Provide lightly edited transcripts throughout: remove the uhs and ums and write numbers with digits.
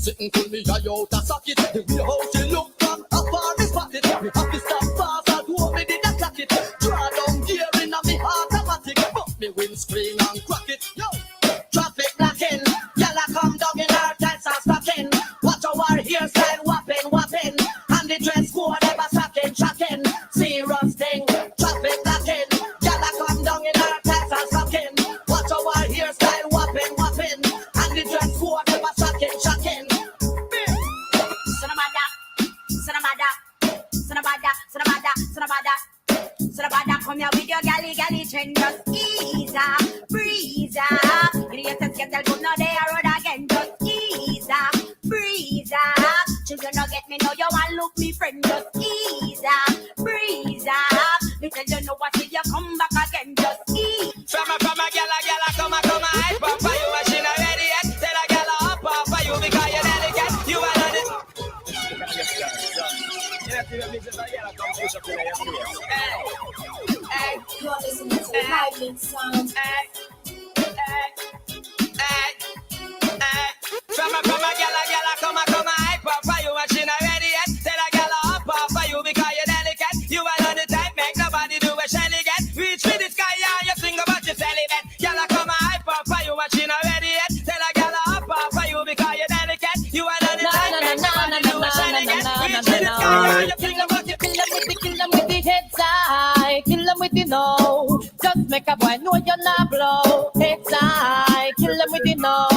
sitting pull me out a socket. The way how she look from up on his pocket. Me have to stop fast and hope me did a clock it. Draw down gear in a me automatic. But me windscreen and crack it. Yo, traffic blocking. Y'all come down in our tights and stocking. Watch our hairstyle whopping. And the dress code ever tracking. Serious thing. Traffic blocking. Y'all come down in our tights and stocking. Watch our hairstyle whopping. And the dress code ever tracking. Sonabada, come here with your galley trend, just ease up, breeze up. Idiots get the good, now they are road again, just ease up, breeze up. Children don't get me, know you want look me friend, just ease up, breeze up. Little you know what if you come back again, just ease. From a gala, come hype up for you, machine ready yet. Tell a gala up for you because you're delicate, you are not it. Hey, you're listening to the Hybrid Sound. From a gala, come hype up for you, machine ready yet. Tell a gala up for you because you're delicate. You are not the type, make nobody do a shelly get. Reach for the sky, yeah, you sing about your celibate. Gala come hype up for you, machine ready yet. Tell a gala up for you because you're delicate. You are not the type, make nobody do a shelly get. Reach for the sky, yeah, you sing about your Kill them with the heads high, kill them with the no. Just make a boy know you're not blow. Heads high, kill them with the no.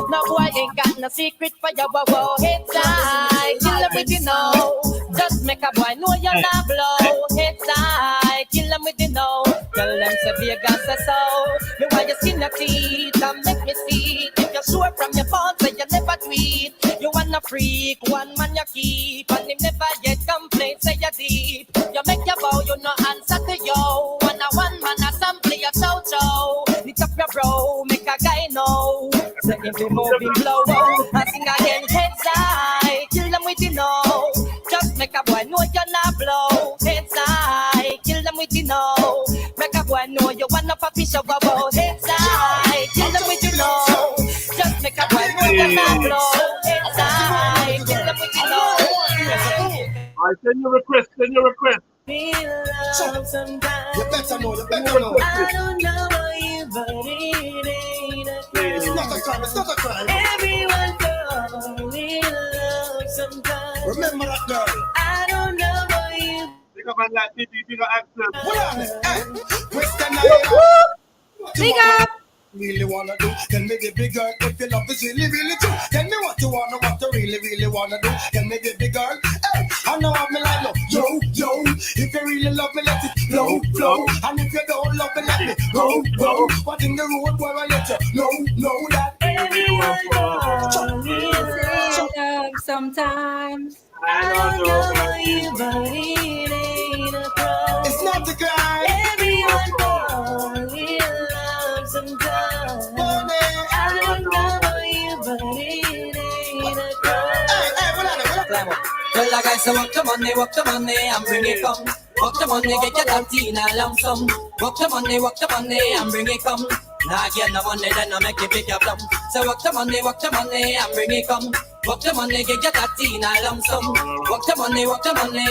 No boy ain't got no secret for your wow. Heads high, kill them with the no. Just make a boy know you're not blow. Heads high, kill them with the no. Tell them to Vegas so. Me want your skin your teeth and make me see. If you're sure from your phone, say you never tweet. You wanna freak, one man you keep, and him never yet complain, say you deep. You make your bow, you no answer to yo. One man a sample your chow. Lift up your bro, make a guy know. Say if you moving blow, and sing again, heads high, kill them with the no. Just make a boy know you're not blow. Heads high, kill them with the no. Make a boy know you wanna fish of a bow. Heads high, kill them with the no. Just make a boy know you're not blow. Heads high, kill them with the no. Alright, send your request. Feel love sometimes. You better know. I don't know you, but it ain't a crime. It's not a crime. Everyone falls in love sometimes. Remember that girl. I don't know you. Big up and like Diddy, big up accent. What on it? Question Big up. Really wanna do? Tell me the big girl if you love is really true. Tell me what you really wanna do. Tell me the big girl. Hey, I know I'm like no. Yo. If you really love me, let it flow. And if you don't love me, let me go. But in the road where I let you know that Everyone falls in love sometimes. I don't know you, but it ain't a crime. it's not a crime. Everyone falls in love sometimes. I don't know you, but it ain't a crime. Hey, Tell the guys to work the money, and bring it come. Work the money, get your canteen and lump sum. Work the money, and bring it come. Nah, get no money, then I make you pick your plum. So work the money, and bring it come. Work the money, get your canteen and lump sum. Work the money,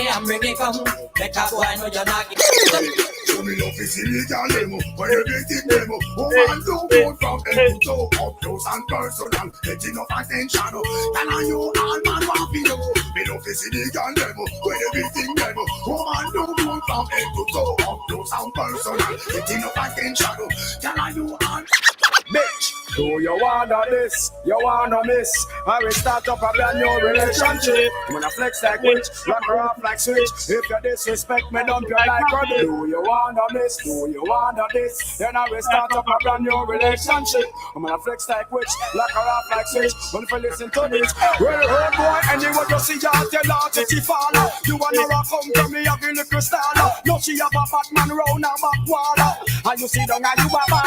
and bring it come. Make a boy know you're not getting. Show me love is illegal demo, but everything demo. Oh man, don't go from head to toe, up close and personal, getting enough attention. Can I you all man want to know? Me love is illegal demo, but everything demo. Oh man, don't go from head to toe, up close and personal, getting enough attention. Can I you all? Bitch, do you wanna this? You wanna miss? I will start up a brand new relationship. When I flex like witch, lock her off like switch. If you disrespect me, dump you like rubbish. Do you wanna miss? Do you wanna this? Then I will start up a brand new relationship. I'm gonna flex like witch, lock her off like switch. When you listen to this, well, her boy, anyway, you see her tell her that she fall. You wanna rock home to me, have a little style. No, she have a Batman round her back wall. And you see down and you a ball.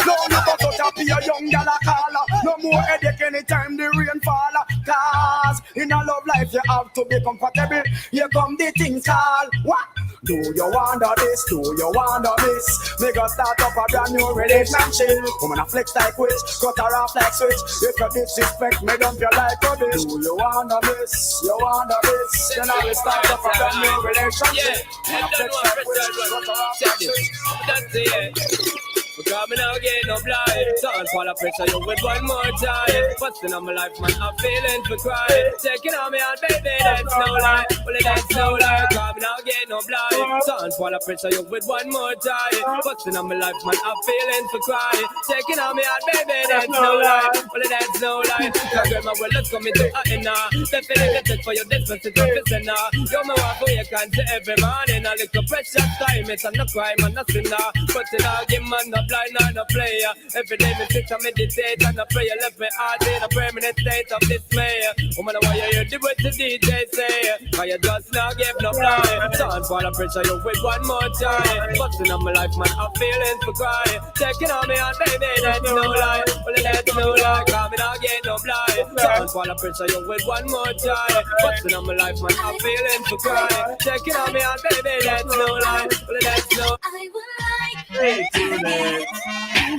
No, you go to be a young gal a caller. No more headache anytime the rain fall. Cause in a love life you have to be comfortable. Here come the thing called what? Do you wonder this? Do you wonder this? Me go start up a brand new relationship. Woman a flex like witch, cut her off like switch. If you disrespect me, dump you like rubbish. Do you wonder this? You wonder this? Then I will start up a brand new relationship. Woman a flex like witch, cut her off like switch. That's it. Because me now get no blind. Sound fall of pressure you with one more time. Busting on my life, man, I'm feeling for crying. Taking on me out, baby, that's no lie. Well, that's no lie. Because me now get no blind. Sound fall of pressure you with one more time. Busting on my life, man, I'm feeling for crying. Taking on me out, baby, that's no lie. Well, that's no lie. Cause girl, my world is coming to a end now. Definitely get for your distance to the prisoner. You're my wife for your can't every morning. A little precious time, it's not crime and nothing now. But it all give man no blind and a player. Every day me sit and meditate and a pray. Left me heart in a permanent state of dismay. Woman, why you hear the words the DJ say? Cause you just now give no blind. Sound for the pressure you with one more time. Busting on my life, man, I'm feeling for crying. Taking on me out, baby, that's no lie. Well, that's no lie, cause me not get no blind. Sound for the pressure you with one more time. Busting on my life, man, I'm feeling for crying. Taking on me out, baby, that's no lie. Well, that's no lie. I would like to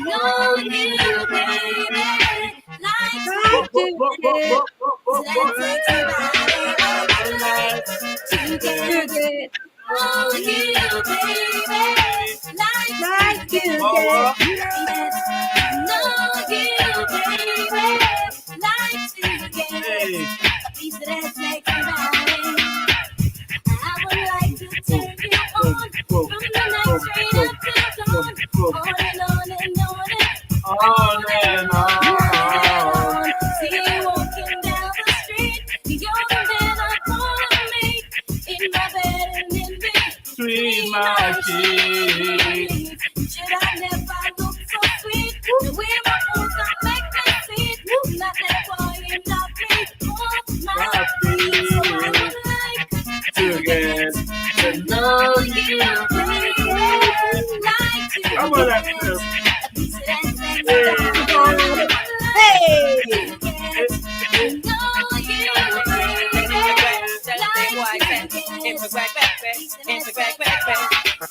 know you, baby, like I do. Let's take to get know you, baby, like I do. Let's know you, baby, like to get a piece of that sexy body. I would like to take you on from the night straight up till dawn, on and on and on and on. See you walking down the street, you're the man I wanna meet in my bed and in between my sheets. Should I never look so sweet? The way my bones are make me sweet, not that boy you love me off my feet. So I would like to get to know you, baby, like you. Come on, that's it. A piece of that sexy hey, to know you, baby, like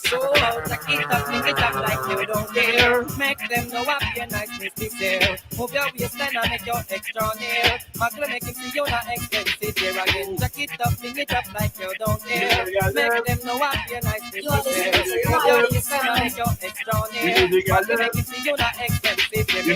So out like it up, make it up like you don't care. Make them know up your niceness is there. Move your waistline and make your extra near. Magla make him see you're not expensive here again. Jack it up, bring it up like you don't care. Make them know up your niceness is there. Move your waistline and make your extra near. Magla make him see you're not expensive here.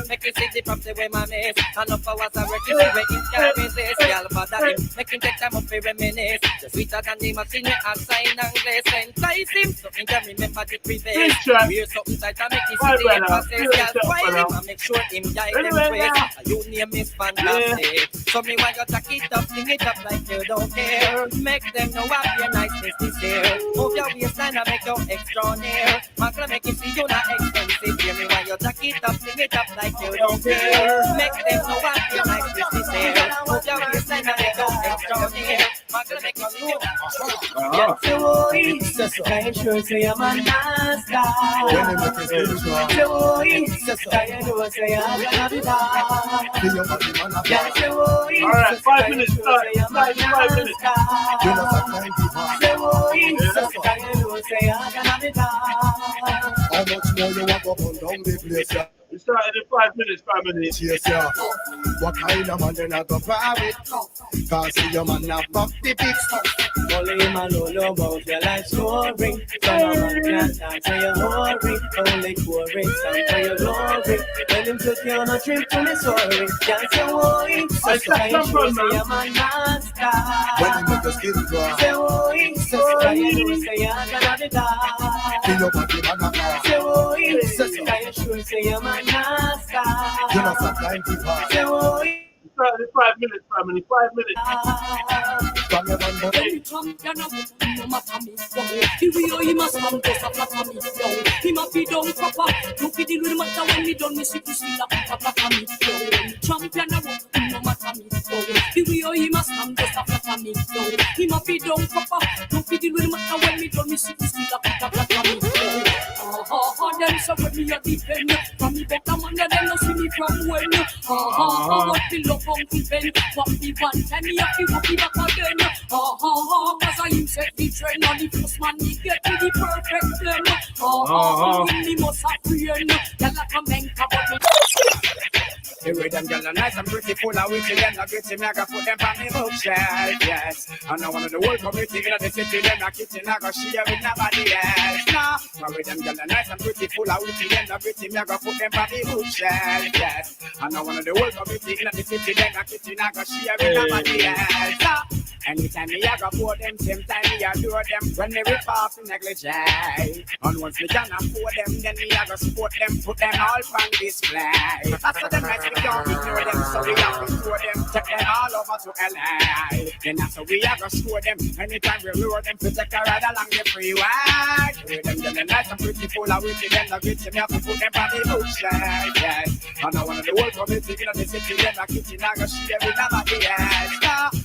Make you see the props the way my miss. And up for what's a work, you see where it can resist. Y'all bother him, make him take time up for reminisce. The sweeter than the machine and sign and glaze. Entice him, so he can remember the previous. We're something tight and make him see the emphasis. Y'all spoil him and make sure him guide them ways. Your name is fantastic. So me want you to jack it up, sing it up like you don't care. Make them know what your niceness is here. Move your waistline and make your extra near. Magla make him see you not expensive here. Me want you to jack it up, sing it up like you don't care. Make them know what your niceness is here. Move your waistline and make your extra near. Magla make you see you not So it's just kind sure say I'm a nice guy. So it's just kind sure say I'm gonna be bad. All right, 5 minutes. 5 minutes. So it's just kind sure say I'm gonna be bad. How much more you want to burn down the place, yeah? We started in 5 minutes, 5 minutes. Yes, yeah. What kind of man then I go private? Cause see your man now fuck the pics. Only him alone know about your life story. Some of man can't dance for your hurry. Only pouring some for your glory. When him took you on a trip to Missouri, can't say worry. So kind sure say I'm a nice guy. When you make your skin dry, Say worry. So kind sure say I'm gonna be die. feel your body man a car. Say worry. So kind sure say I'm a nice guy. You know some time to pass. Say worry. We started in 5 minutes, family. 5 minutes. From your man body. Any champion of no matter me, yo. The way he must have just a flat me, yo. He must be done proper. No pity with matter when me done me see to see that flat me, yo. Any champion of no matter me, yo. The way he must have just a flat me, yo. He must be done proper. No pity with matter when me done me see to see that flat me, yo. Them so when me a defend. From me better man, them no see me from when. What the love Uncle Ben. From the one time me a feel happy back again. Cause I him set the trend. On the first man he get to the perfect blend. When me must have friend. Y'all like a man about me. The rhythm girl are nice and pretty, full of witty, them not gritty, me I got put them on me bookshelf, yes. And now one of the whole community in the city, them not kitchen, I got share with nobody else, nah. My rhythm girl are nice and pretty, full of witty, them not gritty, me I got put them on me bookshelf, yes. And now one of the whole community in the city, them not kitchen, I got share with nobody else, nah. Anytime me I go for them, same time me adore them. When me rip off the negligee, and once me can afford them, then me I go support them, put them all on display. After them nights we can't ignore them, so we have to store them, take them all over to LA. Then after we I go store them, anytime we lure them, to take a ride along the freeway. With them then nice and pretty, full of witty, then the gritty, me have to put them on the bookshelf, yes. And now one of the whole community in the city, then the kitchen I go share with nobody else.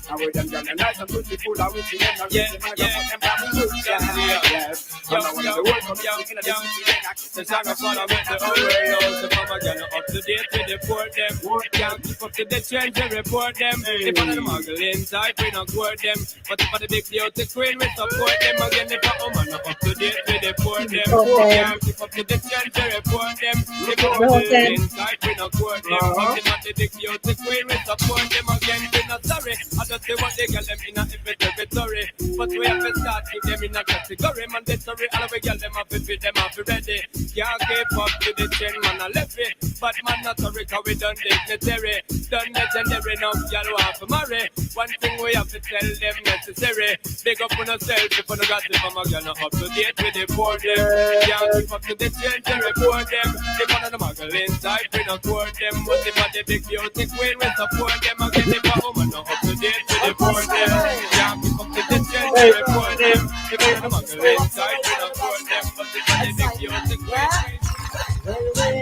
And with them then nice and pretty, full of witty, then the gritty, me have to put them on the bookshelf, yes. And now one of the whole community in the city, then the kitchen I go follow with the whole world. So come again, up to date with the port them. Can't keep up to the trend and report them. If one of the muggle inside, we don't court them. But if one of the big beauty queen, we support them. Again, if a woman not up to date with the port them. Can't keep up to the trend and report them. If one of the muggle inside, we don't court them. But if one of the big beauty queen, we support them. Again, we not sorry. I just say what they get them in a territory. But we have to start keep them in a category. Mandatory, all we get them up if them up ready. Can't keep up to the trend, man, I left it. But man, not sorry, cause we done dignitary. Done legendary, now y'all want to marry. One thing we have to tell them necessary. Big up on ourselves, if we got it from a girl, not up to date with the board them. Can't keep up to the change and report them. If one of the muggle inside, we don't court them. But if one of the big beauty queen, we support them. Again, if a woman not up to date with the board them. Can't keep up to the change and report them. If one of the muggle inside, we don't court them. But if one of the big beauty queen,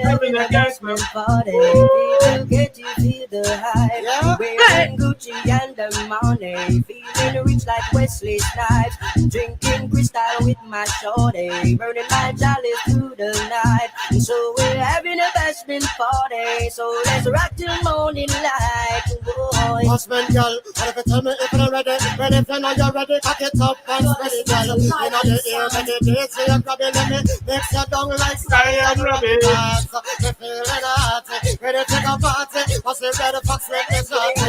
having a Gasman party, people get you feel the hype. Wearing Gucci and the money, feeling rich like Wesley Snipes. Drinking crystal with my shorty, burning my jollies through the night. So we're having a Gasman party, so let's rock till morning light. Husband, girl, and if you tell me if you're ready, ready if you know you're ready, cock it up and spread it, girl. You know the ear, many days, so you're grabbing me, makes you down like Sky and Robbie. Me feeling hot, ready to take a party, what's the red fox with me shorty?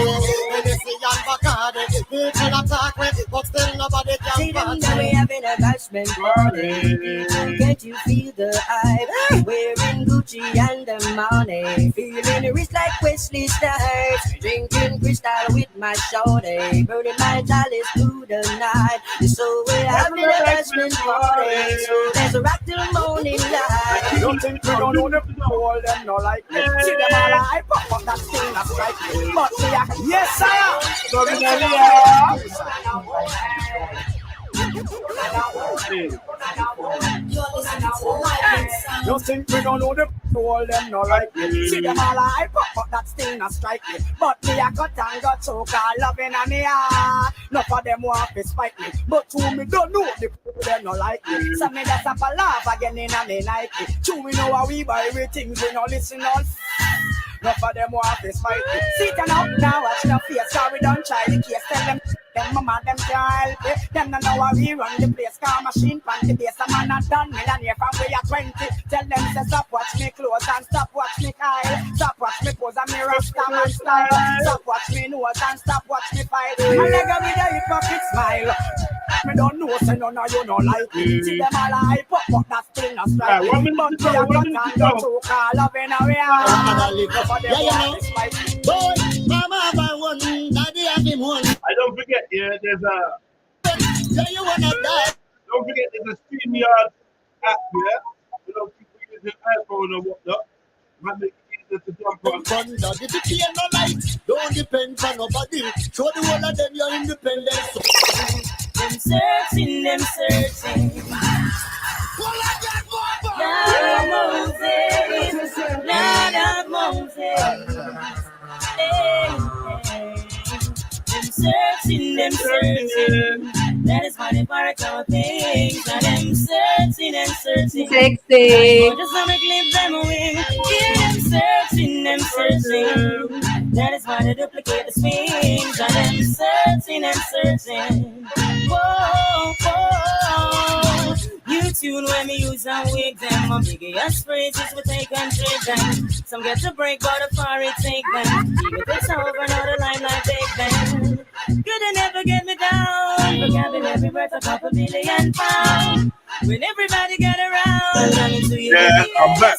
When you see young Bacardi, people attack me, but still nobody can see them party. now we having a Gasman party, can't you feel the hype? Wearing Gucci and the money, feeling rich like Wesley Snipes. Drinking crystal with my shorty, burning my jollies through the night. So we're having a Gasman party, so let's rock till morning light. Don't think we don't know them, all them no like me. See them all I pop up that thing that's strike me. But me a yes sir. Don't think we don't know them, all them no like me. See them all I pop up that thing that's strike me. But me a cut and got so called loving on me heart. None of them want to spite me, but to me don't know the people them no like me. So me just have a laugh again in a me Nike. True we know how we buy everything, we no listen all. None of them want to spite me. Sit down up now, watch the face, so we don't try the case. Tell them mama, them can't help it. Them don't know how we run the place. Car machine, panty base, a man not done millionaire from we are 20. Tell them say stop watch me clothes and stop watch me Kyle. Stop watch me pose and me rasta man style. Stop watch me nose and stop watch me file. And they go with a hypocrite smile. Me don't know, say none of you no like me. See them all hype up, but that still not strike me. But we are cut and go choke all loving away. Boy, mama have one, daddy have him one. I don't forget, yeah, there's a. Yeah, you wanna die. Don't forget, there's a StreamYard app here. You know, people using iPhone or whatnot. Man, make it easier to jump on. Thunder, if you pay no light, don't depend on nobody. Show the whole of them your independence. Them searching, them searching. Lord of Moses. Hey, hey. Them searching. That is funny for a couple things. And them searching and searching. Sexy. Just wanna clip them wing. Hear them searching, them searching. That is why they duplicate the swings. And them searching and searching. Whoa, whoa. You tune when me use and wig them. My biggest phrases we take and trade them. Some get to break, but the far it take them. Even if it's over, another line like take them. Could've never get me down. Vocabulary worth a couple billion pounds. When everybody get around, I'm into you. Yeah, I'm back.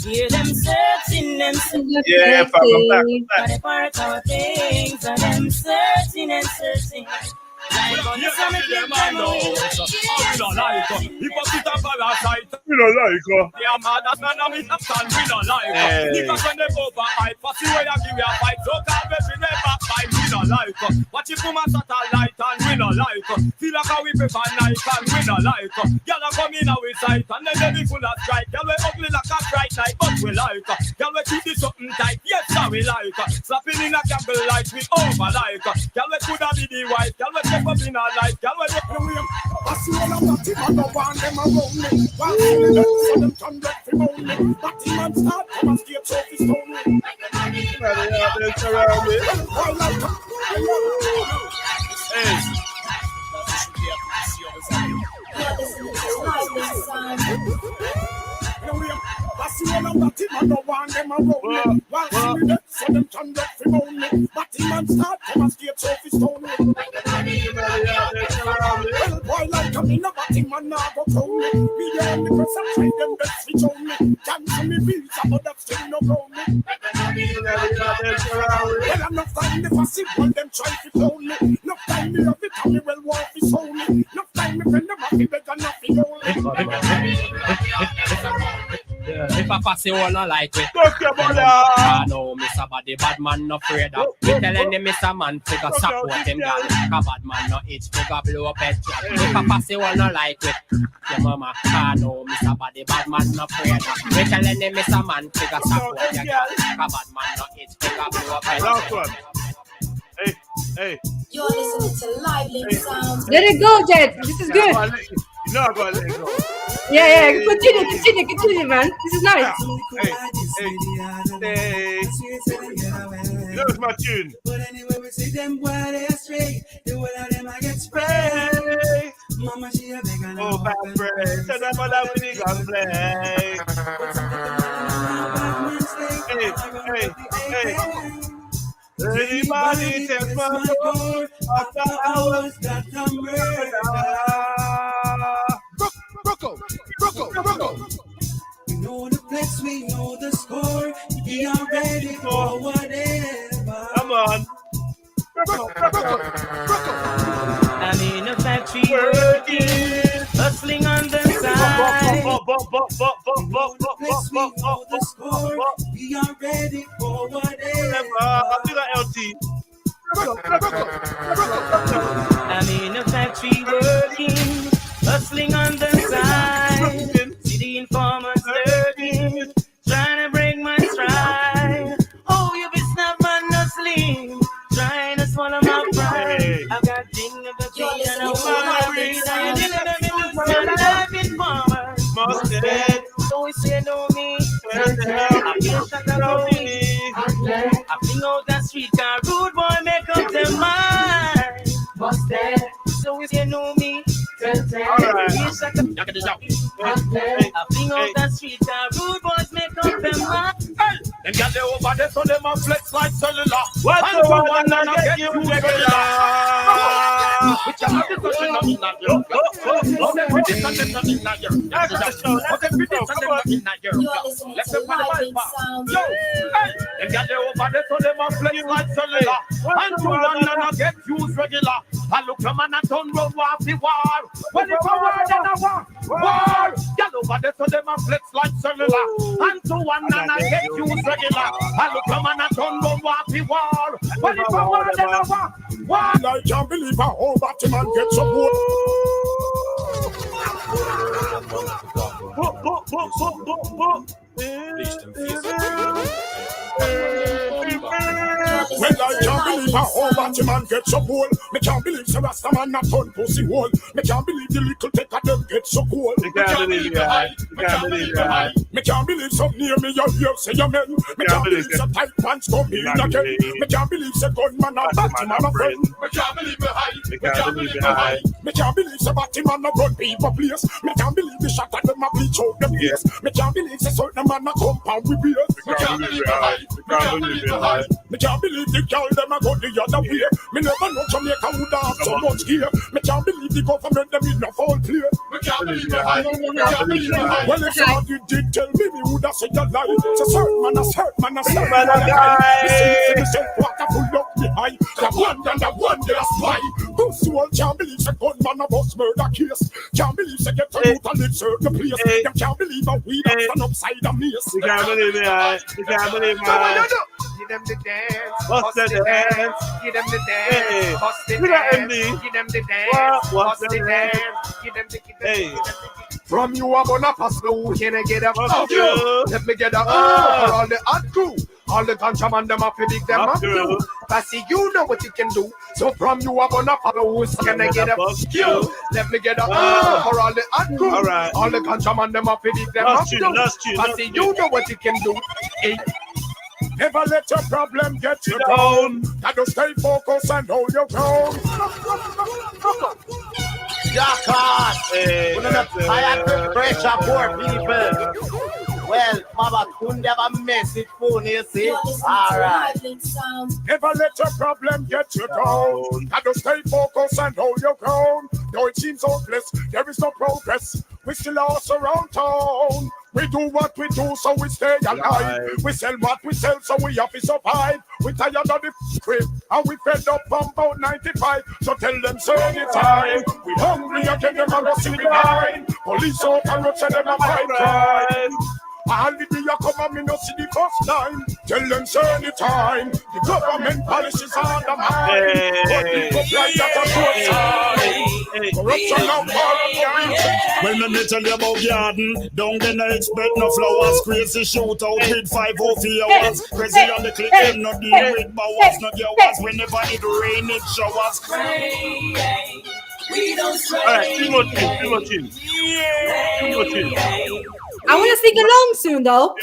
Hear them searching, them searching. Yeah, I'm back. But the part of things are them searching and searching. Like on the summit, them We don't like her. If I sit a parasite, We don't like her. they are mad as man, we have stand. We don't like her. If I send them over, I pass you where I give you a fight. So can't be never fight. We don't like her. Watch it from a satellite and we don't like her. Feel like how we prefer night and we don't like her. Y'all are coming out with sight and then they be full of strike. Y'all we ugly like a bright night, but we like her. Y'all we keep this something tight, yes, sir, we like her. Slapping in a candle light, we over like her. Y'all we could have be the wife. Y'all we step up in our life. Y'all we look away. I see all of that him and no one them around me. While see them, so them can get from on me. That him and start come and skate off his stone me. Why like that? I see all of that him and no one them around me. While see them, so them can get from on me. That him and start come and skate off his stone me. Well, boy, like a me, no batting man, now go crown me. We are the press and try them best switch on me. Cancel me beats, but that still no ground me. Well, I'm not finding the fussy one, them try to clone me. No time me have it, tell me well, what is only. No time me friend them have it, better not be only. If I pass it all, not like it. I know Mr. Body, bad man, no afraid of. We telling him Mr. Man, figure support him, girl. Cause bad man, no itch, figure blow up head. If I pass it all, not like it. Your mama, I know Mr. Body, bad man, no afraid of. We telling him Mr. Man, figure support him, girl. Cause bad man, no itch, figure blow up head. Hey. You're listening to Live Link Sound. Let it go, Jet. This is good. You know I gotta let it go. Yeah. Continue, man. This is nice. Hey. You know it's my tune. But anyway, we see them boy they astray. The whole of them I get sprayed. Mama she a big and oh, bad friend. Tell them what I really gonna play. Hey. Anybody takes my phone after hours that I'm murder. Rocco. We know the place, we know the score. We are ready for whatever. Come on. Rocco. I'm in a factory working, hustling on the side. We are ready for whatever. I'll do that LT. I'm in a factory working, hustling on the side. See the informers lurking, trying to break my stride. Oh, you be snap man hustling, trying to swallow my pride. I've got things of the key and I want to read. I didn't lose my life in farmers. Must dead. So say no me. I feel shut around me. I fling out that street car, rude boy make up their mind. Must dead. So say no me. Alright. I fling out that street car, rude boys make up their mind. Them got they over there, so them a flex like cellular. What's the one and I get you regular? Which I'm not discussing on in that year. Okay, pretty something not in that year. Okay, pretty something not in that year. Let's go for the ball. Yo, hey, them got they over there, so them a flex like cellular. And to one and I get used regular. I look a man and turn round off the war. When it's a war, then a war. War. Get over there, so them a flex like cellular. And to one and I get used regular. I look a man and turn round off the war. When it's a war, then a war. War. I can't believe how all Batman gets support. Well, I can't believe how much man get so cool. Me can't believe the Rasta man not turn pussy hole. Me can't believe the little take of them get so cool. Me can't believe you high. Me can't believe you high. Me can't believe some near me you hear say amen. Me can't believe some tight pants come in again. Me can't believe some gunman a Batman a friend. Me can't believe me high. Me can't believe you high. Me can't believe some Batman a run people place. Me can't believe the shot at them a bleach out them ears. Me can't believe the certain man a compound with beers. Me can't believe you high. Me can't believe you high. Me can't believe the girl them a go the other way. Me never know Jamaica would have so much gear. Me can't believe the government them in a fall play. Me can't believe you high. Me can't believe you high. Well, if somebody did tell me, me would have said a lie. So certain man a certain man a certain man a lie. Me see myself water full up me high. The one they a spy. Those who all can't believe the gunman a bus murder case. Can't believe they get a youth and live certain place. Them can't believe a weed and stand upside a mace. Me can't believe you high. Me can't believe you high. Give them the dance, What's the dance? give them the dance, bust the You got dance, MD. give them the dance, What's bust the the dance? dance, give them the Hey. From you I'm gonna pass the who can I get a Fuck fuck you. you? Let me get a for all the hot crew. All the ganja man them up to dig them Fuck up you. too. Passy, you know what you can do. So from you I'm gonna follow who can I get a fuck you? Let me get a for all the hot crew. All right. All the ganja man them up to dig them up That's too. true, that's true, that's Passy, true. you know what you can do. Hey. Never let your problem get you down. Gotta stay focused and hold your ground. Jackass! Hey, We're not tired to pressure poor people. Well, Mama couldn't have a message phone, you see? Alright. Never let your problem get you down. Gotta stay focused and hold your ground. Though it seems hopeless, there is no progress. We still are around town. We do what we do, so we stay alive. We sell what we sell, so we have to survive. We tired of the crib, and we fed up from about 95. So tell them, say anytime. We hungry again, them a go see we line. Police out and road, say them a fight crime. All the day you come and me no see the first time. Tell them, say anytime. The government policies are the mind. But people like that are short side. Corruption now fall on the When me tell you about garden, don't then I expect no flowers. Crazy shootout with 5 hours. Crazy on the clip, them no deal with bowers, not your was. Whenever it rain, it showers. We don't stray. Alright, two more tunes. Two more tunes. I want to sing along soon, though.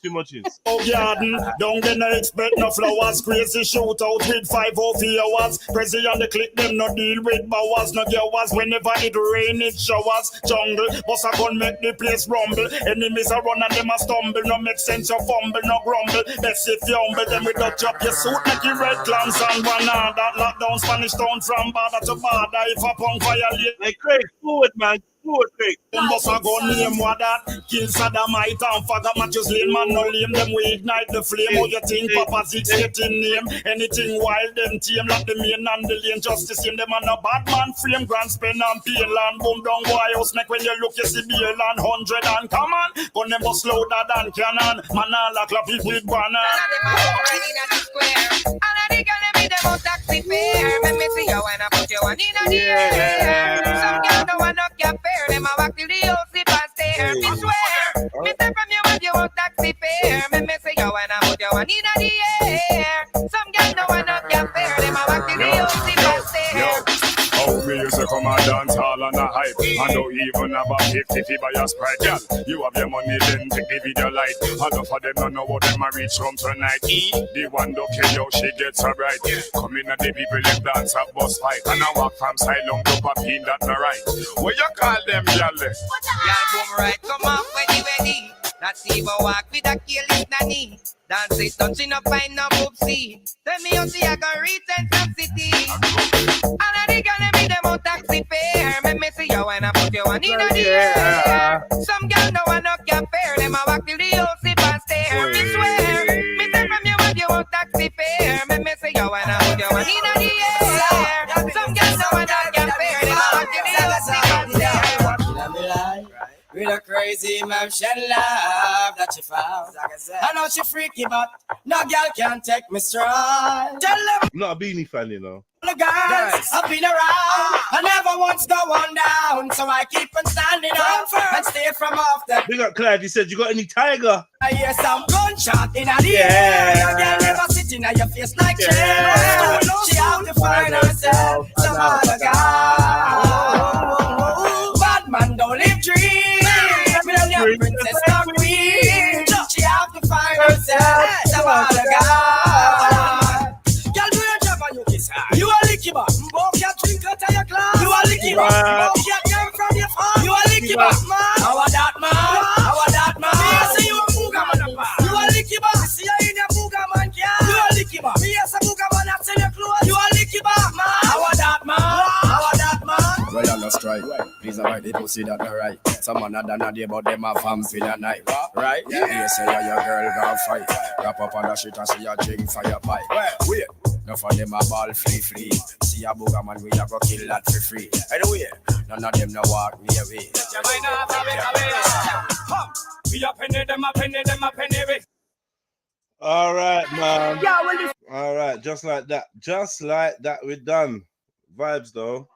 Two more tunes. Oh, garden, don't then I expect no flowers. Crazy shootout with 5 hours. Crazy on the clip, them no deal with bowers, not your was. Whenever it rain, it showers. Jungle, boss a gun make the place rumble. Enemies a run and them a stumble. No make sense, you fumble, no grumble. Best if you humble, then we don't drop your suit like you red clams and banana. That lockdown Spanish town from border to border. If a punk violate. Hey, Craig, forward, man. Forward, Craig. Them boss a gun name what that. Kill Saddamite and Faggot Matthews Lane. Man no lame, them we ignite the flame. How you think Papa Six getting name? Anything wild, them team like the main and the lane. Just the same, them on a bad man frame. Grand spin and peel and boom down boy house neck. When you look you see bail and 100 and come on. Gun them bust louder than cannon. Man all a clap it with banner. Taxi fare, let me see you when I put you on in the air. Some girls don't want to get fair, them a walk till the house sleep and stare. Me swear, me say from you when you want taxi fare, let me see you when I put you on in the air. Some girls don't want to get fair, them a walk till the house sleep and stare. Oh, we used to come and dance all on a hype. I don't even have a 50 fee by your Sprite, girl. You have your money, then take the video light. Enough of them don't know what them a reach from tonight. The one don't care how she gets her right. Come in and the people them dance at bus fight. And I walk from Silom to Papine, that no right. What you call them, girl? Y'all boom right, come on, ready. That's even walk with a careless nanny. Dance it, touching up, find no poopsie. Tell me how see I can reach Central City. And I think I me them out taxi fare. Make me see you when I put you on in the air. Some girl no one up your fare. Them a walk till the house sleep and stare. Me swear, me say from you when you want taxi fare. Make me see you when I put you on in the air. Some girl no one up your fare. Them a walk till the house sleep and stare. with a crazy motion love that she found. I know she freaky, but no girl can take me stride. Tell them I'm not a Beanie fan, you know. the guys I've been around. I never once go on down, so I keep on standing up and stay from off the. Big up Clyde, he said, you got any tiger? I hear some gunshot in the air. Your girl never sitting on your face like chair. She have to find herself some other guy. Bad man don't live dreams. Million princess not queen. She have to find herself some other guy. Girl, do your job and you kiss her. You a licky bar. Both your drink out of your glass. You a licky bar. Both your girl from your farm. You a licky bar, man. How a that man? How a that man? Me a see you a booga man a bar. You a licky bar. See you in your booga man car. You a licky bar. Me a see booga man a sell your clothes. You a licky bar, man. How a that man? How a that man? Well, I'm not strike. Please avoid the pussy that not right. Someone had done a day, but them a vamp in a night. Right? Yeah. You say your girl gon' fight. Wrap up on the shit and see your drink fire pipe. Wait. No for them a ball flee. See a booger man, we a go kill that for free. Anyway, none of them no walk me away. We a penny, them a penny. All right, man. All right, just like that. Just like that, we're done. Vibes, though.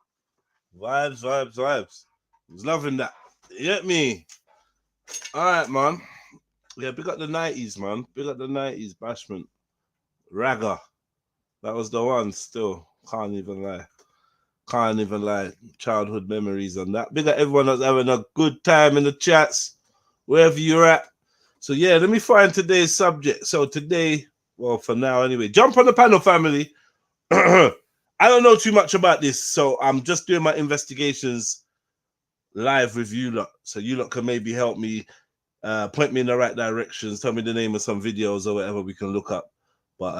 Vibes. Was loving that. You get me? All right, man. Yeah, big up the 90s, man. Big up the 90s, Bashment. Ragga. That was the one still. Can't even lie. Childhood memories on that. Big up everyone that's having a good time in the chats, wherever you're at. So, yeah, let me find today's subject. So, today, well, for now anyway, jump on the panel, family. I don't know too much about this, so I'm just doing my investigations live with you lot. So you lot can maybe help me, point me in the right directions, tell me the name of some videos or whatever we can look up. But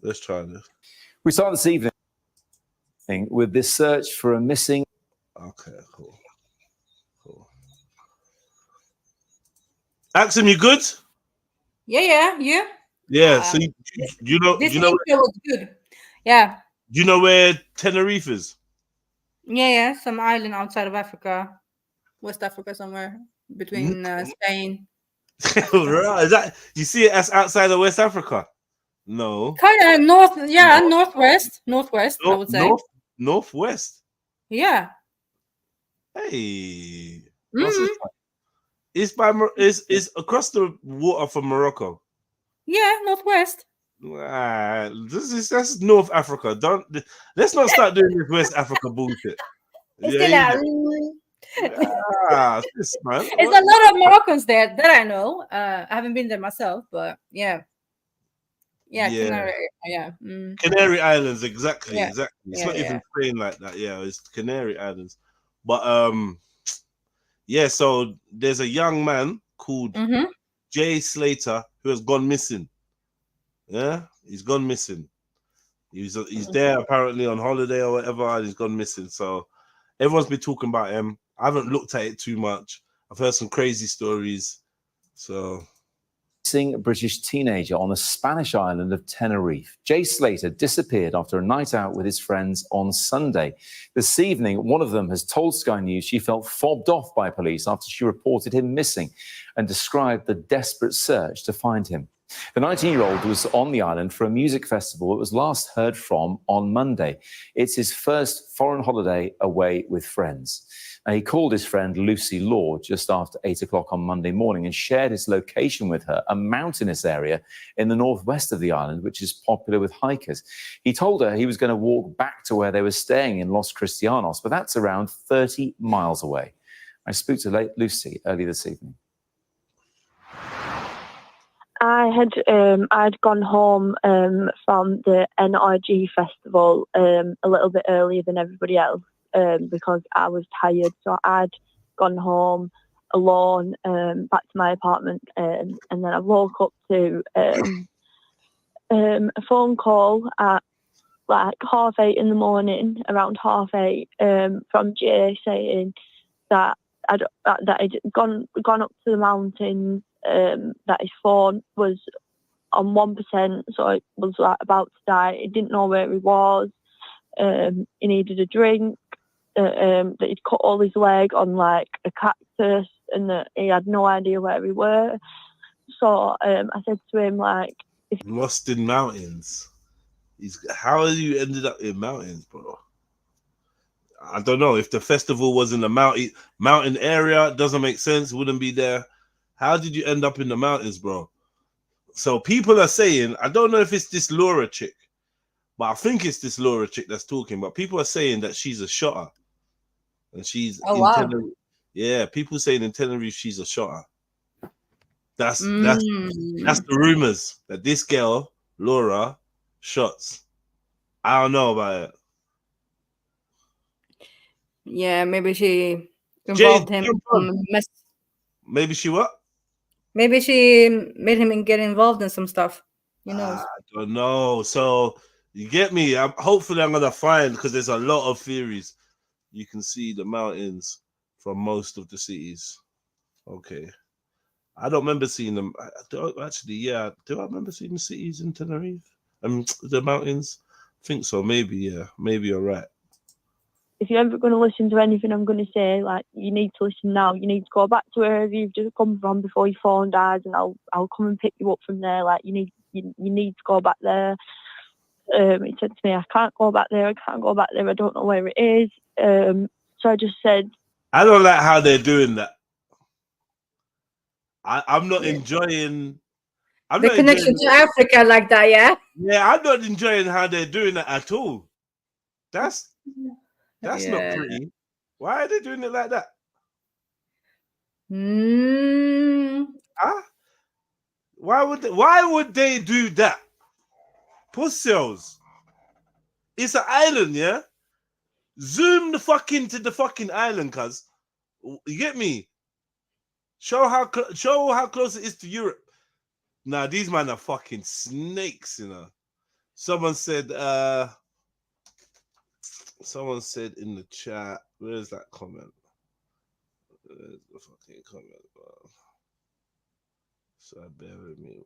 let's try this. We start this evening with this search for a missing. Okay, cool. Axum, you good? Yeah. Yeah. So you know, this intro was good. Yeah. Do you know where Tenerife is? Yeah. Some island outside of Africa, West Africa, somewhere between Spain. Right. Is that you see it as outside of West Africa? No. Kind of north. Yeah, northwest. I would say. Northwest. Yeah. Hey. It's across the water from Morocco. Yeah, northwest. That's North Africa. Let's not start doing this West Africa bullshit. It's a lot of Moroccans there that I know. I haven't been there myself, but yeah. Canary Islands, exactly. It's not even Spain like that. Yeah, it's Canary Islands. But so there's a young man called Jay Slater who has gone missing. Yeah, he's gone missing. He's there apparently on holiday or whatever, and he's gone missing. So everyone's been talking about him. I haven't looked at it too much. I've heard some crazy stories. So missing British teenager on the Spanish island of Tenerife. Jay Slater disappeared after a night out with his friends on Sunday. This evening, one of them has told Sky News she felt fobbed off by police after she reported him missing and described the desperate search to find him. The 19-year-old was on the island for a music festival that was last heard from on Monday. It's his first foreign holiday away with friends. He called his friend Lucy Law just after 8 o'clock on Monday morning and shared his location with her, a mountainous area in the northwest of the island, which is popular with hikers. He told her he was going to walk back to where they were staying in Los Cristianos, but that's around 30 miles away. I spoke to Lucy early this evening. I'd gone home from the NRG festival a little bit earlier than everybody else because I was tired. So I'd gone home alone back to my apartment, and then I woke up to a phone call at like 8:30 in the morning, around 8:30, from Jay saying that that he'd gone up to the mountains. That his phone was on 1%, so it was like about to die. He didn't know where he was. He needed a drink. That he'd cut all his leg on like a cactus, and that he had no idea where we were. So I said to him, like, if lost in mountains. How you ended up in mountains, bro? I don't know. If the festival was in the mountain area, it doesn't make sense. It wouldn't be there. How did you end up in the mountains, bro? So people are saying, I don't know if it's this Laura chick, but I think it's this Laura chick that's talking. But people are saying that she's a shotter, and she's in Tenerife. Yeah, people saying in Tenerife she's a shotter. That's the rumors that this girl Laura shots. I don't know about it. Yeah, maybe she involved him. Maybe she what? Maybe she made him get involved in some stuff. You know. I don't know. So you get me. Hopefully I'm gonna find, because there's a lot of theories. You can see the mountains from most of the cities. Okay. I don't remember seeing them. Do I remember seeing the cities in Tenerife? The mountains? I think so. Maybe, yeah. Maybe you're right. if you're ever going to listen to anything I'm going to say, like, you need to listen now. You need to go back to wherever you've just come from before your phone dies, and I'll come and pick you up from there. Like, you need to go back there. He said to me, I can't go back there. I don't know where it is. So I just said, I don't like how they're doing that. I'm not enjoying. The connection to Africa like that, yeah? Yeah, I'm not enjoying how they're doing that at all. That's not pretty. Why are they doing it like that? Huh? Why would they do that? Pussels. It's an island, yeah? Zoom the fucking to the fucking island, cuz. You get me? Show how close it is to Europe. Nah, these men are fucking snakes, you know. Someone said in the chat, where's that comment? Where's the fucking comment, bro? So bear with me.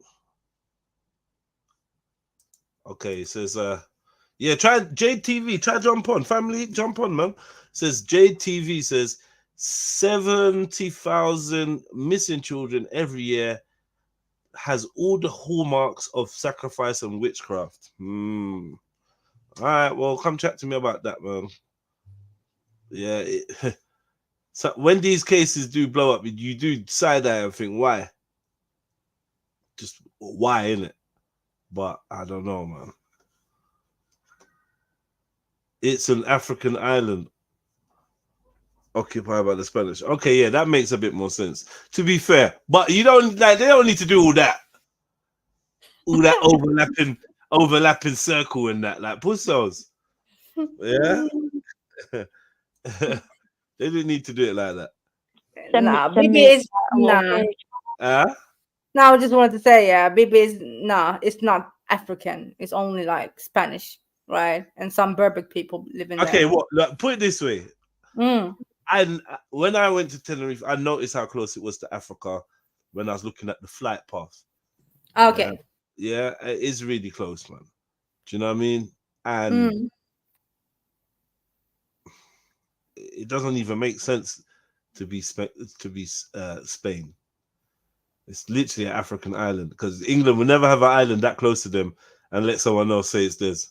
Okay, it says yeah, try JTV, try jump on, family, jump on, man. It says JTV says 70,000 missing children every year has all the hallmarks of sacrifice and witchcraft. All right, well, come chat to me about that, man. Yeah, so when these cases do blow up, you do side eye and think, why? Just why, innit? But I don't know, man. It's an African island occupied by the Spanish. Okay, yeah, that makes a bit more sense. To be fair, but you don't they don't need to do all that overlapping circle and that, like puzzles. Yeah, they didn't need to do it like that. Bibi is nah. No, I just wanted to say, yeah, Bibi is it's not African. It's only like Spanish, right? And some Berbic people live in there. Okay, look, put it this way. And when I went to Tenerife, I noticed how close it was to Africa when I was looking at the flight path. Okay. Yeah, it is really close, man. Do you know what I mean? And it doesn't even make sense to be Spain. It's literally an African island, because England will never have an island that close to them and let someone else say it's theirs.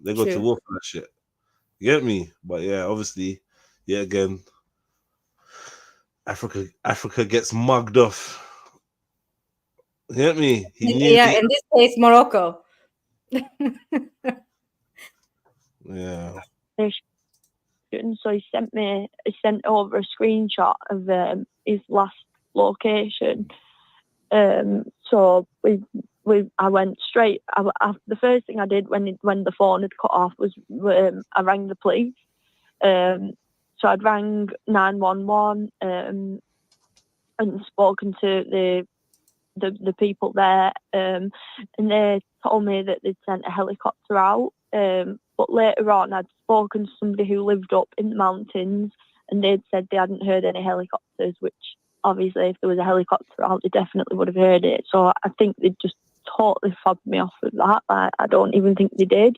They got to war for that shit. You get me? But yeah, obviously, yeah, again, Africa gets mugged off. You get me? In this case, Morocco. Yeah. So he sent over a screenshot of his last location. So I went straight. The first thing I did when the phone had cut off was I rang the police. So I'd rang 911 and spoken to the people there, and they told me that they'd sent a helicopter out. But later on, I'd spoken to somebody who lived up in the mountains, and they'd said they hadn't heard any helicopters, which obviously if there was a helicopter out, they definitely would have heard it. So I think they just totally fobbed me off with that. Like, I don't even think they did.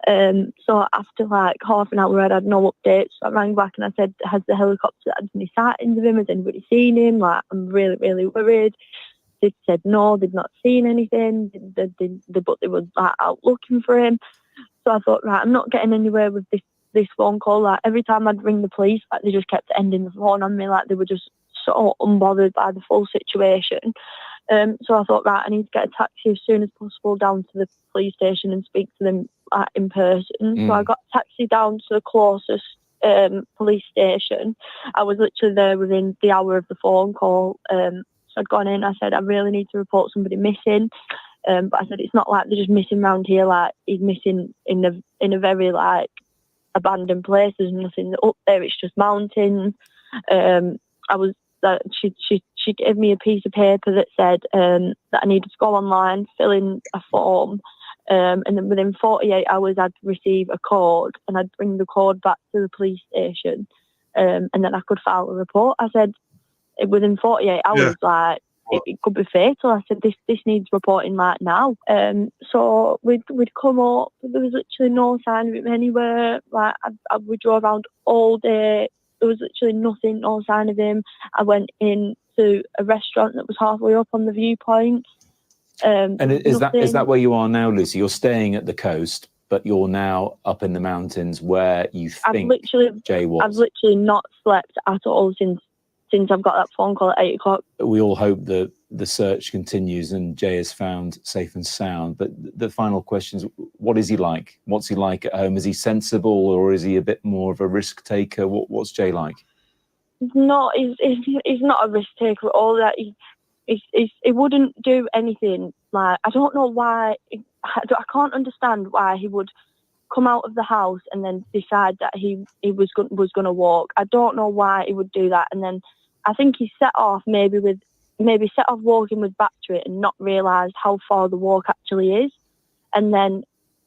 So after like half an hour, I'd had no updates. So I rang back and I said, has the helicopter had any sightings of him? Has anybody seen him? Like, I'm really, really worried. They said no, they'd not seen anything. But they were like, out looking for him. So I thought, right, I'm not getting anywhere with this phone call. Like, every time I'd ring the police, like, they just kept ending the phone on me. Like, they were just so unbothered by the full situation. So I thought, right, I need to get a taxi as soon as possible down to the police station and speak to them in person. So I got a taxi down to the closest police station. I was literally there within the hour of the phone call. So I'd gone in, I said, I really need to report somebody missing. But I said, it's not like they're just missing around here. Like, he's missing in a very, like, abandoned place. There's nothing up there. It's just mountains. She gave me a piece of paper that said that I needed to go online, fill in a form, and then within 48 hours I'd receive a code, and I'd bring the code back to the police station, and then I could file a report. I said, within 48 hours, like, it could be fatal. I said, this needs reporting right now. So we'd come up, there was literally no sign of him anywhere. Like, we drove around all day. There was literally nothing, no sign of him. I went into a restaurant that was halfway up on the viewpoint. And is that where you are now, Lucy? You're staying at the coast, but you're now up in the mountains where you think Jay was. I've literally not slept at all since I've got that phone call at 8 o'clock. We all hope that the search continues and Jay is found safe and sound. But the final question is, what is he like? What's he like at home? Is he sensible, or is he a bit more of a risk taker? What's Jay like? No, he's not a risk taker at all. That he wouldn't do anything. Like, I don't know why. I can't understand why he would come out of the house and then decide that he was going to walk. I don't know why he would do that. And then I think he set off maybe walking with battery and not realised how far the walk actually is. And then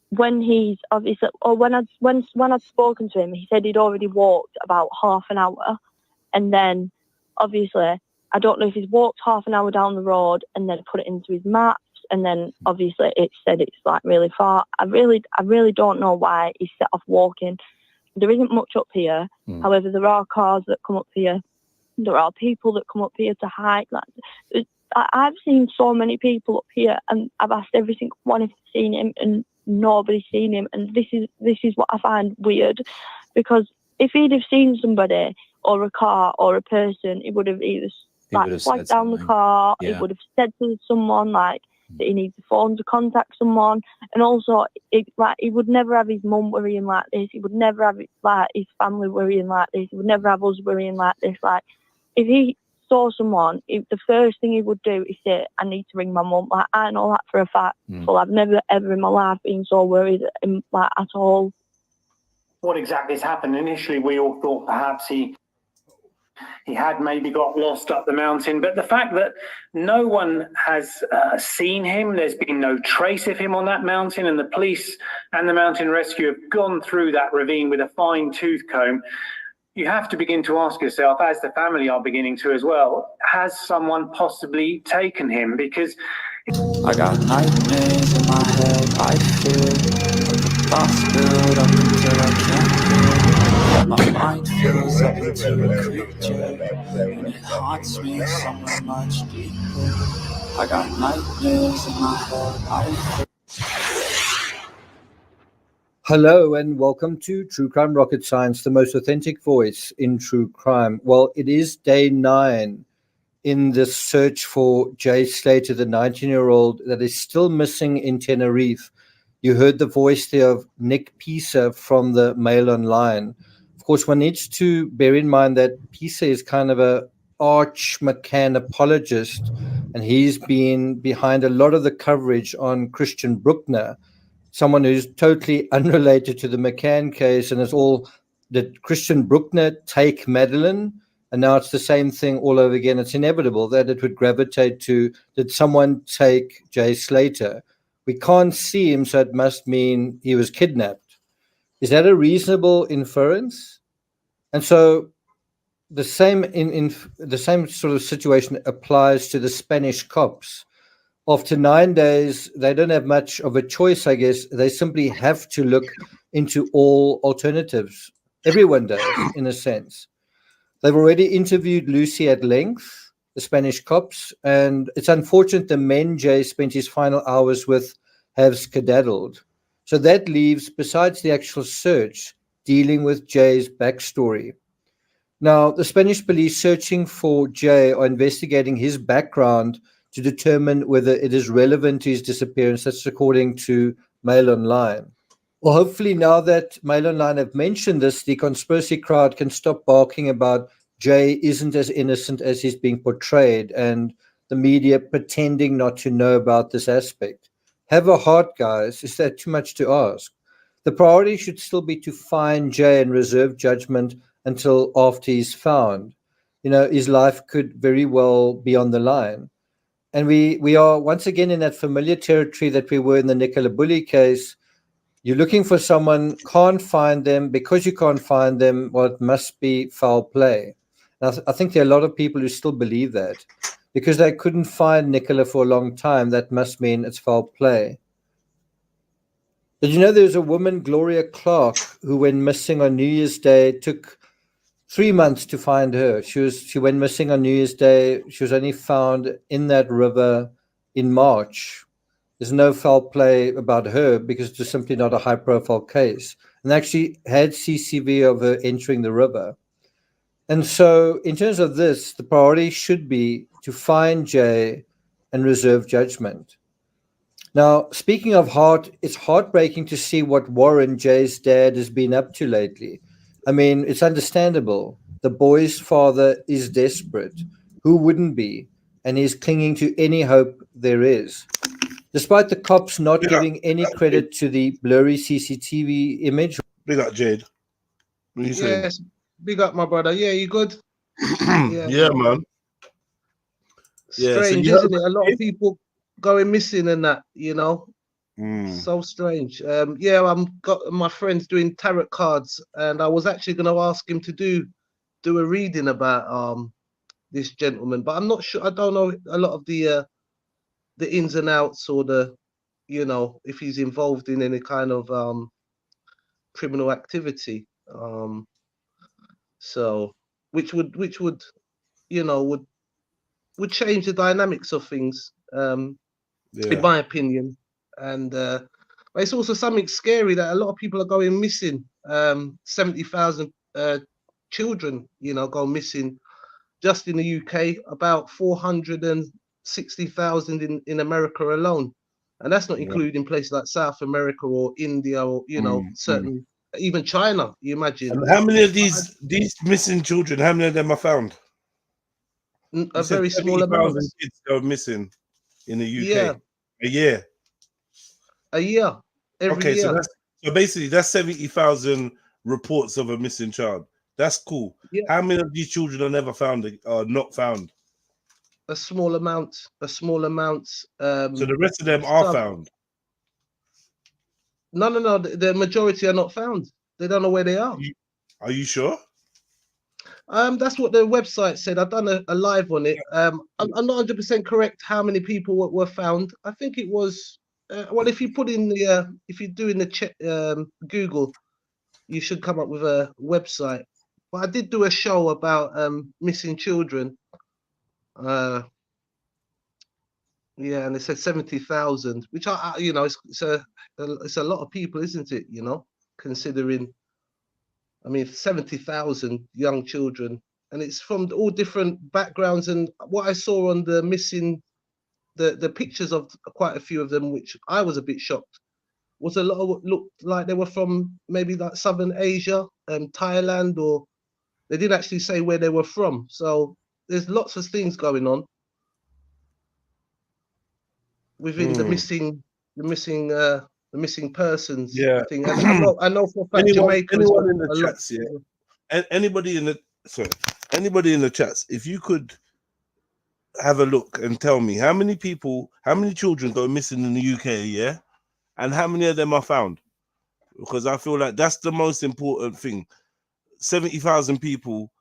when he's obviously, or when I'd spoken to him, he said he'd already walked about half an hour. And then obviously, I don't know if he's walked half an hour down the road and then put it into his maps. And then obviously it said it's like really far. I really don't know why he set off walking. There isn't much up here. However, there are cars that come up here. There are people that come up here to hike. Like, I've seen so many people up here, and I've asked every single one if they've seen him, and nobody's seen him. And this is what I find weird, because if he'd have seen somebody or a car or a person, he would have either flagged down the car. He would have said to someone like that he needs a phone to contact someone. And also, he would never have his mum worrying like this. He would never have like his family worrying like this. He would never have us worrying like this. Like, if he saw someone, the first thing he would do is say, I need to ring my mum. Like, I know that for a fact. So I've never ever in my life been so worried like at all. What exactly has happened? Initially, we all thought perhaps he had maybe got lost up the mountain, but the fact that no one has seen him, there's been no trace of him on that mountain, and the police and the mountain rescue have gone through that ravine with a fine-tooth comb, you have to begin to ask yourself, as the family are beginning to as well, has someone possibly taken him? Because I got nightmares in my head, I fear thoughts build up until I can't hear. My mind fills up into a creature, and it haunts me somewhere much deeper. I got nightmares in my head, I fear. Hello and welcome to True Crime Rocket Science, the most authentic voice in true crime. Well, it is day 9 in the search for Jay Slater, the 19-year-old that is still missing in Tenerife. You heard the voice there of Nick Pisa from the Mail Online. Of course, one needs to bear in mind that Pisa is kind of a arch McCann apologist, and he's been behind a lot of the coverage on Christian Bruckner, someone who's totally unrelated to the McCann case, and it's all did Christian Bruckner take Madeleine, and now it's the same thing all over again. It's inevitable that it would gravitate to, did someone take Jay Slater? We can't see him, so it must mean he was kidnapped. Is that a reasonable inference? And so the same in the same sort of situation applies to the Spanish cops. After 9 days, they don't have much of a choice, I guess. They simply have to look into all alternatives. Everyone does, in a sense. They've already interviewed Lucy at length, the Spanish cops, and it's unfortunate the men Jay spent his final hours with have skedaddled. So that leaves, besides the actual search, dealing with Jay's backstory. Now, the Spanish police searching for Jay are investigating his background to determine whether it is relevant to his disappearance. That's according to Mail Online. Well, hopefully now that Mail Online have mentioned this, the conspiracy crowd can stop barking about Jay isn't as innocent as he's being portrayed and the media pretending not to know about this aspect. Have a heart, guys. Is that too much to ask? The priority should still be to find Jay and reserve judgment until after he's found. You know, his life could very well be on the line. And we are once again in that familiar territory that we were in the Nicola Bully case. You're looking for someone, can't find them. Because you can't find them, well, it must be foul play. And I think there are a lot of people who still believe that. Because they couldn't find Nicola for a long time, that must mean it's foul play. Did you know there's a woman, Gloria Clark, who went missing on New Year's Day? It took 3 months to find her. She went missing on New Year's Day. She was only found in that river in March. There's no foul play about her because it's simply not a high-profile case. And they actually had CCV of her entering the river. And so in terms of this, the priority should be to find Jay and reserve judgment. Now, speaking of heart, it's heartbreaking to see what Warren, Jay's dad, has been up to lately. I mean, it's understandable. The boy's father is desperate. Who wouldn't be? And he's clinging to any hope there is. Despite the cops not giving any credit to the blurry CCTV image. Big up, Jade. What are you saying? Yes, big up, my brother. Yeah, you good? Yeah, man. Strange, Yeah, so isn't it? A lot of people going missing and that, you know. So strange. Yeah, I'm got my friends doing tarot cards, and I was actually going to ask him to do a reading about this gentleman, but I'm not sure. I don't know a lot of the ins and outs or the, you know, if he's involved in any kind of criminal activity. So which would you know would change the dynamics of things, in my opinion. And but it's also something scary that a lot of people are going missing. 70,000 children, you know, go missing just in the UK. About 460,000 in America alone, and that's not including places like South America or India or, you know, certain even China. You imagine. And how many of these missing children? How many of them are found? A very small amount. Kids go missing in the UK. Yeah. A year. A year. Every year. So basically that's 70,000 reports of a missing child. That's cool. Yeah. How many of these children are never found or not found? A small amount. So the rest of them are found. No. The majority are not found. They don't know where they are. Are you sure? That's what the website said. I've done a live on it. I'm not 100% correct how many people were found. I think it was well, if you put in the if you do in the Google, you should come up with a website. But I did do a show about missing children. Yeah, and it said 70,000, which I you know, it's a lot of people, isn't it? You know, considering. I mean, 70,000 young children, and it's from all different backgrounds. And what I saw on the missing, the pictures of quite a few of them, which I was a bit shocked, was a lot of what looked like they were from maybe like Southern Asia, Thailand, or they didn't actually say where they were from. So there's lots of things going on within the missing persons thing. And I know for a fact Jamaica. Anyone in the chats, anybody in the chats, if you could have a look and tell me how many children go missing in the UK, and how many of them are found, because I feel like that's the most important thing. 70,000 people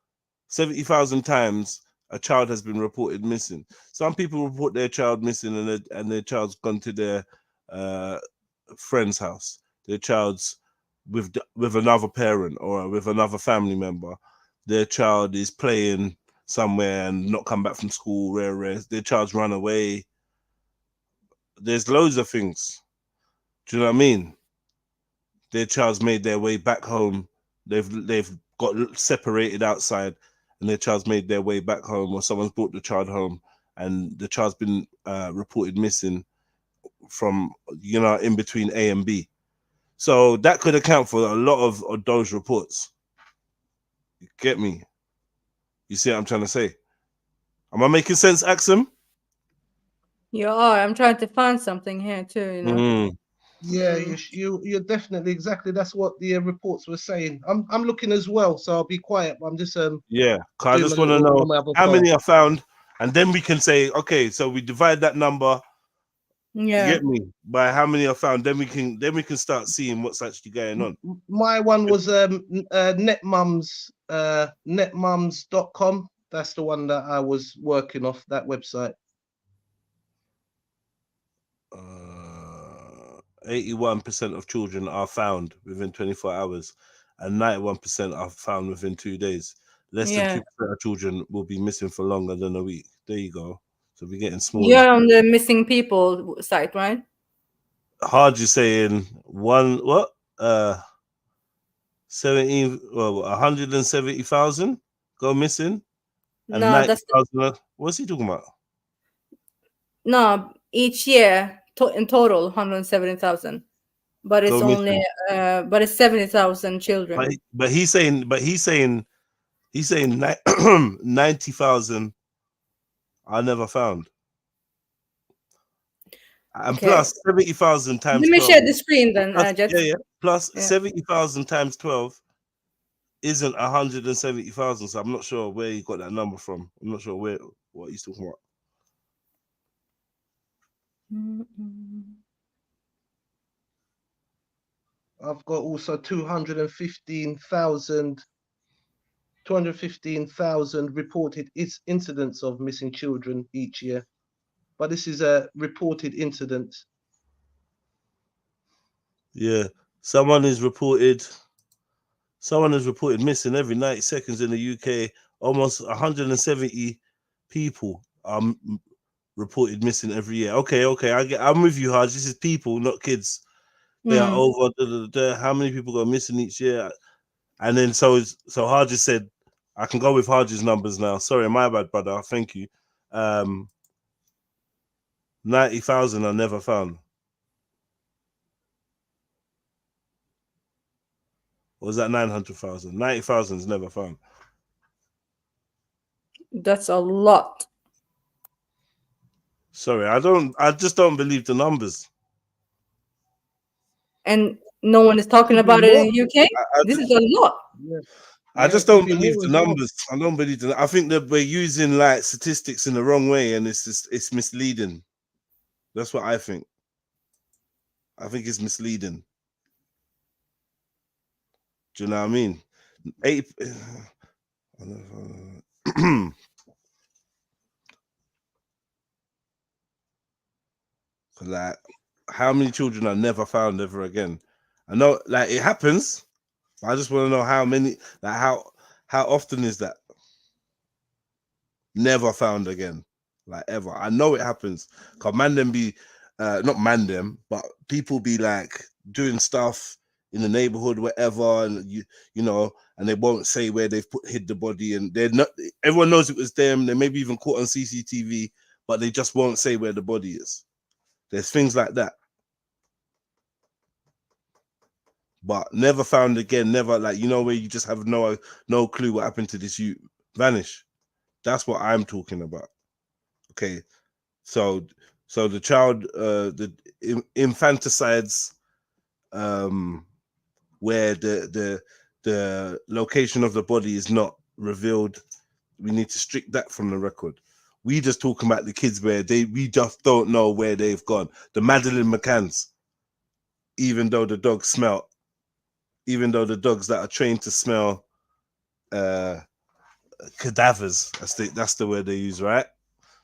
70,000 times a child has been reported missing. Some people report their child missing and their child's gone to their friend's house. Their child's with another parent or with another family member. Their child is playing somewhere and not come back from school. Their child's run away. There's loads of things. Do you know what I mean? Their child's made their way back home. They've got separated outside, and their child's made their way back home, or someone's brought the child home, and the child's been reported missing from, you know, in between A and B. So that could account for a lot of those reports. You get me? You see what I'm trying to say? Am I making sense, Axum? You are. I'm trying to find something here too, you know. Yeah, you're definitely exactly. That's what the reports were saying. I'm looking as well, so I'll be quiet. I'm just yeah, cause I just want to know how many are found, and then we can say, okay, so we divide that number. Yeah. You get me? By how many are found, then we can start seeing what's actually going on. My one was netmums.com. That's the one that I was working off, that website. 81% of children are found within 24 hours, and 91% are found within 2 days. Less than 2% of children will be missing for longer than a week. There you go. So we're getting smaller. You're on the missing people site, right? Hard you saying 170,000 go missing, and No, 90,000. What's he talking about? No, each year in total 170,000, but it's only but it's 70,000 children. But he's saying 90,000 are never found. And plus 70,000 times. Let me 12, share the screen then, Jets. Plus 70,000 times 12 isn't 170,000. So I'm not sure where he got that number from. I'm not sure what he's talking about. I've got also 215,000 reported incidents of missing children each year. But this is a reported incident. Yeah, someone is reported missing every 90 seconds in the UK. Almost 170 people are reported missing every year. Okay, I'm with you, Haj. This is people, not kids. They are over. How many people go missing each year? And then so Haj just said, I can go with Haj's numbers now. Sorry, my bad, brother. Thank you. 90,000 are never found. Or was that 900,000? 90,000 is never found. That's a lot. Sorry, I just don't believe the numbers. And no one is talking about it in the UK. This is a lot. I just don't believe the numbers. I don't believe the. I think that we're using like statistics in the wrong way, and it's misleading. That's what I think. I think it's misleading. Do you know what I mean? Like, how many children are never found ever again? I know, like, it happens. I just want to know how many. Like, how often is that? Never found again, like ever. I know it happens. Cause man them be, not man them, but people be like doing stuff in the neighborhood, whatever, and you know, and they won't say where they've hid the body, and they're not. Everyone knows it was them. They may be even caught on CCTV, but they just won't say where the body is. There's things like that. But never found again. Never, like, you know, where you just have no clue what happened to this. You vanish. That's what I'm talking about. Okay, so the child, the infanticides, where the location of the body is not revealed. We need to strike that from the record. We just talking about the kids where we just don't know where they've gone. The Madeleine McCanns, even though the dogs smell, even though the dogs that are trained to smell cadavers. That's the word they use, right?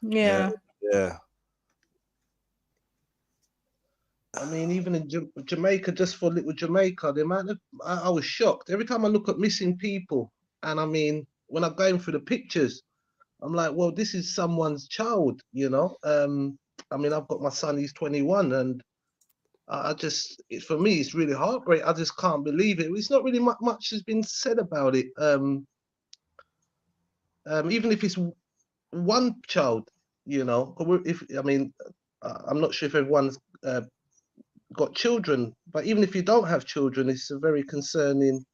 Yeah. Yeah. I mean, even in Jamaica, just for little Jamaica, the amount of I was shocked every time I look at missing people, and I mean, when I'm going through the pictures, I'm like, well, this is someone's child, you know. I mean, I've got my son; he's 21, and for me, it's really heartbreaking. I just can't believe it. It's not really much has been said about it. Even if it's one child, you know, I'm not sure if everyone's got children, but even if you don't have children, it's a very concerning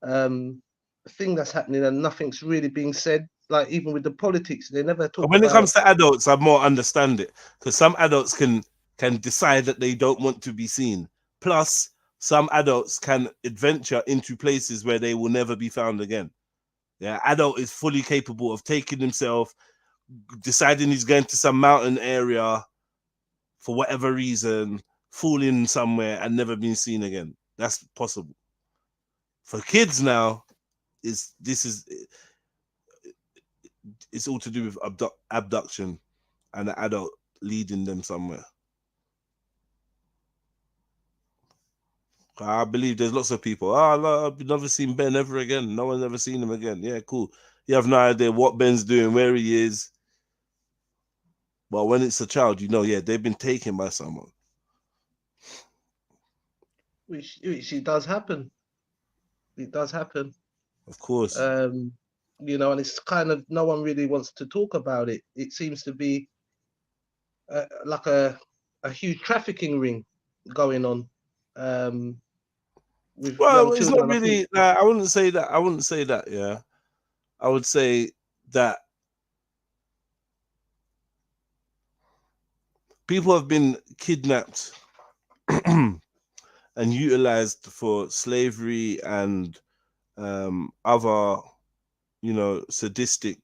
thing that's happening, and nothing's really being said. Like even with the politics, they never talk. When it comes to adults, I more understand it, because some adults can decide that they don't want to be seen. Plus, some adults can adventure into places where they will never be found again. Yeah, adult is fully capable of taking himself, deciding he's going to some mountain area for whatever reason, falling somewhere and never being seen again. That's possible. For kids now, it's all to do with abduction and the adult leading them somewhere. I believe there's lots of people. I've never seen Ben ever again. No one's ever seen him again. Yeah, cool. You have no idea what Ben's doing, where he is. But when it's a child, you know, yeah, they've been taken by someone. Which it does happen. It does happen. Of course. You know, and it's kind of no one really wants to talk about it. It seems to be like a huge trafficking ring going on. Well, it's not really. I wouldn't say that. I wouldn't say that. Yeah, I would say that people have been kidnapped and utilized for slavery and other, you know, sadistic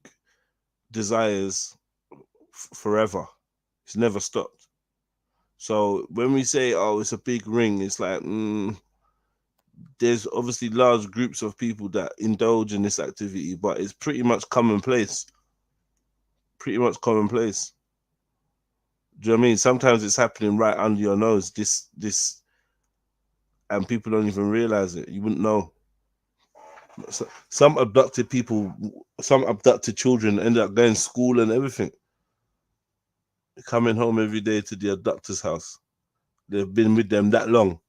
desires forever. It's never stopped. So when we say, oh, it's a big ring, it's like, there's obviously large groups of people that indulge in this activity, but it's pretty much commonplace. Pretty much commonplace. Do you know what I mean? Sometimes it's happening right under your nose, this, and people don't even realize it. You wouldn't know. Some abducted children end up going to school and everything. Coming home every day to the abductor's house. They've been with them that long.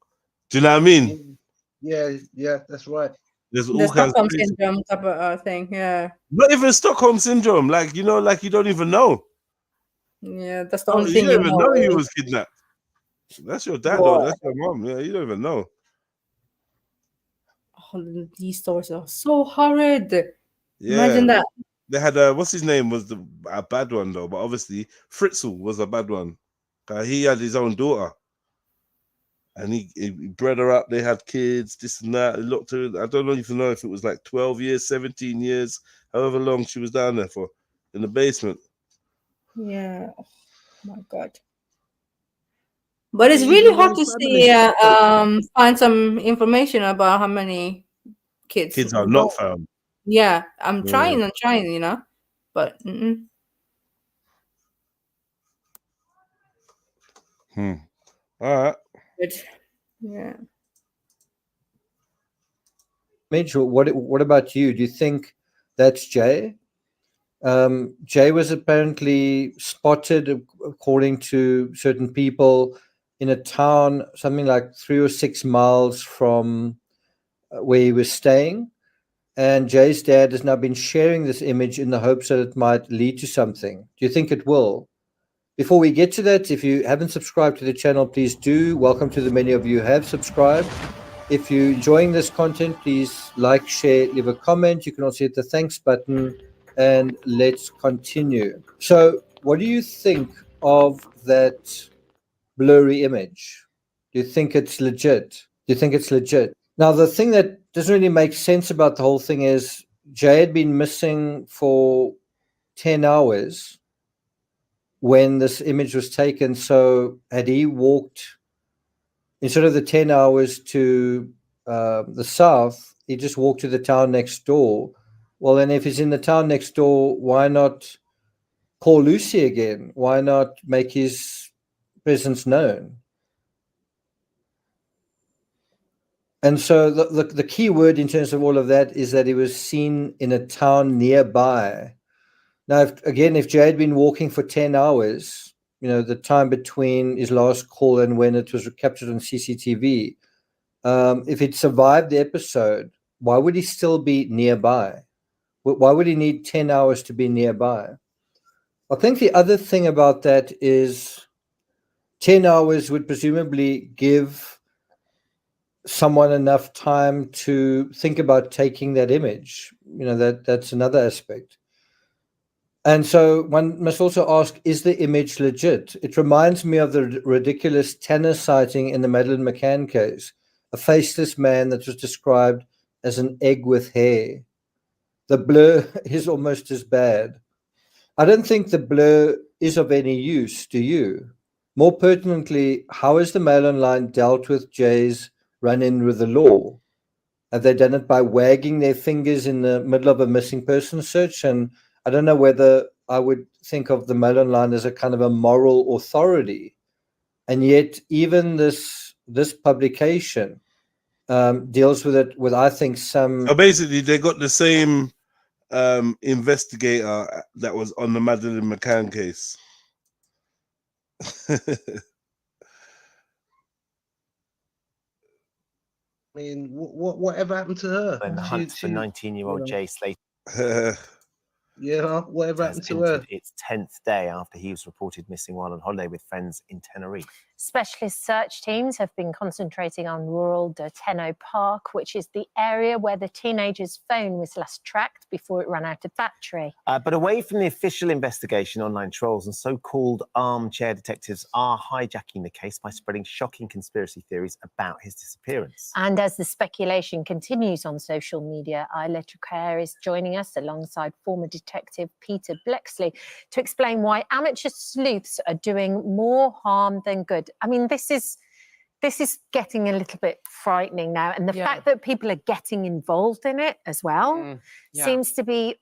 Do you know what I mean? Yeah, that's right. There's all The kinds Stockholm of crazy. syndrome type of thing, yeah. Not even Stockholm syndrome, like, you know, like you don't even know. Yeah, that's the only thing you don't even know he is- was kidnapped. That's your dad, or that's your mom. Yeah, you don't even know. Oh, these stories are so horrid. Yeah. Imagine that. They had what's his name was a bad one though, but obviously Fritzl was a bad one. He had his own daughter, and he bred her up. They had kids, this and that. He looked her. I don't even know if it was like 12 years, 17 years, however long she was down there for, in the basement. Yeah. Oh my God. But it's really hard to see, find some information about how many kids are not found. Yeah, I'm trying, you know, but All right. Yeah. Mitchell, what about you? Do you think that's Jay? Jay was apparently spotted, according to certain people, in a town something like 3 or 6 miles from where he was staying. And Jay's dad has now been sharing this image in the hopes that it might lead to something. Do you think it will? Before we get to that, if you haven't subscribed to the channel, please do. Welcome to the many of you who have subscribed. If you're enjoying this content, please like, share, leave a comment. You can also hit the thanks button, and let's continue. So what do you think of that blurry image? Do you think it's legit? Do you think it's legit? Now, the thing that doesn't really make sense about the whole thing is Jay had been missing for 10 hours when this image was taken. So had he walked, instead of the 10 hours to the south, he just walked to the town next door Well, then if he's in the town next door, why not call Lucy again? Why not make his presence known? And so the key word in terms of all of that is that he was seen in a town nearby. Now, if Jay had been walking for 10 hours, the time between his last call and when it was captured on CCTV, if he'd survived the episode, why would he still be nearby? Why would he need 10 hours to be nearby? I think the other thing about that is 10 hours would presumably give someone enough time to think about taking that image. That's another aspect. And so one must also ask, is the image legit? It reminds me of the ridiculous Tanner sighting in the Madeleine McCann case, a faceless man that was described as an egg with hair. The blur is almost as bad. I don't think the blur is of any use, do you? More pertinently, how has the Mail Online dealt with Jay's run-in with the law? Have they done it by wagging their fingers in the middle of a missing person search? And I don't know whether I would think of the Mail Online as a kind of a moral authority. And yet even this publication deals with it with, I think, some... So basically, they got the same investigator that was on the Madeleine McCann case. I mean, whatever happened to her? And the hunt for 19-year-old Jay Slater. Whatever happened to her? Its 10th day after he was reported missing while on holiday with friends in Tenerife. Specialist search teams have been concentrating on rural de Tenno Park, which is the area where the teenager's phone was last tracked before it ran out of battery. But away from the official investigation, online trolls and so-called armchair detectives are hijacking the case by spreading shocking conspiracy theories about his disappearance. And as the speculation continues on social media, Isla Traquair is joining us alongside former detective Peter Blexley to explain why amateur sleuths are doing more harm than good. I mean, this is getting a little bit frightening now, and the fact that people are getting involved in it as well seems to be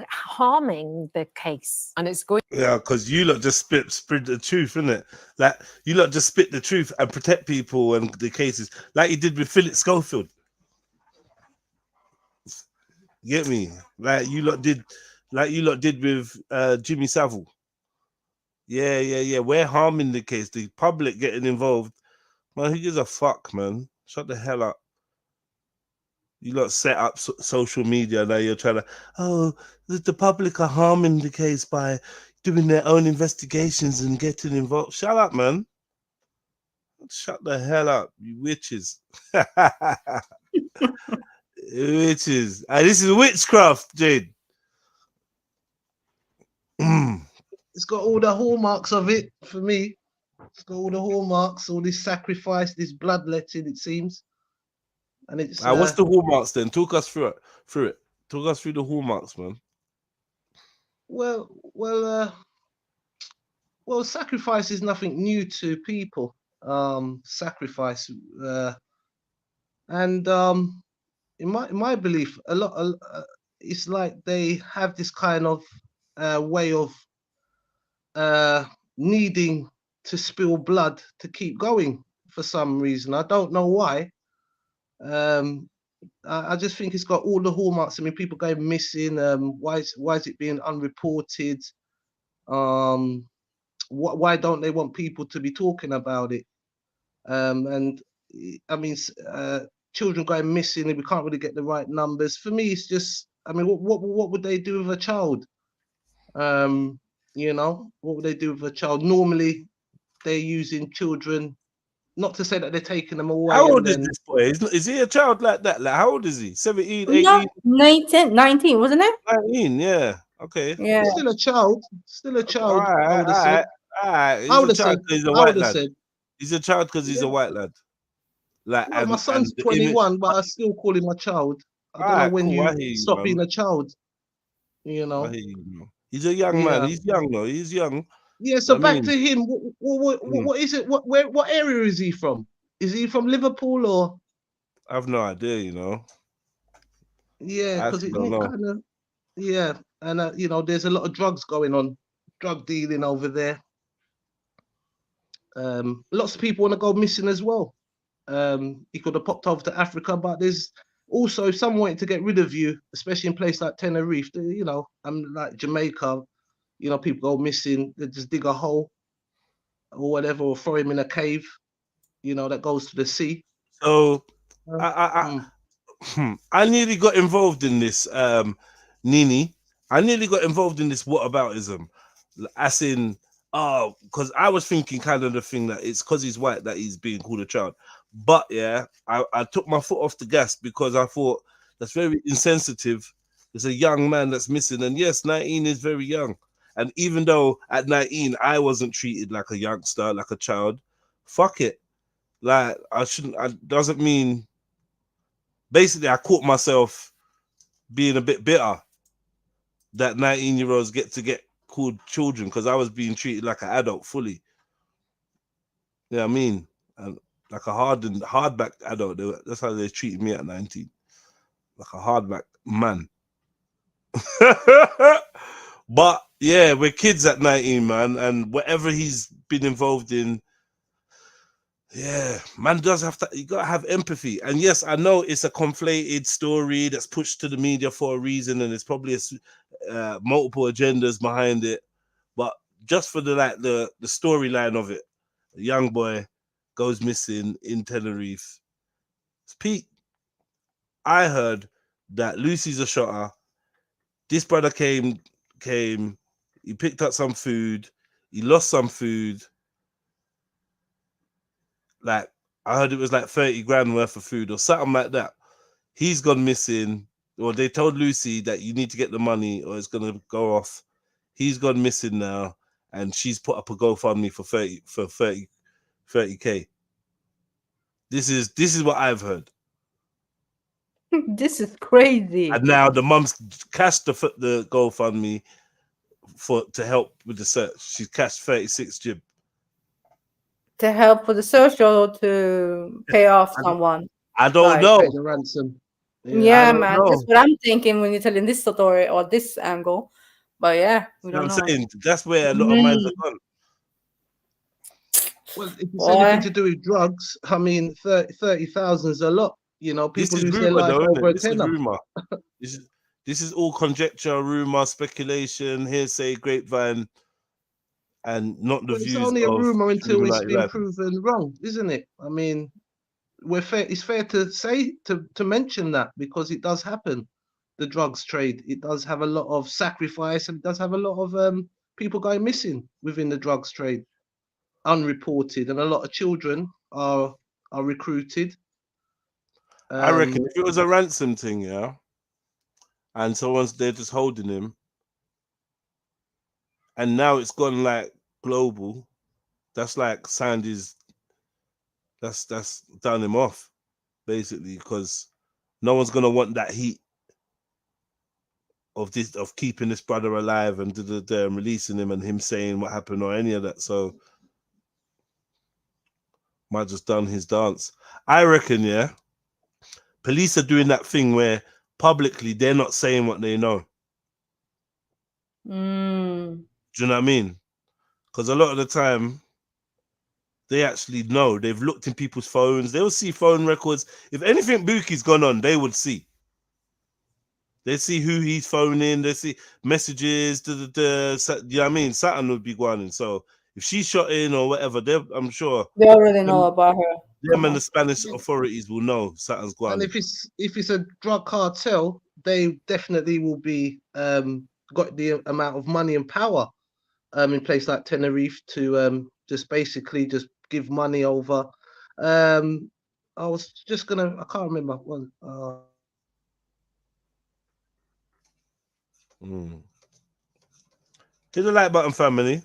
harming the case. And it's going. Yeah, because you lot just spread the truth, innit? Like you lot just spit the truth and protect people and the cases, like you did with Philip Schofield. You get me? Like you lot did with Jimmy Savile. Yeah. We're harming the case. The public getting involved. Man, who gives a fuck, man? Shut the hell up. You lot set up social media. Now you're trying to, the public are harming the case by doing their own investigations and getting involved. Shut up, man. Shut the hell up, you witches. Witches. This is witchcraft, Jade. It's got all the hallmarks of it for me. It's got all the hallmarks, all this sacrifice, this bloodletting, it seems. And it's what's the hallmarks then? Talk us through it. Talk us through the hallmarks, man. Well, sacrifice is nothing new to people. Sacrifice, and in my belief, it's like they have this kind of way of needing to spill blood to keep going for some reason. I don't know why. I just think it's got all the hallmarks. I mean, people going missing. Why is it being unreported? Why don't they want people to be talking about it? And I mean, children going missing, and we can't really get the right numbers. For me, it's just, I mean, what would they do with a child? What would they do with a child? Normally, they're using children. Not to say that they're taking them away. How old is this boy? Is he a child like that? Like, how old is he? 17, 18? No, 19, wasn't it? 19, yeah. Okay. Yeah. Still a child. Still a child. I would have said. I would have said. He's a white lad. He's a child because he's a white lad. Like, well, my son's 21, but I still call him a child. I don't know when you stop being a child. He's a young man. He's young though. He's young. Yeah. So back to him. What is it? What area is he from? Is he from Liverpool or? I've no idea. Yeah, because it kind of. Yeah, and you know, there's a lot of drugs going on, drug dealing over there. Lots of people want to go missing as well. He could have popped over to Africa, but there's also some way to get rid of you, especially in places like Tenerife. You know, like Jamaica. You know, people go missing. They just dig a hole or whatever, or throw him in a cave. You know, that goes to the sea. So I nearly got involved in this, Nini. I nearly got involved in this whataboutism, as in, because I was thinking kind of the thing that it's because he's white that he's being called a child. But yeah, I took my foot off the gas because I thought that's very insensitive. There's a young man that's missing, and yes, 19 is very young. And even though at 19 I wasn't treated like a youngster, like a child, fuck it. Like I shouldn't. I doesn't mean. Basically, I caught myself being a bit bitter that 19-year-olds get called children because I was being treated like an adult fully. You know what I mean? And like a hardback adult. That's how they treated me at 19, like a hardback man. But yeah, we're kids at 19, man, and whatever he's been involved in. Yeah, man does have to, you gotta have empathy. And yes, I know it's a conflated story that's pushed to the media for a reason, and there's probably multiple agendas behind it. But just for the storyline of it, a young boy goes missing in Tenerife. Pete, I heard that Lucy's a shotter. This brother came, he picked up some food, he lost some food. Like, I heard it was like 30 grand worth of food or something like that. He's gone missing, or they told Lucy that you need to get the money or it's gonna go off. He's gone missing now, and she's put up a GoFundMe for 30K. This is what I've heard. This is crazy. And now the mum's cashed the GoFundMe to help with the search. She's cashed 36 jib. To help with the search or to pay off someone? I don't know. Pay the ransom. Yeah, man. That's what I'm thinking when you're telling this story or this angle. But yeah, we don't know. Saying, that's where a lot of minds are gone. Well, if it's anything to do with drugs, I mean, 30,000 is a lot. You know, people lose their life over a tenner. This is all conjecture, rumor, speculation, hearsay, grapevine, and not the views. It's only a rumor until it's been proven wrong, isn't it? I mean, it's fair to say to mention that because it does happen. The drugs trade, it does have a lot of sacrifice, and it does have a lot of people going missing within the drugs trade, unreported, and a lot of children are recruited. I reckon if it was a ransom thing, yeah, and they're just holding him, and now it's gone like global, that's like Sandy's. That's done him off, basically, because no one's gonna want that heat of keeping this brother alive and releasing him and him saying what happened or any of that. So might just done his dance. I reckon, yeah. Police are doing that thing where publicly they're not saying what they know. Do you know what I mean? Because a lot of the time, they actually know. They've looked in people's phones. They'll see phone records. If anything Buki's gone on, they would see. They see who he's phoning. They see messages. You know what I mean? Saturn would be going in. So if she shot in or whatever, I'm sure they already know about her. Them and the Spanish authorities will know Saturn's going. And if it's a drug cartel, they definitely will be got the amount of money and power in place like Tenerife to just basically just give money over. I was just gonna, I can't remember one. Hit the like button, family.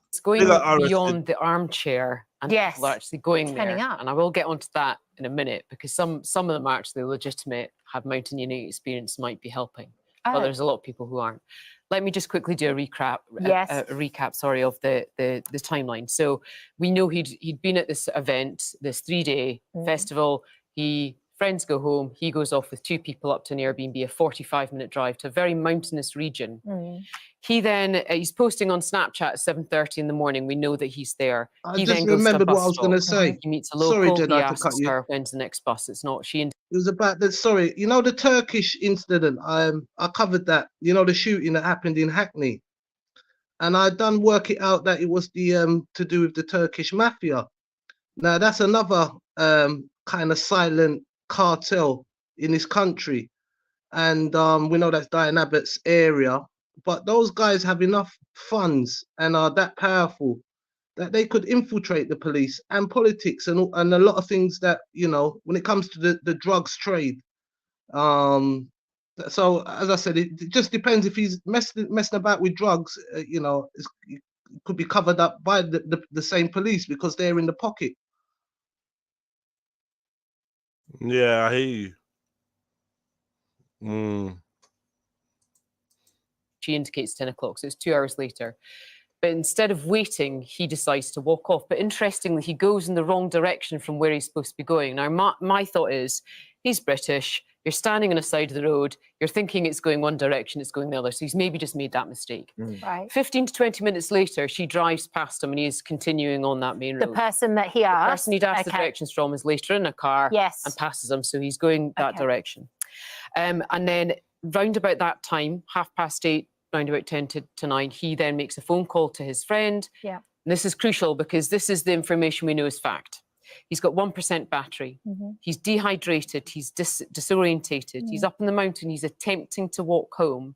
It's going beyond the armchair, and people are actually going there. And I will get onto that in a minute because some of them are actually legitimate, have mountaineering experience, might be helping. But there's a lot of people who aren't. Let me just quickly do a recap. Of the timeline. So we know he'd been at this event, this 3-day festival. He Friends go home. He goes off with 2 people up to an Airbnb, a 45-minute drive to a very mountainous region. He then, he's posting on Snapchat at 7:30 in the morning. We know that he's there. I He just then goes to a remembered what bus I was going to stop. say. He meets a Sorry, local. He Jedi, to cut asks you. her when's the next bus. It's not. She. It was about the sorry, you know, the Turkish incident. I covered that. You know, the shooting that happened in Hackney, and I done work it out that it was the to do with the Turkish mafia. Now that's another kind of silent cartel in this country, and we know that's Diane Abbott's area. But those guys have enough funds and are that powerful that they could infiltrate the police and politics and a lot of things that, you know, when it comes to the drugs trade. So as I said, it just depends if he's messing about with drugs. You know, it could be covered up by the same police because they're in the pocket. Yeah, I hear you. She indicates 10 o'clock, so it's 2 hours later. But instead of waiting, he decides to walk off. But interestingly, he goes in the wrong direction from where he's supposed to be going. Now, my thought is, he's British, you're standing on the side of the road, you're thinking it's going one direction, it's going the other. So he's maybe just made that mistake. Right. 15 to 20 minutes later, she drives past him and he's continuing on that main road. The person that he asked. The person he'd asked the directions from is later in a car and passes him. So he's going that direction. And then round about that time, 8:30, round about 10 to 9, he then makes a phone call to his friend. Yeah. And this is crucial because this is the information we know is fact. He's got 1% battery. He's dehydrated. He's disorientated. He's up in the mountain. He's attempting to walk home.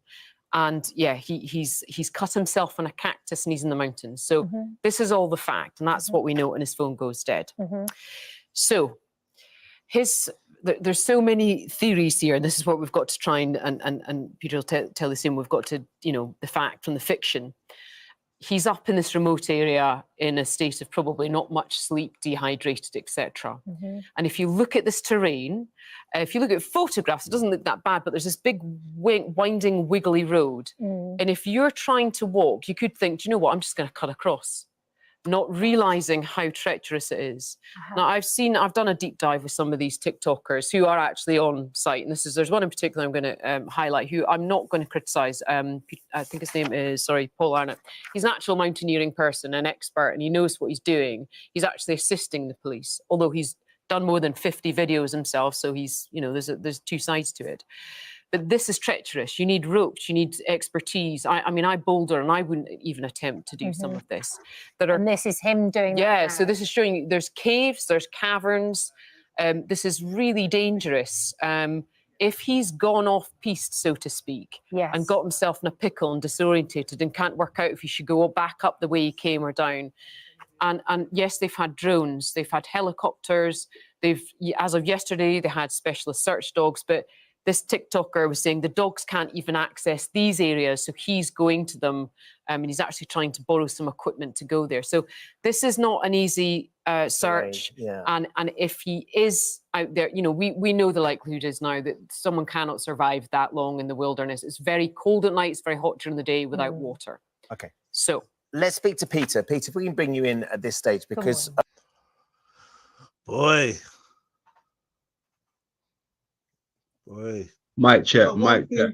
And yeah, he's cut himself on a cactus and he's in the mountains. So this is all the fact. And that's what we know, and his phone goes dead. So there's so many theories here, and this is what we've got to try and Peter will tell the same. We've got to, you know, the fact from the fiction. He's up in this remote area in a state of probably not much sleep, dehydrated, etc. And if you look at this terrain, if you look at photographs, it doesn't look that bad, but there's this big winding, wiggly road. And if you're trying to walk, you could think, do you know what, I'm just going to cut across, not realizing how treacherous it is. Now, I've done a deep dive with some of these TikTokers who are actually on site. And there's one in particular I'm going to highlight, who I'm not going to criticize. I think his name is, Paul Arnott. He's an actual mountaineering person, an expert, and he knows what he's doing. He's actually assisting the police, although he's done more than 50 videos himself. So he's, you know, there's 2 sides to it. But this is treacherous. You need ropes, you need expertise. I mean, I boulder and I wouldn't even attempt to do some of this. And this is him doing that. So this is showing you there's caves, there's caverns. This is really dangerous. If he's gone off-piste, so to speak, and got himself in a pickle and disorientated and can't work out if he should go back up the way he came or down. And yes, they've had drones, they've had helicopters, as of yesterday, they had specialist search dogs, but this TikToker was saying the dogs can't even access these areas, so he's going to them, and he's actually trying to borrow some equipment to go there. So this is not an easy search, and if he is out there, you know, we know the likelihood is now that someone cannot survive that long in the wilderness. It's very cold at night, it's very hot during the day without water. Okay. So let's speak to Peter. Peter, if we can bring you in at this stage, because boy. Mic check, mic check.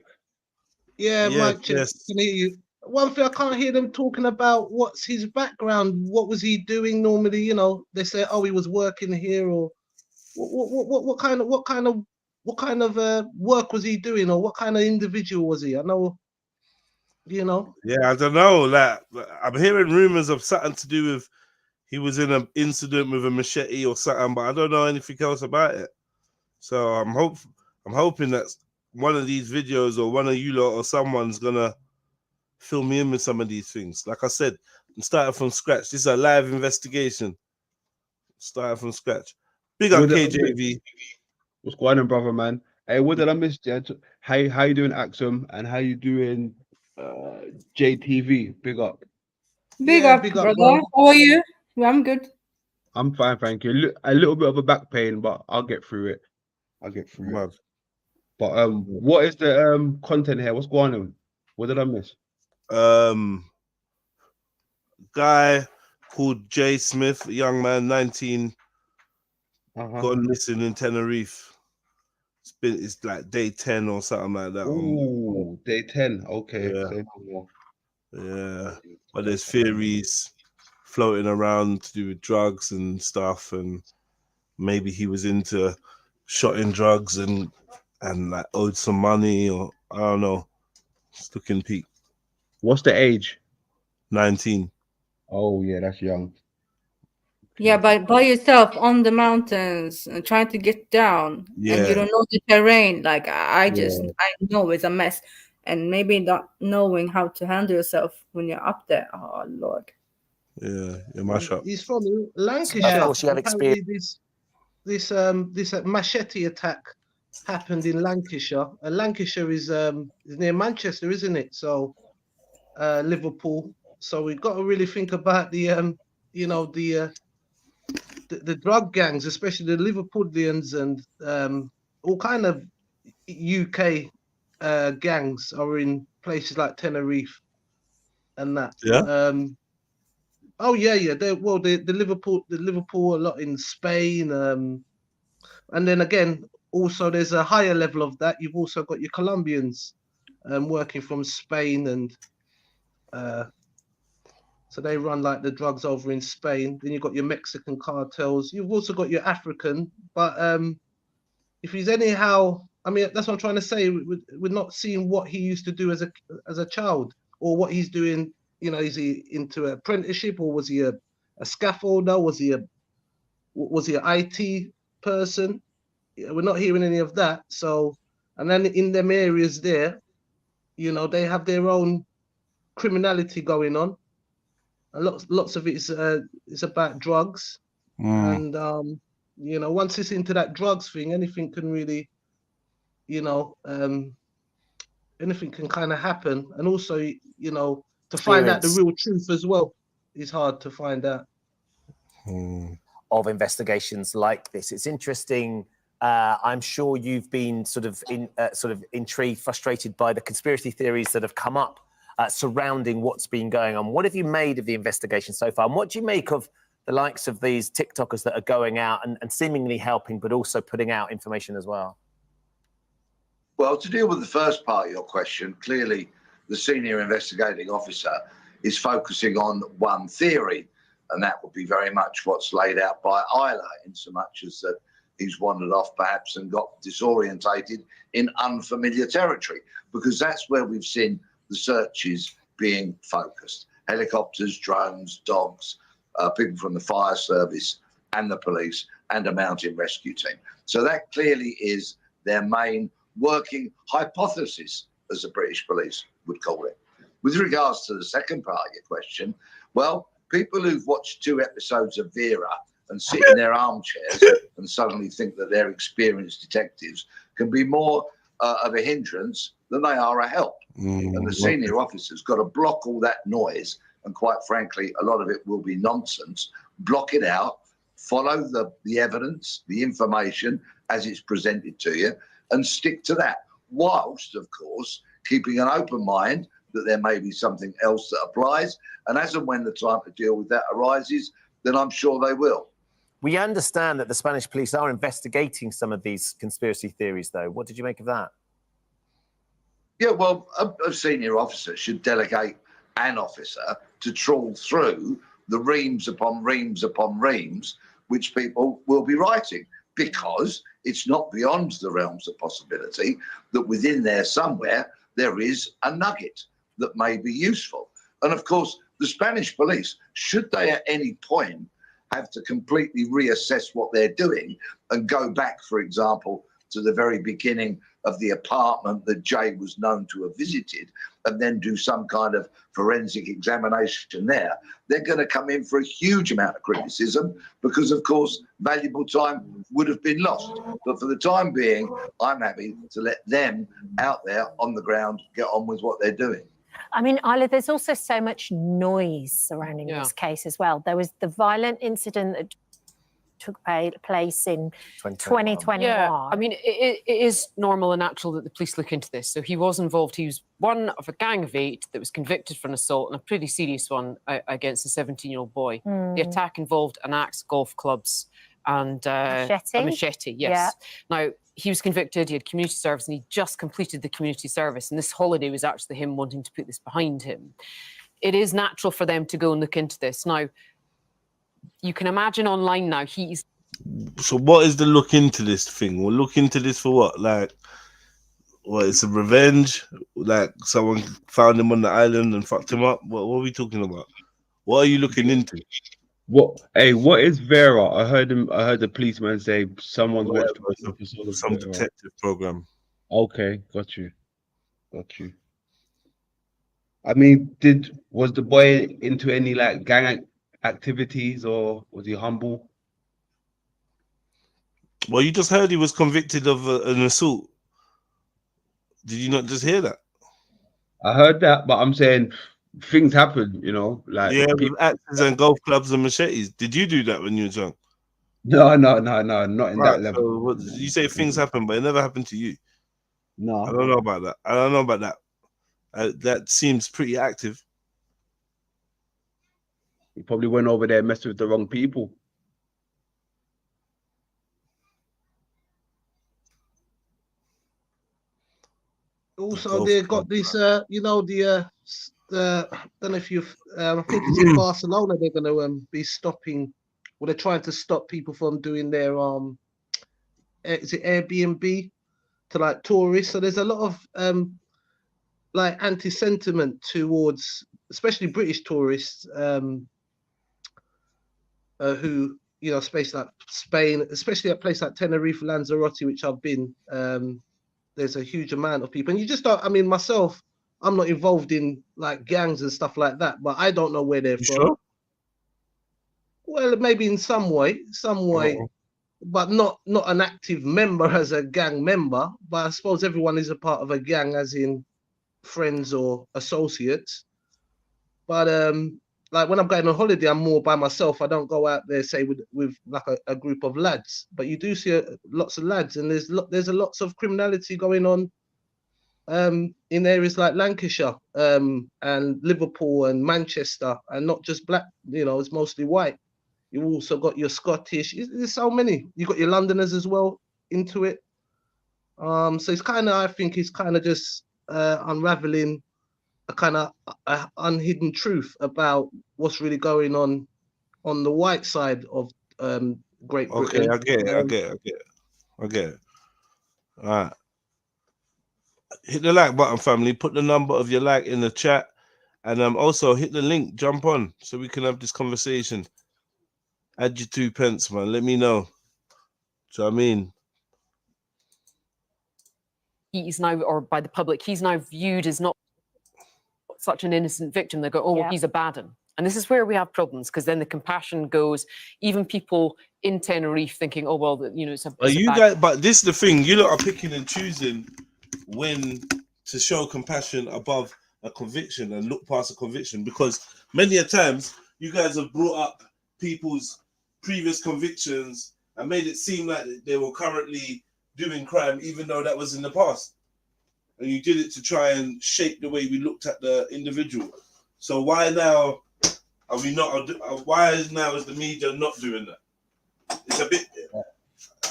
Yeah, Yeah, mic check. yes. Can hear you. One thing I can't hear them talking about, what's his background? What was he doing normally? You know, they say, oh, he was working here, or what kind of work was he doing, or what kind of individual was he? I know, you know. Yeah, I don't know. Like, I'm hearing rumors of something to do with he was in an incident with a machete or something, but I don't know anything else about it. So I'm hoping that one of these videos or one of you lot or someone's gonna fill me in with some of these things. Like I said, I'm starting from scratch. This is a live investigation. Starting from scratch. Big up KJV. What's going on, brother, man? Hey, what did I miss, Jed? How you doing, Axum? And how you doing, JTV? Big up. Big up, brother. How are you? Yeah, I'm good. I'm fine, thank you. A little bit of a back pain, but I'll get through it. But what is the content here? What's going on? What did I miss? Guy called Jay Smith, a young man, 19, gone missing in Tenerife. it's like day 10 or something like that. Ooh, day 10. Okay. Yeah. Say no more. Yeah. But there's theories floating around to do with drugs and stuff, and maybe he was into shotting drugs and like owed some money, or I don't know. It's looking peak. What's the age? 19. Oh yeah, that's young. Yeah, by yourself on the mountains and trying to get down, and Yeah. you don't know the terrain. Like I Yeah. know it's a mess, and maybe not knowing how to handle yourself when you're up there. Oh Lord. Yeah, mash up. He's from Lancashire. Of course, you have Apparently experience. this machete attack happened in Lancashire. And Lancashire is near Manchester, isn't it? So Liverpool. So we've got to really think about the the drug gangs, especially the Liverpoolians and all kind of UK gangs are in places like Tenerife and that. Yeah. Oh yeah. The Liverpool a lot in Spain. And then again, also there's a higher level of that. You've also got your Colombians working from Spain, and so they run like the drugs over in Spain. Then you've got your Mexican cartels. You've also got your African. But if he's anyhow, I mean, that's what I'm trying to say. We're not seeing what he used to do as a child, or what he's doing. You know, is he into apprenticeship, or was he a scaffolder? Was he an IT person? We're not hearing any of that. So, and then in them areas there, you know, they have their own criminality going on. And lots of it is about drugs. And you know, once it's into that drugs thing, anything can really, you know, anything can kind of happen. And also, you know, to find out the real truth as well is hard to find out. Of investigations like this, it's interesting. I'm sure you've been sort of intrigued, frustrated by the conspiracy theories that have come up surrounding what's been going on. What have you made of the investigation so far? And what do you make of the likes of these TikTokers that are going out and seemingly helping, but also putting out information as well? Well, to deal with the first part of your question, clearly the senior investigating officer is focusing on one theory, and that would be very much what's laid out by Isla, in so much as that he's wandered off perhaps and got disorientated in unfamiliar territory, because that's where we've seen the searches being focused. Helicopters, drones, dogs, people from the fire service and the police and a mountain rescue team. So that clearly is their main working hypothesis, as the British police would call it. With regards to the second part of your question, well, people who've watched 2 episodes of Vera and sit in their armchairs and suddenly think that they're experienced detectives can be more of a hindrance than they are a help. And the senior officer's got to block all that noise, and quite frankly, a lot of it will be nonsense. Block it out, follow the evidence, the information as it's presented to you, and stick to that, whilst, of course, keeping an open mind that there may be something else that applies. And as and when the time to deal with that arises, then I'm sure they will. We understand that the Spanish police are investigating some of these conspiracy theories, though. What did you make of that? Yeah, well, a senior officer should delegate an officer to trawl through the reams upon reams upon reams which people will be writing, because it's not beyond the realms of possibility that within there somewhere there is a nugget that may be useful. And of course, the Spanish police, should they at any point have to completely reassess what they're doing and go back, for example, to the very beginning of the apartment that Jay was known to have visited, and then do some kind of forensic examination there, they're going to come in for a huge amount of criticism, because, of course, valuable time would have been lost. But for the time being, I'm happy to let them out there on the ground get on with what they're doing. I mean, Isla, there's also so much noise surrounding this case as well. There was the violent incident that took place in 2021. Yeah, I mean, it is normal and natural that the police look into this. So he was involved. He was one of a gang of 8 that was convicted for an assault, and a pretty serious one against a 17-year-old boy. The attack involved an axe, golf clubs, and a machete, yes. Yeah. Now, he was convicted, he had community service, and he just completed the community service. And this holiday was actually him wanting to put this behind him. It is natural for them to go and look into this. Now, you can imagine online now, he's... So what is the look into this thing? We'll look into this for what? Like, what, it's a revenge? Like someone found him on the island and fucked him up? What are we talking about? What are you looking into? What? Hey, what is Vera? I heard the policeman say someone's watched some detective program. Okay, got you. I mean, was the boy into any like gang activities, or was he humble? Well, you just heard he was convicted of an assault. Did you not just hear that? I heard that, but I'm saying things happen, you know, like with axes and golf clubs and machetes. Did you do that when you were young? No, not in that level. So what, you say things happen, but it never happened to you. No, I don't know about that. That seems pretty active. He probably went over there and messed with the wrong people. Also, they got this, you know, I don't know if you've, I think it's in Barcelona, they're going to be stopping, well, they're trying to stop people from doing their, is it Airbnb to like tourists? So there's a lot of like anti-sentiment towards, especially British tourists, who, you know, space like Spain, especially a place like Tenerife, Lanzarote, which I've been, there's a huge amount of people. And you just don't, I mean, myself, I'm not involved in like gangs and stuff like that, but I don't know where they're from. Sure? Well, maybe in some way, but not an active member as a gang member. But I suppose everyone is a part of a gang, as in friends or associates. But like when I'm going on holiday, I'm more by myself. I don't go out there, say with like a group of lads. But you do see lots of lads, and there's lots of criminality going on in areas like Lancashire and Liverpool and Manchester, and not just black. You know, it's mostly white. You also got your Scottish. There's so many. You got your Londoners as well into it. So it's kind of, I think, it's kind of just unraveling a kind of unhidden truth about what's really going on the white side of Great Britain. Okay, I get it. All right. Hit the like button, family. Put the number of your like in the chat. And also hit the link. Jump on so we can have this conversation. Add your 2 pence, man. Let me know. Do you know what I mean? He's now, or by the public, he's now viewed as not such an innocent victim. They go, oh, well, he's a bad one. And this is where we have problems, because then the compassion goes, even people in Tenerife thinking, oh, well, you know, it's a guys, but this is the thing, you lot are picking and choosing when to show compassion above a conviction and look past a conviction, because many a times you guys have brought up people's previous convictions and made it seem like they were currently doing crime, even though that was in the past. And you did it to try and shape the way we looked at the individual. So why now are we not? Why is the media not doing that? It's a bit.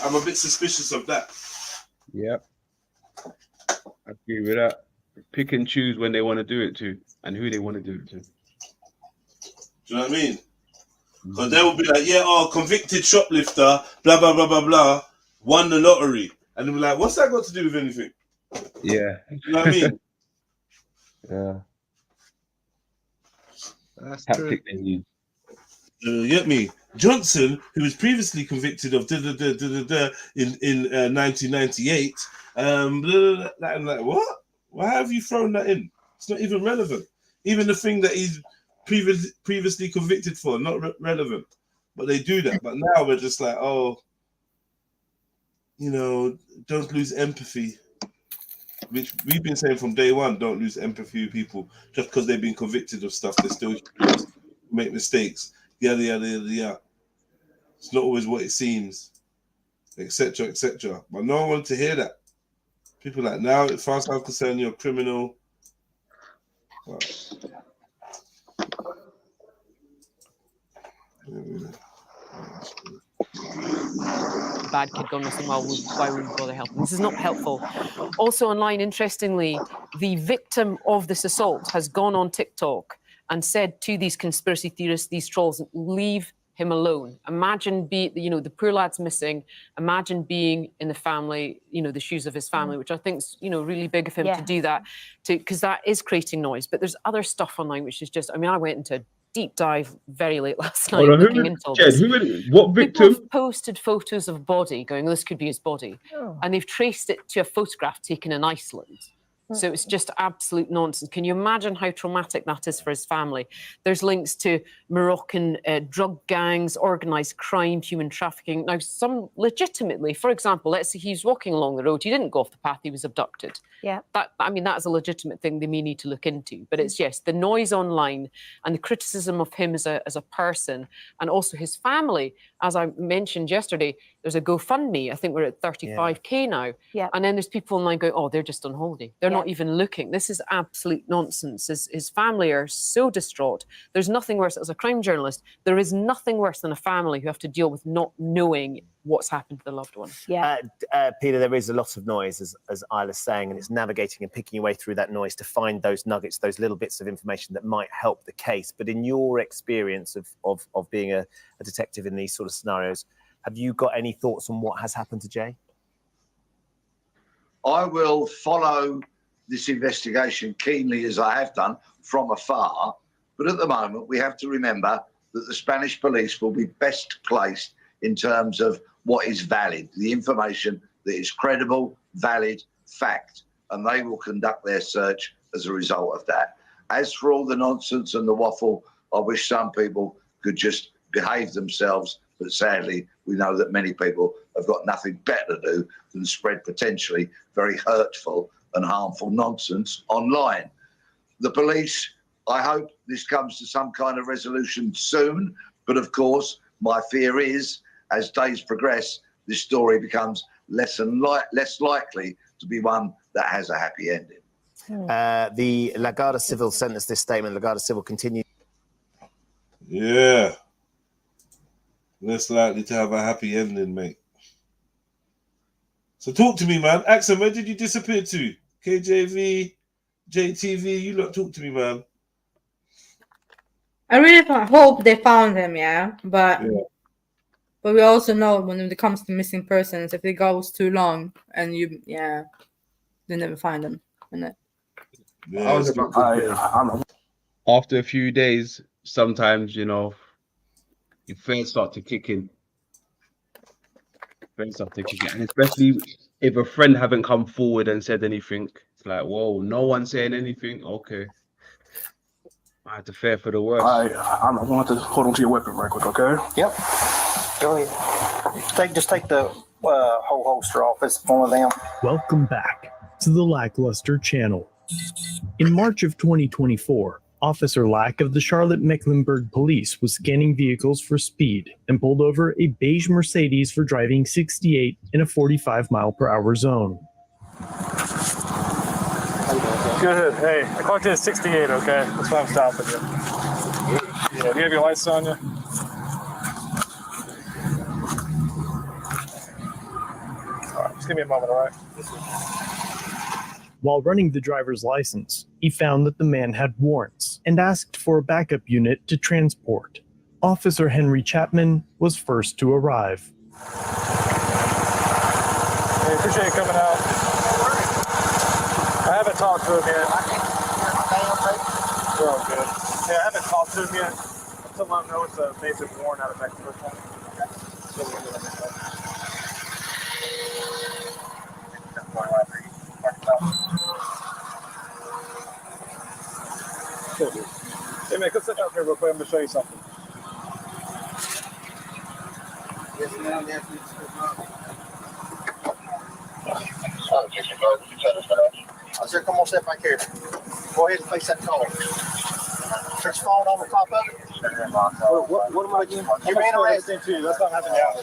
I'm a bit suspicious of that. Yep, I agree with that. Pick and choose when they want to do it to, and who they want to do it to. Do you know what I mean? Because they will be like, yeah, convicted shoplifter, blah blah blah blah blah, won the lottery, and they'll be like, what's that got to do with anything? Yeah. You know what I mean? Yeah. That's true. Get me? Johnson, who was previously convicted of in 1998, like what? Why have you thrown that in? It's not even relevant. Even the thing that he's previously convicted for, not relevant. But they do that. But now we're just like, oh, you know, don't lose empathy. Which we've been saying from day one, don't lose empathy with people just because they've been convicted of stuff. They still make mistakes. Yada yada yada yada. It's not always what it seems, etc. etc. But no one wants to hear that. People like, now, as far as I'm concerned, you're a criminal. Well, bad kid gone missing, why would we bother helping? This is not helpful. Also online, interestingly, the victim of this assault has gone on TikTok and said to these conspiracy theorists, these trolls, leave him alone. Imagine the poor lad's missing. Imagine being in the family, the shoes of his family, which I think is, really big of him to do that, because that is creating noise. But there's other stuff online which is just, I went into a deep dive very late last night looking into all this. What victim? People have posted photos of body going, this could be his body. And they've traced it to a photograph taken in Iceland. So it's just absolute nonsense. Can you imagine how traumatic that is for his family? There's links to Moroccan drug gangs, organised crime, human trafficking. Now, some legitimately, for example, let's say he's walking along the road. He didn't go off the path. He was abducted. Yeah. That is a legitimate thing they may need to look into. But it's, yes, the noise online and the criticism of him as a person, and also his family. As I mentioned yesterday, there's a GoFundMe. I think we're at 35k now. Yeah. And then there's people online going, they're just on holiday. They're not even looking. This is absolute nonsense. His family are so distraught. There's nothing worse. As a crime journalist, there is nothing worse than a family who have to deal with not knowing what's happened to the loved one. Yeah. Peter, there is a lot of noise, as Isla's saying, and it's navigating and picking your way through that noise to find those nuggets, those little bits of information that might help the case. But in your experience of being a detective in these sort of scenarios, have you got any thoughts on what has happened to Jay? I will follow this investigation keenly, as I have done, from afar. But at the moment, we have to remember that the Spanish police will be best placed in terms of what is valid, the information that is credible, valid, fact, and they will conduct their search as a result of that. As for all the nonsense and the waffle, I wish some people could just behave themselves, but sadly, we know that many people have got nothing better to do than spread potentially very hurtful and harmful nonsense online. The police, I hope this comes to some kind of resolution soon, but of course, my fear is, as days progress, this story becomes less likely to be one that has a happy ending. The La Guardia Civil sent us this statement. La Guardia Civil continues. Yeah. Less likely to have a happy ending, mate. So talk to me, man. Axel, where did you disappear to? KJV, JTV, you lot talk to me, man. I really hope they found him, but we also know when it comes to missing persons, if it goes too long and they never find them. After a few days, sometimes, your fears start to kick in. And especially if a friend haven't come forward and said anything. It's like, whoa, no one saying anything. Okay. I had to fear for the worst. I want to hold on to your weapon right quick, okay? Yep. Go ahead. Just take the whole holster off. It's one of them. Welcome back to the Lackluster channel. In March of 2024, Officer Lack of the Charlotte-Mecklenburg Police was scanning vehicles for speed and pulled over a beige Mercedes for driving 68 in a 45-mile-per-hour zone. Good. Hey, I clocked in at 68, okay? That's why I'm stopping you. Yeah, do you have your lights on you? All right, just give me a moment, all right? While running the driver's license, he found that the man had warrants and asked for a backup unit to transport. Officer Henry Chapman was first to arrive. Hey, appreciate you coming out. I haven't talked to him yet. You're all good. Yeah, I haven't talked to him yet. Until I know it's a basic warrant out of Mexico. Cool. Hey man, come sit down here real quick. I'm gonna show you something. Yes, ma'am. I said, come on, step back here. Go ahead and face that car. There's phone on the top of it. What am I doing? You're being arrested. That's not happening now.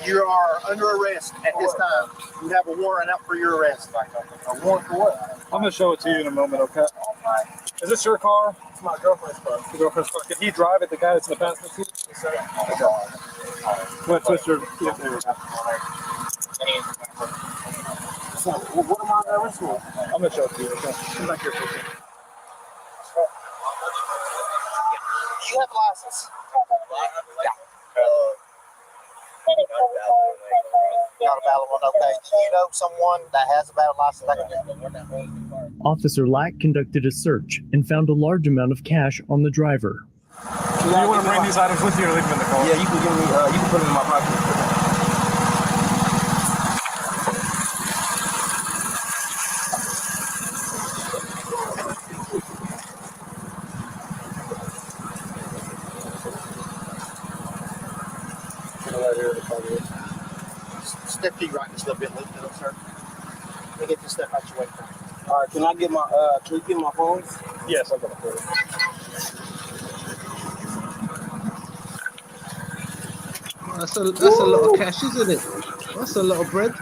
You are under arrest at this time. You have a warrant out for your arrest. A warrant for what? I'm gonna show it to you in a moment, okay? Is this your car? It's my girlfriend's car. Your girlfriend's car. Can he drive it? The guy that's in the passenger seat? Yes, sir. Okay. Twist your. Yeah, there we go. So, what am I arrested for? I'm gonna show it to you. Okay. Come back here for a second. You have a license? Yeah. Not a valid one, okay. Do you know someone that has a valid license that can do? Officer Lack conducted a search and found a large amount of cash on the driver. Do you want to bring these items with you or leave them in the car? Yeah, you can give me. You can put them in my pocket. Step to you right just a little bit, lift it up, sir. Let me get this stuff out your way. All right, can I get my, can you give me my phone? Yes, I'll go for it. That's a lot of cash, isn't it? That's a lot of bread.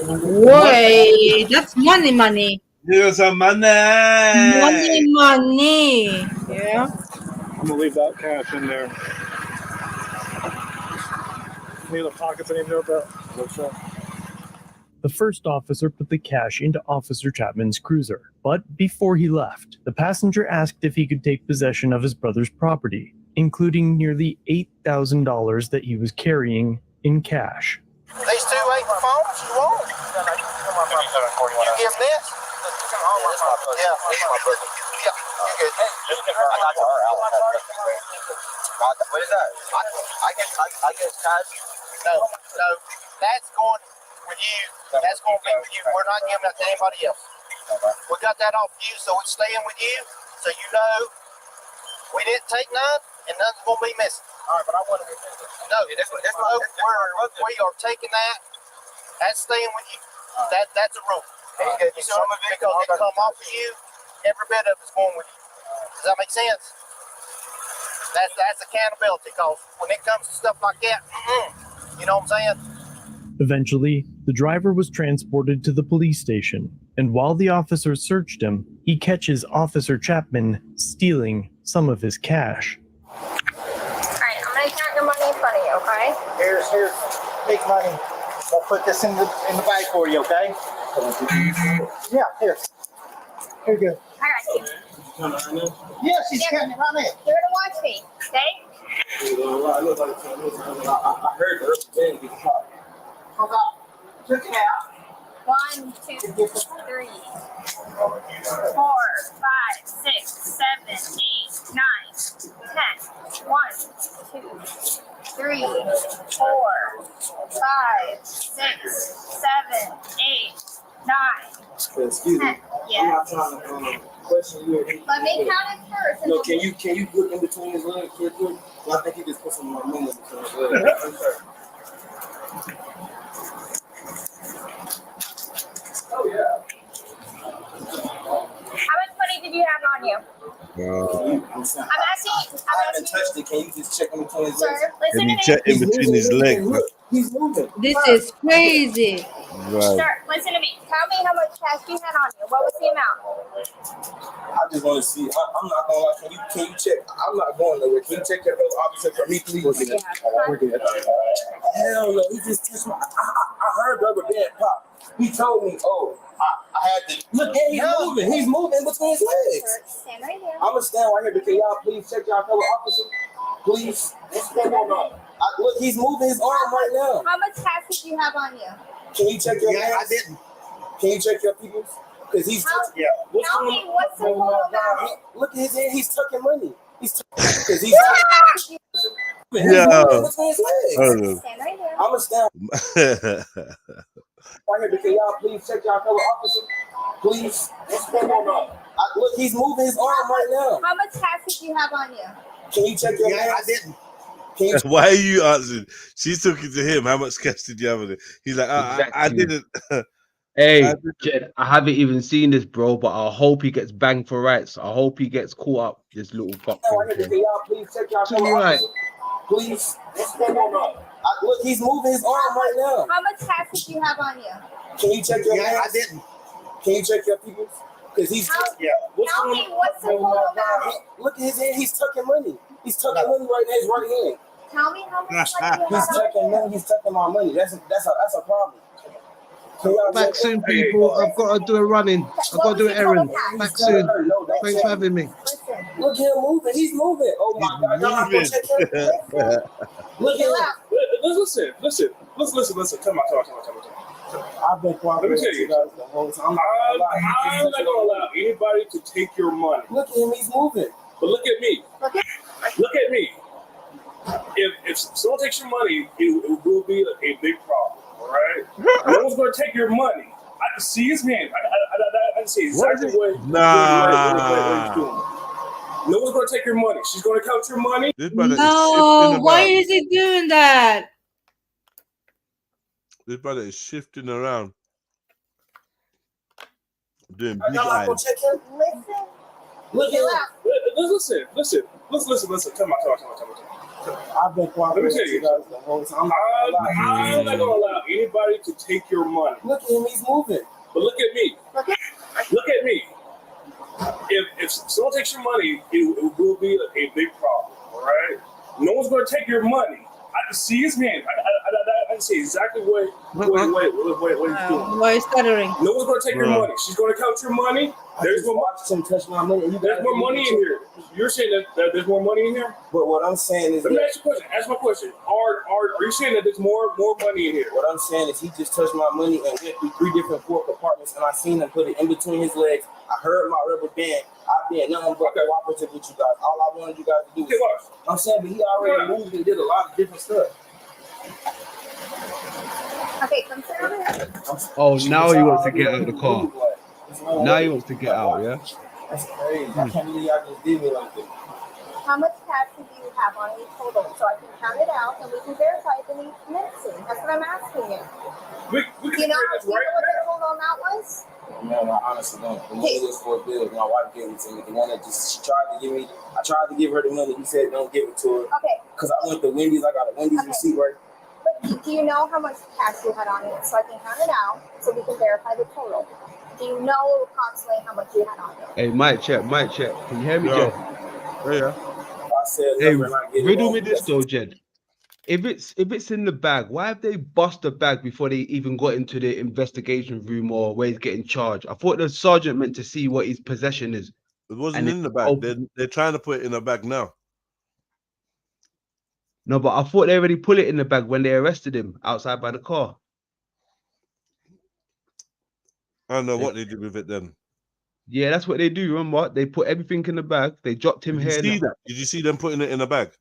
Wait, that's money. Here's some money. Money. Yeah. I'm gonna leave that cash in there. Any other pockets I need to know about? The first officer put the cash into Officer Chapman's cruiser, but before he left, the passenger asked if he could take possession of his brother's property, including nearly $8,000 that he was carrying in cash. These two ain't my phones you want? You give this? Yeah, it's my brother. Yeah, you good. I got your what is that? I guess cash. No, that's going with you. That's going to be with you. We're not giving that to anybody else. We got that off you, so it's staying with you. So you know we didn't take none, and none's going to be missing. All right, but I want to be missing. No, we are taking that. That's staying with you. That's a rule. Because it come off of you, every bit of it's going with you. Does that make sense? That's accountability, because when it comes to stuff like that, you know what I'm saying? Eventually, the driver was transported to the police station, and while the officer searched him, he catches Officer Chapman stealing some of his cash. All right, I'm gonna count your money in front of you, okay? Here's big money. I'll put this in the bag for you, okay? Yeah, here. Here you go. I got you. Yeah, she's counting it right there. You're gonna watch me, okay? I heard her. Hold on. Check it out. 1, 2, 3, 4, 5, 6, 7, 8, 9, 10. 1, 2, 3, 4, 5, 6, 7, 8, 9. Excuse me. Yeah. I'm not trying to question you. Let me count it first. No, can you look in between his legs real quick? I think he just put some more money in between his legs. Oh yeah. How much money did you have on you? I'm asking. I haven't touched it. Can you just check in between his legs? Sir, listen to me. Check in between his legs. He's moving. This is crazy. Right. Sir, listen to me. Tell me how much cash you had on you. What was the amount? I just want to see. I'm not gonna lie. Can you check? I'm not going nowhere. Can you check your fellow officer for me, please? We're good. Hell no. He just touched my. I heard rubber band pop. He told me, oh, I had to look. Hey, he's moving. He's moving between his legs. Stand right here. I'm gonna stand right here, but can y'all please check y'all fellow officer, please? What's going on? Look, he's moving his arm right now. How much cash did you have on you? Can you check your hands? I didn't. Can you check your people's? Because he's touching. Yeah. Tell me what's the total amount. Look at his hand. He's tucking money. He's because he's. Yeah. Stand right here. I'm gonna stand right here, but can y'all please check y'all fellow officer, please? What's going on? Look, he's moving his arm right now. How much cash did you have on you? Can you check your hands? I didn't. Why are you answering? She's talking to him. How much cash did you have on it? He's like, I didn't. Hey, Jed, I haven't even seen this, bro, but I hope he gets banged for rights. I hope he gets caught up, this little fuck. Can y'all please check y'all fellow officer, please? What's going on? Look, he's moving his arm right now. How much cash did you have on you? Can you check your hands? I didn't. Can you check your people's? Because he's. Tell me what's the total amount. Look at his hand. He's tucking money. He's tucking money right in his right hand. Tell me how much money you He's have tucking on you. money. He's tucking my money. That's a problem. Back soon, people. I've got to do a running. I've got to do an errand. Back soon. Thanks for having me. Look at him moving. He's moving. Oh my God. Y'all not gonna check him? Look at him. Listen. Come on. I've been cooperating with you guys the whole time. I'm not gonna allow anybody to take your money. Look at him. He's moving. But look at me. Look at me. If someone takes your money, it will be a big problem. All right. No one's gonna take your money. I can see his hand. I can see exactly what he's doing. No one's gonna take your money. She's gonna count your money. No, why is he doing that? This brother is shifting around, doing big eyes. Listen. Come on. I've been cooperating with you guys the whole time. I'm not gonna allow anybody to take your money. Look at him, he's moving. But look at me. Look at me. If someone takes your money, it will be a big problem. All right. No one's gonna take your money. I can see his hand. I can see exactly what he's doing. Why is stuttering? No one's gonna take your money. She's gonna count your money. There's more money. Touch my money. There's more money in here. You're saying that there's more money in here? But what I'm saying is, let me ask you a question. Ask my question. Are you saying that there's more money in here? What I'm saying is, he just touched my money and went through 3 different court compartments, and I seen him put it in between his legs. I heard my rubber band. I've been nothing but cooperative with you guys. All I wanted you guys to do was, I'm saying, but he already moved and did a lot of different stuff. Okay, come sit over here. Oh, now he wants to get out of the car. Now he wants to get out, yeah? That's crazy. I can't believe y'all just did me like this. How much cash do you have on you total so I can count it out and we can verify if it needs mixing? That's what I'm asking you. We Do you know what the total amount was? No, I honestly don't. The money was for a bill. My wife gave it to me. The one that she tried to give me, I tried to give her the money. He said, don't give it to her. Okay. Because I went to Wendy's. I got a Wendy's receipt right. But do you know how much cash you had on you so I can count it out so we can verify the total? Do you know approximately how much you had on you? Hey, mic check. Can you hear me, Jed? Yeah. I said, hey, riddle me this though, Jed. If it's in the bag, why have they bust the bag before they even got into the investigation room or where he's getting charged? I thought the sergeant meant to see what his possession is. It wasn't in the bag. They're trying to put it in a bag now. No, but I thought they already put it in the bag when they arrested him outside by the car. I don't know what they did with it then. Yeah, that's what they do. Remember, they put everything in the bag. They dropped him here. Did you see them putting it in a bag?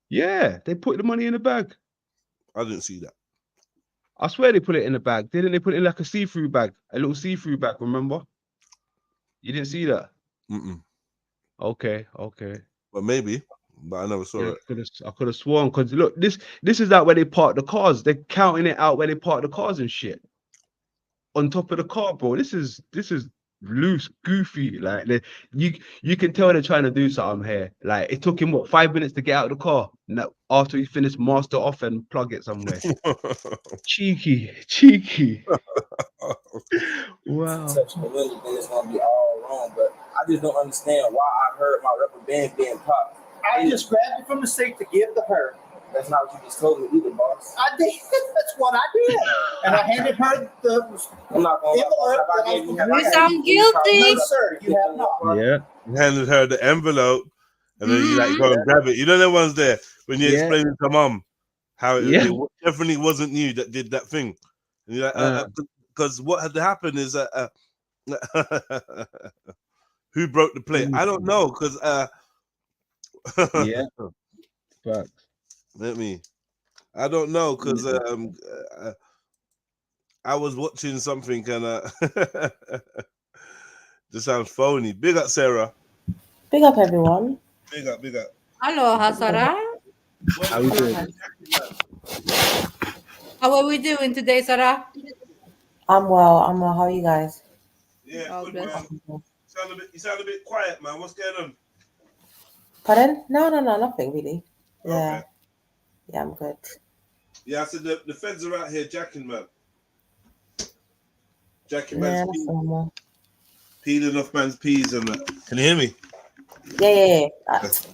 Yeah, they put the money in the bag. I didn't see that. I swear they put it in the bag. Didn't they put it in like a see-through bag? A little see-through bag, remember? You didn't see that? Mm-mm. Okay. But maybe. But I never saw it. I could have sworn, because look, this is out where they park the cars. They're counting it out where they park the cars and shit. On top of the car, bro. This is loose, goofy. Like you can tell they're trying to do something here. Like it took him 5 minutes to get out of the car. Now after he finished master off and plug it somewhere. cheeky. Wow. Then it's gonna be all wrong, but I just don't understand why I heard my rubber band being popped. I just grabbed it from the safe to give to her. That's not what you just told me either, boss. I did. That's what I did. And I handed her the envelope. You sound guilty. No, sir, you have not. Yeah. You handed her the envelope, and then you like go and grab it. You know the ones there when you explain to mom how it definitely wasn't you that did that thing. And you're like, because what had happened is who broke the plate? I don't know, because yeah. Facts. I don't know, because I was watching something and this sounds phony. Big up, Sarah. Big up, everyone. Big up. Aloha, Sarah. How we doing? How are we doing today, Sarah? I'm well. How are you guys? Yeah, good, man. You sound a bit quiet, man. What's going on? Pardon? No, nothing really. Yeah. Okay. Yeah, I'm good. Yeah, I said the feds are out here jacking, man. Jacking Yeah, man's that's peas. normal. Peeling off man's peas and that. Can you hear me? Yeah. That's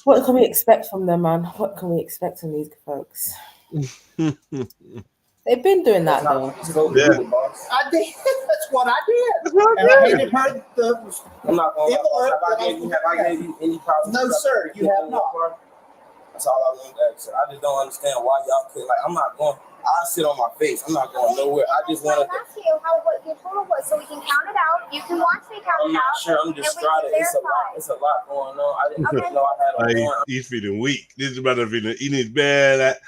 What can we expect from them, man? What can we expect from these folks? They've been doing that though. Yeah. I did. That's what I did. And I hated her. I'm not going envelope have that I gave you any problems? No, sir, you have not. That's all I want to ask. I just don't understand why y'all could, like, I'm not going, I sit on my face. I'm not going nowhere. I just want to. I'm asking you what your total was so we can count it out. You can watch me count I'm it not out. sure. I'm just trying to. It's a lot going on. I didn't know I had a warrant. He's feeling weak. This brother feeling. He needs bare like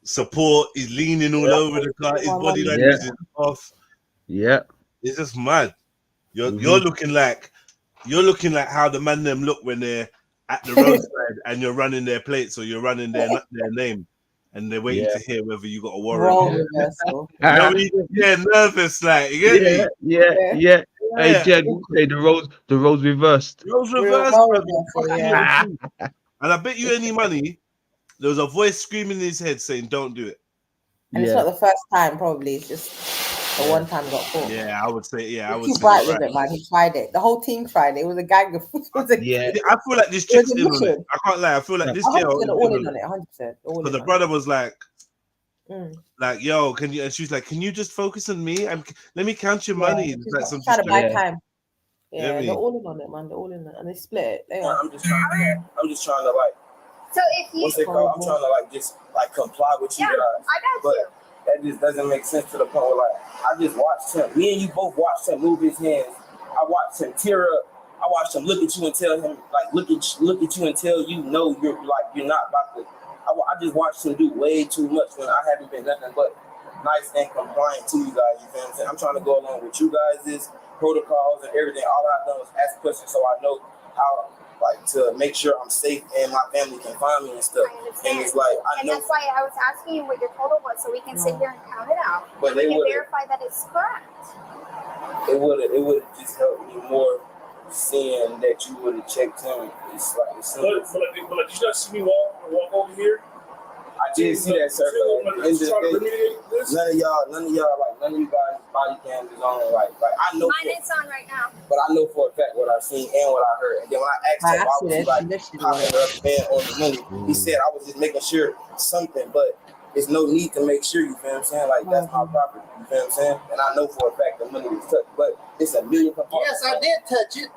support. He's leaning all over the car. His body language is off. Yeah. It's just mad. You're looking like how the man them look when they're at the roadside and you're running their plates or you're running their name and they're waiting to hear whether you got a warrant. You know, when you get nervous, like you get me? Yeah. Hey, Jed, say the roles reversed. Roles reversed, brother. And I bet you any money, there was a voice screaming in his head saying, "Don't do it." And it's not the first time, probably. It's just the one time got caught. Yeah, I would say. Yeah, I would too say. bright with it, man. He tried it. The whole team tried it. It was a gang of. I feel like this chick's in on it. I can't lie. I feel like this girl is all in on it. 100%. Because the brother was like, "Yo, can you?" And she's like, "Can you just focus on me? Let me count your money." It's like some trying to buy time. Yeah, they're all in on it, man. They're all in on it, and they split it. They are. I'm just trying to like. So if you. What's it called? I'm trying to like just like comply with you guys. I got you. That just doesn't make sense to the point where, like, I just watched him. Me and you both watched him move his hands. I watched him tear up. I watched him look at you and tell him, like, look at you and tell you, no, you're not about to. I just watched him do way too much when I haven't been nothing but nice and compliant to you guys. You feel what I'm saying? I'm trying to go along with you guys' protocols and everything. All I've done was ask questions so I know how. Like to make sure I'm safe and my family can find me and stuff. And it's like I know. And that's why I was asking you what your total was, so we can sit here and count it out. But and we can verify that it's correct. It would have just helped me more seeing that you would have checked him. It's like it's but did you not see me walk over here? I did see that, sir. None of you guys body cams is on. Like I know. Mine is on right now. But I know for a fact what I've seen and what I heard. And then when I asked him why was he like popping up man on the money, he said I was just making sure something, but there's no need to make sure. You feel what I'm saying? Like that's my property. You feel what I'm saying? And I know for a fact the money was touched, but it's a million components. Yes, I did touch it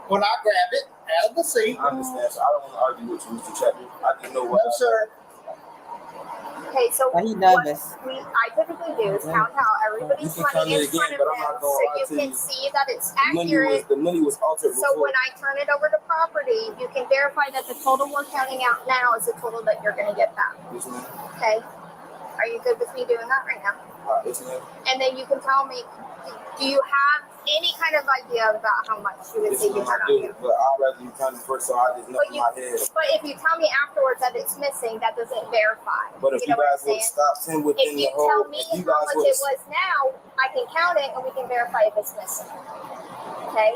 when I grabbed it out of the seat. I understand. So I don't want to argue with you, Mr. Chapman. I just know what. No, sir. Okay, so what I typically do is count out everybody's money in front of them so you can see that it's accurate. The money was altered. So when I turn it over to property, you can verify that the total we're counting out now is the total that you're going to get back. Yes, ma'am. Okay? Are you good with me doing that right now? Yes, ma'am. And then you can tell me, do you have any kind of idea about how much you would say you had on you? But I'd rather you count it first so I just know in my head. But if you tell me afterwards that it's missing, that doesn't verify. But if you guys would stop him within the whole... If you tell me how much it was now, I can count it and we can verify if it's missing. Okay?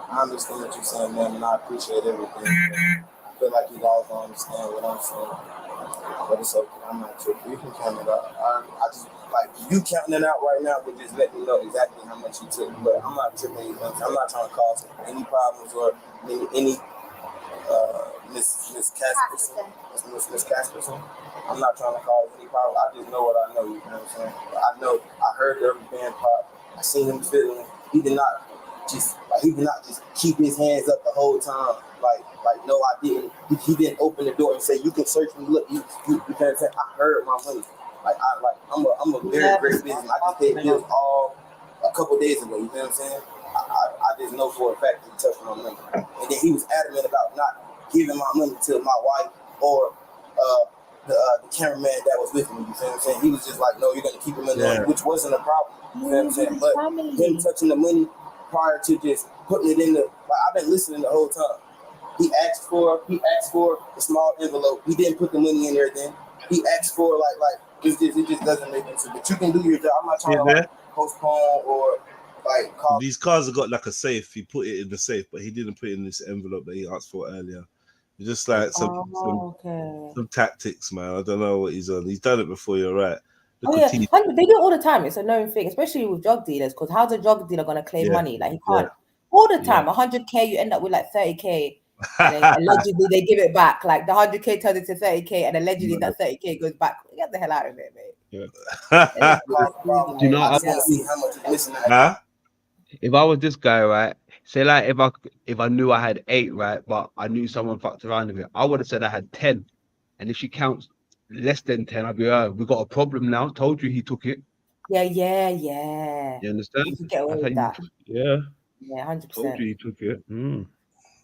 I understand what you're saying, ma'am, and I appreciate everything. I feel like you guys don't understand what I'm saying. But it's okay. I'm not tripping. You can count it out. I just... Like, you counting it out right now would just let me know exactly how much you took. But I'm not tripping. I'm not trying to cause any problems or any Miss Casperson. Miss Casperson. I'm not trying to cause any problem. I just know what I know. You know what I'm saying? I know. I heard every band pop. I seen him fiddling. He did not just keep his hands up the whole time. Like no, I didn't. He didn't open the door and say, "You can search me." Look, you know what I'm saying? I heard my money. I'm a very great business. I just paid bills a couple days ago. You know what I'm saying? I just know for a fact he touched my money, and then he was adamant about not giving my money to my wife or the cameraman that was with me. You know what I'm saying? He was just like, "No, you're gonna keep the money on," which wasn't a problem. You know what I'm saying? But him touching the money prior to just putting it in the I've been listening the whole time. He asked for a small envelope. He didn't put the money in there then. He asked for it just doesn't make sense. But you can do your job. I'm not trying to postpone or call. These cars have got like a safe. He put it in the safe, but he didn't put it in this envelope that he asked for earlier. It's just like some tactics, man. I don't know what he's on. He's done it before. You're right. They do it all the time. It's a known thing, especially with drug dealers. Because how's a drug dealer gonna claim money? Like he can't all the time. 100K, you end up with like 30K. And then allegedly they give it back. Like the 100K turns into 30K, and allegedly that 30K goes back. Get the hell out of it, mate. Yeah. Do you know I what just want to see how much is missing. Huh? If I was this guy, right? Say like if I knew I had 8, right, but I knew someone fucked around with it, I would have said I had 10. And if she counts less than 10, I'd be we got a problem now. Told you he took it. Yeah. You understand? You can get away That's with how that. Yeah. Yeah, 100%. Told you he took it. Mm.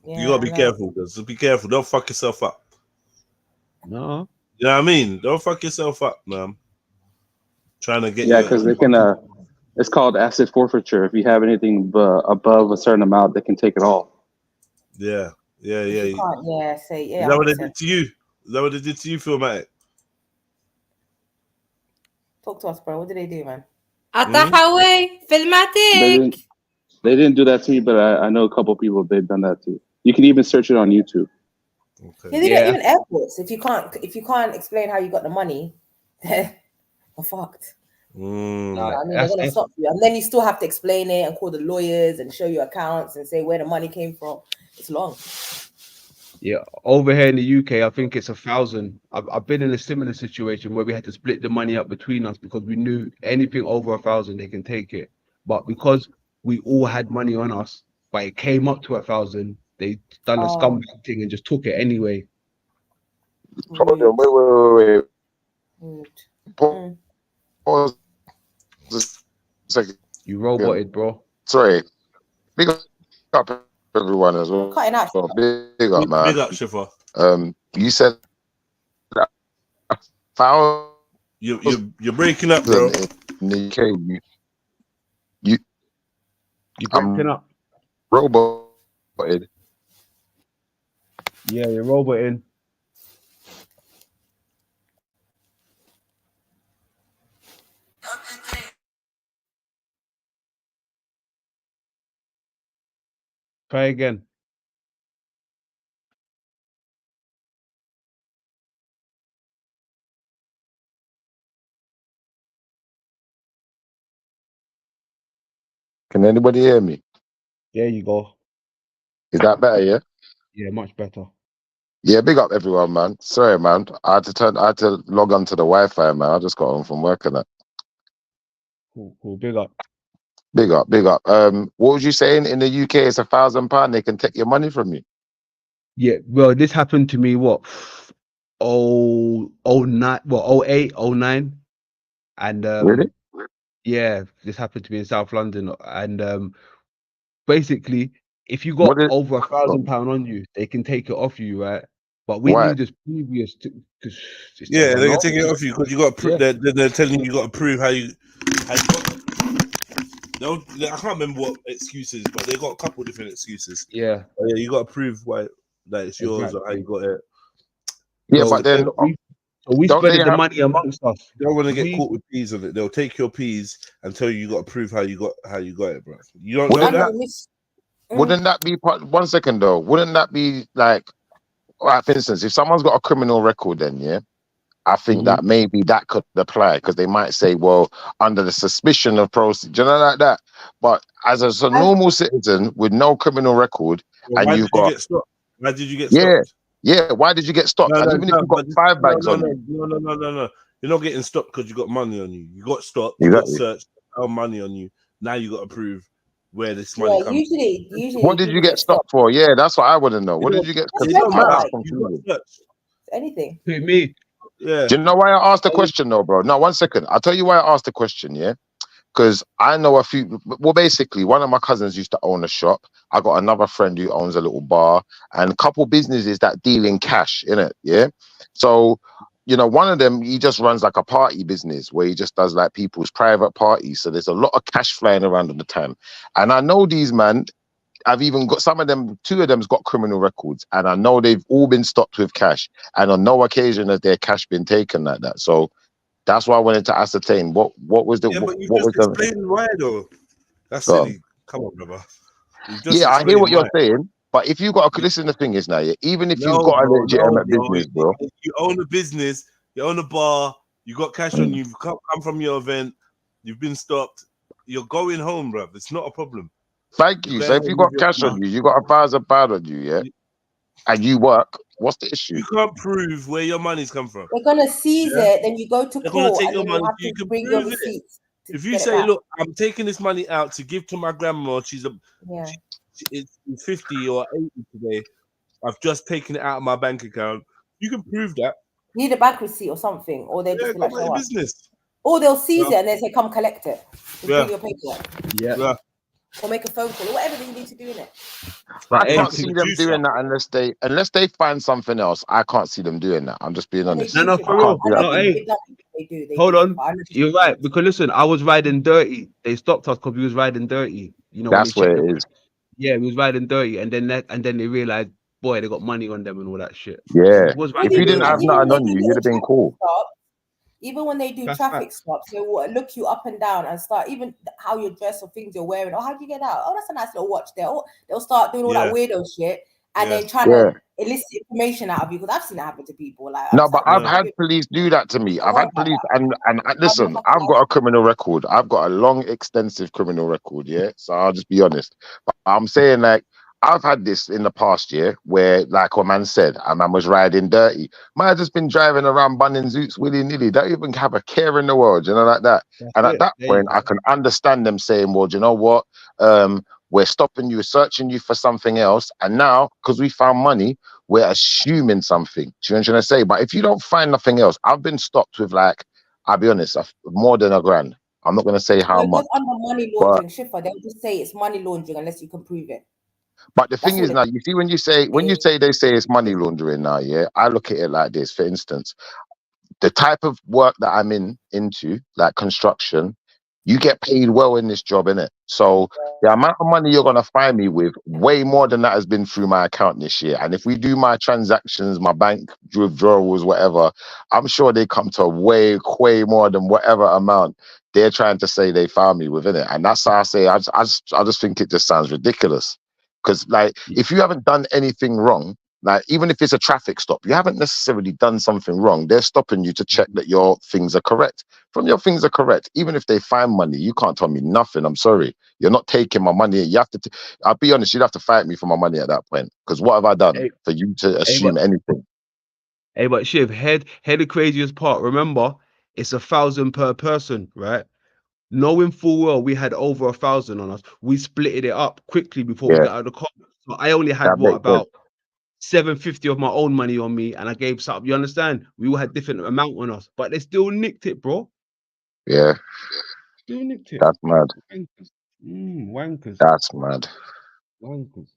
Yeah, You gotta be I know. careful, just be careful. Don't fuck yourself up. No. You know what I mean? Don't fuck yourself up, man. Trying to get Yeah, because they can. It's called asset forfeiture. If you have anything above a certain amount, they can take it all. Yeah. You can't, say, yeah. Is that what they 100%. did to you? Is that what they did to you, Philmatic? Talk to us, bro. What did they do, man? Atahawe, Filmatic. They didn't do that to me, but I know a couple of people they've done that too. You can even search it on YouTube. They do that even airports. If you can't explain how you got the money, then we're fucked. You know what I mean, they're gonna stop you, and then you still have to explain it and call the lawyers and show your accounts and say where the money came from. It's long. Yeah, over here in the UK, I think it's 1,000. I've been in a similar situation where we had to split the money up between us because we knew anything over 1,000 they can take it. But because we all had money on us, but it came up to 1,000, they done a scumbag thing and just took it anyway. Hold on, wait. Pause a second. You roboted, bro. Sorry. Big up everyone as well. Cutting out. Big up, man. Big up, Shifa. You said 1,000. You're breaking up, bro. In the UK, you're breaking up. Roboted. Yeah, you're roboting. Try again. Can anybody hear me? There you go. Is that better? Yeah. Yeah, much better. Yeah, big up everyone, man. Sorry, man. I had to log on to the Wi-Fi, man. I just got home from work and that. Cool. Big up. Big up. What was you saying? In the UK, it's £1,000. They can take your money from you. Yeah, well, this happened to me, what? 09, 08, 09. And Really? yeah, this happened to me in South London. And basically, if you got over £1,000 on you, they can take it off you, right? But we knew this previous to Yeah, they can take it off you because you got to they're telling you got to prove how you got it. I can't remember what excuses, but they got a couple different excuses. Yeah. But yeah, you got to prove why that it's yours or how you got it. Yeah, but then we spread the money amongst us. You don't want to get caught with peas on it. They'll take your peas and tell you got to prove how you got it, bro. You don't know that. Wouldn't that be part? 1 second though. Wouldn't that be like, right, for instance, if someone's got a criminal record, then I think that maybe that could apply because they might say, well, under the suspicion of proceeds, you know, like that. But as a normal citizen with no criminal record, and you've got, get stopped? Why did you get stopped? Yeah. Why did you get stopped? And even if you've got 5 bags on you, no. You're not getting stopped because you got money on you. You got stopped. You got searched. Found money on you. Now you got to prove where this money comes. Usually. What did you get stopped for? Yeah, that's what I want to know. What did you get? Anything. Me. Yeah. Do you know why I asked the question though, bro? No, 1 second. I'll tell you why I asked the question, yeah? Because I know a few, well, basically, one of my cousins used to own a shop. I got another friend who owns a little bar and a couple businesses that deal in cash, innit? Yeah. So, you know, one of them, he just runs like a party business where he just does like people's private parties. So there's a lot of cash flying around all the time. And I know these, man, I've even got some of them, 2 of them's got criminal records, and I know they've all been stopped with cash. And on no occasion has their cash been taken like that. So that's why I wanted to ascertain what was the but you what was just the explained why though. That's silly. Come on, brother. Yeah, I hear what you're saying, but if you got to listen, the thing is now, even if you've got a legitimate business, bro, you own a business, you own a bar, you got cash on you, you've come from your event, you've been stopped, you're going home, bro. It's not a problem. Thank you. So if you got cash on you, you got £1,000 on you, yeah. and you work, what's the issue? You can't prove where your money's come from. They're gonna seize it, then you go to They're gonna court take and your then you money. have You to can bring your prove it. receipts. If you get it say, back. look, I'm taking this money out to give to my grandma, it's 50 or 80 today. I've just taken it out of my bank account. You can prove that. You need a bank receipt or something, or they just be like, go about your business. Or they'll seize it and they say, come collect it. Just bring your paperwork. Yeah. Or make a phone call, or whatever you need to do in it. I can't see them doing that unless they find something else. I can't see them doing that. I'm just being honest. No, for real. No, hey. Hold on. You're right. Because listen, I was riding dirty. They stopped us because we was riding dirty. You know, that's when they where checked it is. Yeah, we was riding dirty, and then they realized, boy, they got money on them and all that shit. Yeah. Was If you didn't have nothing on you, you'd have been cool. Even when they do That's traffic facts. stops, they will look you up and down and start even how you dress or things you're wearing. Oh, how do you get out? Oh, that's a nice little watch there. Oh, they'll start doing all that weirdo shit and then trying to elicit information out of you. Because I've seen it happen to people. Like, No, but I've had police do that to me. I've had police, and listen, I've got a criminal record. I've got a long, extensive criminal record. Yeah, so I'll just be honest. But I'm saying, like, I've had this in the past year where, like what man said, a man was riding dirty. Man just been driving around bunning zoots willy-nilly. Don't even have a care in the world, you know, like that. And at that point, I can understand them saying, well, do you know what? We're stopping you, searching you for something else. And now, because we found money, we're assuming something. Do you know what I'm trying to say? But if you don't find nothing else, I've been stopped with, like, I'll be honest, more than $1,000. I'm not going to say how much. Under money laundering, Schiffer, they'll just say it's money laundering unless you can prove it. But the thing is now, you see, when you say they say it's money laundering now, yeah, I look at it like this. For instance, the type of work that I'm into, like construction, you get paid well in this job, innit? So the amount of money you're gonna find me with, way more than that has been through my account this year. And if we do my transactions, my bank withdrawals, whatever, I'm sure they come to way more than whatever amount they're trying to say they found me with, innit? And that's how I say I just think it just sounds ridiculous. Because, like, if you haven't done anything wrong, like, even if it's a traffic stop, you haven't necessarily done something wrong. They're stopping you to check that your things are correct. From your things are correct, even if they find money, you can't tell me nothing. I'm sorry. You're not taking my money. You have to, I'll be honest, you'd have to fight me for my money at that point. Because what have I done for you to assume anything? Hey, but Shiv, head the craziest part. Remember, it's 1,000 per person, right? Knowing full well we had over 1,000 on us, we splitted it up quickly before we got out of the car. So I only had about 750 of my own money on me, and I gave something. You understand? We all had different amount on us, but they still nicked it, bro. Yeah, still nicked it. That's mad. Wankers. That's mad. Wankers.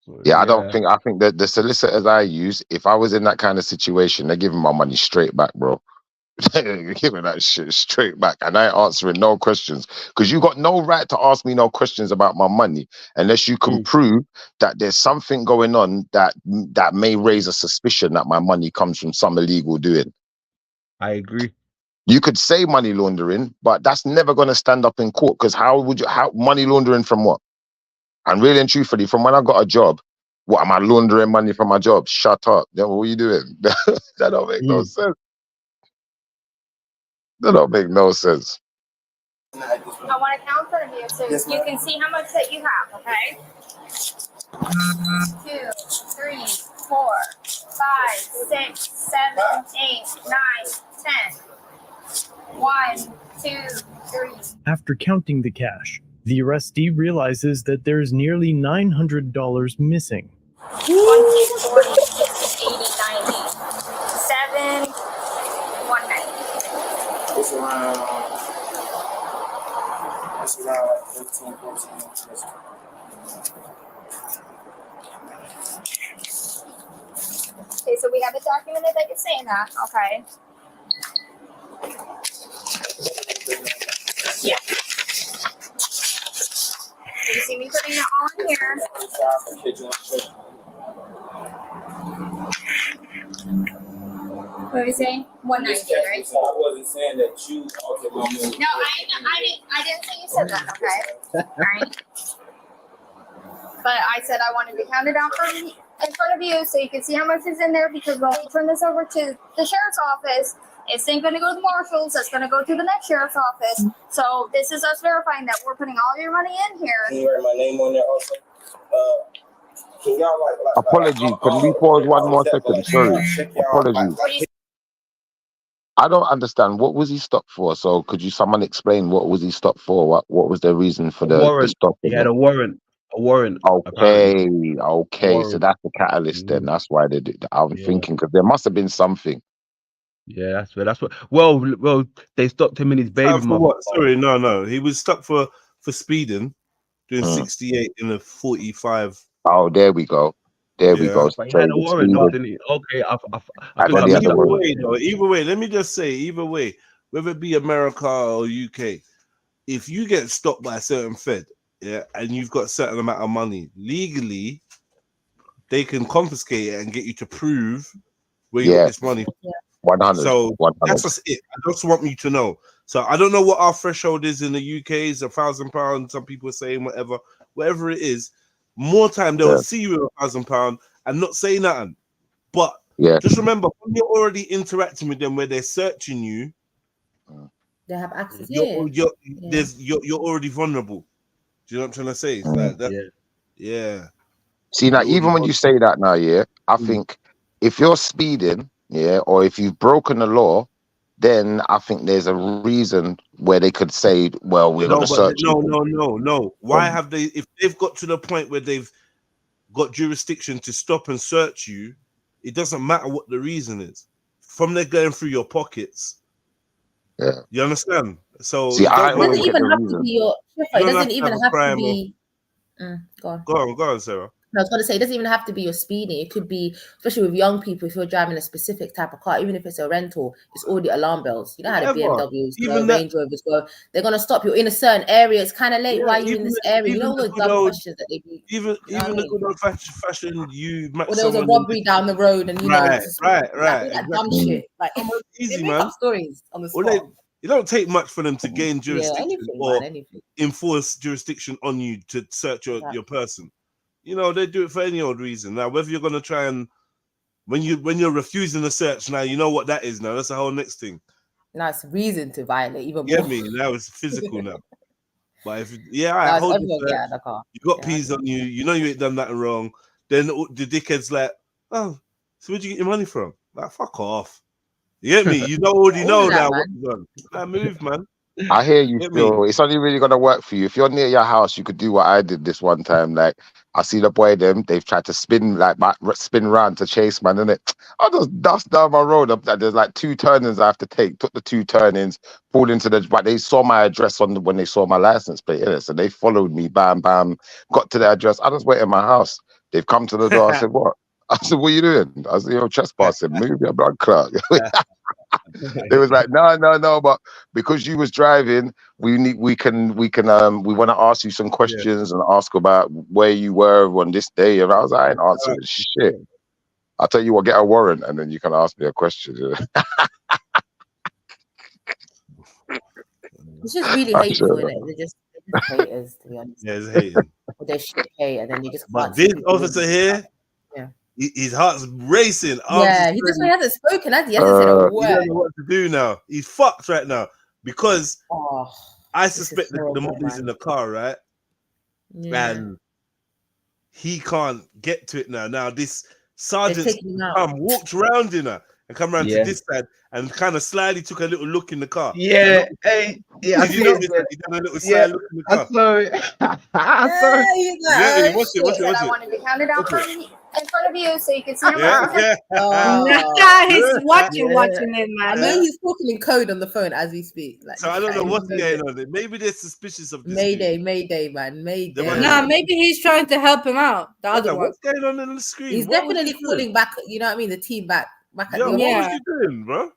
So, yeah, I think that the solicitors I use, if I was in that kind of situation, they're giving my money straight back, bro. Giving that shit straight back, and I ain't answering no questions, because you got no right to ask me no questions about my money unless you can prove that there's something going on that may raise a suspicion that my money comes from some illegal doing. I agree. You could say money laundering, but that's never going to stand up in court, because how money laundering from what? And really and truthfully, from when I got a job, what am I laundering money from my job? Shut up. Then what are you doing? That don't make no sense. That don't make no sense. I want to count for you so you can see how much that you have, okay? 2, 3, 4, 5, 6, 7, 8, 9, 10. 1, 2, 3. After counting the cash, the arrestee realizes that there's nearly $900 missing. 20, 40, 60, 80, 90. 7, 190. It's around like 13, 14. Okay, so we have it documented that you're saying that, okay? Yeah. You see me putting it all in here. What are we saying? 190, right? I wasn't saying that you altered my money. No, I didn't say you said that, okay? All right. But I said I wanted to count it out in front of you so you can see how much is in there, because we'll turn this over to the sheriff's office. It's ain't going to go to the marshals. It's going to go to the next sheriff's office. So this is us verifying that we're putting all your money in here. Can you write my name on there also? Can y'all Apologies. Can we pause one more second? Sorry. Apologies. I don't understand. What was he stopped for? So could someone explain what was he stopped for? What was the reason for the stop? He had a warrant. A warrant. Okay. Warrant. So that's the catalyst then. That's why they did. I'm thinking because there must have been something. Yeah, that's what. Well, they stopped him in his baby For mother. what? Sorry, no. He was stuck for speeding, doing 68 in a 45. Oh, there we go. There we go. But he had a warrant, though, didn't he? Okay, I think Either way, let me just say, either way, whether it be America or UK, if you get stopped by a certain Fed, and you've got a certain amount of money, legally, they can confiscate it and get you to prove where you got this money. 100. So 100. that's just it. I just want you to know. So I don't know what our threshold is in the UK. It's £1,000. Some people are saying whatever it is. More time they'll see you with £1,000 and not say nothing. But just remember, when you're already interacting with them, where they're searching you, they have access. You're already vulnerable. Do you know what I'm trying to say? It's like that. Yeah. See now, even when you say that now, I think if you're speeding, or if you've broken the law, then I think there's a reason where they could say, well, we're going to search you. No. Why have they, if they've got to the point where they've got jurisdiction to stop and search you, it doesn't matter what the reason is. From they're going through your pockets. Yeah. You understand? So see, it doesn't even have to be your. It doesn't even have to be. Go on, Sarah. I was going to say, it doesn't even have to be your speeding. It could be, especially with young people, if you're driving a specific type of car, even if it's a rental, it's already alarm bells. You know how the BMWs go, Range Rovers go. They're going to stop you in a certain area. It's kind of late. Why are you in this area? You know all those dumb questions that they do. Even the good old fashioned or there was a robbery down the road and you know right. That dumb shit. Like easy, they make man. up stories on the spot. It don't take much for them to gain jurisdiction anything. Enforce jurisdiction on you to search your person. You know, they do it for any old reason. Now, whether you're going to try and when you're refusing the search, now you know what that is. Now that's the whole next thing. Now it's reason to violate even more. Get me? Now it's physical now. But if I hold the car. You got peas on you. You know you ain't done nothing wrong. Then the dickhead's like, oh, so where'd you get your money from? Like, fuck off. You get me? You already know now what you've done. Now move, man. I hear you still. It's only really gonna work for you. If you're near your house, you could do what I did this one time. Like I see the boy they've tried to spin round to chase man, innit? I just dust down my road up that there's like 2 turnings I have to take. Took the 2 turnings, pulled into but they saw my address when they saw my license plate, innit? So they followed me, bam, got to the address. I just went in my house. They've come to the door. I said, what? I said, what are you doing? I said, you're trespassing. Move your blood clot. They was like, no, but because you was driving, we want to ask you some questions and ask about where you were on this day. And I was like, I ain't answering shit. I'll tell you what, get a warrant and then you can ask me a question. It's just really hateful, isn't it? They're just haters, to be honest. Yeah, it's hating. They're shit hate, and then you just. But this officer here, his heart's racing. He hasn't spoken, has he? He hasn't said a word. He doesn't know what to do now. He's fucked right now because I suspect the money's in the car, right? Yeah. And he can't get to it now. Now this sergeant walked around in her and come around to this side and kind of slyly took a little look in the car. Yeah, Did you notice that? He done a little sly look in the car. I saw it. Watch it. I want to be counted out in front of you so you can see him. He's watching it, man. I know he's talking in code on the phone as we speak. Like, so I don't know what's going on there. Maybe they're suspicious of this. Mayday, man. Mayday. Nah, maybe he's trying to help him out. The other one. What's going on the screen? He's definitely calling back, you know what I mean? The team back at the what was you doing, bro?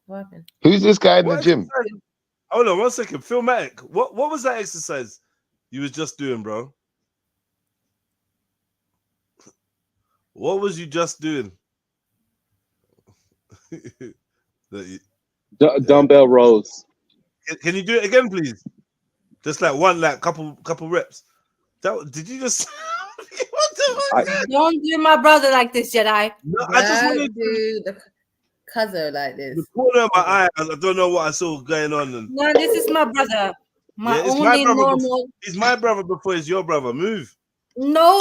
What happened? Who's this guy in the gym? Hold on 1 second. Philmatic. What was that exercise you was just doing, bro? What was you just doing? Dumbbell rows. Can you do it again, please? Just like one, couple reps. Did you just? Don't do my brother like this, Jedi. No, I just want to do the cousin like this. The corner of my eye. I don't know what I saw going on. No, this is my brother. My only normal. He's my brother before he's your brother. Move. No.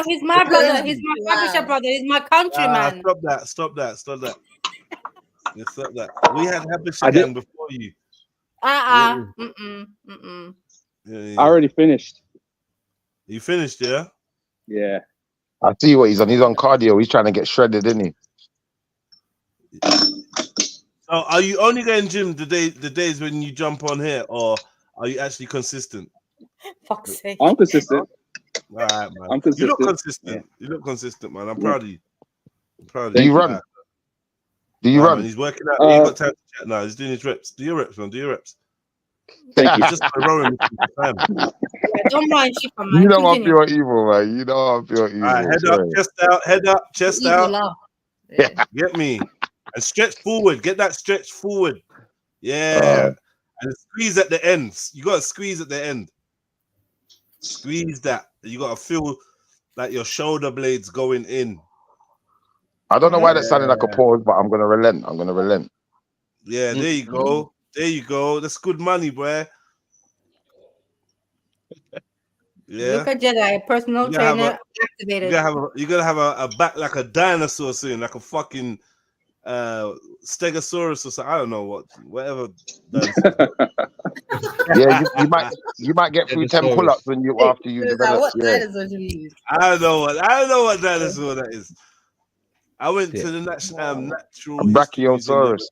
He's my brother. He's my Habesha brother. He's my countryman. Stop that. Yeah, stop that. We had Habesha gang before you. I already finished. You finished, yeah? Yeah. I see what he's on. He's on cardio. He's trying to get shredded, isn't he? So are you only going gym the days when you jump on here, or are you actually consistent? Fuck's sake. I'm consistent. All right, man. I'm consistent. You look consistent. Yeah. You look consistent, man. I'm proud of you. Do you run? Do you run? Man, he's working out. He got time to chat now. He's doing his reps. Do your reps, man. Do your reps. Thank you. Just rowing time. Yeah, don't mind Shifa, man. You know I'm pure evil, man. You know I'm pure evil. All right, head up, chest out, head up, chest out. Yeah. Get me. And stretch forward. Get that stretch forward. Yeah. And squeeze at the ends. You got to squeeze at the end. Squeeze that. You got to feel like your shoulder blades going in. I don't know why that sounded like a pause, but I'm going to relent. Yeah, there you go. There you go. That's good money, boy. Yeah. Look at Jedi, personal trainer activated. You're gonna have a back like a dinosaur soon, like a fucking Stegosaurus or something. I don't know whatever. Yeah, you might get through 10 pull-ups when you after you develop. What dinosaur do you use? I don't know what dinosaur that is. I went to the natural Brachiosaurus.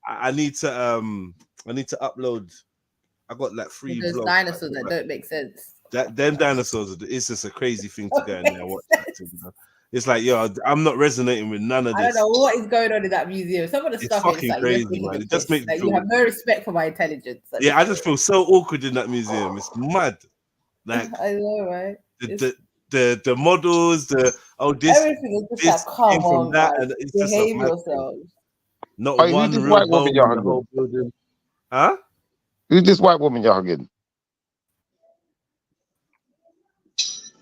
I need to upload. I got like 3 Those vlogs. dinosaurs that don't make sense. Them dinosaurs, it's just a crazy thing to go in there and watch. You know? It's like, yo, I'm not resonating with none of this. I don't know what is going on in that museum. Some of the stuff fucking is like, crazy, man. It just makes me feel... you have no respect for my intelligence. Yeah, I just feel so awkward in that museum. It's mad. Like I know, right? The models, this everything is just like, come on, that, guys, and it's behave just yourselves. Not one one real white woman you're hugging? whole building. Huh? Who's this white woman you're hugging?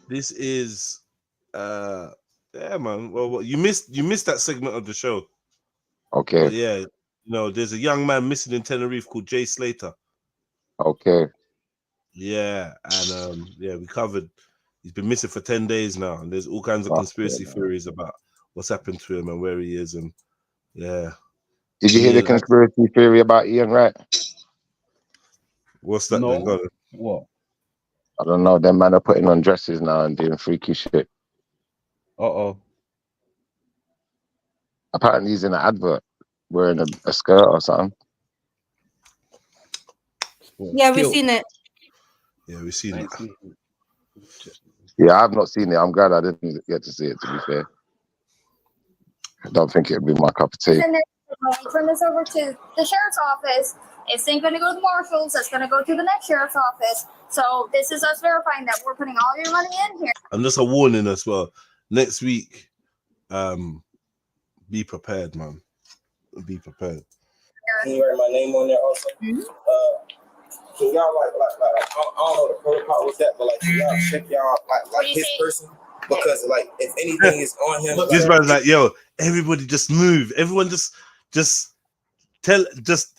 This is yeah, man. Well, you missed that segment of the show. Okay. But yeah, there's a young man missing in Tenerife called Jay Slater. Okay. Yeah, and we covered. He's been missing for 10 days now, and there's all kinds of conspiracy theories about what's happened to him and where he is, and yeah. Did you hear the conspiracy theory about Ian Wright? What's that? Then? Go on. What? I don't know. Them man are putting on dresses now and doing freaky shit. Apparently he's in an advert wearing a skirt or something. Yeah, we've seen it. Yeah, we've seen it. Yeah, I've not seen it. I'm glad I didn't get to see it, to be fair. I don't think it'd be my cup of tea. And then turn this over to the sheriff's office. It's then going to go to the marshals. That's going to go to the next sheriff's office. So this is us verifying that we're putting all your money in here. And just a warning as well. Next week, be prepared, man. Be prepared. Can you write my name on there also? Mm-hmm. Can y'all like I don't know the protocol with that, but like can y'all check y'all like his person? Because like if anything is on him, This man's like, yo, everybody just move. Everyone just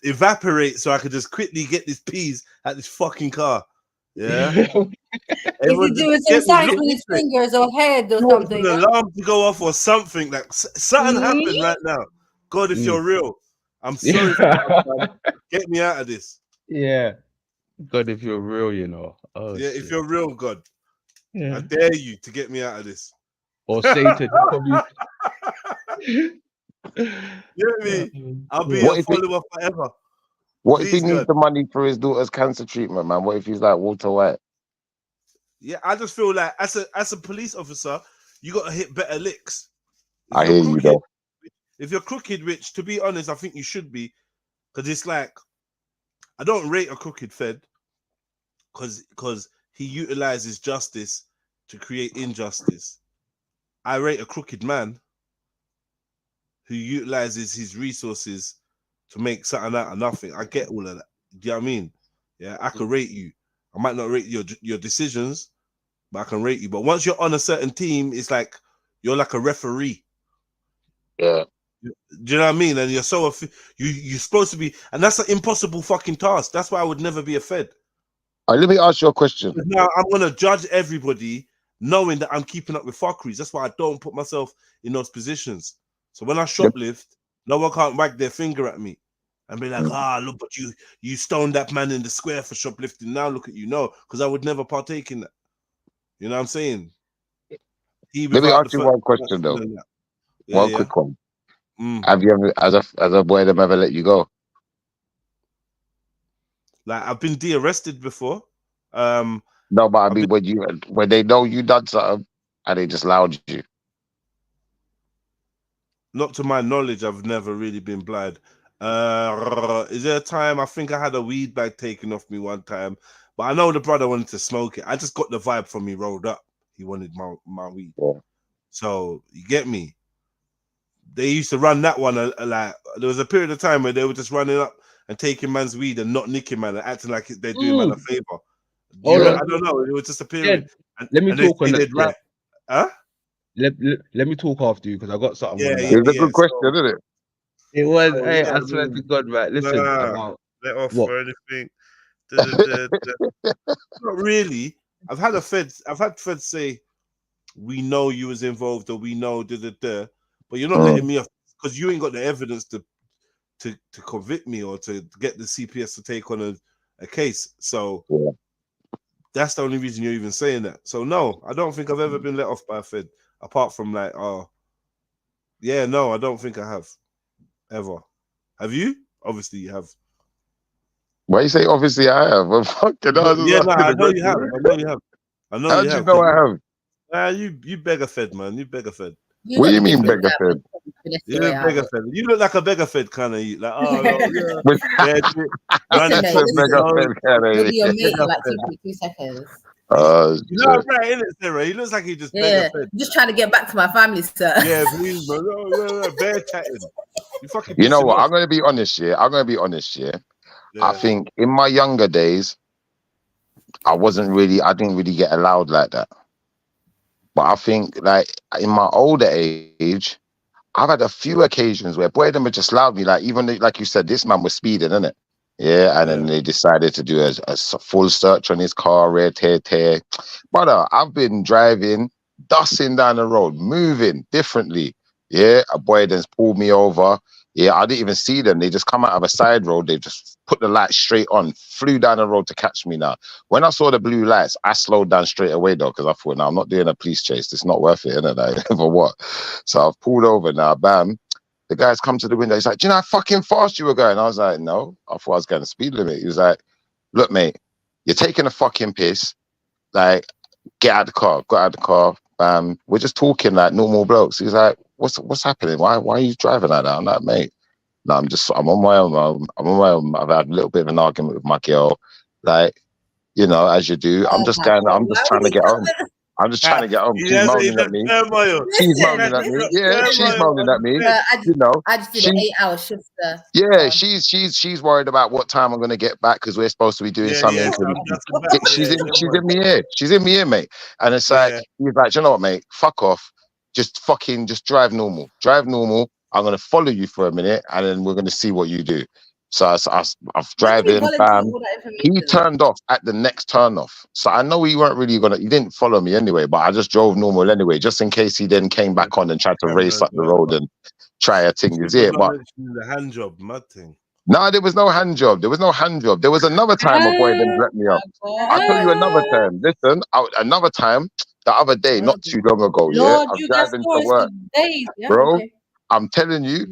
evaporate so I could just quickly get these peas at this fucking car. Yeah. Is he doing some signs with his fingers or head or something? An alarm to go off or something. Like something happened right now. God, if you're real, I'm sorry. Get me out of this. Yeah. God, if you're real, Oh, yeah, shit. if you're real, God. Yeah. I dare you to get me out of this. Or Satan. You know what I mean? I'll be a follower forever. What if he needs the money for his daughter's cancer treatment, man? What if he's like Walter White? Yeah, I just feel like as a police officer, you got to hit better licks. I hear you, though. If you're crooked, Rich, to be honest, I think you should be. Because it's like, I don't rate a crooked fed because he utilizes justice to create injustice. I rate a crooked man who utilizes his resources to make something out of nothing. I get all of that. Do you know what I mean? Yeah, I can rate you. I might not rate your decisions, but I can rate you. But once you're on a certain team, it's like you're like a referee. Yeah. Do you know what I mean? And you're so you're supposed to be, and that's an impossible fucking task. That's why I would never be a fed. Let me ask you a question. Now I'm gonna judge everybody knowing that I'm keeping up with fuckeries. That's why I don't put myself in those positions. So when I shoplift, no one can't wag their finger at me and be like, look, but you stoned that man in the square for shoplifting. Now look at you. No, because I would never partake in that. You know what I'm saying? Let me ask you one question though. One quick one. Have you ever, as a boy, them ever let you go? Like I've been de-arrested before. No, but I mean, when they know you done something and they just allowed you. Not to my knowledge, I've never really been blind. Is there a time I think I had a weed bag taken off me one time, but I know the brother wanted to smoke it. I just got the vibe from he rolled up. He wanted my weed. Yeah. So you get me. They used to run that one like there was a period of time where they were just running up and taking man's weed and not nicking man and acting like they're doing man a favor. I don't know. It was just a period. Yeah. Let me talk on that. Right. Huh? Let me talk after you because I got something. Yeah, it's a good question, isn't it? It was. Hey, I swear to God, right? Listen, about let off for anything. Not really. I've had feds say, "We know you was involved," or "We know but you're not letting me off because you ain't got the evidence to convict me or to get the CPS to take on a case. So that's the only reason you're even saying that. So no, I don't think I've ever been let off by a fed, apart from like, no, I don't think I have ever. Have you? Obviously you have. Why you say obviously I have? Well, fucking I know you have. How do you know I have? You beggar fed, man. You beggar fed. What do you mean beggar fed? You're a beggar fed. You look like a beggar fed kind of like, oh no, yeah. Maybe your mate for like 2 seconds. You know I'm right, innit, Sarah? He looks like he just beggar fed. I'm just trying to get back to my family, sir. Yeah, please, bro. No, bear chatting. You know what? I'm gonna be honest here. I think in my younger days, I didn't really get allowed like that. But I think like in my older age, I've had a few occasions where boy them have just allowed me, like even like you said, this man was speeding, innit? Yeah, and then they decided to do a full search on his car, red tear. Brother, I've been driving, dusting down the road, moving differently. Yeah, a boy then's pulled me over. Yeah, I didn't even see them. They just come out of a side road. They just put the light straight on, flew down the road to catch me now. When I saw the blue lights, I slowed down straight away though, because I thought, no, I'm not doing a police chase. It's not worth it, isn't it? Like, for what? So I've pulled over now, bam. The guy's come to the window. He's like, do you know how fucking fast you were going? I was like, no, I thought I was going to speed limit. He was like, look, mate, you're taking a fucking piss. Like, get out of the car. Got out of the car. Bam. We're just talking like normal blokes. He's like, what's happening? Why are you driving like that? I'm like, mate, no, I'm on my own. I'm on my own. I've had a little bit of an argument with my girl. Like, you know, as you do. I'm just trying to get home. I'm just trying to get home. She's moaning at me. She's moaning at me. Yeah, she's moaning at me. You know, I just did an 8-hour shift there. Yeah, she's worried about what time I'm gonna get back because we're supposed to be doing something. She's in me ear. She's in me ear, mate. And it's like he's like, you know what, mate? Fuck off. Just drive normal. Drive normal. I'm gonna follow you for a minute, and then we're gonna see what you do. So I've driving, bam. He turned off at the next turn off. So I know he didn't follow me anyway, but I just drove normal anyway, just in case he then came back on and tried to race up the road and try a thing. Is it? But the hand job, mad thing. No, there was no hand job. There was another time a boy then let me up. I'll tell you another time. Listen, another time, the other day, not too long ago, Lord, I'm driving to work. Bro, okay. I'm telling you,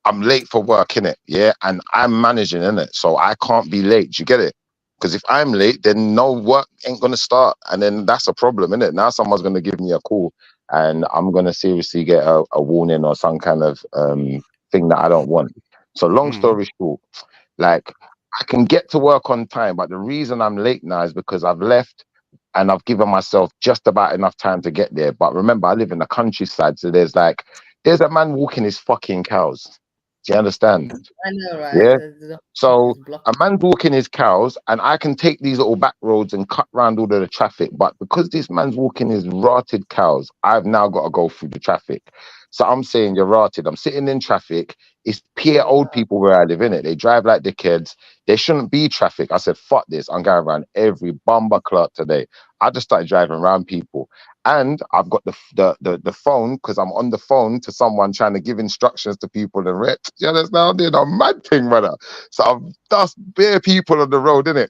I'm late for work, innit? Yeah, and I'm managing, innit? So I can't be late. You get it? Because if I'm late, then no work ain't gonna start, and then that's a problem, innit? Now someone's gonna give me a call, and I'm gonna seriously get a warning or some kind of thing that I don't want. So long story short, like I can get to work on time, but the reason I'm late now is because I've left and I've given myself just about enough time to get there. But remember, I live in the countryside, so there's a man walking his fucking cows. Do you understand? I know, right? Yeah. So a man's walking his cows, and I can take these little back roads and cut round all of the traffic. But because this man's walking his rotted cows, I've now got to go through the traffic. So I'm saying you're rotted. I'm sitting in traffic. It's pure old people where I live, in it. They drive like dickheads. There shouldn't be traffic. I said, fuck this. I'm going around every bumper clock today. I just started driving around people. And I've got the phone because I'm on the phone to someone trying to give instructions to people and rep. You understand? I'm doing a mad thing, brother. So I've dust bare people on the road, innit?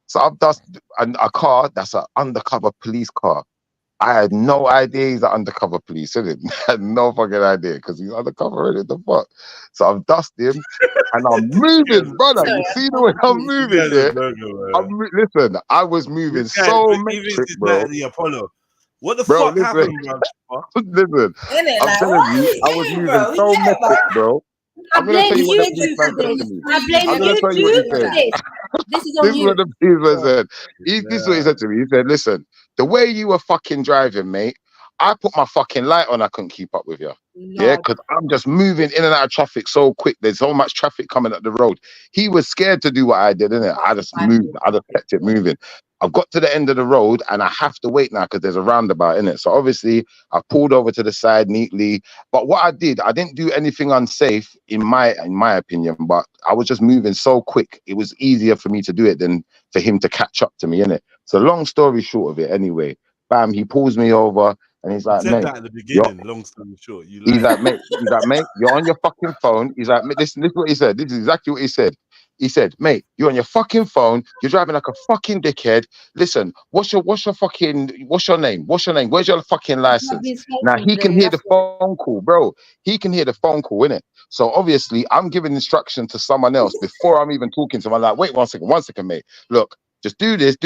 So I've dust a car that's an undercover police car. I had no idea he's an undercover police, innit? I had no fucking idea because he's undercover, innit? The fuck? So I've dusted him and I'm moving, brother. You see the way I'm moving there? Listen, I was moving so metric, bro. The Apollo. What the Bro, fuck listen. happened, bro? Listen, Innit? I'm Like, telling what? you, I was moving We so get it, metric, bro. I I'm gonna tell blame you what the you policeman for said this. to me. I blame I'm gonna you tell you what he for said. this. This is This on is what you. the policeman said. This is what he said to me. He said, listen, the way you were fucking driving, mate, I put my fucking light on, I couldn't keep up with you. Yeah, because I'm just moving in and out of traffic so quick. There's so much traffic coming up the road. He was scared to do what I did, innit? I just moved. I just kept it moving. I've got to the end of the road and I have to wait now because there's a roundabout in it. So obviously I pulled over to the side neatly. But what I didn't do anything unsafe in my opinion, but I was just moving so quick. It was easier for me to do it than for him to catch up to me, innit? So long story short of it anyway, bam, he pulls me over and he's like, You said mate, that at the beginning, long story short. You he's lied. like, mate, you're on your fucking phone. He's like, listen, this is what he said. This is exactly what he said. He said, mate, you're on your fucking phone. You're driving like a fucking dickhead. Listen, what's your name? What's your name? Where's your fucking license? Now he can hear the phone call, bro. He can hear the phone call, innit? So obviously I'm giving instruction to someone else before I'm even talking to him. I'm like, wait 1 second, mate. Look, just do this,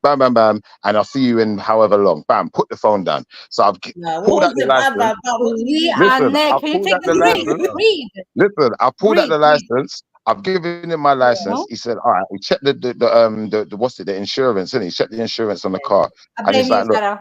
bam, bam, bam, and I'll see you in however long. Bam, put the phone down. So I've pulled out the license. Listen, I pulled out the license. I've given him my license. He said, all right, we checked the insurance, and he checked the insurance on the car. And he's like, look,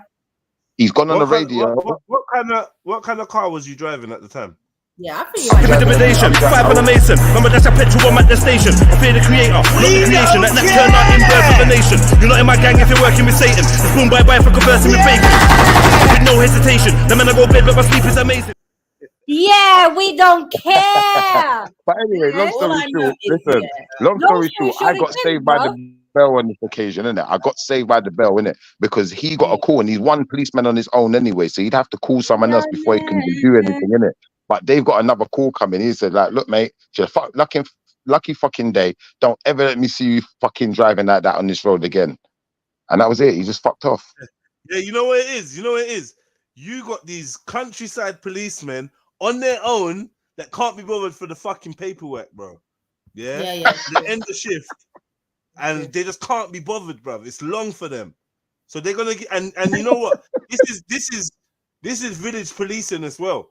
he's gone on the radio. What kind of car was you driving at the time? Yeah, I feel like Intimidation, five on a mason. Remember that's a petrol bomb at the station. I fear the creator, not the creation. That turned out in birth of the nation. You're not in my gang if you're working with Satan. It's boom bye bye for conversing with bacon. With no hesitation. The man I go bed, but my sleep is amazing. Yeah, we don't care. But anyway, long story short, listen, long story short, I got saved by the bell on this occasion, innit? I got saved by the bell, innit? Because he got a call and he's one policeman on his own anyway, so he'd have to call someone else before he can do anything, innit? But they've got another call coming. He said, like, look, mate, it's your lucky fucking day. Don't ever let me see you fucking driving like that on this road again. And that was it. He just fucked off. Yeah, you know what it is? You got these countryside policemen on their own that can't be bothered for the fucking paperwork, bro. Yeah. They end the shift and they just can't be bothered, bro. It's long for them. So they're gonna get and you know what? This is village policing as well.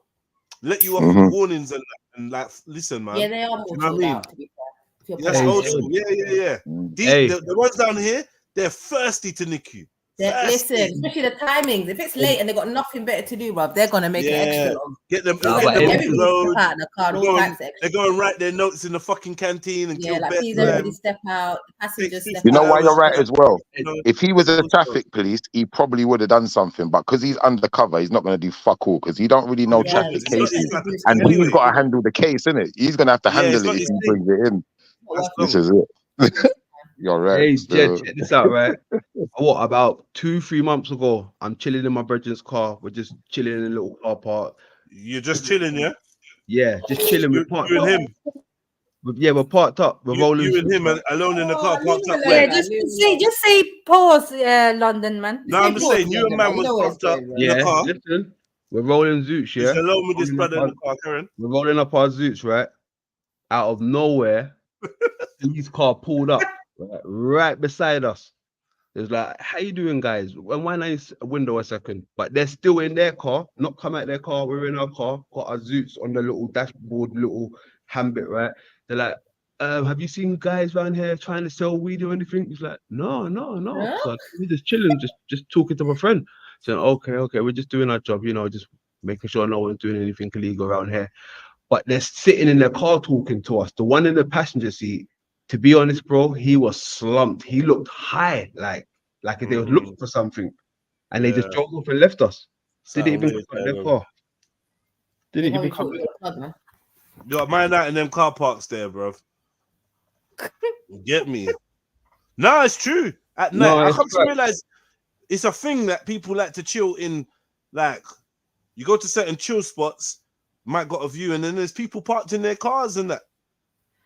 Let you off with warnings and like, listen, man. Yeah, they are more you know what I mean? out, to be fair. That's old school. Yeah. The ones down here, they're thirsty to nick you. Listen, especially the timings. If it's late and they've got nothing better to do, bruv, they're gonna make it extra long. Get them off the road. They're going write their notes in the fucking canteen and kill like please everybody step out. The passengers step out. You know why you're right as well? If he was a traffic police, he probably would have done something. But because he's undercover, he's not going to do fuck all because he don't really know traffic cases. And he's got to handle the case, innit? He's going to have to handle it if he brings it in. This is it. You're right. Hey, Jed, check this out, right? What, about 2-3 months ago, I'm chilling in my brethren's car. We're just chilling in a little car park. You're just chilling, yeah? Yeah, just chilling. We're parked you and him. We're parked up. We're rolling. You and him alone in the car, parked up. Yeah, just say pause, London man. No, I'm just saying, you and man was parked up in the car. Listen, we're rolling Zoots, yeah? He's alone with his brother in the car, Karen. We're rolling up our Zoots, right? Out of nowhere, his car pulled up right beside us. It was like, how you doing, guys? And why not a window a second? But they're still in their car, not come out their car. We're in our car, got our Zoots on the little dashboard, little handbit, right? They're like, have you seen guys around here trying to sell weed or anything? He's like, no. Yeah. So we're just chilling, just talking to my friend. Saying, okay, we're just doing our job, just making sure no one's doing anything illegal around here. But they're sitting in their car talking to us. The one in the passenger seat, to be honest, bro, he was slumped. He looked high, like if they were looking for something. And they just drove off and left us. Didn't even come out their car. Didn't even come out. You got mine out in them car parks there, bro. Get me? No, it's true. At night, I come to realize it's a thing that people like to chill in. Like, you go to certain chill spots, might got a view, and then there's people parked in their cars and that.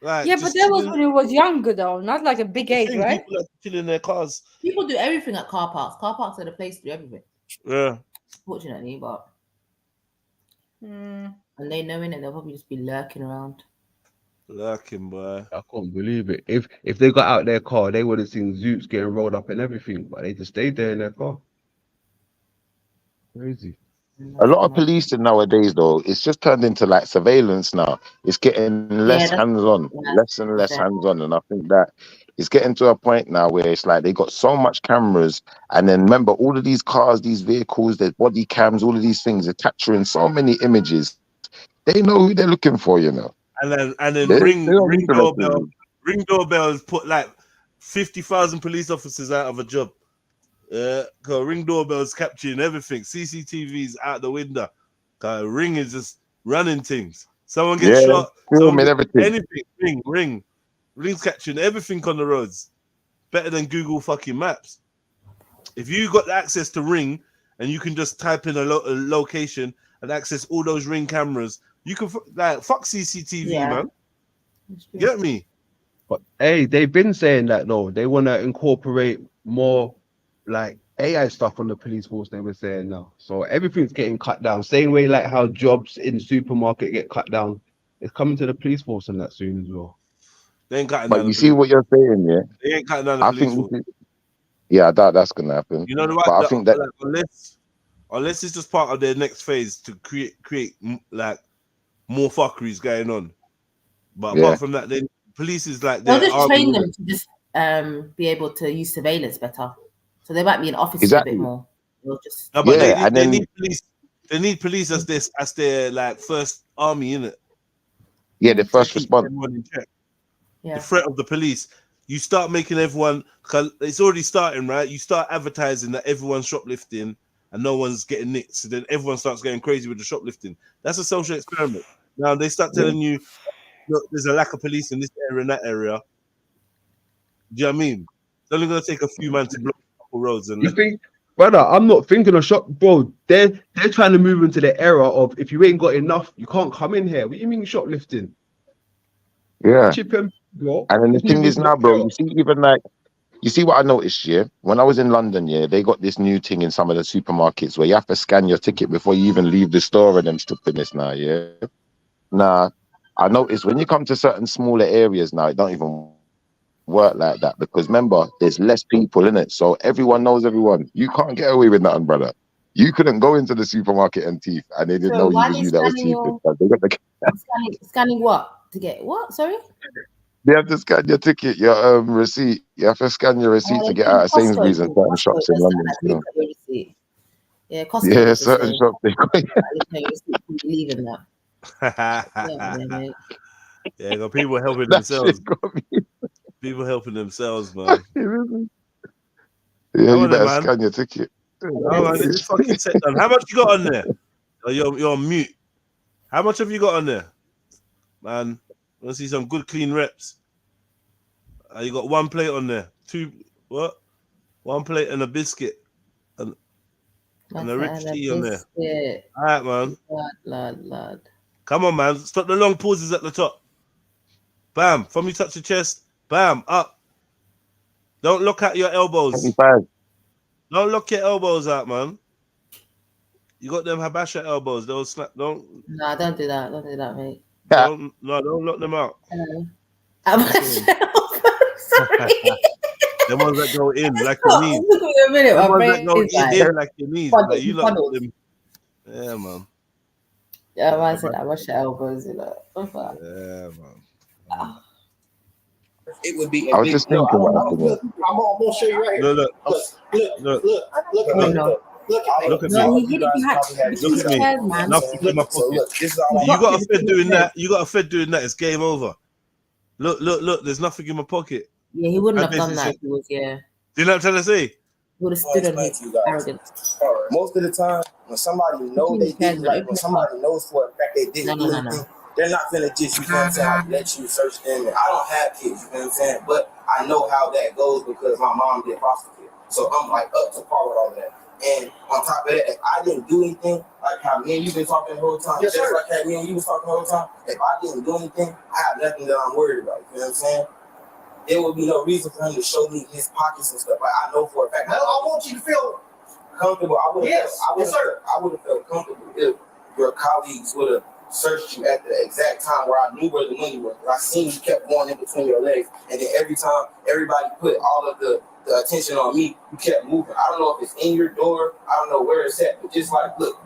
Like, yeah, but that was when it was younger though, not like a big age, right? People like to chill in their cars. People do everything at car parks. Car parks are the place to do everything. Yeah. Fortunately, but and they know in it, they'll probably just be lurking around. Lurking, boy. I can't believe it. If they got out their car, they would have seen Zoots getting rolled up and everything, but they just stayed there in their car. Crazy. A lot of policing nowadays, though, it's just turned into like surveillance now. It's getting less hands-on, less and less hands-on, and I think that it's getting to a point now where it's like they got so much cameras, and then remember all of these cars, these vehicles, there's body cams, all of these things are capturing so many images. They know who they're looking for, you know. And then ring doorbells put like 50,000 police officers out of a job. Cause ring doorbells capturing everything. CCTVs out the window. Cause ring is just running things. Someone gets shot. Filming everything. Anything. Ring's capturing everything on the roads. Better than Google fucking Maps. If you got access to Ring and you can just type in a location and access all those Ring cameras, you can like fuck CCTV, man. You get me? But hey, they've been saying that though. They want to incorporate more like AI stuff on the police force. They were saying now, so everything's getting cut down. Same way like how jobs in the supermarket get cut down. It's coming to the police force and that soon as well. They ain't cutting down. But you see what you're saying, yeah? They ain't cutting down the police force. Yeah, that's gonna happen. You know what? But I think that unless it's just part of their next phase to create like more fuckeries going on. But apart from that, then police is like they'll just train them to just be able to use surveillance better. So they might be in office a bit more. They'll just they need police. They need police as their like first army, innit? Yeah, the first response. The threat of the police. You start making everyone, cause it's already starting, right? You start advertising that everyone's shoplifting and no one's getting nicked. So then everyone starts going crazy with the shoplifting. That's a social experiment. Now they start telling you, look, there's a lack of police in this area and that area. Do you know what I mean? It's only going to take a few men to block a couple roads. And you think, brother, I'm not thinking of shop, bro. They're trying to move into the era of if you ain't got enough, you can't come in here. What do you mean shoplifting? Yeah. Chip him, bro. And then the thing is now, bro, you see, even like, you see what I noticed, yeah? When I was in London, yeah, they got this new thing in some of the supermarkets where you have to scan your ticket before you even leave the store and them stupidness now, yeah? Nah, I noticed when you come to certain smaller areas now, it don't even work like that because remember, there's less people in it, so everyone knows everyone. You can't get away with nothing, brother. You couldn't go into the supermarket and thief, and they didn't know you was you that was thieving. They got the scanning what to get what? Sorry. They have to scan your ticket, your receipt. You have to scan your receipt to get out of Sainsbury's and certain shops in London. Yeah, certain shops. Leaving that. Yeah, people helping themselves. People helping themselves, man. Yeah, you better scan your ticket. Oh, man, it's fucking set down. How much you got on there? Oh, you're on mute. How much have you got on there, man? I want to see some good clean reps. You got one plate on there. One plate and a biscuit. And a rich tea on there. All right, man. Lord. Come on, man. Stop the long pauses at the top. Bam. From you touch the chest. Bam. Up. Don't look at your elbows. Don't look your elbows out, man. You got them habasha elbows. They'll snap. Don't do that. Don't do that, mate. Don't lock them out. Sorry. The ones that go in like your knees. Look at me a minute. The ones that go in like your knees. Like you look at them. Yeah, man. Yeah, I said I wash your elbows. Yeah, man. It would be. I was just thinking what I'm gonna show you right here. Look at me. Nothing in my pocket. You got a fed doing that. It's game over. Look. There's nothing in my pocket. Yeah, he wouldn't have done that. He was, Do you know what I'm trying to say? He would have stood on his arrogance. Most of the time, when somebody knows they did, like when somebody knows for a fact they didn't do anything, they're not gonna just, you know what I'm saying, let you search them. I don't have kids, you know what I'm saying, but I know how that goes because my mom did foster care. So I'm like up to par with all of that. And on top of that, if I didn't do anything, like how me and you been talking the whole time, just like how me and you was talking the whole time, if I didn't do anything, I have nothing that I'm worried about. You know what I'm saying? There would be no reason for him to show me his pockets and stuff. Like I know for a fact. I want you to feel comfortable. I would have felt comfortable if your colleagues would have searched you at the exact time where I knew where the money was. I seen you kept going in between your legs, and then every time everybody put all of the attention on me, you kept moving. I don't know if it's in your door. I don't know where it's at, but just like, look,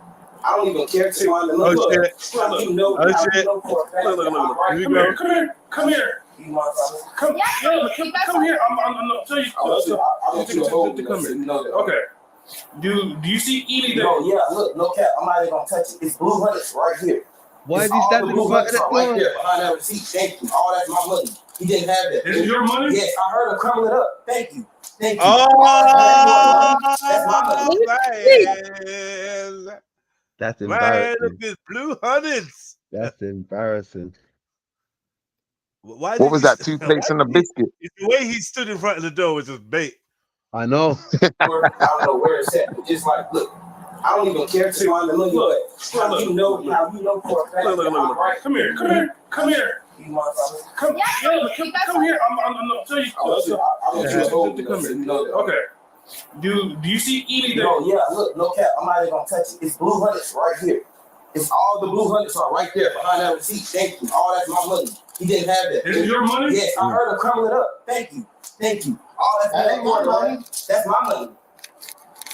I don't even care to find the money. Oh shit! You know, Here we go. Come here. Come here. I'm not tell you. I want you to hold me. Come here. You know that. Okay. Do you see anything? No, yeah, look, no cap. I'm not even gonna touch it. It's blue hundreds right here. Why is he standing blue right hundreds right there behind that receipt? Thank you. All that's my money. He didn't have that. Is it your money? Yes, I heard him crumble it up. Thank you. Thank you. Oh, that's my money. Man. That's Man, embarrassing. look at blue hundreds. That's embarrassing. Why What was that? 2 plates and a biscuit. It's the way he stood in front of the door was just bait. I know. I don't know where it's at, but just like, look, I don't even care to find the money, but how you know for a fact. Right. Come here. Come here. You motherfucker. Come here. I'm not tell you. I want you to hold me. Come here. Okay. Do you see anything? No, yeah, look, no cap. I'm not even gonna touch it. It's blue hundreds right here. It's all the blue hundreds are right there behind that receipt. Thank you. All that's my money. He didn't have that. Is it your money? Yes, I heard him crumble it up. Thank you. Thank you. All that's my money. That's my money.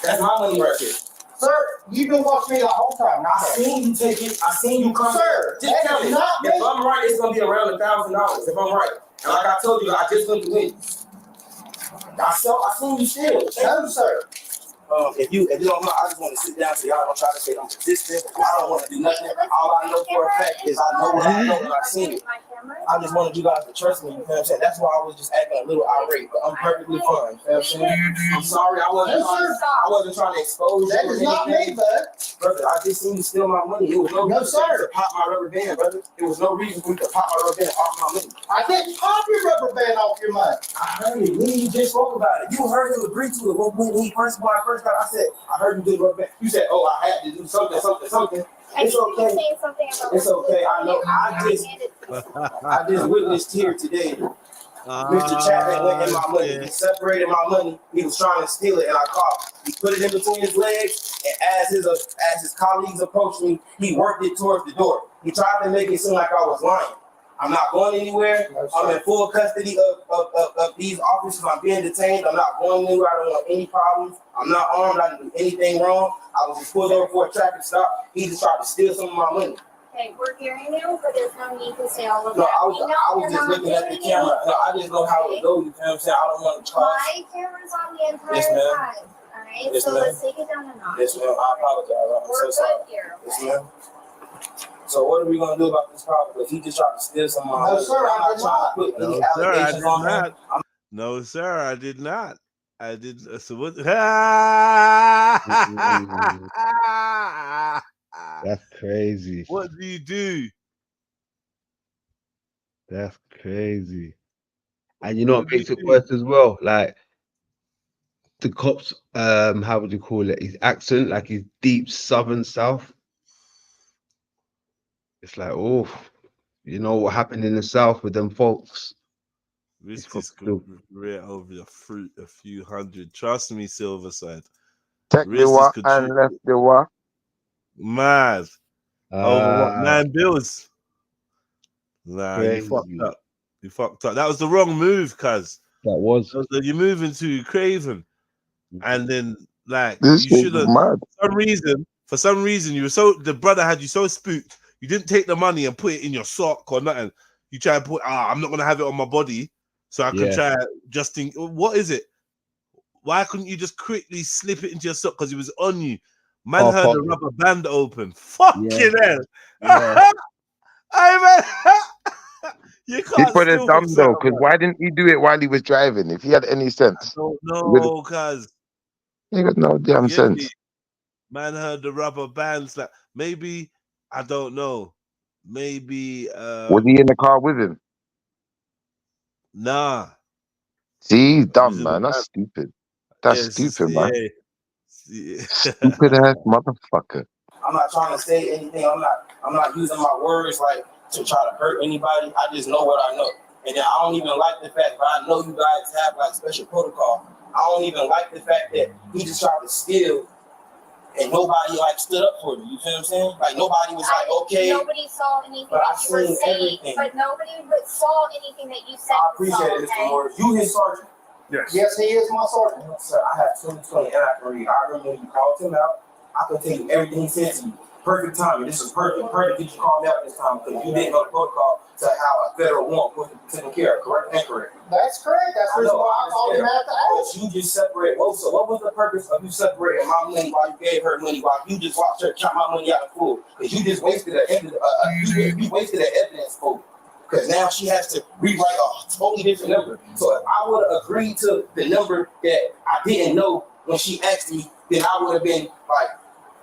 That's my money right there. Sir, you've been watching me the whole time. I seen you take it. I seen you come. Sir, just tell me. If I'm right, it's gonna be around $1,000. If I'm right, and like I told you, I just went to win. I seen you still. Tell him, sir. If you don't mind, I just want to sit down so y'all don't try to say I'm persistent. I don't want to do nothing. All I know for a fact is I know what I know and I seen it. I just wanted you guys to trust me. You know what I'm saying? That's why I was just acting a little irate, but I'm perfectly fine. You know what I'm saying? I'm sorry. I wasn't trying to expose that you. That is not me, bud. Brother, I just seen you steal my money. It was no reason to pop my rubber band, brother. There was no reason for you to pop my rubber band off my money. I didn't pop your rubber band off your money. I heard it. When you just spoke about it, you heard him agree to it. When I first got, I said, I heard you did rubber band. You said, oh, I had to do something. It's okay. It's okay. I know. I just witnessed here today. Mr. Chapman went in my money. He separated my money. He was trying to steal it, and I caught. He put it in between his legs, and as his colleagues approached me, he worked it towards the door. He tried to make it seem like I was lying. I'm not going anywhere. I'm in full custody of these officers. I'm being detained. I'm not going anywhere. I don't want any problems. I'm not armed. I didn't do anything wrong. I was just pulled over for a traffic stop. He just tried to steal some of my money. Okay, we're hearing you, but there's no need to say all of that. No, I was just looking at the camera. No, I just know how it goes. You know what I'm saying? I don't want to try. My camera's on the entire time. All right, yes, so ma'am. let's take it down a notch. Yes, ma'am. I apologize. I'm so sorry. Here, okay? Yes, ma'am. So what are we gonna do about this problem? Because he just tried to steal some of my money. No, sir, I'm not trying to put any allegations on him. No, sir, I did not. I did. So what? That's crazy. What do you do? That's crazy. And you know what makes it worse as well? Like the cops, how would you call it? His accent, like his deep southern south. It's like, oh, you know what happened in the south with them folks. Risk is rare over a few hundred. Trust me, Silverside. Take the what and left the what? Mad. Over what? 9 bills. Nah, crazy. You fucked up. You fucked up. That was the wrong move, cuz. That was. You're moving to Craven. And then, like, this you should have, mad. For some reason, the brother had you so spooked. You didn't take the money and put it in your sock or nothing. You try and put, I'm not going to have it on my body. So I could try just think, what is it? Why couldn't you just quickly slip it into your sock? Because it was on you. Man heard the rubber band open. Fucking hell. Yeah. You can't. He put it dumb though, because why didn't he do it while he was driving? If he had any sense. No, cuz. He got no damn sense. Man heard the rubber bands. Like, maybe, I don't know. Maybe. Was he in the car with him? Nah. See, he's dumb, man. That's stupid. That's Yes, stupid, man. yeah. Stupid ass motherfucker. I'm not trying to say anything. I'm not using my words like to try to hurt anybody. I just know what I know. And then I don't even like the fact, but I know you guys have like special protocol. I don't even like the fact that he just tried to steal and nobody like stood up for me. You feel what I'm saying? Like nobody was like, okay. Nobody saw anything But that I've you were seen saying. everything. But nobody saw anything that you said. I appreciate it, Mr. Morris. You his sergeant? Yes. Yes, he is my sergeant. Sir, I have 2020 and I can read. I remember when you called him out. I can tell you everything he said to you. Perfect timing. This is perfect. Perfect that you called me out this time because you didn't know the protocol to how a federal warrant was taken care of. Correct? Incorrect. That's correct. That's the reason why I called him out to ask. But you just separated. Well, so what was the purpose of you separating my money while you gave her money while you just watched her count my money out in full? Because you just wasted the you wasted the evidence for. Because now she has to rewrite a totally different number. So if I would have agreed to the number that I didn't know when she asked me, then I would have been like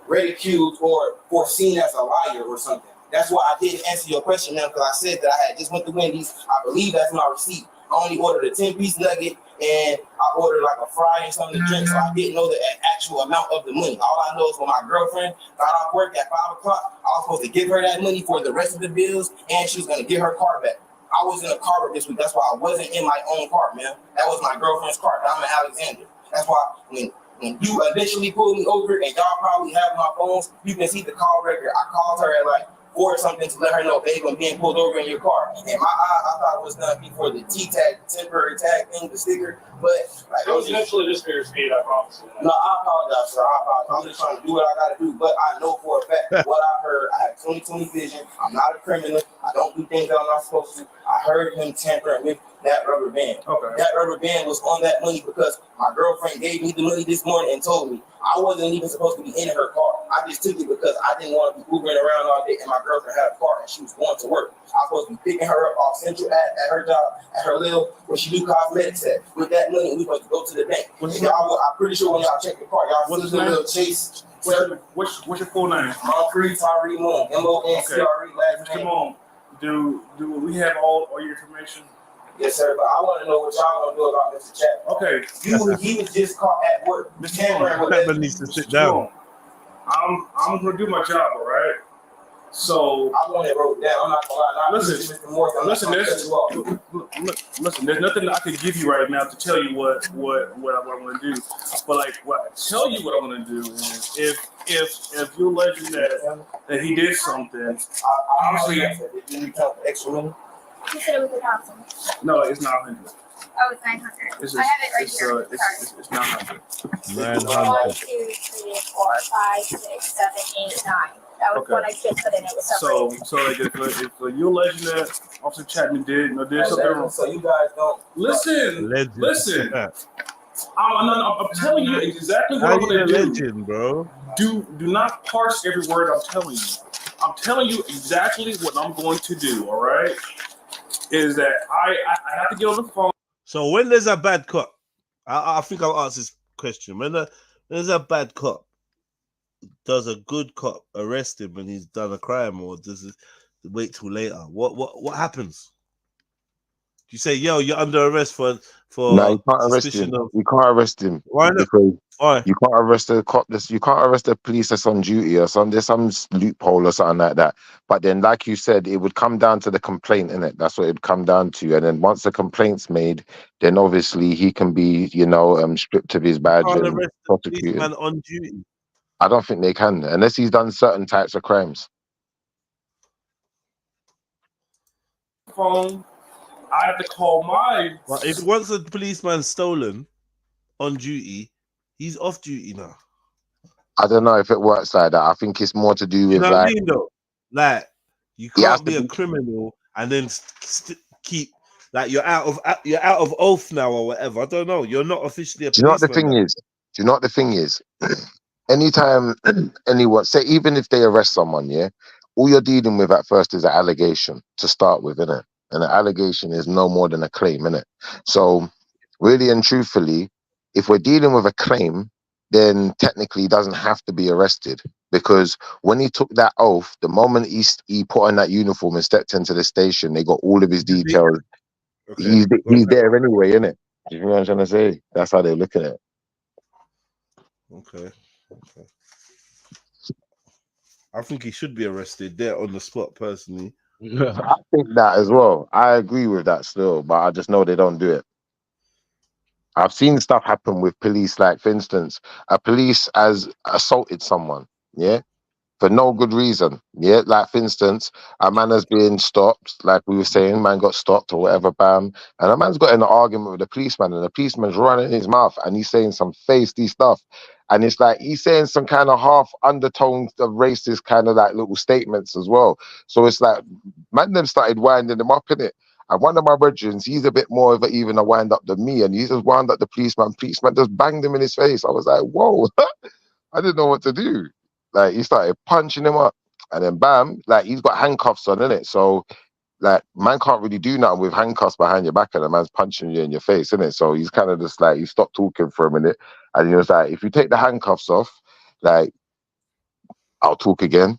ridiculed or seen as a liar or something. That's why I didn't answer your question now, because I said that I had just went to Wendy's. I believe that's my receipt. I only ordered a 10-piece nugget and I ordered like a fry and something to drink, so I didn't know the actual amount of the money. All I know is when my girlfriend got off work at 5 o'clock, I was supposed to give her that money for the rest of the bills, and she was going to get her car back. I was in a car wreck this week. That's why I wasn't in my own car, man. That was my girlfriend's car. I'm in Alexander. That's why when you eventually pulled me over, and y'all probably have my phones, you can see the call record. I called her at like 4 or something to let her know, babe, I'm being pulled over in your car. In my eyes, I thought it was gonna be for the T-tag, temporary tag thing, the sticker, but like, It was eventually just for your speed, I promise you. no, I apologize, sir. I apologize. I'm just trying to do what I gotta do, but I know for a fact what I heard. I have 20/20 vision. I'm not a criminal. I don't do things that I'm not supposed to. I heard him tampering with that rubber band. Okay. That rubber band was on that money because my girlfriend gave me the money this morning and told me I wasn't even supposed to be in her car. I just took it because I didn't want to be moving around all day, and my girlfriend had a car and she was going to work. I was supposed to be picking her up off Central at her job, at her little, where she do cosmetics at. With that money, we supposed to go to the bank. I'm pretty sure when y'all check the car, y'all see the little Chase. What's your full name? Moncrief Tyree Moon. M-O-N-C-R-E, last name. Come on. Do we have all your information? Yes, sir, but I want to know what y'all gonna do about Mr. Chapman. Okay. He was just caught at work. Mr. Chapman needs to sit down. I'm gonna do my job, all right? So I want it wrote down. I'm not gonna lie. Listen, there's nothing I can give you right now to tell you what I'm gonna do. But like what I tell you what I'm gonna do is if you're alleging that he did something, obviously you count the extra money. You said it was 1,000. No, it's not 100. Oh, it's 900. I have it right here. It's 900. 1, 2, 3, 4, 5, 6, 7, 8, 9. That was what I just put in. It was separated. So like if you're alleging that Officer Chapman did something wrong. So you guys don't listen. I'm telling you exactly what I'm gonna do, bro. Do not parse every word I'm telling you. I'm telling you exactly what I'm going to do. All right. Is that I have to get on the phone. So when there's a bad cop, I think I'll ask this question. When there's a bad cop, does a good cop arrest him when he's done a crime, or does it wait till later? What happens? Do you say, yo, you're under arrest for no, you can't arrest him. You can't arrest him. Why not? Why? You can't arrest a cop. You can't arrest the police that's on duty or something. There's some loophole or something like that. But then, like you said, it would come down to the complaint, innit? That's what it would come down to. And then once the complaint's made, then obviously he can be, stripped of his badge and prosecuted. On duty. I don't think they can, unless he's done certain types of crimes. Phone. I have to call my. Well, if once a policeman's stolen on duty, he's off duty now. I don't know if it works like that. I think it's more to do with what I mean, though? Like you can't be a criminal and then keep like you're out of oath now or whatever. I don't know. You're not officially a policeman. Do you know what the thing is? Do you know what the thing is? Anytime anyone say, even if they arrest someone, yeah, all you're dealing with at first is an allegation to start with, innit? And an allegation is no more than a claim, innit? So, really and truthfully, if we're dealing with a claim, then technically he doesn't have to be arrested, because when he took that oath, the moment he put on that uniform and stepped into the station, they got all of his details. Okay. He's there anyway, innit? You know what I'm trying to say? That's how they're looking at it. Okay. I think he should be arrested there on the spot, personally. I think that as well. I agree with that still, but I just know they don't do it. I've seen stuff happen with police, like for instance, a police has assaulted someone, yeah, for no good reason, yeah. Like for instance, a man has been stopped, like we were saying, man got stopped or whatever, bam, and a man's got in an argument with the policeman, and the policeman's running his mouth, and he's saying some feisty stuff, and it's like he's saying some kind of half undertones of racist kind of like little statements as well. So it's like man, them started winding him up in it. And one of my brethren, he's a bit more of even a wind up than me, and he just wound up the policeman. Policeman just banged him in his face. I was like, whoa, I didn't know what to do. Like he started punching him up, and then bam, like he's got handcuffs on, innit? So like man can't really do nothing with handcuffs behind your back, and the man's punching you in your face, innit? So he's kind of just like he stopped talking for a minute, and he was like, if you take the handcuffs off, like I'll talk again.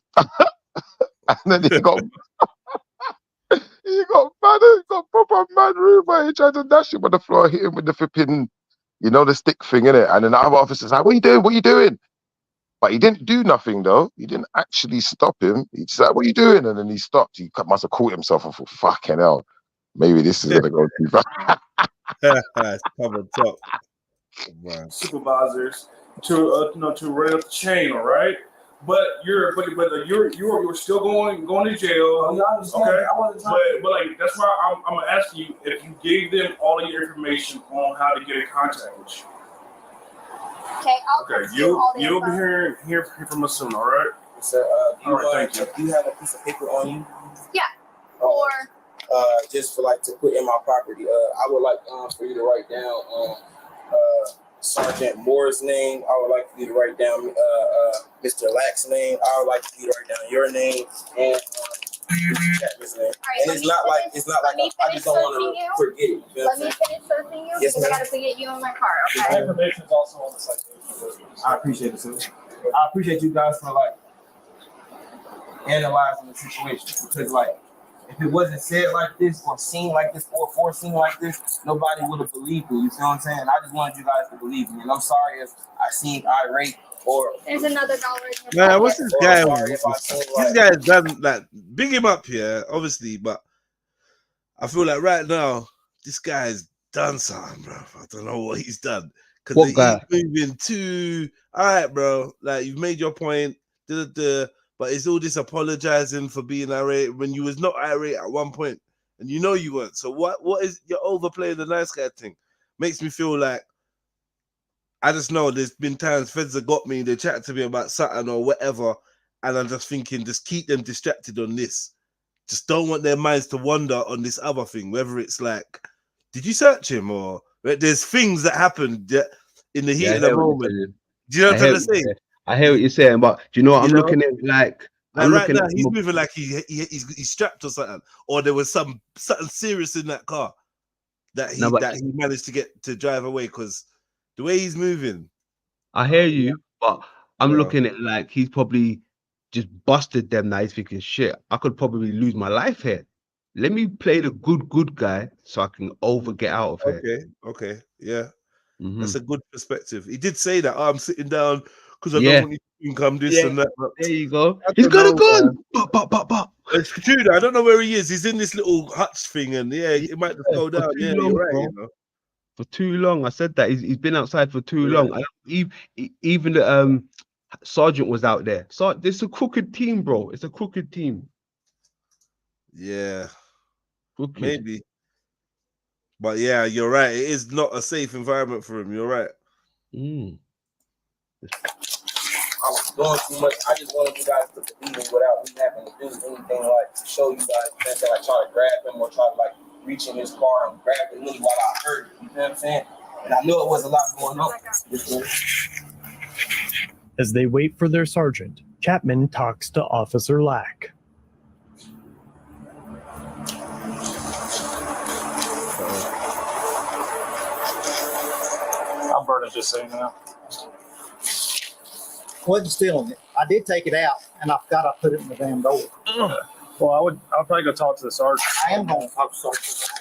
And then he got mad, he got proper mad rude, but he tried to dash him on the floor, hit him with the flipping, you know, the stick thing, innit? And then the other officer's like, what are you doing? What are you doing? But he didn't do nothing though. He didn't actually stop him. He just like, what are you doing? And then he stopped. He must have caught himself. I thought, fucking hell, maybe this is gonna go too far. Come on top. Wow. Supervisors to run up the chain, all right? But you're still going to jail. Okay, but like that's why I'm gonna ask you if you gave them all of your information on how to get in contact with you. Okay, You'll be hearing from us soon, all right? So, all right, thank you. Do you have a piece of paper on you? Yeah. Or just for like to put in my property. I would like for you to write down Sergeant Moore's name. I would like for you to write down Mr. Lack's name. I would like for you to write down your name and Chapman's name. And it's not like I just don't want to forget it. let me finish searching you Yes, because I ma'am. gotta get you in my car, okay? My information is also on the site. I appreciate it, sir. I appreciate you guys for like analyzing the situation, because like if it wasn't said like this or seen like this or foreseen like this, nobody would have believed me. You see what I'm saying? I just wanted you guys to believe me, and I'm sorry if I seemed irate or. There's another dollar in your Man, pocket. what's this guy? This guy's done like big him up here, obviously, but I feel like right now this guy's done something, bro. I don't know what he's done because he's moving too. All right, bro. Like you've made your point, but it's all this apologizing for being irate when you was not irate at one point, and you know you weren't. So what is you're overplaying the nice guy thing? Makes me feel like. I just know there's been times feds have got me, they chat to me about something or whatever, and I'm just thinking, just keep them distracted on this. Just don't want their minds to wander on this other thing, whether it's like, did you search him? Or there's things that happen in the heat of the moment. Do you know what I'm trying to say? I hear what you're saying, but do you know what I'm looking at? Like right now, he's moving like he's strapped or something, or there was something serious in that car that he managed to get to drive away because. The way he's moving. I hear you, but I'm looking at like he's probably just busted them now. He's thinking, shit, I could probably lose my life here. Let me play the good guy so I can get out of here. Okay, yeah. That's a good perspective. He did say that, I'm sitting down because I don't want you to come this and that. But there you go. He's got a gun. But. It's true. I don't know where he is. He's in this little hutch thing and it might just go down. Yeah, long, you're right, bro. you know. For too long, I said that he's been outside for too long. Even the sergeant was out there. So it's a crooked team, bro. It's a crooked team. Yeah, maybe. But yeah, you're right. It is not a safe environment for him. You're right. I was doing too much. I just wanted you guys to believe me without me having to do anything like to show you guys that I try to grab him or try to like reach in his car and grab the money while I heard it. You know what I'm saying? And I knew it was a lot going on. As they wait for their sergeant, Chapman talks to Officer Lack. I'm burning just saying now. Wasn't stealing it. I did take it out, and I forgot I put it in the damn door. Well, I'll probably go talk to the sergeant. I am going to talk to the sergeant.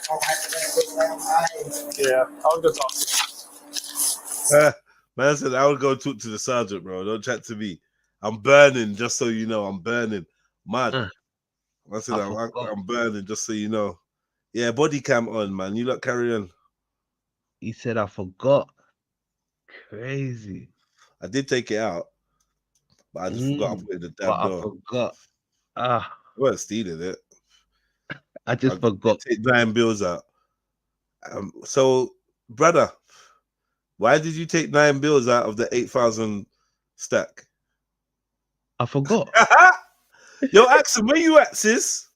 Yeah, I'll go talk to him. Man said I would go talk to the sergeant, bro. Don't chat to me. I'm burning, just so you know. I'm burning. Mad. I said I'm burning, just so you know. Yeah, body cam on, man. You lot carry on. He said I forgot. Crazy. I did take it out, but I just forgot I put it in the damn But I door. forgot. I wasn't stealing it. I just forgot. Take 9 bills out. So, brother, why did you take 9 bills out of the 8,000 stack? I forgot. Yo, Axel, where you at, sis?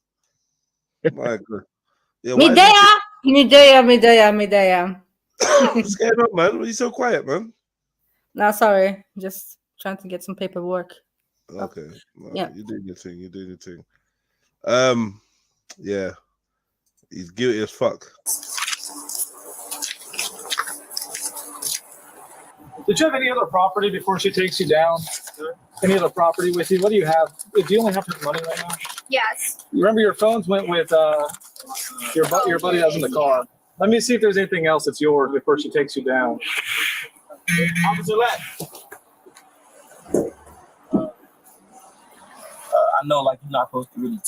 My God. Yeah, Midaya. What's going on, man? Why are you so quiet, man? No, sorry. Just trying to get some paperwork. Okay. No, yeah. You're doing your thing. You're doing your thing. Yeah. He's guilty as fuck. Did you have any other property before she takes you down? Any other property with you? What do you have? Do you only have her money right now? Yes. You remember your phones went with your buddy that was in the car. Let me see if there's anything else that's yours before she takes you down. Officer Lack. I know, like, you're not supposed to really.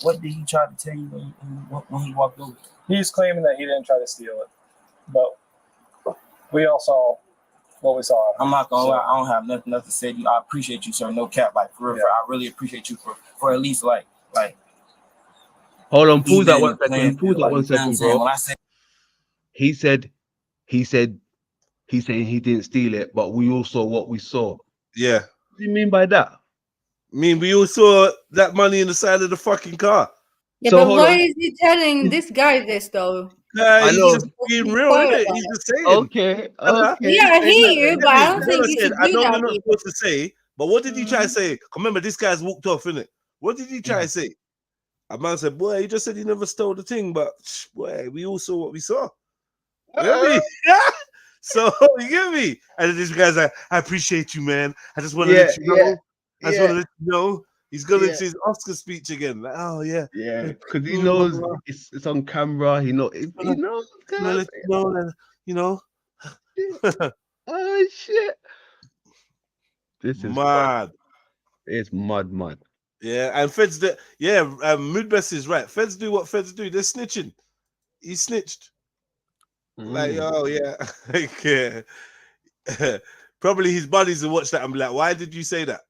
What did he try to tell you when he walked over? He's claiming that he didn't try to steal it, but we all saw what we saw. I'm not gonna lie, I don't have nothing to say to you. I appreciate you, sir. No cap, like for real. I really appreciate you for at least like. Hold on, pause that 1 second. Pause Pause that 1 second, bro. When I say he said he didn't steal it, but we all saw what we saw. Yeah. What do you mean by that? I mean, we all saw that money in the side of the fucking car. Yeah, so but why is he telling this guy this though? He's just being real, isn't it? He's just saying. Okay. Yeah, I hear you, but I don't think you should do I know that. you're not supposed to say, but what did he try to say? Remember, this guy's walked off, innit? What did he try to say? A man said, boy, he just said he never stole the thing, but boy, we all saw what we saw. You get me? So, you get me? And then this guy's like, I appreciate you, man. I just want to let you know. I just want to let you know. He's going into his Oscar speech again. Like, oh, yeah. Yeah, because he knows it's on camera. He knows. You know. Oh, shit. This is mad. It's mad. Yeah, and Feds, Moodbest is right. Feds do what Feds do. They're snitching. He snitched. Like, oh, yeah. Probably his buddies will watch that and be like, why did you say that?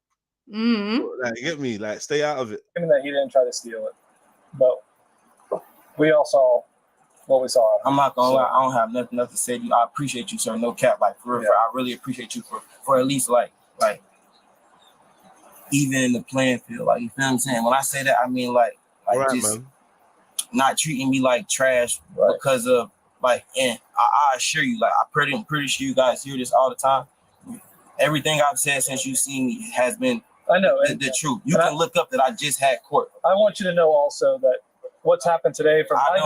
Like, get me? Like, stay out of it. That he didn't try to steal it, but we all saw what we saw. I'm not gonna lie, I don't have nothing to say to you. I appreciate you, sir. No cap, like for real. I really appreciate you for at least like even in the playing field. Like, you feel what I'm saying? When I say that, I mean like right, just man. Not treating me like trash because of like. And I assure you, like I'm pretty sure you guys hear this all the time. Everything I've said since you've seen me has been. I know the truth. You can look up that I just had court. I want you to know also that what's happened today from I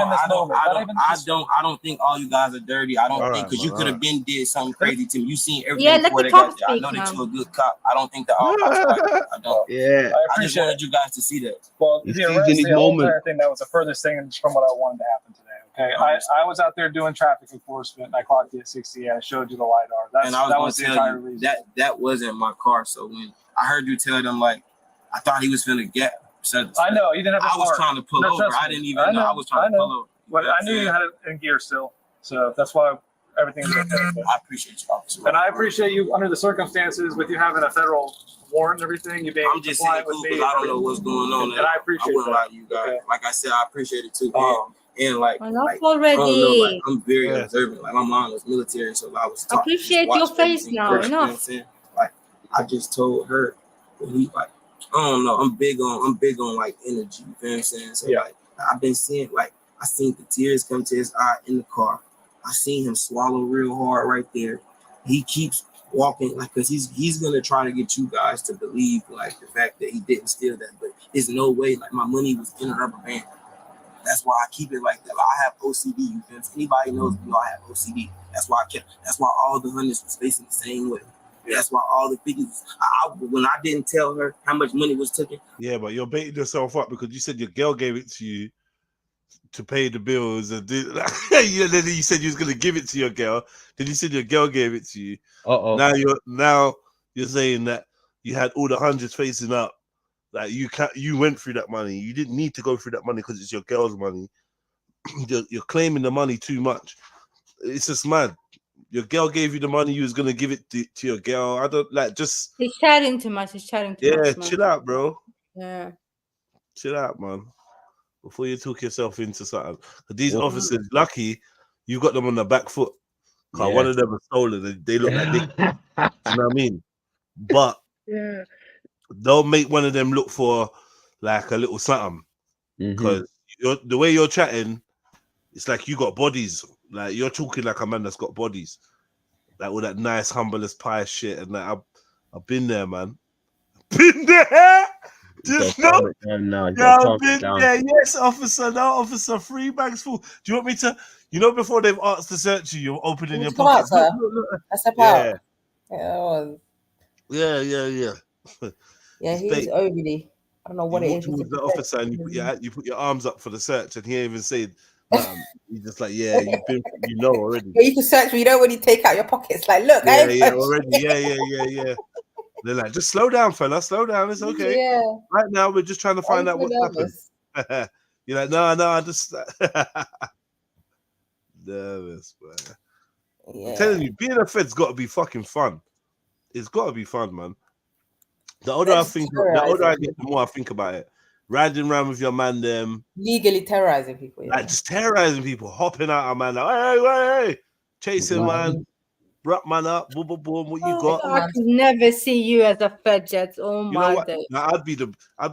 don't think all you guys are dirty. I don't think because you could have been did something crazy to me. You seen everything. Yeah, let the cop speak. I know that you're a good cop. I don't think that all cops are like that. I don't. Yeah. I just wanted you guys to see that. Well, the entire thing that was the furthest thing from what I wanted to happen today. Okay, I was out there doing traffic enforcement and I clocked you at 60. I showed you the LiDAR. That was the entire reason. That wasn't my car. So when I heard you tell them, like, I thought he was finna get. I know you didn't have. I was trying to pull over. I didn't even know. I was trying to pull over. But I knew you had it in gear still, so that's why everything is okay. I appreciate you, officer. And I appreciate you under the circumstances with you having a federal warrant and everything. You being I'm just saying with me. I don't know what's going on. And I appreciate that. Like you guys. Okay. Like I said, I appreciate it too. And like, already. I don't know, like, I'm very observant. Like my mom was military, so I was taught appreciate your face now. Enough. You know what I'm saying? Like I just told her, he like. I don't know. I'm big on like energy. You feel what I'm saying? So like I've been seeing I seen the tears come to his eye in the car. I seen him swallow real hard right there. He keeps walking like because he's gonna try to get you guys to believe like the fact that he didn't steal that, but there's no way. Like my money was in a rubber band. That's why I keep it like that. Like, I have OCD. You feel? If anybody knows me, I have OCD. That's why That's why all the hundreds was facing the same way. That's why all the figures. When I didn't tell her how much money was taken. Yeah, but you're baiting yourself up because you said your girl gave it to you to pay the bills and do then you said you was gonna give it to your girl. Then you said your girl gave it to you. Now you're saying that you had all the hundreds facing up. Like you went through that money. You didn't need to go through that money because it's your girl's money. You're claiming the money too much. It's just mad. Your girl gave you the money. You was gonna give it to your girl. I don't like just. He's chatting too much. He's chatting too much. Yeah, chill out, bro. Yeah. Chill out, man. Before you talk yourself into something. These officers, lucky you got them on the back foot. Cause one of them was stolen. They look like they. You know what I mean? But don't make one of them look for like a little something. Because the way you're chatting, it's like you got bodies. Like you're talking like a man that's got bodies. Like all that nice, humble as pie shit. And like I've been there, man. Been there. Just no. Yeah, I've been there. Yes, officer. No, officer. 3 bags full. Do you want me to? You know, before they've asked to search you, you're opening your pockets. That's a part. Yeah. Yeah, he's overly. I don't know what it is. The officer and you put your arms up for the search, and he ain't even said nothing. He's just like, yeah, you know already. Yeah, you can search, but you don't really take out your pockets. Like, look, already. Yeah. They're like, just slow down, fella. Slow down. It's okay. Yeah. Right now, we're just trying to find out what happened. You're like, no, I just nervous, man. I'm telling you, being a Fed's got to be fucking fun. It's got to be fun, man. The older I get, the more I think about it. Riding around with your man, them legally terrorizing people, like just terrorizing people, hopping out, man, like, hey, chasing man, wrap man up, boom, what you got? I could never see you as a Fed, Jets. Oh my day. Like, I'd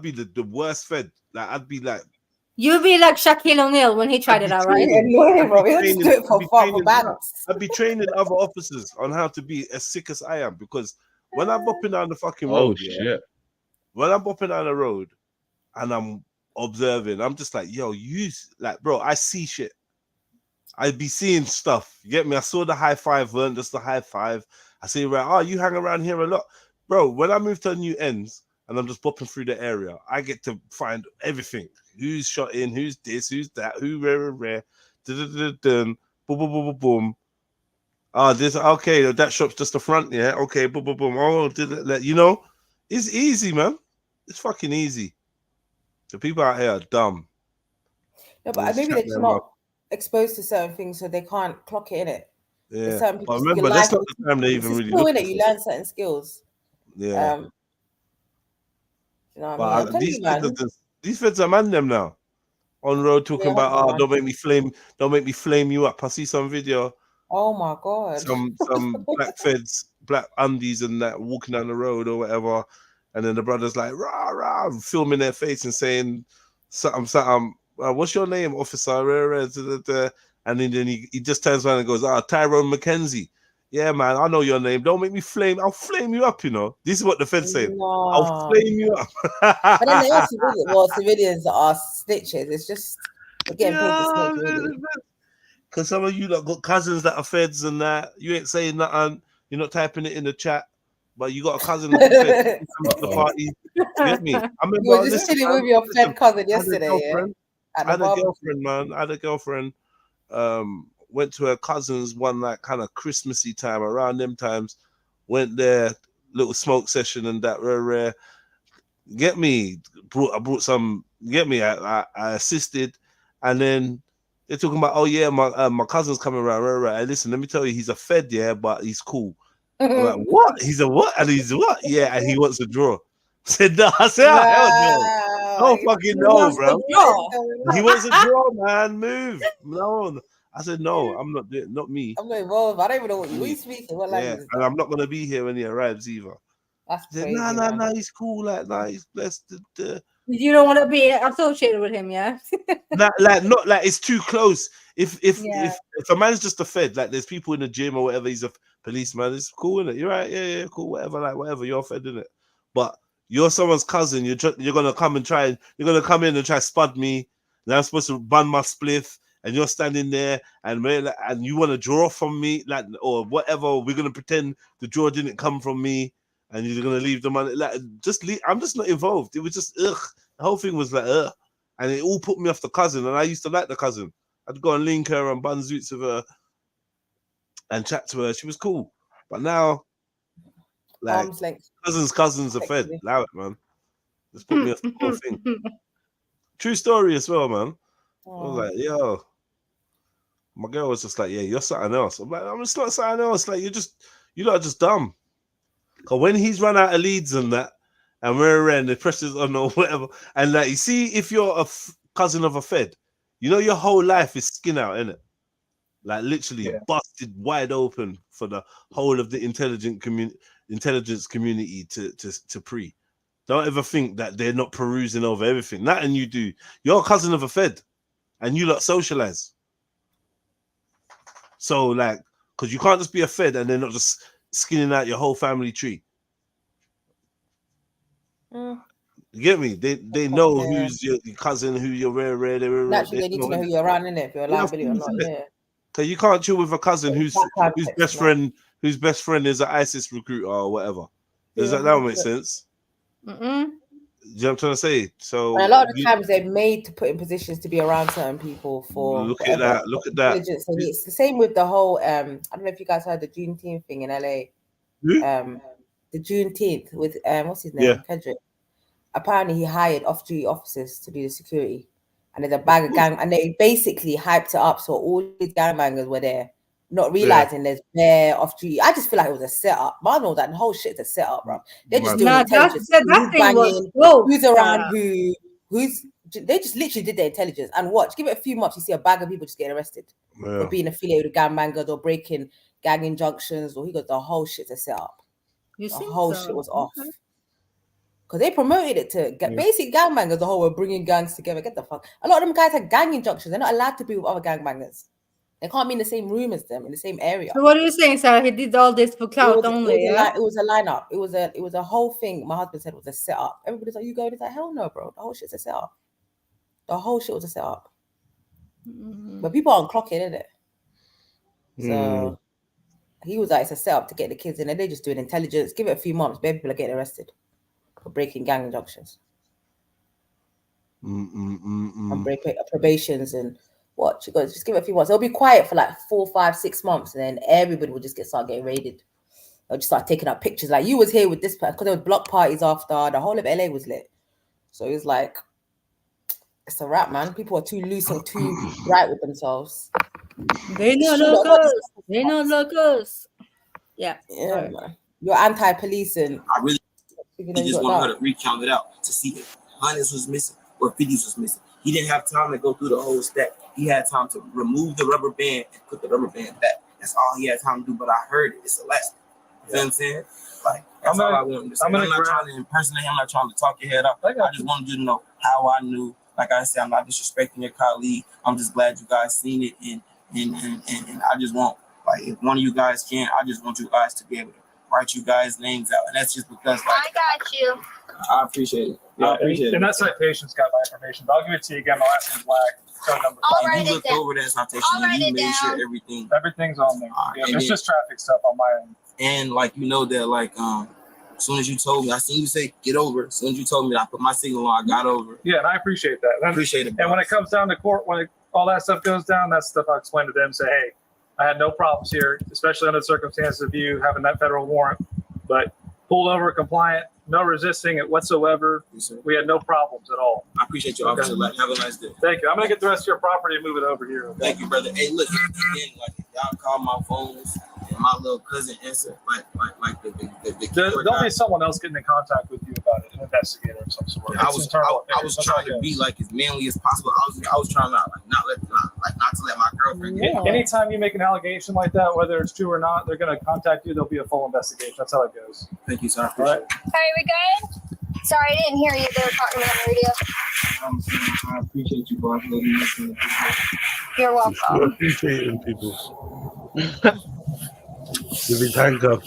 be the worst Fed. Like I'd be like. You'd be like Shaquille O'Neal when he tried it out, right? I'd be training other officers on how to be as sick as I am, because when I'm bopping down the fucking road, when I'm bopping down the road and I'm observing, I'm just like, yo, bro, I see shit. I'd be seeing stuff. You get me? I saw the high five, weren't just the high five. I see, right, you hang around here a lot. Bro, when I move to new ends and I'm just bopping through the area, I get to find everything. Who's shot in, who's this, who's that, who rare. Boom. This okay. That shop's just the front, yeah. Okay, boom. Oh, you know, it's easy, man. It's fucking easy. The people out here are dumb. No, but maybe they're just not exposed to certain things, so they can't clock it in it. Yeah, but remember, that's not the time they even really look. You learn certain skills. Yeah. You know what I mean? These feds are man them now. On road talking about, don't make me flame you up. I see some video. Oh my god! Some black feds, black undies and that walking down the road or whatever, and then the brother's like rah rah, filming their face and saying something. What's your name, officer? And then he just turns around and goes, Tyrone McKenzie. Yeah, man, I know your name. Don't make me flame. I'll flame you up. You know, this is what the feds say. I'll flame you up. But then they are civilians that are snitches. It's just again, because some of you that got cousins that are feds and that, you ain't saying nothing. You're not typing it in the chat, but you got a cousin that's a fed. The party. You get me? I remember you were just chilling with your fed cousin yesterday. I had a girlfriend, man. I had a girlfriend. Went to her cousin's one like kind of Christmassy time, around them times. Went there, little smoke session and that rare. Get me? I brought some. Get me? I assisted, and then they're talking about, my cousin's coming around. Right. Listen, let me tell you, he's a fed, yeah, but he's cool. I'm like, what? He's a what? And he's what? Yeah, and he wants to draw. I said, no. I said, hell no. Don't fucking know, bro. He wants to draw, man. Move. No. I said, no, I'm not doing, not me. I'm not involved. I don't even know what you're speaking. What language? And I'm not gonna be here when he arrives either. That's crazy. No, he's cool. Like, he's blessed. You don't want to be associated with him, yeah? Not like it's too close. If a man's just a fed, like there's people in the gym or whatever, he's a policeman, it's cool, isn't it? You're right, yeah, cool, whatever, you're a fed, isn't it? But you're someone's cousin, you're gonna come in and try spud me. And I'm supposed to bun my spliff, and you're standing there and you want to draw from me, like, or whatever. We're gonna pretend the draw didn't come from me, and you're gonna leave the money. Like, just leave. I'm just not involved. It was just ugh. The whole thing was like ugh. and it all put me off the cousin. And I used to like the cousin. I'd go and link her and bun zoots with her and chat to her. She was cool. But now, like, cousins are fed. Allow it, man. Just put me off the whole thing. True story as well, man. I was like, yo, my girl was just like, yeah, you're something else. I'm like, I'm just not something else. Like, you're not just dumb. Because when he's run out of leads and that, and we're around, the pressure's on or whatever, and like, you see, if you're a cousin of a Fed, you know your whole life is skin out, innit? Like, literally busted wide open for the whole of the intelligence community to pre. Don't ever think that they're not perusing over everything. Nothing you do. You're a cousin of a Fed, and you lot socialize. So, like, because you can't just be a Fed and they're not just skinning out your whole family tree. You get me? They know who's your cousin, who you're rare. Naturally, they need to know who you're around, innit? If you're a liability or not. Yeah. Because you can't chill with a cousin whose best friend is an ISIS recruiter or whatever. Does that make sense? Do you know what I'm trying to say? So and a lot of the times they're made to put in positions to be around certain people for look at that. And it's the same with the whole I don't know if you guys heard the Juneteenth thing in LA. The Juneteenth with what's his name? Kendrick. Apparently he hired off-duty officers to do the security. And there's a bag of gang, and they basically hyped it up so all these gangbangers were there, not realizing there's bare off-duty. I just feel like it was a setup. I know that the whole shit's a setup, bro. They're just doing intelligence. Who's around who's they just literally did their intelligence. And watch, give it a few months, you see a bag of people just getting arrested for being affiliated with gangbangers or breaking gang injunctions, or he got the whole shit's a setup. The whole shit was off. Because they promoted it to get basic gangbangers, the whole we're bringing gangs together. Get the fuck. A lot of them guys have gang injunctions. They're not allowed to be with other gangbangers. They can't be in the same room as them, in the same area. So what are you saying, Sarah? He did all this for clout only. It was a lineup. It was a whole thing. My husband said it was a setup. Everybody's like, you go? It's like, hell no, bro. The whole shit's a setup. The whole shit was a setup. But people aren't clocking, innit? So he was like, it's a setup to get the kids in, and they're just doing intelligence. Give it a few months, baby, people are getting arrested for breaking gang injunctions. And break probations and what you guys just give it a few months. They'll be quiet for like 4, 5, 6 months, and then everybody will just start getting raided. They'll just start taking up pictures. Like you was here with this person because there was block parties after. The whole of LA was lit. So it was like it's a wrap, man. People are too loose and too right with themselves. They know locals. They know locals. Yeah, man. You're anti-police and I really just want her to recount it out to see if hundreds was missing or 50s was missing. He didn't have time to go through the whole stack. He had time to remove the rubber band and put the rubber band back. That's all he had time to do. But I heard it. It's elastic. You know what I'm saying? Like that's all I want to say. I'm not trying to impersonate him. I'm not trying to talk your head off. I just wanted you to know how I knew. Like I said, I'm not disrespecting your colleague. I'm just glad you guys seen it, and I just want, like, if one of you guys can, I just want you guys to be able to write you guys' names out, and that's just because. Like, I got you. I appreciate it. Yeah, I appreciate it. And that citation's got my information. But I'll give it to you again. My last name's Black. Phone number. And you looked over that citation and you made sure everything's on there. It's just traffic stuff on my end. And like you know that like as soon as you told me, I seen you say get over. As soon as you told me that, I put my signal on, I got over. Yeah, and I appreciate that. I appreciate it. And when it comes down to court, all that stuff goes down, that's stuff I explain to them. Say, hey, I had no problems here, especially under the circumstances of you having that federal warrant, but pulled over, compliant, no resisting it whatsoever. Yes, we had no problems at all. I appreciate you, officer. Have a nice day. Thank you. I'm gonna get the rest of your property and move it over here. Okay? Thank you, brother. Hey, look, again, like y'all call my phones and my little cousin answer, like there'll be someone else getting in contact with you about it, an investigator of some sort. I was trying to be like as manly as possible. I was trying to not to let my girlfriend get it. Anytime you make an allegation like that, whether it's true or not, they're gonna contact you. There'll be a full investigation. That's how it goes. Thank you, sir. All right. Are we good? Sorry, I didn't hear you. They were talking on the radio. I appreciate you, boss. You're welcome. I appreciate people. You'll be handcuffed.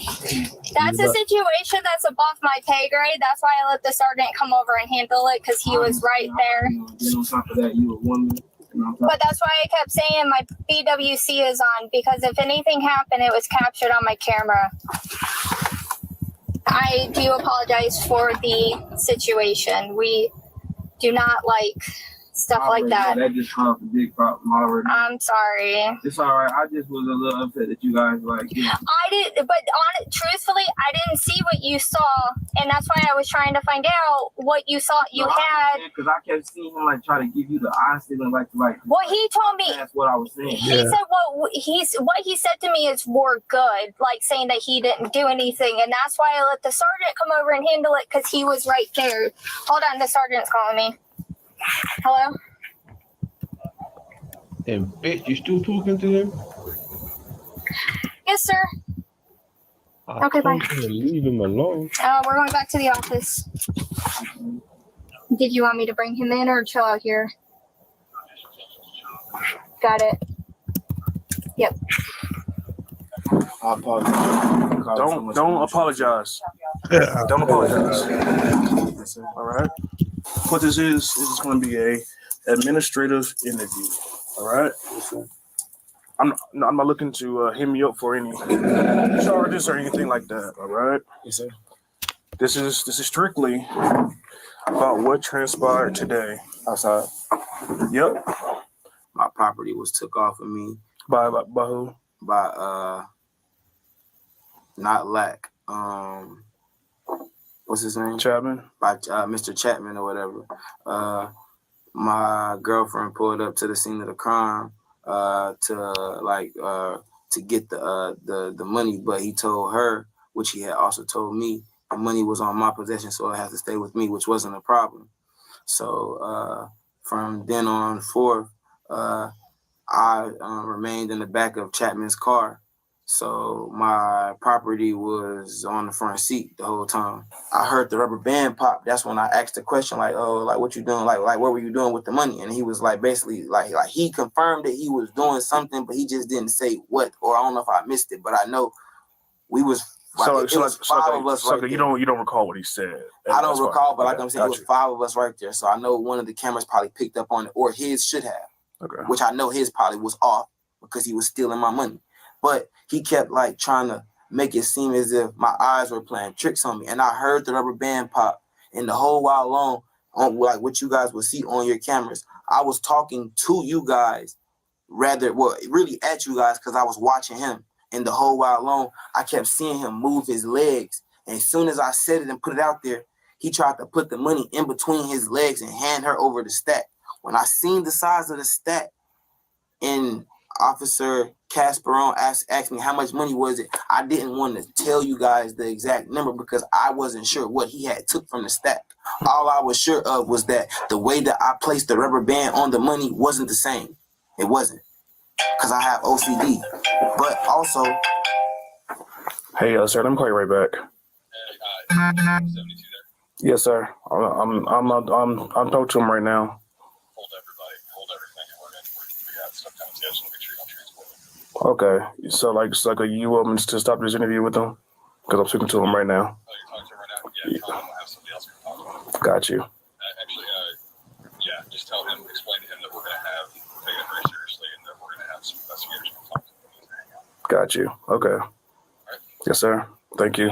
That's a situation that's above my pay grade. That's why I let the sergeant come over and handle it, because he was right there. Then on top of that, you a woman. But that's why I kept saying my BWC is on, because if anything happened, it was captured on my camera. I do apologize for the situation. We do not like stuff like that. That just caused a big problem already. I'm sorry. It's all right. I just was a little upset that you guys like. Yeah. I did, but truthfully, I didn't see what you saw, and that's why I was trying to find out what you saw you had. Because I kept seeing him like try to give you the honesty and like. What he told me. That's what I was saying. He said what he said to me is we're good, like saying that he didn't do anything, and that's why I let the sergeant come over and handle it because he was right there. Hold on, the sergeant's calling me. Hello. Damn bitch, you still talking to him? Yes, sir. Okay, bye. Leave him alone. We're going back to the office. Did you want me to bring him in or chill out here? Got it. Yep. I apologize. Don't apologize. Don't apologize. All right. What this is going to be a administrative interview. All right. I'm not looking to hit me up for any charges or anything like that. All right. Yes, sir. This is strictly about what transpired today. Outside. Yep. My property was took off of me. By who? By not Lack. What's his name? Chapman. By Mr. Chapman or whatever. My girlfriend pulled up to the scene of the crime to get the money, but he told her, which he had also told me, the money was on my possession, so it had to stay with me, which wasn't a problem. So from then on forth, I remained in the back of Chapman's car. So my property was on the front seat the whole time. I heard the rubber band pop. That's when I asked the question, like, oh, like what you doing? Like what were you doing with the money? And he was like, basically, like he confirmed that he was doing something, but he just didn't say what, or I don't know if I missed it, but I know we was like, it was five of us right there. You don't recall what he said. I don't recall, but like I'm saying, it was five of us right there. So I know one of the cameras probably picked up on it, or his should have. Okay. Which I know his probably was off because he was stealing my money. But he kept like trying to make it seem as if my eyes were playing tricks on me. And I heard the rubber band pop, and the whole while long, on like what you guys will see on your cameras, I was talking to you guys, really at you guys, because I was watching him. And the whole while long, I kept seeing him move his legs. And as soon as I said it and put it out there, he tried to put the money in between his legs and hand her over the stack. When I seen the size of the stack, and Officer Casperon asked me how much money was it, I didn't want to tell you guys the exact number because I wasn't sure what he had took from the stack. All I was sure of was that the way that I placed the rubber band on the money wasn't the same. It wasn't, because I have OCD. But also, hey, sir, let me call you right back. Yes, sir. I'm talking to him right now. Okay, so like you want me to stop this interview with him? Because I'm speaking to him right now. Got you. Just tell him, explain to him that we're going to take it very seriously and that we're going to have some investigators come talk. Got you. Okay. Yes, sir. Thank you.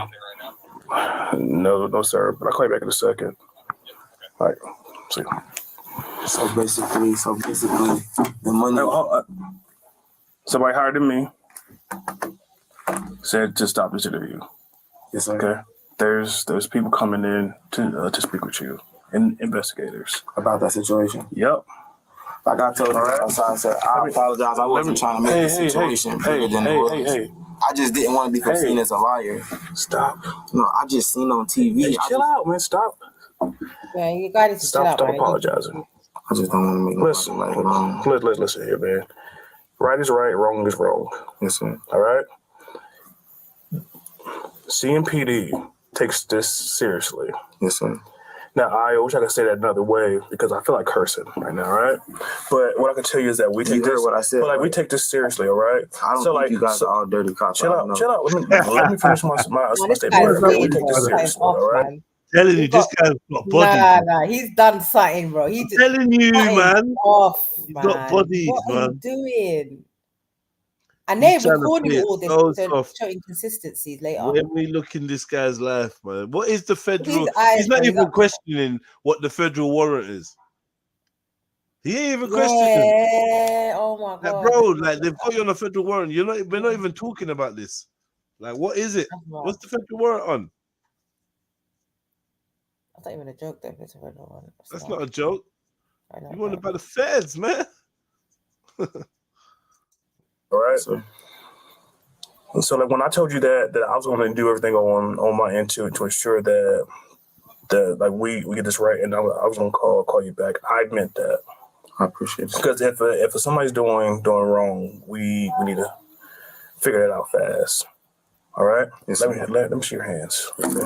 No, sir. But I'll call you back in a second. All right. See you. So basically, the money. Somebody higher than me said to stop this interview. Yes, sir. Okay. There's people coming in to speak with you, and investigators about that situation. Yep. Like I told you, I said I apologize. I wasn't trying to make the situation bigger than it was. I just didn't want to be seen as a liar. Stop. No, I just seen on TV. Chill out, man. Stop. Yeah, you got to stop. Stop apologizing. I just don't want to make Listen here, man. Right is right, wrong is wrong. Yes, sir. All right? CMPD takes this seriously. Yes, sir. Now, I wish I could say that another way because I feel like cursing right now, all right? But what I can tell you is that we take this. What I said, we take this seriously, all right? I don't think you guys are all dirty cops. Chill out. Let me finish my statement. We take this seriously, all right? Telling you, this guy's got body. Nah, he's done something, bro. He's telling you, man. Off, He's man. got bodies, what man. Are you doing? And they're recording all this to show inconsistencies later. When we look in this guy's life, man, what is the federal? He's not even questioning what the federal warrant is. He ain't even questioning. Yeah. Oh my Like, god. bro, like they've got you on a federal warrant. We're not even talking about this. Like, what is it? What's the federal warrant on? That's not even a joke, though. It's a federal warrant. That's not a joke. I know, You want about the feds, man. All right. So like when I told you that I was going to do everything on my end to ensure that like we get this right, and I was going to call you back. I meant that. I appreciate it. Because if somebody's doing wrong, we need to figure it out fast. All right. Yes, let me see your hands. Okay.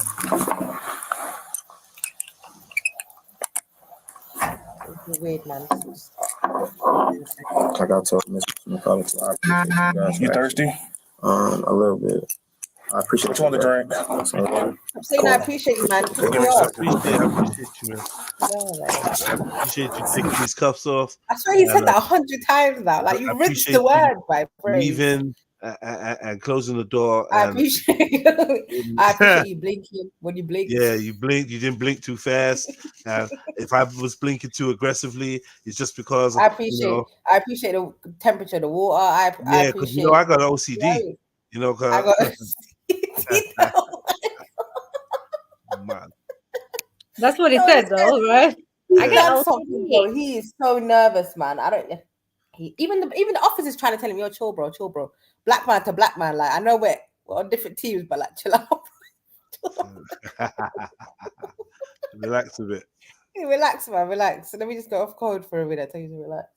Weird, man. Like I told Mr. McCullough, I appreciate you guys. You thirsty? A little bit. I appreciate What you want to drink? I'm saying I appreciate you, man. I appreciate you, man. I appreciate you taking these cuffs off. I swear he said that 100 times now. Like you rinsed the word by phrase. Leaving and closing the door. I appreciate you. I appreciate you blinking when you blink. Yeah, you blinked. You didn't blink too fast. If I was blinking too aggressively, it's just because I appreciate the temperature of the water. I because appreciate. I got OCD. You know, I got man. That's what he said, though, right? I got something, bro. He is so nervous, man. I don't. Even the office is trying to tell him, "Yo, chill, bro. Black man to black man. Like I know we're on different teams, but like chill out." Relax a bit. Relax, man. Relax. So let me just go off code for a minute. Tell you to relax.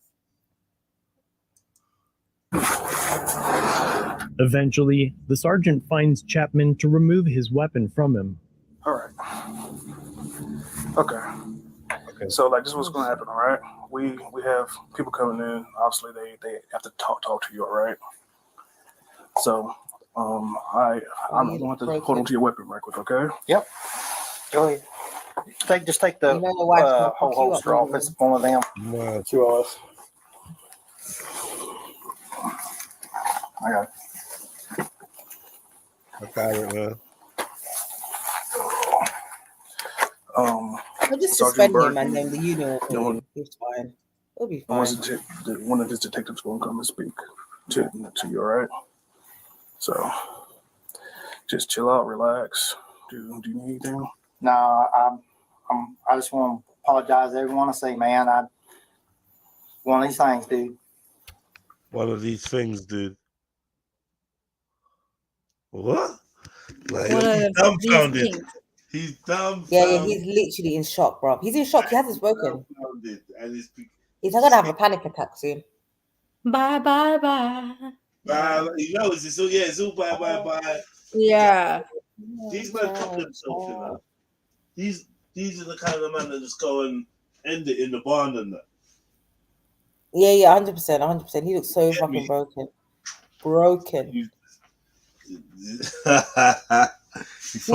Eventually, the sergeant finds Chapman to remove his weapon from him. All right. Okay. So like this is what's going to happen. All right. We have people coming in. Obviously, they have to talk to you. All right. So I'm going to hold on to your weapon right quick. Okay. Yep. Go ahead. Just take the whole holster off. It's one of them. Two of us. I got it. I got it, man. I'll just suspend him and then the union will it's fine. It'll be fine. One of his detectives going to come and speak to you, all right? So just chill out, relax. Do you need anything? No, I just want to apologize to everyone. I say, man, one of these things, dude. One of these things, dude. What? Like, he's dumbfounded. He's dumbfounded. Yeah, he's literally in shock, bro. He's in shock. He hasn't spoken. He's not gonna have a panic attack soon. Bye. You know, it's all bye. Yeah. These men put themselves in that. These are the kind of men that just go and end it in the barn and that. Yeah, 100%. He looks so fucking broken. He's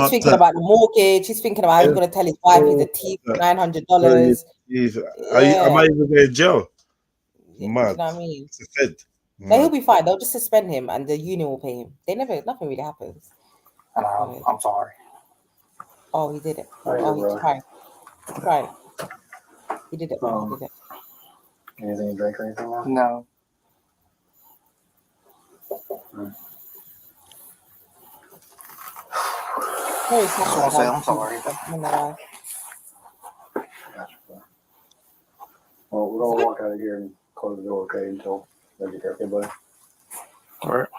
thinking about the mortgage. He's thinking about how he's going to tell his wife he's a thief for $900. Am I even going to jail? You know what I mean? It's a fed. No, he'll be fine. They'll just suspend him and the union will pay him. Nothing really happens. I'm sorry. Oh, he did it. He's crying. He did it, bro. He did it. Anything to drink or anything? No. I'm sorry. Well, we're gonna walk out of here and close the door, okay, until they get there, okay, buddy? All right.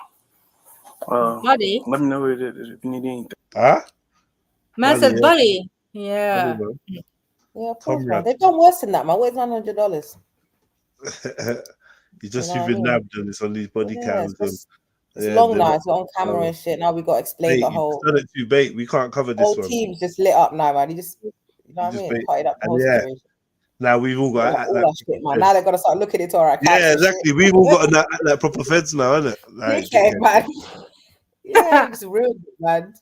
Buddy. Let me know if you need anything. Huh? Man said, buddy. Yeah. Yeah, of course, man. They've done worse than that, man. Where's $900? You've been nabbed and it's on these body cams. It's long now. It's on camera and shit. Now we got to explain the whole. Done it too bait. We can't cover this whole one. Team's just lit up now, man. You know what I mean? Cut it up the whole situation. Now we've all got to act like shit, man. Now they've got to start looking into our account. Yeah, exactly. We've all got to act like proper feds now, isn't it? Like, okay, man. Yeah, it's real, man.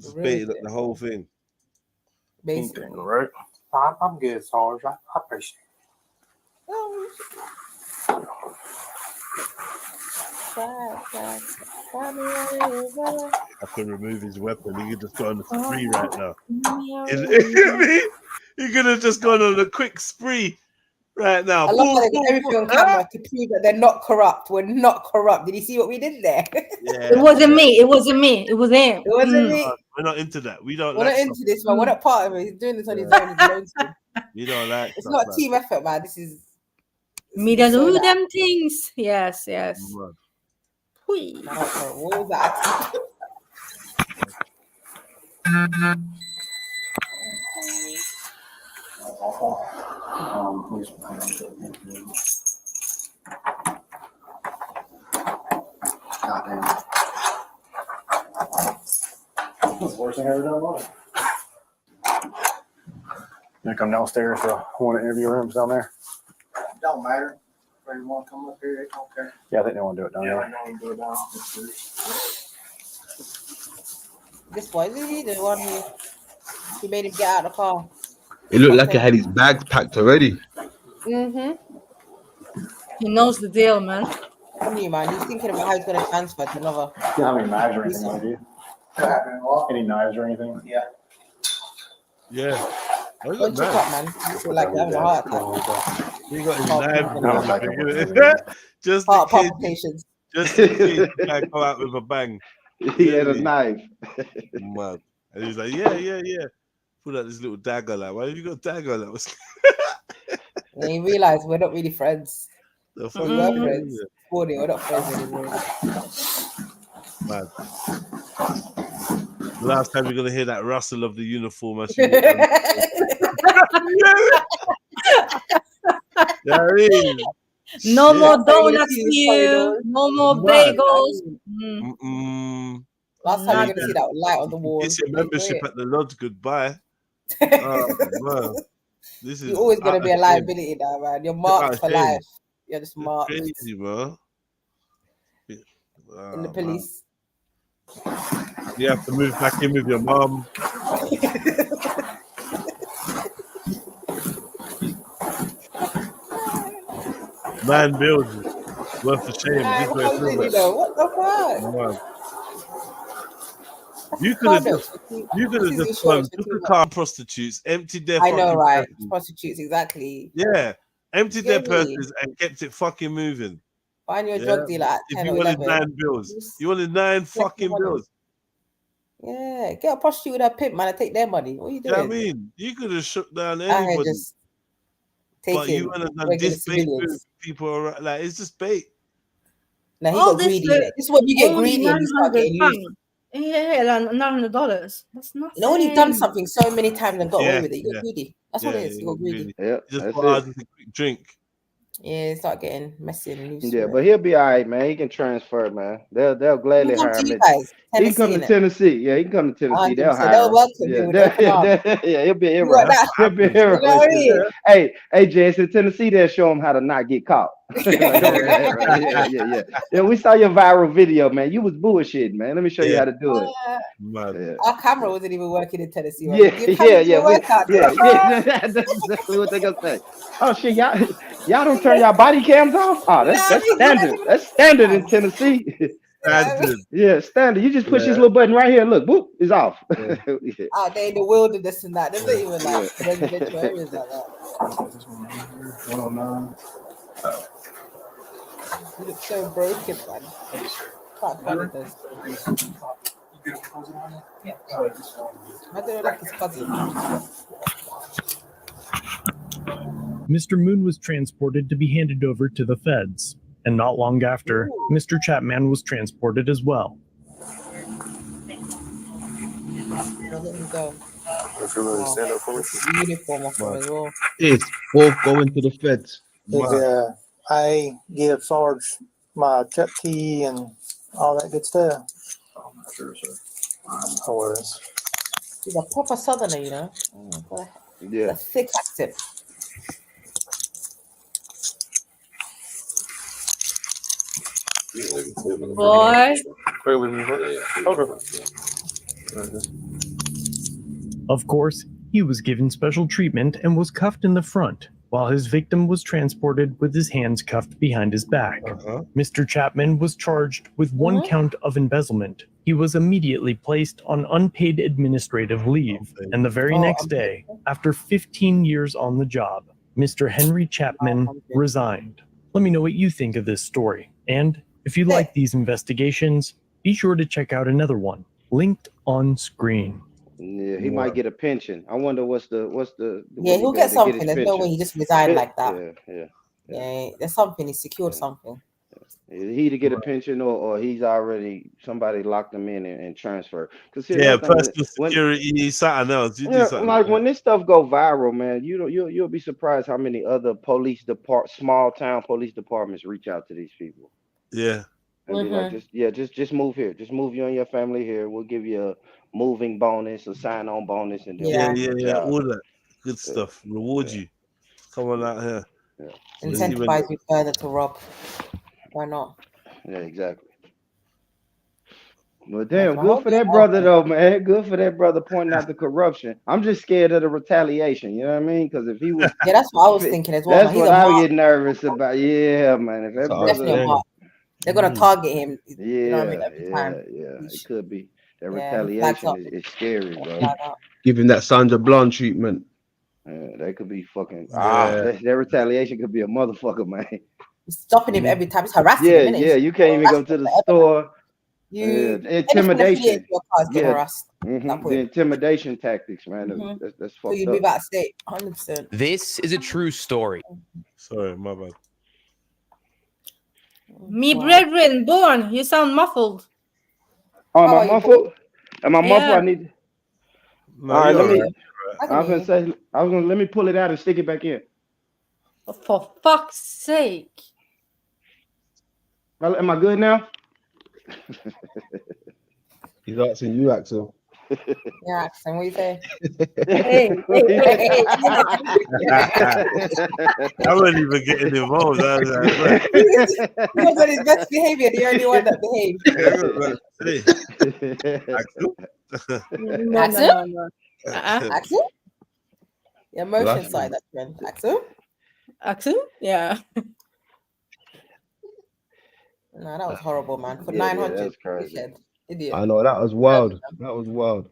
Just baited up the whole thing. Basically, all right. I'm good, Sarge. I appreciate it. I can remove his weapon. He could just go on a spree right now. He could have just gone on a quick spree Right now. I love how they got everything on camera to prove that they're not corrupt. We're not corrupt. Did you see what we did there? Yeah. It wasn't me. It wasn't me. It was him. It wasn't me. We're not into that. We don't We're like not into this, man. We're not part of it. He's doing this on his own. He's lonesome. We don't like It's stuff not a like team effort, man. This is Me does do them things. Yes, yes. Whee. What was that? That's the worst thing I ever done in my life. You come downstairs to one of the interview rooms down there? Don't matter. If they want to come up here, they don't care. Yeah, I think they want to do it down Yeah, there. I know them do it down. This boy, is he the one who made him get out of the car? It looked like he had his bags packed already. Mm-hmm. He knows the deal, man. I knew, man. He's thinking about how he's going to transfer to another. You don't have any knives or anything, like, do you? Any knives or anything? Yeah. Yeah. Don't check up, man. You feel like you're having a heart attack. You got his Heart knife. Just palpitations. Just in case you can't go out with a bang. He had a knife. Man. And he's like, yeah. Pull out this little dagger. Like, why have you got a dagger? Like, what's... And then you realize we're not really friends. The We were friends. We're not friends anymore. Man. Last time you're gonna hear that rustle of the uniform as you No more donuts for you. No more bagels. Last time you're gonna see that light on the wall. It's your membership at the lodge. Goodbye. Oh, man. This is You're always gonna be a liability now, man. You're marked for life. You're just marked. Crazy, bro. In the police. You have to move back in with your mom. Man builds worth a shame. What the fuck? You could have just gone, took a car prostitutes, emptied their I know, fucking right? purses. Prostitutes, exactly. Yeah, emptied their Get me. purses and kept it fucking moving. Find your drug dealer at If 10 you or wanted 11. 9 bills, you wanted 9 fucking money. bills. Yeah, get a prostitute with a pimp, man, and take their money. What are you You know doing? what I mean? You could have shut down I had anybody. just But taken you want to done regular this bait civilians. move. People are like, it's just bait. Now he All got this, greedy. This is when you get only greedy and you start getting loose. £900. Yeah, like $900. That's nothing. You know when you've done something so many times and got away Yeah, with it, you yeah. got greedy. That's what it is. You got greedy. Yep, Just that's put ours it. as a quick drink. Yeah, start getting messy and loose. Yeah, with but it. he'll be all right, man. He can transfer, man. They'll gladly He'll come hire to him. you guys. He can come to innit? Tennessee. Yeah, he can come to Tennessee. They'll 100%. hire They'll him. welcome him with open arms. Yeah, he'll be a You hero. got that? He'll be a hero. You know what I mean? Hey, Jess, in Tennessee, they'll show him how to not get caught. Yeah, we saw your viral video, man. You was bullshitting, man. Let me show you how to do it. Yeah. Our camera wasn't even working in Tennessee. Right? Yeah. Yeah. That's exactly what they gonna say. Oh shit, y'all don't turn y'all body cams off? Oh, that's standard. That's standard in Tennessee. Yeah, standard. You just push this little button right here. Look, boop, it's off. Out there in the wilderness and that. There's not even like residential areas like that. 109. You look so broken, man. Can't find this. Yeah. I don't like his cousin. Mr. Moon was transported to be handed over to the feds, and not long after, Mr. Chapman was transported as well. I'll let him go. If you're willing to stand up for me. Uniform off him as well. It's both going to the feds. Yeah, I give Sarge my check key and all that good stuff. Oh, sure, sir. No worries. He's a proper southerner, you know. Oh, yeah. A thick accent. Boy. Of course, he was given special treatment and was cuffed in the front, while his victim was transported with his hands cuffed behind his back. Mr. Chapman was charged with one count of embezzlement. He was immediately placed on unpaid administrative leave, and the very next day, after 15 years on the job, Mr. Henry Chapman resigned. Let me know what you think of this story. And if you like these investigations, be sure to check out another one linked on screen. Yeah, he might get a pension. I wonder what's the Yeah, he'll get something. There's no way he just resigned like that. Yeah. There's something. He secured something. He to get a pension, or he's already somebody locked him in and transferred. Because personal security, something else. You do something like when this stuff go viral, man, you'll be surprised how many other small town police departments reach out to these people. Yeah. And be like, just move here. Just move you and your family here. We'll give you a moving bonus, a sign-on bonus, and then all that good stuff. Reward you. Come on out here. Incentivize you further to rob. Why not? Yeah, exactly. Well, damn, good for that brother though, man. Good for that brother pointing out the corruption. I'm just scared of the retaliation. You know what I mean? Because if he was, that's what I was thinking as well. That's what I would get nervous about. Yeah, man. If that brother, they're gonna target him. Yeah, you know what I mean? Every time. It could be. That retaliation is scary, bro. Giving that Sandra Blanc treatment. Yeah, that could be fucking. That retaliation could be a motherfucker, man. Stopping him every time. It's harassing him. Yeah. You can't even go to the store. Intimidation. The intimidation tactics, man. That's fucked up. You move out of state, 100%. This is a true story. Sorry, my bad. Me brethren, born. You sound muffled. Oh, am I muffled? Am I muffled? I need. No, all right, let me pull it out and stick it back in. For fuck's sake. Am I good now? He's asking you, Axel. Yeah, Axel, what you say? I wasn't even getting involved. He was on his best behavior, the only one that behaved. No. Axel? The emotion side, that's friend. Axel? Yeah. No, that was horrible, man. For 900, idiot. I know, that was wild. That was wild.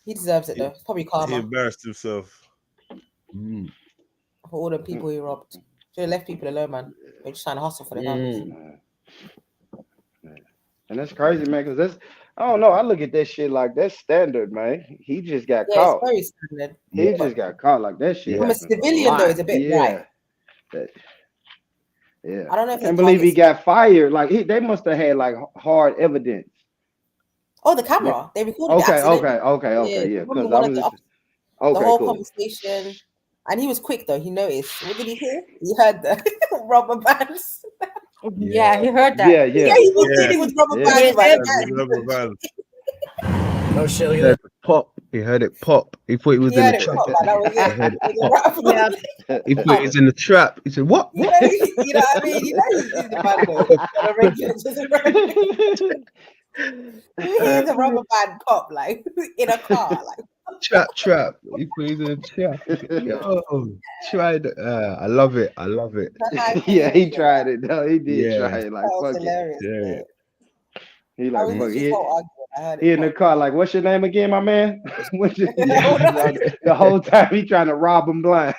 He deserves it, though. It's probably karma. He embarrassed himself. For all the people he robbed. Should have left people alone, man. They're just trying to hustle for the numbers. And that's crazy, man, because that's, I don't know, I look at that shit like that's standard, man. He just got caught. It's very standard. He just got caught like that shit. From a civilian, though, it's a bit right. Yeah. I don't know if I can't believe he got fired. Like they must have had like hard evidence. Oh, the camera. They recorded Okay. Yeah. Because I was just, the whole conversation. And he was quick though. He noticed. What did he hear? He heard the rubber bands. Yeah, he heard that. Yeah, he was dealing with rubber bands. Rubber bands. No shit. He heard it pop. He heard it pop. He thought it was in the trap. He thought it was in the trap. He said, "What?" You know what I mean? You know he's the bad he's a rubber band cop, like in a car, like trap. He put it in a trap. Yo, tried. I love it. Yeah, he tried it. No, he did try it. Like that was fuck hilarious. it. He like fuck. He in the car like, what's your name again, my man? The whole time he trying to rob him blind.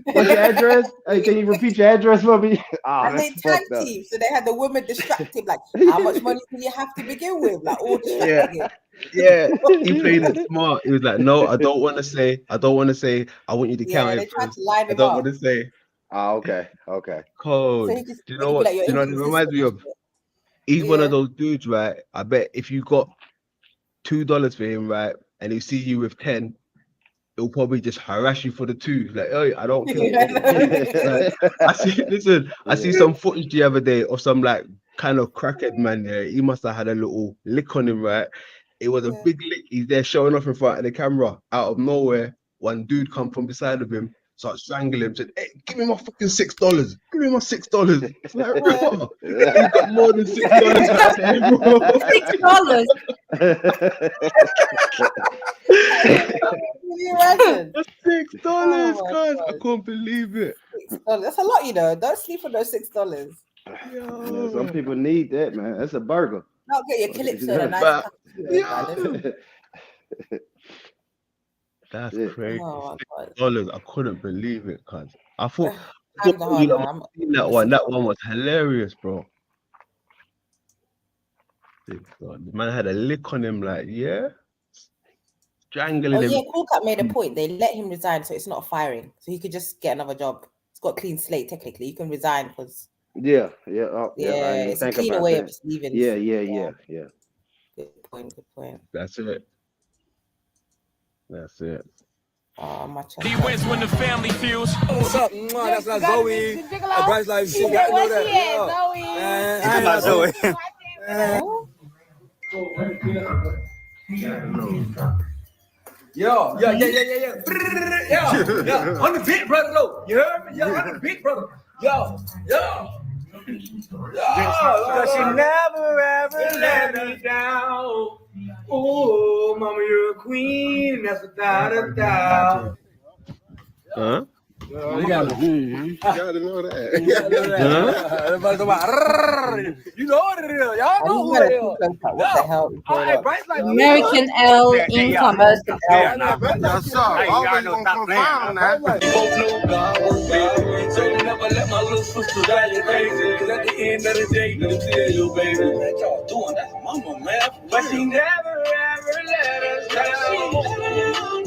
What's your address? Hey, can you repeat your address for me? And they tag team, so they had the woman distracted, like, how much money do you have to begin with? Like all distracted. Yeah, he played it smart. He was like, no, I don't want to say. I want you to count it. They tried to line him I don't want to say. Oh, okay. Code. So Do you know what? Do you know what it reminds me of? He's one of those dudes, right? I bet if you got $2 for him, right, and he see you with 10, he'll probably just harass you for the 2. Like, oh, I don't care. I see some footage the other day of some like kind of crackhead man there. He must have had a little lick on him, right? It was a big lick. He's there showing off in front of the camera. Out of nowhere, one dude come from beside of him, started strangling him, said, "Hey, give me my fucking $6. Give me my $6. It's like, bro, you got more than $6 right there, bro. $6. That's $6, guys. I can't believe it. That's a lot, you know. Don't sleep on those $6. Yeah, some people need that, man. That's a burger. Not get your calypso and That's crazy. $6. I couldn't believe it, cuz. I thought I'm the hard one. I'm seen that one. That one was hilarious, bro. The man had a lick on him, like, yeah, strangling him. Yeah, Cool Cut made a point. They let him resign, so it's not a firing. So he could just get another job. It's got a clean slate, technically. You can resign because Yeah. I didn't it's a think cleaner about way that. of just leaving. Yeah. Good point. That's it. Oh, much. He wins when the family feels. What's up? That's not Zoe. Bryce like she got to know that. That's not Zoe. Yeah. I'm the big brother though. You heard me? Yeah, I'm the big brother. Yo. Cause she never ever let me down. Oh, mama, you're a queen. That's without a doubt. Huh? You gotta know that. You know what it is. Y'all know who it is. What the hell? American L e-commerce. Yes, sir. Always gonna confirm that. Both know God works, so never let my little sister die your crazy. Cause at the end of the day, let me tell you, baby, what y'all doing? That's mama, man. But she never ever let us down.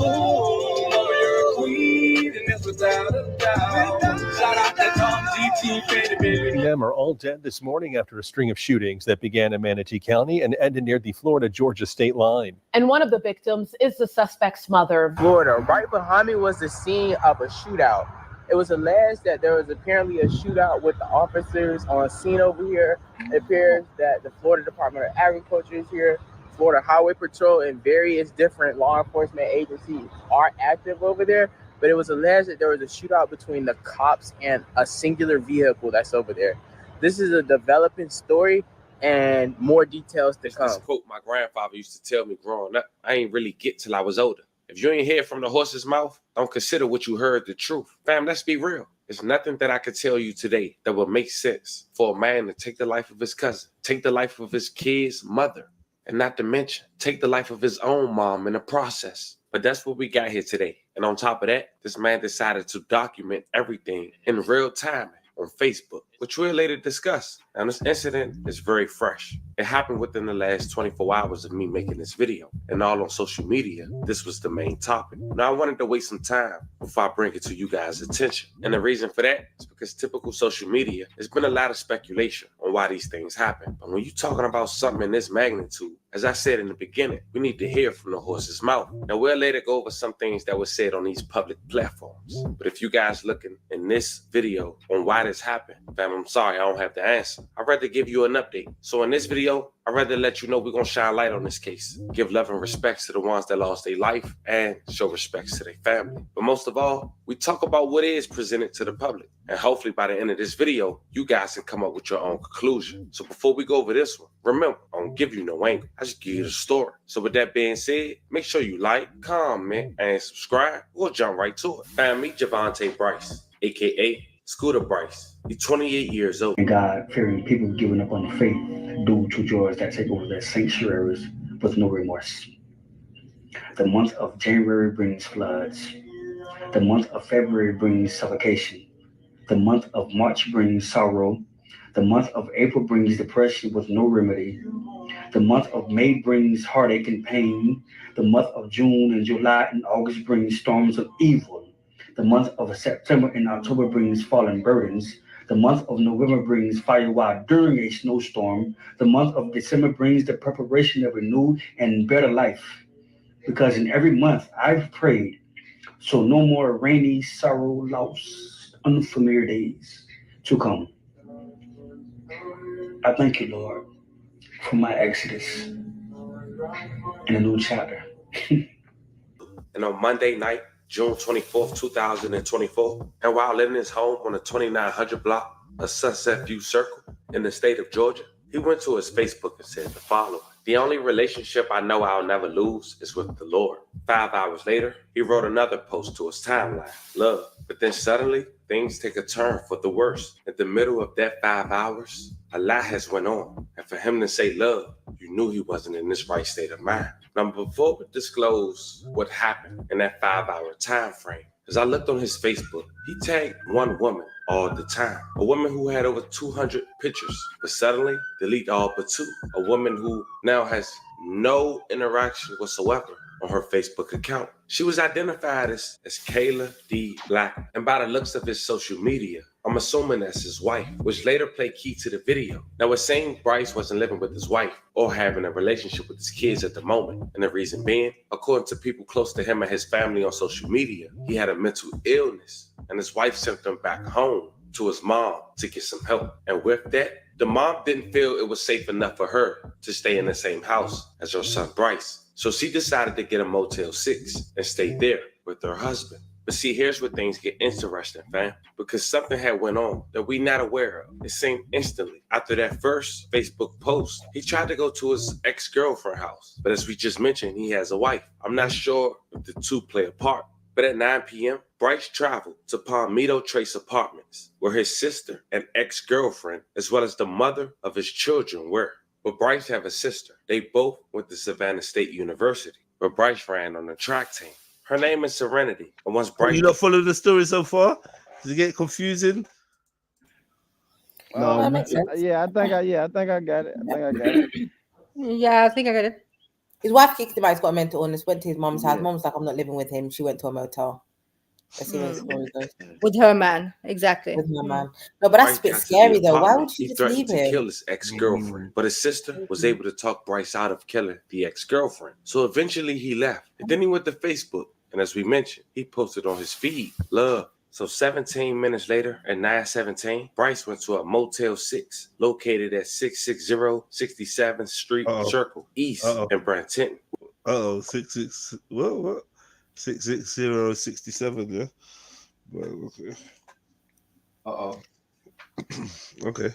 Oh, you're a queen, and that's without a doubt. Shout out to Tom GT, baby. Them are all dead this morning after a string of shootings that began in Manatee County and ended near the Florida-Georgia state line. And one of the victims is the suspect's mother. Florida. Right behind me was the scene of a shootout. It was alleged that there was apparently a shootout with the officers on scene over here. It appears that the Florida Department of Agriculture is here. Florida Highway Patrol and various different law enforcement agencies are active over there. But it was alleged that there was a shootout between the cops and a singular vehicle that's over there. This is a developing story and more details to come. This quote my grandfather used to tell me growing up, I ain't really get till I was older. If you ain't hear from the horse's mouth, don't consider what you heard the truth. Fam, let's be real. There's nothing that I could tell you today that would make sense for a man to take the life of his cousin, take the life of his kid's mother, and not to mention, take the life of his own mom in the process. But that's what we got here today. And on top of that, this man decided to document everything in real time on Facebook, which we'll later discuss. Now, this incident is very fresh. It happened within the last 24 hours of me making this video. And all on social media, this was the main topic. Now, I wanted to waste some time before I bring it to you guys' attention. And the reason for that is because typical social media, there's been a lot of speculation on why these things happen. But when you're talking about something in this magnitude, as I said in the beginning, we need to hear from the horse's mouth. Now, we'll later go over some things that were said on these public platforms. But if you guys looking in this video on why this happened, fam, I'm sorry, I don't have the answer. I'd rather give you an update. So in this video, I'd rather let you know we're going to shine light on this case. Give love and respects to the ones that lost their life and show respects to their family. But most of all, we talk about what is presented to the public. And hopefully by the end of this video, you guys can come up with your own conclusion. So before we go over this one, remember, I don't give you no angle. I just give you the story. So with that being said, make sure you like, comment, and subscribe. We'll jump right to it. Fam, meet Javante Bryce, a.k.a. Scooter Bryce. He's 28 years old. And God-fearing people giving up on the faith due to joys that take over their sanctuaries with no remorse. The month of January brings floods. The month of February brings suffocation. The month of March brings sorrow. The month of April brings depression with no remedy. The month of May brings heartache and pain. The month of June and July and August brings storms of evil. The month of September and October brings fallen burdens. The month of November brings fire while during a snowstorm. The month of December brings the preparation of a new and better life. Because in every month I've prayed, so no more rainy, sorrow, loss, unfamiliar days to come. I thank you, Lord, for my exodus and a new chapter. And on Monday night, June 24th, 2024, and while in his home on the 2900 block of Sunset View Circle in the state of Georgia, he went to his Facebook and said the following: "The only relationship I know I'll never lose is with the Lord." 5 hours later, he wrote another post to his timeline, "Love." But then suddenly, things take a turn for the worse. In the middle of that 5 hours, a lot has went on. And for him to say love, you knew he wasn't in this right state of mind. Now, before we disclose what happened in that 5 hour time frame, As I looked on his Facebook, he tagged one woman all the time, a woman who had over 200 pictures, but suddenly delete all but 2, a woman who now has no interaction whatsoever on her Facebook account. She was identified as Kayla D. Black, and by the looks of his social media, I'm assuming that's his wife, which later played key to the video. Now, it's saying Bryce wasn't living with his wife or having a relationship with his kids at the moment, and the reason being, according to people close to him and his family on social media, he had a mental illness, and his wife sent him back home to his mom to get some help. And with that, the mom didn't feel it was safe enough for her to stay in the same house as her son Bryce. So she decided to get a Motel 6 and stay there with her husband. But see, here's where things get interesting, fam, because something had went on that we not aware of. It seemed instantly. After that first Facebook post, he tried to go to his ex-girlfriend's house. But as we just mentioned, he has a wife. I'm not sure if the two play a part. But at 9 p.m., Bryce traveled to Palmetto Trace Apartments, where his sister and ex-girlfriend, as well as the mother of his children, were. But Bryce have a sister. They both went to Savannah State University, where Bryce ran on the track team. Her name is Serenity. And once Bryce... You not follow the story so far? Does it get confusing? No, I think I got it. I think I got it. Yeah, I think I got it. His wife kicked him out. He's got a mental illness. Went to his mom's house. Mom's like, I'm not living with him. She went to a motel. Let's see where the story goes. With her man, exactly. With her man. No, but that's a bit scary though. Why would she just leave him? He threatened to kill his ex-girlfriend, but his sister was able to talk Bryce out of killing the ex-girlfriend. So eventually he left. And then he went to Facebook. And as we mentioned, he posted on his feed, love. So 17 minutes later at 9:17, Bryce went to a Motel 6 located at 660 67th Street Circle East in Branton. 66. What? 660 67, yeah. Well, okay. Okay.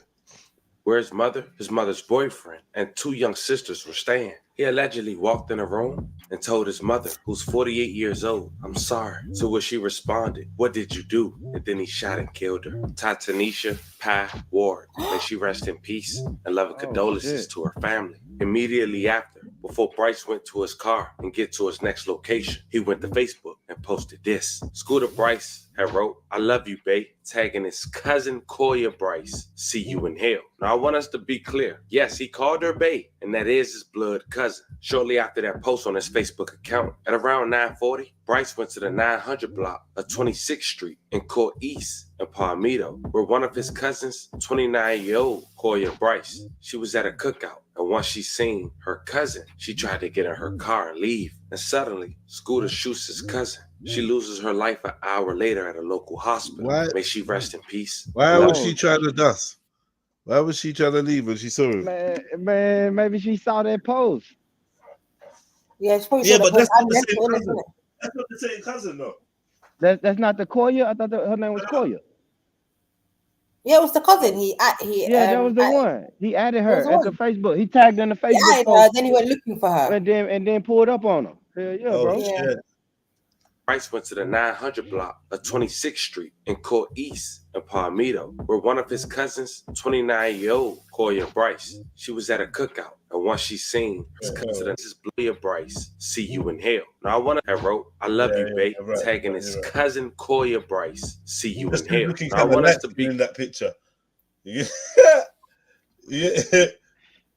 Where his mother's boyfriend, and 2 young sisters were staying. He allegedly walked in a room and told his mother, who's 48 years old, "I'm sorry." To which she responded, "What did you do?" And then he shot and killed her. Tatanisha Pai Ward, may she rest in peace, and loving condolences to her family. Immediately after, before Bryce went to his car and get to his next location, he went to Facebook and posted this. Scooter Bryce had wrote, "I love you, babe," tagging his cousin Koya Bryce. "See you in hell." Now I want us to be clear. Yes, he called her babe, and that is his blood cousin. Shortly after that post on his Facebook account, at around 9:40, Bryce went to the 900 block of 26th Street in Court East in Palmetto, where one of his cousins, 29-year-old Koya Bryce, she was at a cookout. And once she seen her cousin, she tried to get in her car and leave. And suddenly, Scooter shoots his cousin. She loses her life an hour later at a local hospital. Why? May she rest in peace. Why would she try to dust? Why was she trying to leave when she saw him? Man, maybe she saw that post. Yeah, but that's not the same cousin. That's not the same cousin, though. That's not the Koya. I thought her name was Koya. Yeah, it was the cousin. That was the one. He added her at the Facebook. He tagged in the Facebook post. Then he went looking for her. And then pulled up on her. Hell yeah, bro. Yeah. Bryce went to the 900 block of 26th Street in Court East in Palmetto, where one of his cousins, 29-year-old Koya Bryce, she was at a cookout. And once she seen his cousin, this is Koya Bryce, "See you in hell." Now I want to wrote, "I love you, babe," tagging his cousin Koya Bryce, "See you in hell." Now, I want us to be in that picture. Yeah.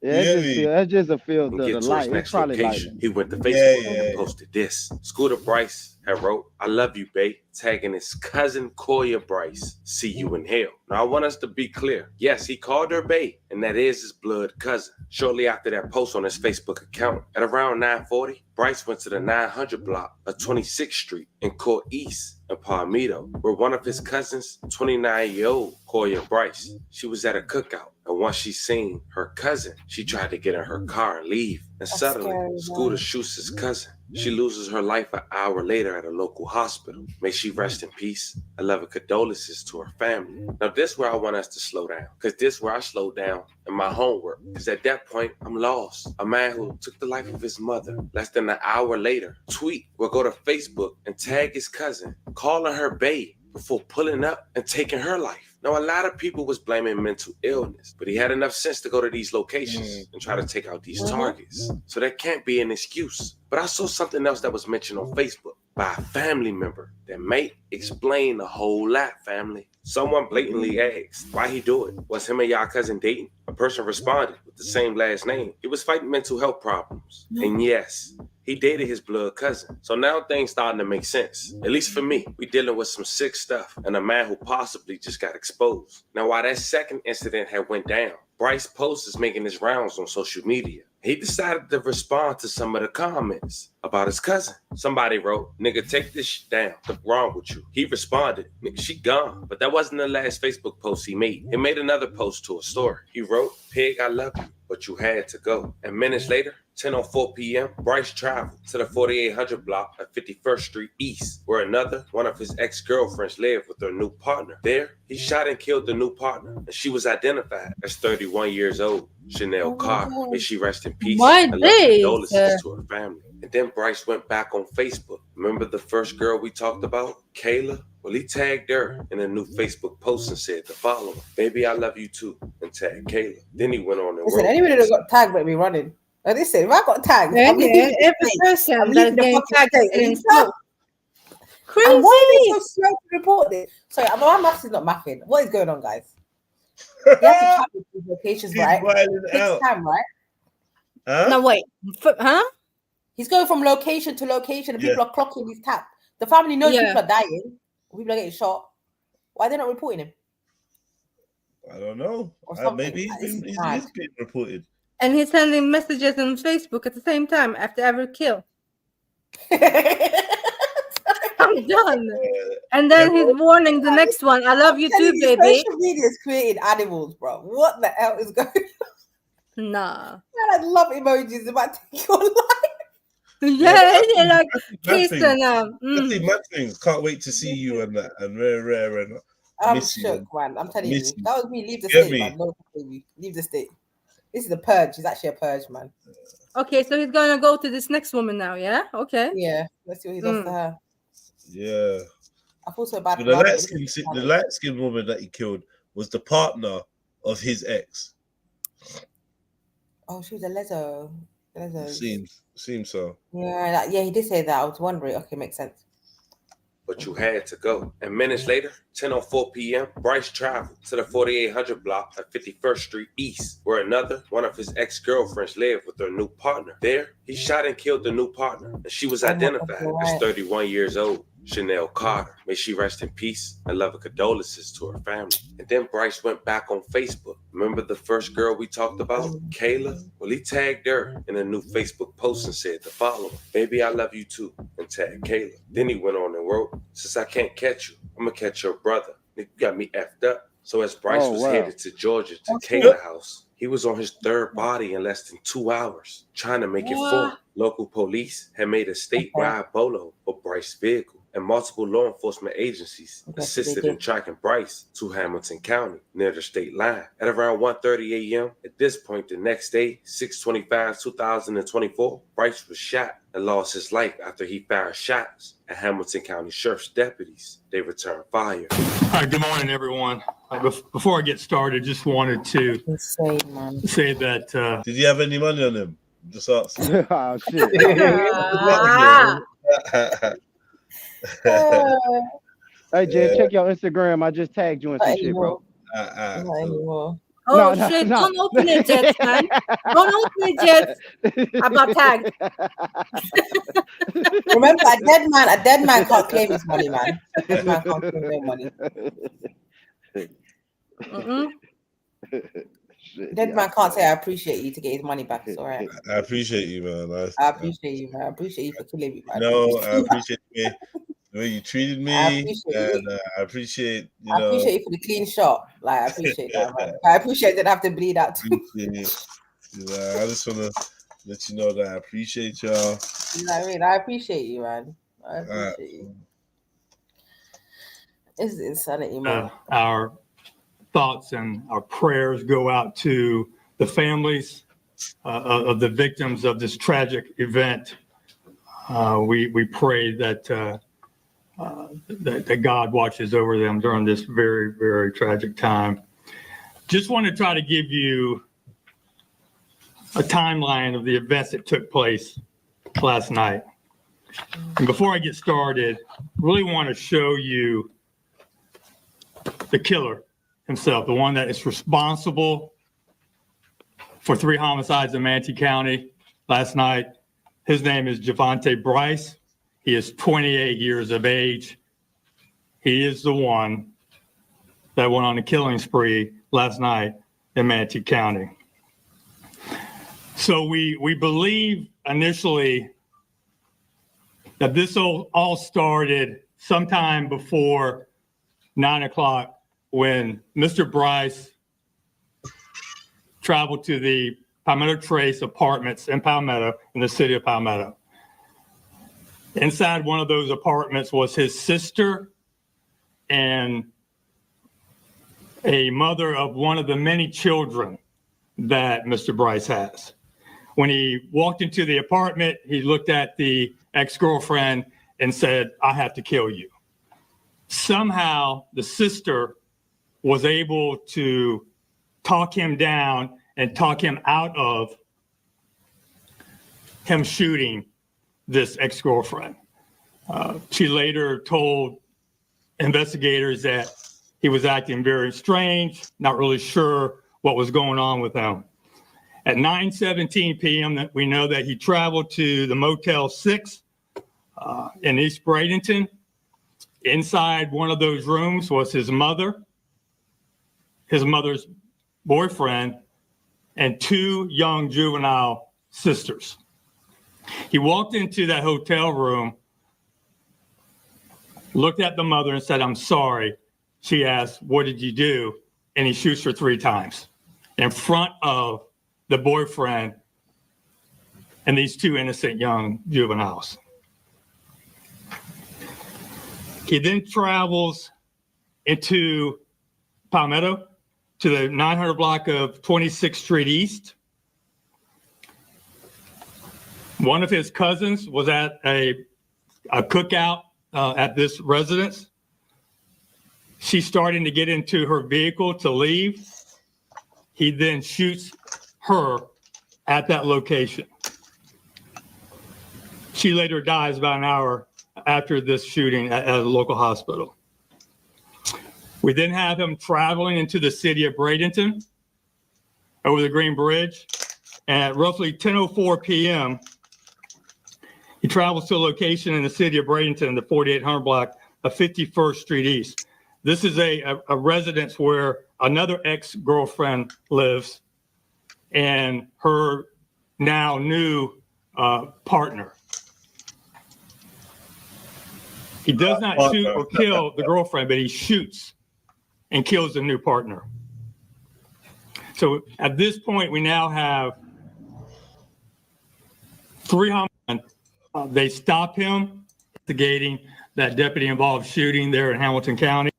That's just a field of the light. It's probably like he went to Facebook and posted this. Scooter Bryce had wrote, "I love you, babe," tagging his cousin Koya Bryce, "See you in hell." Now I want us to be clear. Yes, he called her babe, and that is his blood cousin. Shortly after that post on his Facebook account, at around 9:40, Bryce went to the 900 block of 26th Street in Court East in Palmetto, where one of his cousins, 29-year-old Koya Bryce, she was at a cookout. And once she seen her cousin, she tried to get in her car and leave. And suddenly, Scooter shoots his cousin. She loses her life an hour later at a local hospital. May she rest in peace. I love her condolences to her family. Now, this is where I want us to slow down, because this is where I slowed down in my homework. Because at that point, I'm lost. A man who took the life of his mother less than an hour later, tweet will go to Facebook and tag his cousin, calling her babe before pulling up and taking her life. Now, a lot of people was blaming mental illness, but he had enough sense to go to these locations and try to take out these targets. So that can't be an excuse. But I saw something else that was mentioned on Facebook by a family member that may explain the whole lot, family. Someone blatantly asked why he do it. Was him and y'all cousin dating? A person responded with the same last name. He was fighting mental health problems. And yes, he dated his blood cousin. So now things starting to make sense. At least for me, we dealing with some sick stuff and a man who possibly just got exposed. Now, while that second incident had went down, Bryce's post is making his rounds on social media. He decided to respond to some of the comments about his cousin. Somebody wrote, "Nigga, take this shit down. What's wrong with you?" He responded, "Nigga, she gone." But that wasn't the last Facebook post he made. He made another post to a story. He wrote, "Pig, I love you, but you had to go." And minutes later, 10:04 p.m., Bryce traveled to the 4800 block at 51st Street East, where another one of his ex-girlfriends lived with her new partner. There, he shot and killed the new partner, and she was identified as 31 years old, Chanel Carter. May she rest in peace. And love and condolences to her family. And then Bryce went back on Facebook. Remember the first girl we talked about, Kayla? Well, he tagged her in a new Facebook post and said the following: "Baby, I love you too," and tagged Kayla. Then he went on and Listen, anybody that got tagged better be running. Like they said, if I got tagged, Yeah, I'm leaving every the state. person I'm that's leaving the getting fucking tagged state. is It's not- crazy. And why are they so slow to report this? Sorry, my maths is not mathing. What is going on, guys? You have to travel these locations, right? Takes time, right? No, wait. Huh? He's going from location to location, and people are clocking his tap. The family knows people are dying, people are getting shot. Why are they not reporting him? I don't know. Maybe he's being reported. And he's sending messages on Facebook at the same time after every kill. I'm done. And then he's warning the next one. "I love you too, baby." Social media has created animals, bro. What the hell is going on? Nah. Man, I love emojis about to take your life. Yeah, like kiss Nothing. and Nothing. Can't wait to see you and that and rare and I'm miss you. shook, man. I'm telling you. Miss you. That was me. Leave the Get state, me. man. No, baby. Leave the state. This is a purge. It's actually a purge, man. Okay, so he's gonna go to this next woman now, yeah? Okay. Yeah. Let's see what he does to her. Yeah. I feel so bad So for the light-skinned woman that he killed was the partner of his ex. Oh, she was a lezo. Seems so. Yeah, he did say that. I was wondering. Okay, makes sense. But you had to go. And minutes later, 10:04 p.m., Bryce traveled to the 4800 block at 51st Street East, where another one of his ex-girlfriends lived with her new partner. There, he shot and killed the new partner, and she was identified as 31 years old, Chanel Carter. May she rest in peace and love and condolences to her family. And then Bryce went back on Facebook. Remember the first girl we talked about, Kayla? Well, he tagged her in a new Facebook post and said the following: "Baby, I love you too," and tagged Kayla. Then he went on and wrote, "Since I can't catch you, I'm gonna catch your brother. You got me effed up." So as Bryce was headed to Georgia to Kayla house, he was on his third body in less than 2 hours, trying to make it 4. Local police had made a statewide bolo for Bryce's vehicle, and multiple law enforcement agencies assisted in tracking Bryce to Hamilton County near the state line. At around 1:30 a.m., at this point the next day, 6/25/2024, Bryce was shot and lost his life after he fired shots at Hamilton County Sheriff's deputies. They returned fire. Hi, good morning, everyone. Before I get started, just wanted to say that. Did you have any money on him? Just ask. Oh, shit. Hey, Jen, check your Instagram. I just tagged you in some shit, bro. Not anymore. Oh shit! Don't open it, Jets, man. Don't open it, Jets. I got tagged. Remember, a dead man can't claim his money, man. A dead man can't claim their money. Dead man can't say I appreciate you to get his money back. It's all right. I appreciate you, man. I appreciate you, man. I appreciate you for killing me, man. No, I appreciate you. The way you treated me, I appreciate you. I appreciate you for the clean shot. Like I appreciate that, man. I appreciate that I have to bleed out too. I just wanna let you know that I appreciate y'all. You know what I mean? I appreciate you, man. I appreciate you. This is insanity, man. Our thoughts and our prayers go out to the families of the victims of this tragic event. We pray that that God watches over them during this very, very tragic time. Just want to try to give you a timeline of the events that took place last night. And before I get started, really want to show you the killer himself, the one that is responsible for 3 homicides in Manatee County last night. His name is Javante Bryce. He is 28 years of age. He is the one that went on a killing spree last night in Manatee County. So we believe initially that this all started sometime before 9 o'clock when Mr. Bryce traveled to the Palmetto Trace Apartments in Palmetto, in the city of Palmetto. Inside one of those apartments was his sister and a mother of one of the many children that Mr. Bryce has. When he walked into the apartment, he looked at the ex-girlfriend and said, "I have to kill you." Somehow the sister was able to talk him down and talk him out of him shooting this ex-girlfriend. She later told investigators that he was acting very strange, not really sure what was going on with him. At 9:17 p.m., we know that he traveled to the Motel 6 in East Bradenton. Inside one of those rooms was his mother, his mother's boyfriend, and 2 young juvenile sisters. He walked into that hotel room, looked at the mother and said, "I'm sorry." She asked, "What did you do?" And he shoots her 3 times in front of the boyfriend and these 2 innocent young juveniles. He then travels into Palmetto to the 900 block of 26th Street East. One of his cousins was at a cookout at this residence. She's starting to get into her vehicle to leave. He then shoots her at that location. She later dies about an hour after this shooting at a local hospital. We then have him traveling into the city of Bradenton over the Green Bridge. And at roughly 10:04 p.m., he travels to a location in the city of Bradenton, the 4800 block of 51st Street East. This is a residence where another ex-girlfriend lives and her now new partner. He does not shoot or kill the girlfriend, but he shoots and kills the new partner. So at this point, we now have 3 homicides. They stop him, investigating that deputy-involved shooting there in Hamilton County.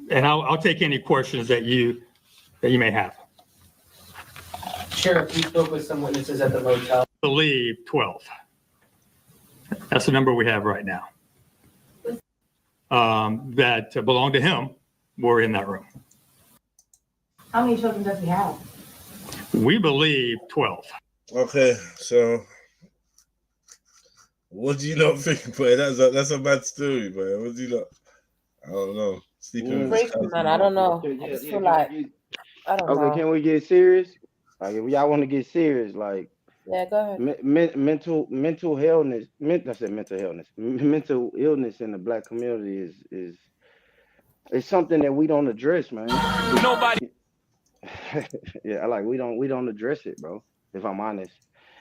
And I'll take any questions that you may have. Sheriff, you spoke with some witnesses at the motel. I believe 12. That's the number we have right now. That belong to him were in that room. How many children does he have? We believe 12. Okay, so what do you not think, boy? That's a bad story, man. What do you not? I don't know. Man, I don't know. I just feel like I don't know. Okay, can we get serious? Like, if y'all want to get serious, like, yeah, go ahead. Mental illness. Mental illness in the Black community is something that we don't address, man. Nobody. Yeah, like we don't address it, bro. If I'm honest,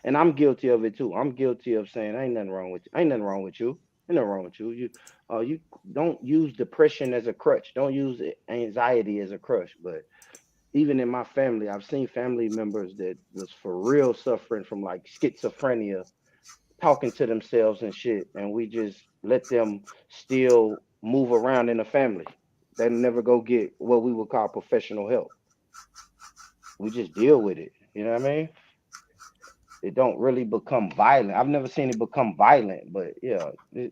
and I'm guilty of it too. I'm guilty of saying ain't nothing wrong with you. Ain't nothing wrong with you. Ain't nothing wrong with you. You don't use depression as a crutch. Don't use anxiety as a crutch. But even in my family, I've seen family members that was for real suffering from like schizophrenia, talking to themselves and shit, and we just let them still move around in the family. They never go get what we would call professional help. We just deal with it. You know what I mean? It don't really become violent. I've never seen it become violent, but yeah,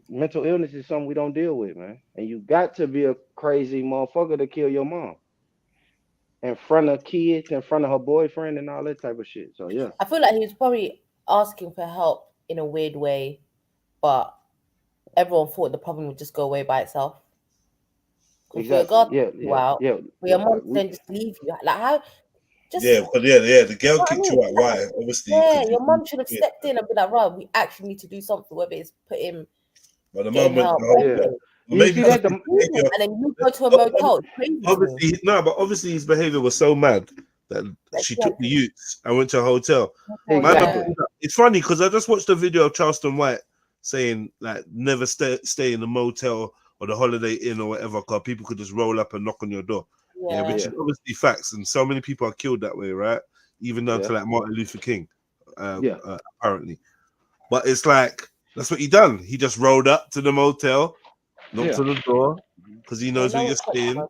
mental illness is something we don't deal with, man. And you got to be a crazy motherfucker to kill your mom in front of kids, in front of her boyfriend, and all that type of shit. So yeah, I feel like he was probably asking for help in a weird way, but everyone thought the problem would just go away by itself. Exactly. Yeah. For your mom then just leave you. Like how? Just the girl kicked you out. Why? Like, Obviously, your mum should have stepped in and been like, right, we actually need to do something. Whether it's put him, but the getting moment, help, maybe and then you go to a motel. Obviously, no, but obviously his behavior was so mad that she took the youths and went to a hotel. It's funny because I just watched a video of Charleston White saying like never stay in the motel or the Holiday Inn or whatever, because people could just roll up and knock on your door. Yeah, which is obviously facts, and so many people are killed that way, right? Even down to like Martin Luther King, apparently. But it's like that's what he done. He just rolled up to the motel, knocked on the door because he knows where you're staying.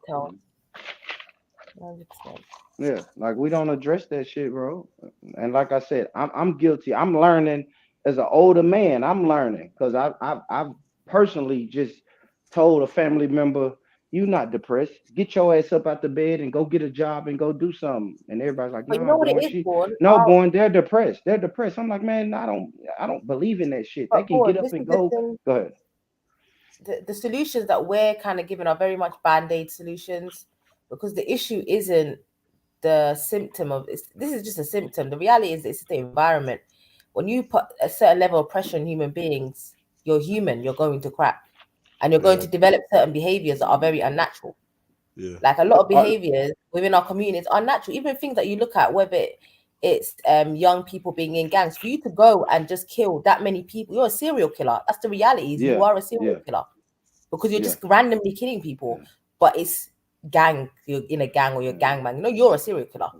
100%. Yeah, like we don't address that shit, bro. And like I said, I'm guilty. I'm learning as an older man. I'm learning because I've personally just told a family member, "You not depressed. Get your ass up out the bed and go get a job and go do something." And everybody's like, "No, Born, they're depressed. They're depressed." I'm like, man, I don't believe in that shit. They can get up and go. Go ahead. The solutions that we're kind of giving are very much band-aid solutions, because the issue isn't the symptom of this is just a symptom. The reality is it's the environment. When you put a certain level of pressure on human beings, you're human, you're going to crack. And you're going to develop certain behaviors that are very unnatural. Yeah. Like a lot of behaviors within our community is unnatural. Even things that you look at, whether it's young people being in gangs, for you to go and just kill that many people, you're a serial killer. That's the reality. You are a serial killer. Because you're just randomly killing people. But it's gang, you're in a gang or you're gangbang. No, you're a serial killer.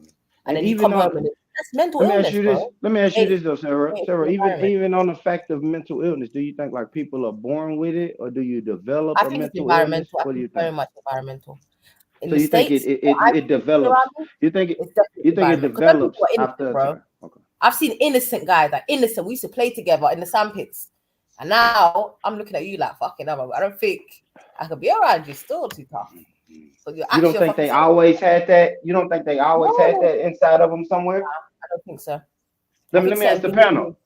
And then you come home and that's mental illness, bro. Let me ask you this though, Sarah. Even on the fact of mental illness, do you think like people are born with it, or do you develop a mental illness? What do you think? Very much environmental. So you think it develops? You think it develops after time? Okay. I've seen innocent guys, like innocent. We used to play together in the sandpits, and now I'm looking at you like fucking hell. I don't think I could be around you. Still too tough. So you don't think they always had that? You don't think they always had that inside of them somewhere? I don't think so. Let me ask the panel.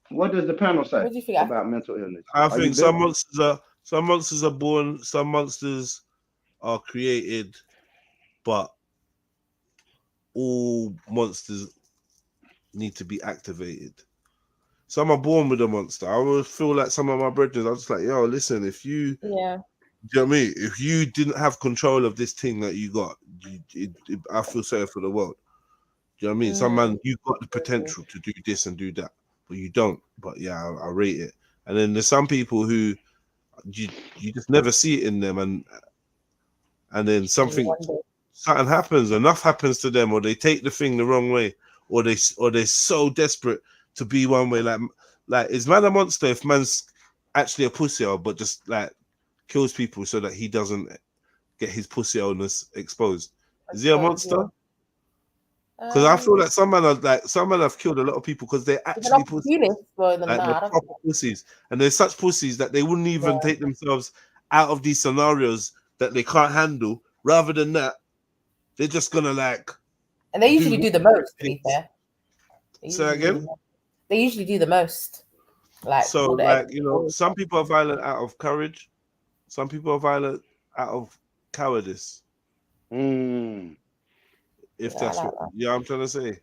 What does the panel say about mental illness? I think some monsters are born, some monsters are created, but all monsters need to be activated. Some are born with a monster. I always feel like some of my brethren, I'm just like, yo, listen, if you do you know what I mean? If you didn't have control of this thing that you got, I feel sorry for the world. Do you know what I mean? Some man, you got the potential to do this and do that, but you don't. But yeah, I rate it. And then there's some people who you just never see it in them, and then something happens, enough happens to them, or they take the thing the wrong way, or they're so desperate to be one way. Like is man a monster if man's actually a pussy, but just like kills people so that he doesn't get his pussy illness exposed? Is he a monster? Because I feel like some men have killed a lot of people because they're actually pussies. Like they're proper pussies, and they're such pussies that they wouldn't even take themselves out of these scenarios that they can't handle. Rather than that, they're just gonna like. And they usually do the most. To be fair. Say again. They usually do the most. Some people are violent out of courage. Some people are violent out of cowardice. If that's what I'm trying to say.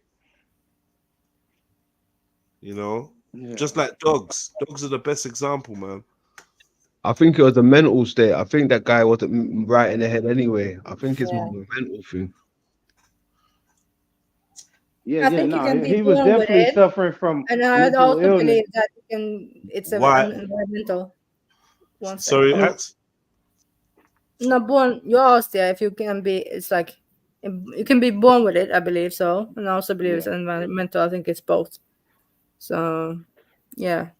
Just like dogs. Dogs are the best example, man. I think it was a mental state. I think that guy wasn't right in the head anyway. I think it's more of a mental thing. He was definitely suffering from mental illness. Believe that it's environmental. Sorry, No, born. You asked, if you can be. It's like you can be born with it. I believe so, and I also believe it's environmental. I think it's both. So, yeah.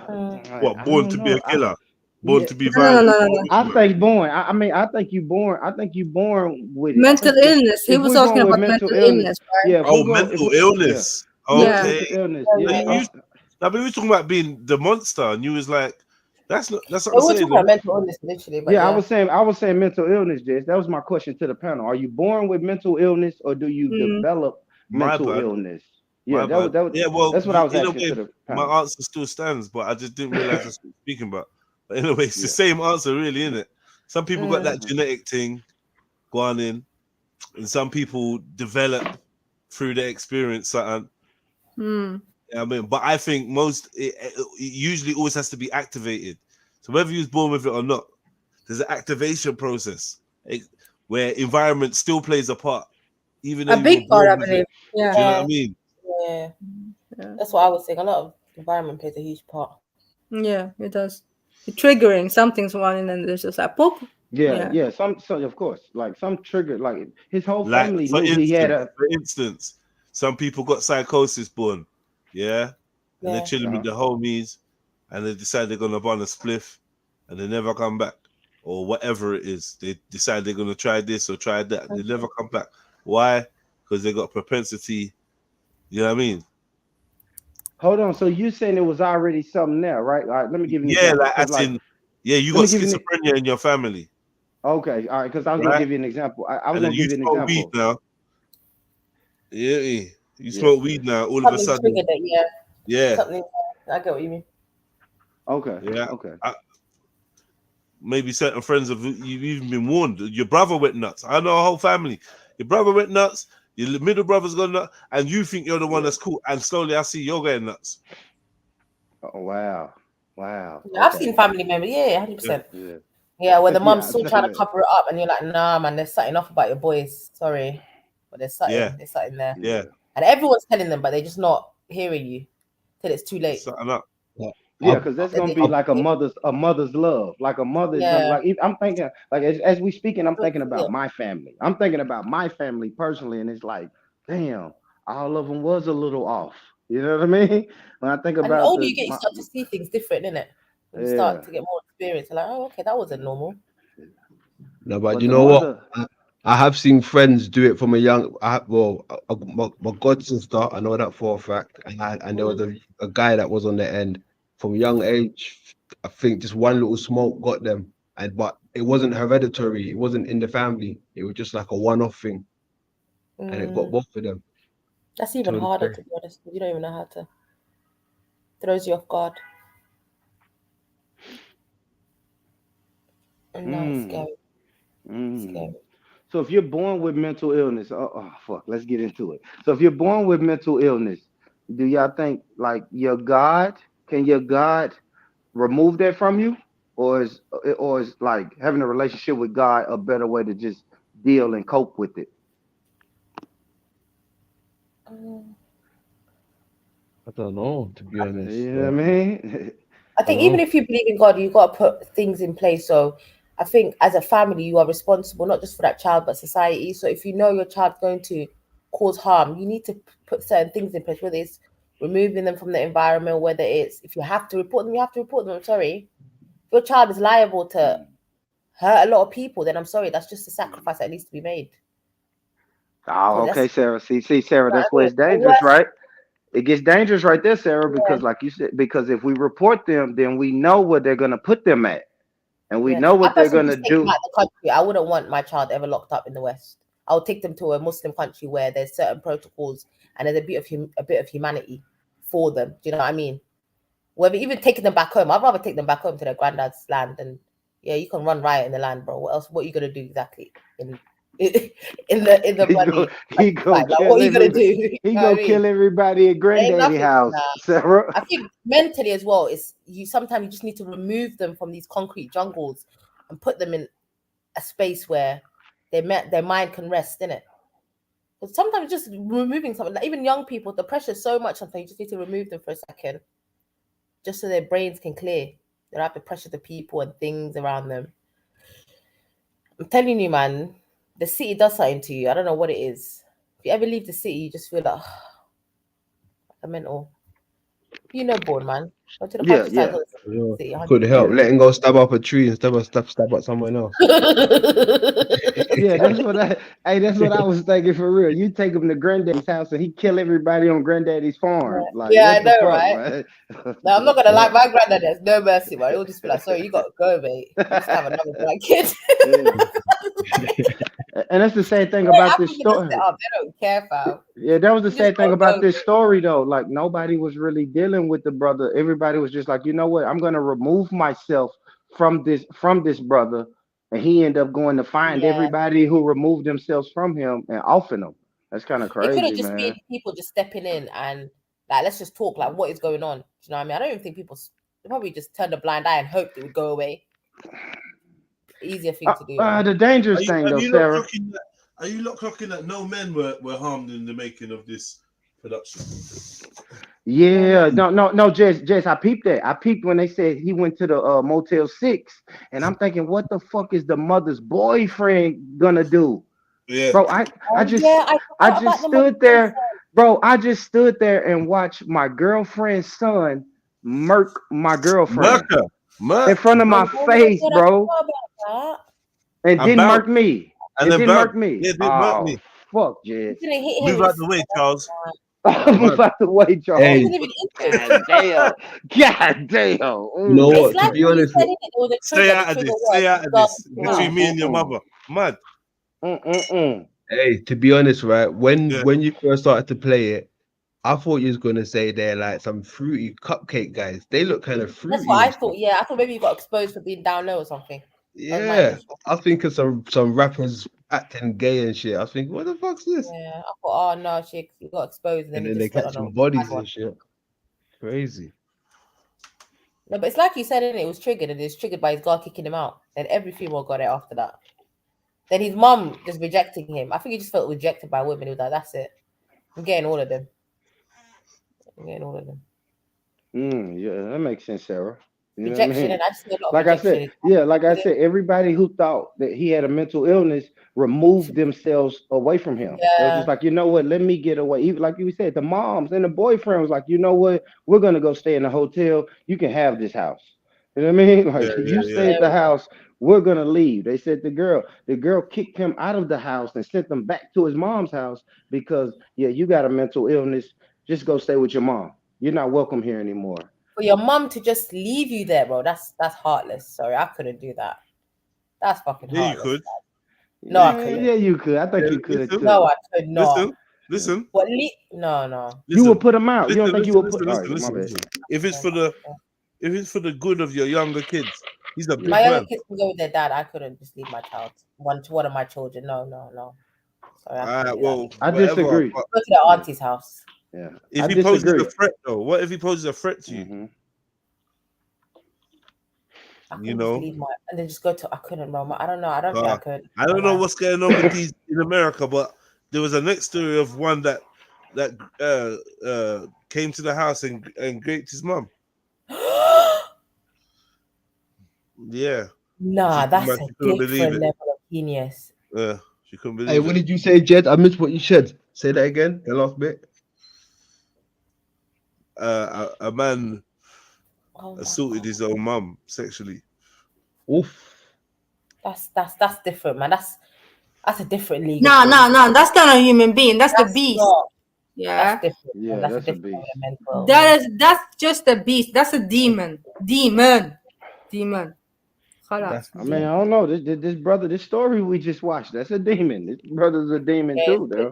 What, born to be a killer? Born to be violent? No. I think born. I think you born. I think you born with it. Mental illness. He was talking about mental illness, right? Yeah. Mental illness. Okay. Mental illness. But we were talking about being the monster, and you was like, that's what I'm saying. We're talking about mental illness, literally. But I was saying mental illness, Jess. That was my question to the panel. Are you born with mental illness, or do you develop mental illness? Yeah, that's what I was asking to the my answer still stands, but I just didn't realize that's what I'm speaking about. But anyway, it's the same answer, really, isn't it? Some people got that genetic thing going in, and some people develop through their experience something. I mean, but I think it usually always has to be activated. So whether you was born with it or not, there's an activation process where environment still plays a part, even though a big part, I believe. Yeah. Do you know what I mean? Yeah. That's what I was saying. A lot of environment plays a huge part. Yeah, it does. Triggering something's running, and there's just like pop. Yeah. Some of course, like some triggered, like his whole Like, family knew he had a. For instance, some people got psychosis born, and they're chilling with the homies, and they decide they're gonna burn a spliff, and they never come back, or whatever it is. They decide they're gonna try this or try that, and they never come back. Why? Because they got propensity. You know what I mean? Hold on. So you saying it was already something there, right? All right. Let me give you an example. You got schizophrenia in your family. Okay, all right. Because I was gonna give you an example. I was gonna give you an example. Weed now. Yeah, you smoke weed now. All of a sudden, Something, I get what you mean. Okay. Yeah. Okay. Maybe certain friends you've even been warned. Your brother went nuts. I know a whole family. Your brother went nuts. Your middle brother's gone nuts, and you think you're the one that's cool. And slowly, I see you're going nuts. Oh wow. Yeah, I've seen family members. 100%. Yeah, where the mom's still trying to cover it up, and you're like, nah, man, there's something off about your boys. Sorry, but there's something. There's something there. Yeah. And everyone's telling them, but they're just not hearing you till it's too late. Something up. Yeah, because that's gonna be like a mother's love, like a mother's. Like I'm thinking, like as we speaking, I'm thinking about my family. I'm thinking about my family personally, and it's like, damn, all of them was a little off. You know what I mean? When I think about the older you get, you start to see things different, innit? You start to get more experience. Like, oh, okay, that wasn't normal. No, but you know what? I have seen friends do it from a young. My god sister, I know that for a fact, and there was a guy that was on the end from a young age. I think just one little smoke got them, but it wasn't hereditary. It wasn't in the family. It was just like a one-off thing, and it got both of them. That's even harder, to be honest. You don't even know how to. Throws you off guard. And now it's scary. So if you're born with mental illness, fuck, let's get into it. So if you're born with mental illness, do y'all think like can your God remove that from you? Or is like having a relationship with God a better way to just deal and cope with it? I don't know, to be honest. You know what I mean? I think even if you believe in God, you've got to put things in place. So I think as a family, you are responsible not just for that child, but society. So if you know your child's going to cause harm, you need to put certain things in place, whether it's removing them from the environment, whether it's, if you have to report them, you have to report them. I'm sorry. If your child is liable to hurt a lot of people, then I'm sorry, that's just a sacrifice that needs to be made. Oh, okay, Sarah. See, Sarah, that's where it's dangerous, right? It gets dangerous right there, Sarah, because like you said, because if we report them, then we know where they're going to put them at. And we know what they're going to do. The country, I wouldn't want my child ever locked up in the West. I would take them to a Muslim country where there's certain protocols and there's a bit of humanity for them. Do you know what I mean? Whether even taking them back home, I'd rather take them back home to their granddad's land. And yeah, you can run riot in the land, bro. What else? What are you gonna do exactly in the bloody? What are you gonna do? He gonna kill everybody at granddaddy's house, Sarah. I think mentally as well, sometimes you just need to remove them from these concrete jungles and put them in a space where their mind can rest in it. But sometimes just removing something, like even young people, the pressure is so much. Sometimes you just need to remove them for a second, just so their brains can clear. They don't have to pressure the people and things around them. I'm telling you, man, the city does something to you. I don't know what it is. If you ever leave the city, you just feel like a mental. You know, bored, man. Go to the countryside. City, could help. Letting go stab up a tree instead of stab up someone else. Yeah, that's what I was thinking for real. You take him to granddaddy's house and he kill everybody on granddaddy's farm. Like, yeah, I know, right? No, I'm not gonna lie. My granddad has no mercy, man. He'll just be like, "Sorry, you got to go, mate. You just have another black kid." And that's the same thing about this story. They don't care, fam. Yeah, that was the same thing about this story though. Like nobody was really dealing with the brother. Everybody was just like, you know what? I'm gonna remove myself from this brother, and he ended up going to find everybody who removed themselves from him and offing them. That's kind of crazy, It could have just man. been people just stepping in and like, let's just talk. Like, what is going on? Do you know what I mean? I don't even think they probably just turned a blind eye and hoped it would go away. Easier thing to do. The dangerous thing though, Sarah. Are you not clocking that no men were harmed in the making of this production? Yeah, no, Jess, I peeped that. I peeped when they said he went to the Motel 6, and I'm thinking, what the fuck is the mother's boyfriend gonna do? Yeah, bro, I just stood there, bro. I just stood there and watched my girlfriend's son murk my girlfriend in front of my face, bro, and didn't murk me. And didn't murk me. Yeah, didn't murk me. Fuck, Jess. Move out the way, Charles. Move out the way, Charles. Hey. God damn. God damn. You know what? To be honest, stay out of this. Between me and your mother. Mad. Hey, to be honest, right? When you first started to play it, I thought you was gonna say they're like some fruity cupcake guys. They look kind of fruity. That's what I thought. Yeah, I thought maybe you got exposed for being down low or something. Yeah, I think of some rappers acting gay and shit. I think, what the fuck's this? Yeah, I thought, oh no, shit, you got exposed, and then they catch some bodies and shit. Crazy. No, but it's like you said, it was triggered, and it's triggered by his guard kicking him out. And every female got it after that. Then his mum just rejecting him. I think he just felt rejected by women. He was like, that's it. I'm getting all of them. Yeah, that makes sense, Sarah. You know rejection, what I mean? and I just see a lot of like I said, everybody who thought that he had a mental illness removed themselves away from him. They was just like, you know what, let me get away. Even like you said, the moms and the boyfriend was like, you know what, we're gonna go stay in the hotel. You can have this house. You know what I mean? Like you stay at the house, we're gonna leave. They said the girl kicked him out of the house and sent them back to his mom's house because you got a mental illness. Just go stay with your mom. You're not welcome here anymore. For your mum to just leave you there, bro, that's heartless. Sorry, I couldn't do that. That's fucking heartless. You could. No, I couldn't. Yeah, you could. I think you could. Too. No, I could not. Listen. What? No. You would put them out. You don't think you would put? Listen. If it's for the good of your younger kids, he's a big my man. younger kids can go with their dad. I couldn't just leave my child. One of my children. No. Sorry, I disagree. Go to their auntie's house. Yeah. If he poses a threat, though, what if he poses a threat to you? You know, and then just go to. I couldn't, bro. I don't know. I don't think I could. I don't know what's going on with these in America, but there was a next story of one that came to the house and raped his mum. Yeah. Nah, that's a different level of genius. Yeah, she couldn't believe it. Hey, what did you say, Jed? I missed what you said. Say that again. The last bit. A man assaulted his own mum sexually. Oof. That's different, man. That's a different league. No. That's not a human being. That's the beast. Yeah. That's different. Yeah, that's a beast. That's just a beast. That's a demon. Demon. I mean, I don't know. This brother, this story we just watched, that's a demon. This brother's a demon too, though.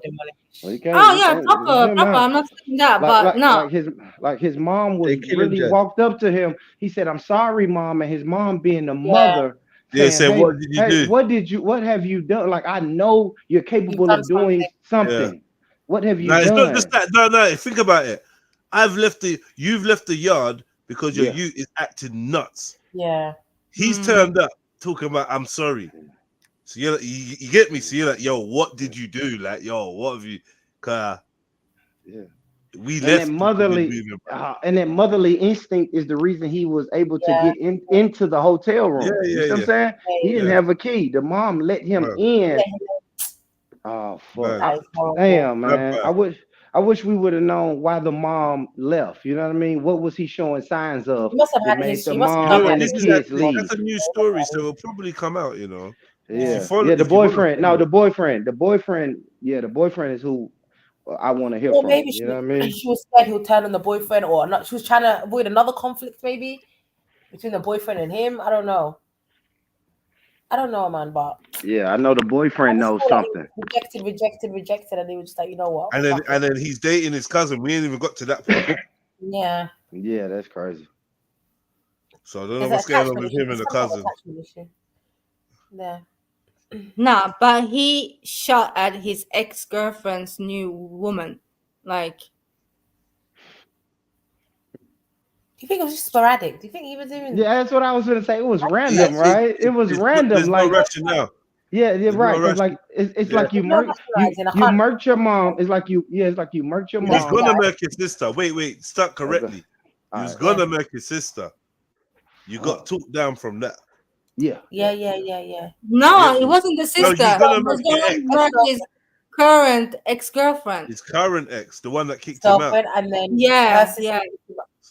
Proper. I'm not saying that, but no. Like his mom was really walked up to him. He said, "I'm sorry, mom," and his mom being the mother. Yeah, said, "What did you do? What have you done? Like, I know you're capable of doing something. Yeah. What have you done?" It's not just that. No. Think about it. You've left the yard because your youth is acting nuts. Yeah. He's turned up talking about, "I'm sorry." So you get me? So you're like, "Yo, what did you do? Like, yo, what have you?" We left. And that motherly instinct is the reason he was able to get into the hotel room. You know what I'm saying? He didn't have a key. The mom let him in. Oh fuck! Damn, man. I wish we would have known why the mom left. You know what I mean? What was he showing signs of? He must have had the mom and the kids leave. That's a new story, so it'll probably come out. You know. The boyfriend. No, the boyfriend. The boyfriend. Yeah, the boyfriend is who I want to hear from. Maybe you know what I mean? She was scared he'll turn on the boyfriend, or not. She was trying to avoid another conflict, maybe between the boyfriend and him. I don't know, man. But Yeah, I know the boyfriend knows something. Rejected, and he was just like, you know what? And then he's dating his cousin. We ain't even got to that part. Yeah. Yeah, that's crazy. So I don't know what's going on with him and the cousin. Yeah. No, but he shot at his ex-girlfriend's new woman. Like, do you think it was just sporadic? Do you think he was even? Yeah, that's what I was gonna say. It was random, right? It was random. There's like, no rationale. Yeah, There's right. no It's like it's like you murked your mom. It's like you murked your mom. He's gonna murk his sister. Wait, start correctly. He was gonna murk his sister. You got talked down from that. Yeah. no, it wasn't the sister. No, he's gonna murk He was gonna murk his current ex-girlfriend. His current ex, the one that kicked him out. And then yeah. So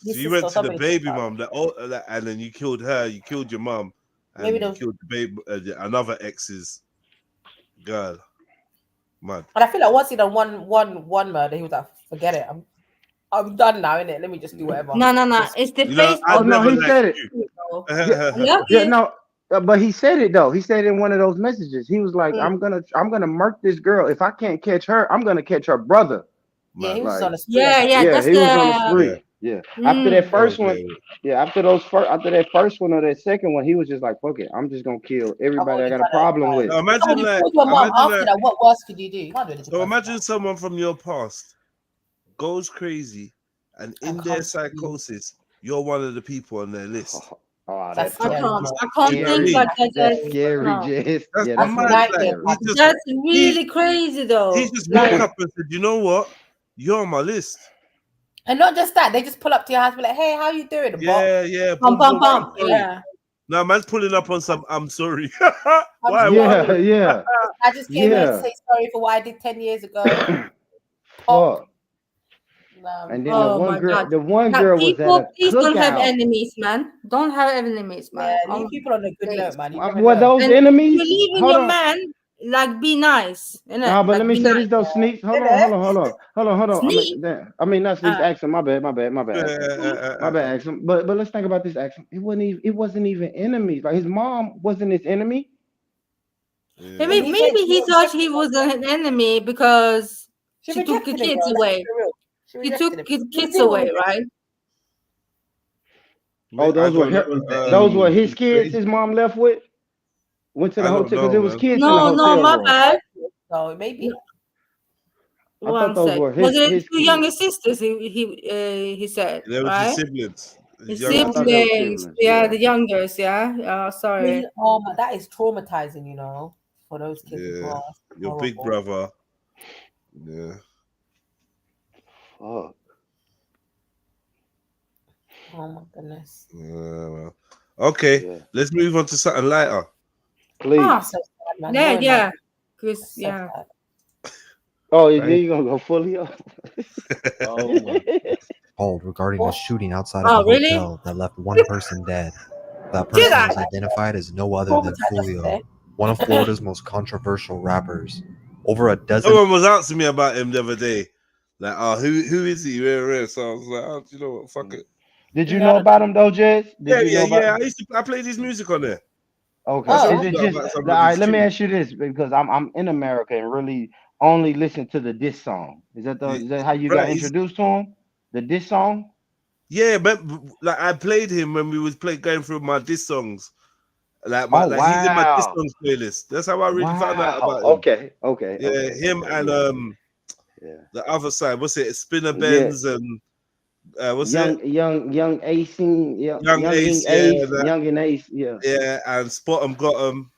you went to the baby mom, and then you killed her. You killed your mom, and you killed the baby, another ex's girl. Man. And I feel like once he done one murder, he was like, "Forget it, I'm done now, innit? Let me just do whatever." No. It's the face. Oh no, he said it. No, but he said it though. He said it in one of those messages. He was like, "I'm gonna murk this girl. If I can't catch her, I'm gonna catch her brother." Yeah, he was on a spree. Yeah, he was on a spree. Yeah. After that first one, after that first one or that second one, he was just like, "Fuck it, I'm just gonna kill everybody I got a problem with." Imagine that. What worse could you do? You can't do anything. So imagine someone from your past goes crazy, and in their psychosis, you're one of the people on their list. Oh, that's I can't think like that. That's scary, Jess. That's really crazy, though. He just woke up and said, "You know what? You're on my list." And not just that, they just pull up to your house and be like, "Hey, how you doing?" Yeah. Pump. Yeah. No, man's pulling up on some. I'm sorry. Why? Yeah. I just came here to say sorry for what I did 10 years ago. And then the one girl was at a please don't have cookout. enemies, man. Don't have enemies, man. Yeah, leave people on a good note, man. Were those enemies? You believe in your man, like be nice. No, but let me say this though, Sneaks. Hold on. I mean, not Sneaks. Axel, my bad. Axel. But let's think about this, Axel. It wasn't even enemies. Like his mom wasn't his enemy. Yeah. Maybe he thought he was an enemy because she took the kids away. She took his kids away, right? Oh, those were his kids. His mom left with. Went to the hotel because it was kids in the hotel. No, my bad. So maybe. Was it two younger sisters? He said. There was right? his siblings. His siblings. Yeah, the youngest. Yeah. Sorry. Oh, but that is traumatizing, you know, for those kids. Yeah. Your big brother. Yeah. Fuck. Oh my goodness. Okay, let's move on to something lighter. Please. So sad, man. Yeah. Chris, yeah. Oh, you gonna go fully up? Called regarding a shooting outside of a hotel that left one person dead. That person was identified as no other than Julio, one of Florida's most controversial rappers. Over a dozen. Someone was asking me about him the other day. Like, who is he? So I was like, you know what? Fuck it. Did you know about him though, Jess? Yeah. I played his music on there. Okay. Is it just all right? Let me ask you this, because I'm in America and really only listen to the diss song. Is that how you got introduced to him? The diss song? Yeah, but like I played him when we was going through my diss songs. He's in my diss songs playlist. That's how I really found out about him. Okay. Yeah, him and the other side. What's it? Spinner Benz and what's it? Young Ace, Young Ace, Young and Ace, yeah. Yeah, and Spot 'em got him.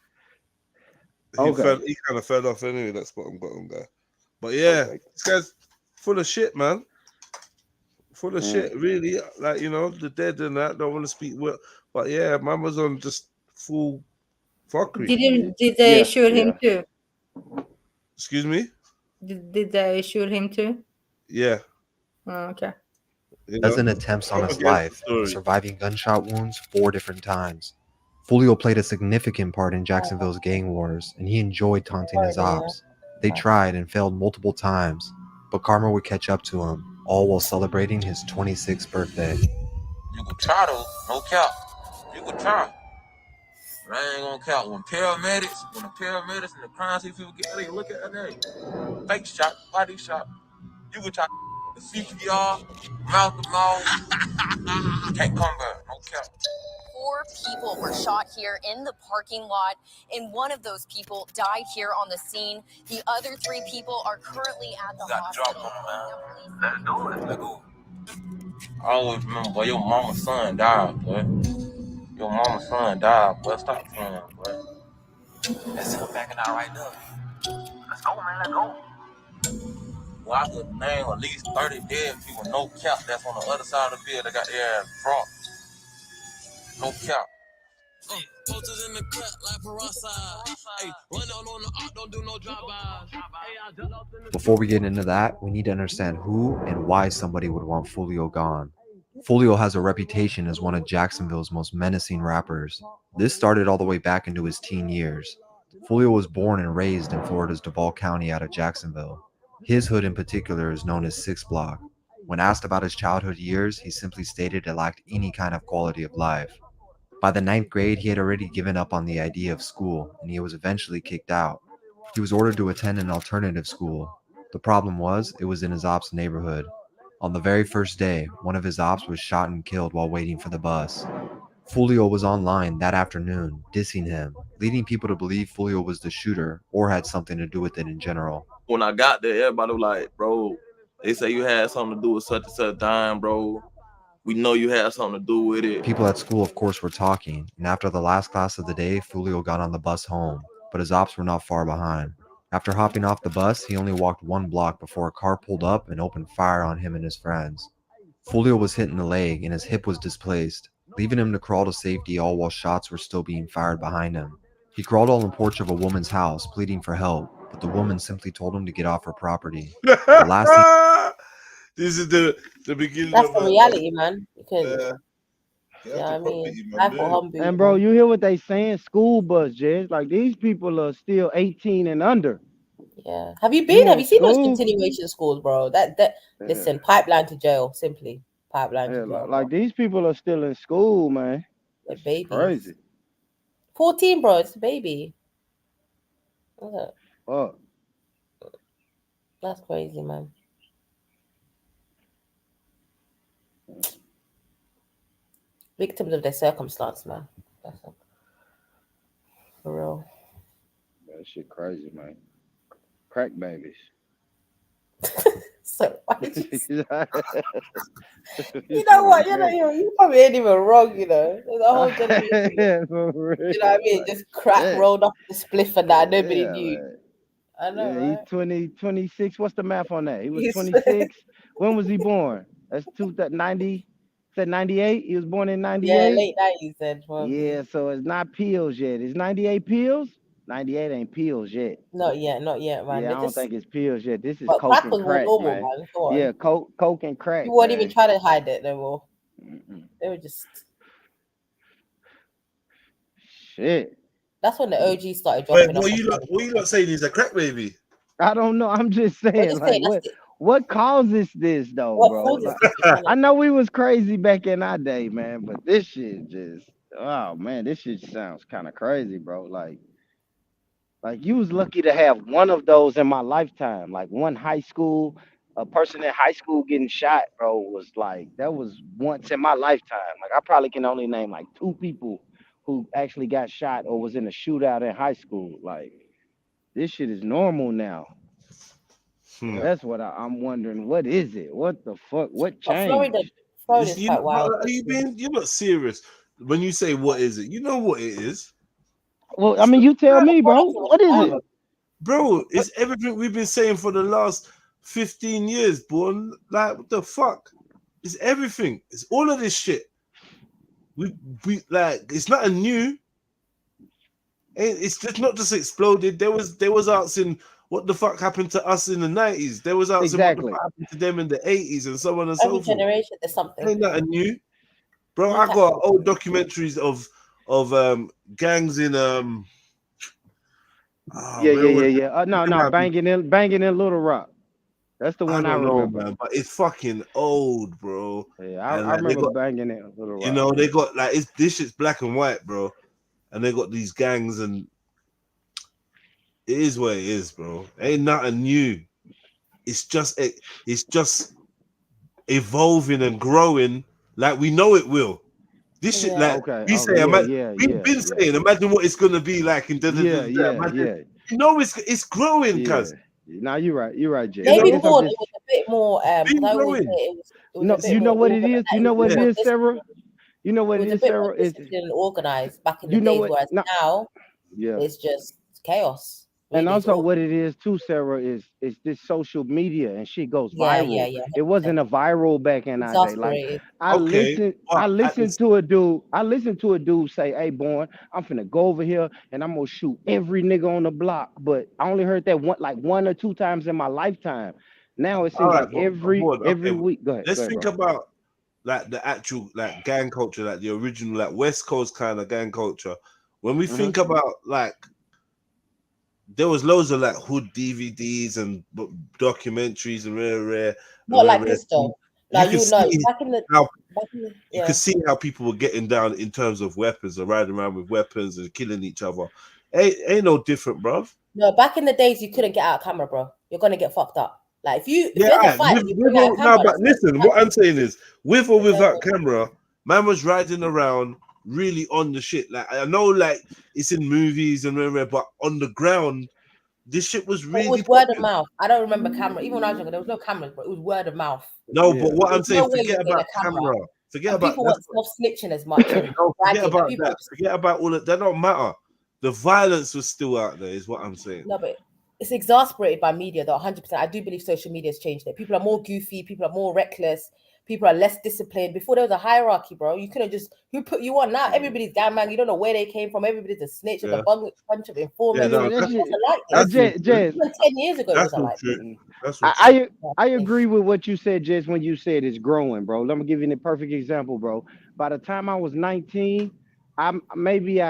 He Okay. He kind of fell off anyway. That Spot 'em got him guy. But yeah, this guy's full of shit, man. Full of shit, really. Like, you know, the dead and that. Don't want to speak well, but yeah, man was on just full fuckery. Did they shoot him too? Excuse me? Did they shoot him too? Yeah. Oh, okay. Dozen attempts on his life, surviving gunshot wounds 4 different times. Julio played a significant part in Jacksonville's gang wars, and he enjoyed taunting his ops. They tried and failed multiple times, but karma would catch up to him, all while celebrating his 26th birthday. You could try though, no cap. You could try. But I ain't gonna count when the paramedics and the crime scene people get, they look at that day. Fake shot, body shot. You can try the CPR, mouth to mouth. Can't come back, no count. 4 people were shot here in the parking lot, and one of those people died here on the scene. The other 3 people are currently at the hospital. Let's do it. Let's go. I always remember, boy, your mama's son died, boy. Your mama's son died, boy. Stop playing, boy. That's him backing out right there. Let's go, man. Let's go. Well, I could name at least 30 dead people, no cap. That's on the other side of the field. They got their ass dropped. No cap. Posters in the cut like Parasa. Hey, run out on the art, don't do no drive-bys. Before we get into that, we need to understand who and why somebody would want Foolio gone. Foolio has a reputation as one of Jacksonville's most menacing rappers. This started all the way back into his teen years. Foolio was born and raised in Florida's Duval County out of Jacksonville. His hood in particular is known as 6 Block. When asked about his childhood years, he simply stated it lacked any kind of quality of life. By the 9th grade, he had already given up on the idea of school, and he was eventually kicked out. He was ordered to attend an alternative school. The problem was, it was in his ops neighborhood. On the very first day, one of his ops was shot and killed while waiting for the bus. Foolio was online that afternoon, dissing him, leading people to believe Foolio was the shooter or had something to do with it in general. When I got there, everybody was like, bro, they say you had something to do with such and such time, bro. We know you had something to do with it. People at school, of course, were talking, and after the last class of the day, Foolio got on the bus home, but his ops were not far behind. After hopping off the bus, he only walked 1 block before a car pulled up and opened fire on him and his friends. Foolio was hit in the leg and his hip was displaced, leaving him to crawl to safety all while shots were still being fired behind him. He crawled on the porch of a woman's house, pleading for help, but the woman simply told him to get off her property. The last thing This is the beginning. That's of the reality, man. Because, yeah, I mean, life will humble you. And bro, you hear what they saying? School bus, Jez. Like these people are still 18 and under. Yeah. Have you been? Have you seen those school? continuation schools, bro? Listen, pipeline to jail, simply. Pipeline to jail. Like these people are still in school, man. They're babies. Crazy. 14, bro. It's a baby. What's Fuck. That's crazy, man. Victims of their circumstance, man. That's for real. That shit crazy, man. Crack babies. So why did you know what? You probably ain't even wrong, you know. There's a whole generation. You know what I mean? Just crack rolled off the spliff and that nobody knew. Man. I know. Yeah, right? he's 26. What's the math on that? He was 26. When was he born? That's 90. Said 98. He was born in 98. Yeah, late 90s then. Yeah, so it's not pills yet. Is 98 pills? 98 ain't pills yet. Not yet, man. Yeah, I don't think it's pills yet. This is But coke crack and was more crack, normal, man. man. Go on. Yeah, coke and crack. You weren't man. even trying to hide it no more. They were just shit. That's when the OG started dropping. Wait, what you not saying he's a crack baby? I don't know. I'm just saying, what causes this though, bro? Like, I know we was crazy back in our day, man, but this shit just, oh man, this shit sounds kind of crazy, bro. Like you was lucky to have one of those in my lifetime. Like one a person in high school getting shot, bro, was like, that was once in my lifetime. Like I probably can only name like 2 people who actually got shot or was in a shootout in high school. Like this shit is normal now. That's what I'm wondering. What is it? What the fuck? What changed? Florida's quite wild. You're not serious when you say what is it? You know what it is. Well, I mean, you tell me, bro. What is it? Bro, it's everything we've been saying for the last 15 years, boy. Like, what the fuck? It's everything. It's all of this shit. We like, it's not a new. It's just not just exploded. There was asking what the fuck happened to us in the 90s. There was asking what the fuck happened to them in the 80s and so on and so forth. Every generation there's something. Ain't nothing new. Bro, I got old documentaries of gangs in No, banging in Little Rock. That's the one I remember. Man, but it's fucking old, bro. Yeah, I remember banging in Little Rock. You know, they got like this shit's black and white, bro. and they got these gangs, and it is what it is, bro. Ain't nothing new. It's just evolving and growing like we know it will. This shit, like we've been saying, imagine what it's gonna be like in you know it's growing, cuz. Now you're right, Jay. Maybe before it was a bit more you know what it is? You know what it is, Sarah? You know what it is, Sarah? It's organized back in the days, whereas now it's just chaos. And also what it is too, Sarah, is this social media and shit goes viral. It wasn't a viral back in our day. Like I listened to a dude say, "Hey, boy, I'm finna go over here and I'm gonna shoot every nigga on the block." But I only heard that one or two times in my lifetime. Now it seems like every week. Go ahead. Let's think about like the actual like gang culture, like the original like West Coast kind of gang culture. When we think about like, there was loads of like hood DVDs and documentaries and rare. Not like this though. Like you know, you could see how people were getting down in terms of weapons, or riding around with weapons and killing each other. Ain't no different, bruv. No, back in the days you couldn't get out of camera, bro. You're gonna get fucked up. Like if there's a fight, but listen, what I'm saying is, with or without camera, man was riding around really on the shit. Like I know, like it's in movies and rare, but on the ground, this shit was really. It was word of mouth. I don't remember camera. Even when I was younger, there was no cameras, but it was word of mouth. No, but what I'm saying, forget about camera. Forget about people weren't snitching as much. Forget about that. Forget about all of that. Don't matter. The violence was still out there, is what I'm saying. No, but it's exasperated by media, though. 100%. I do believe social media has changed it. People are more goofy. People are more reckless. People are less disciplined. Before there was a hierarchy, bro. You couldn't just who put you on. Now everybody's gang man. You don't know where they came from. Everybody's a snitch. There's a bunch of informants. Jez, 10 years ago, it wasn't like this. I agree with what you said, Jez, when you said it's growing, bro. Let me give you a perfect example, bro. By the time I was 19, I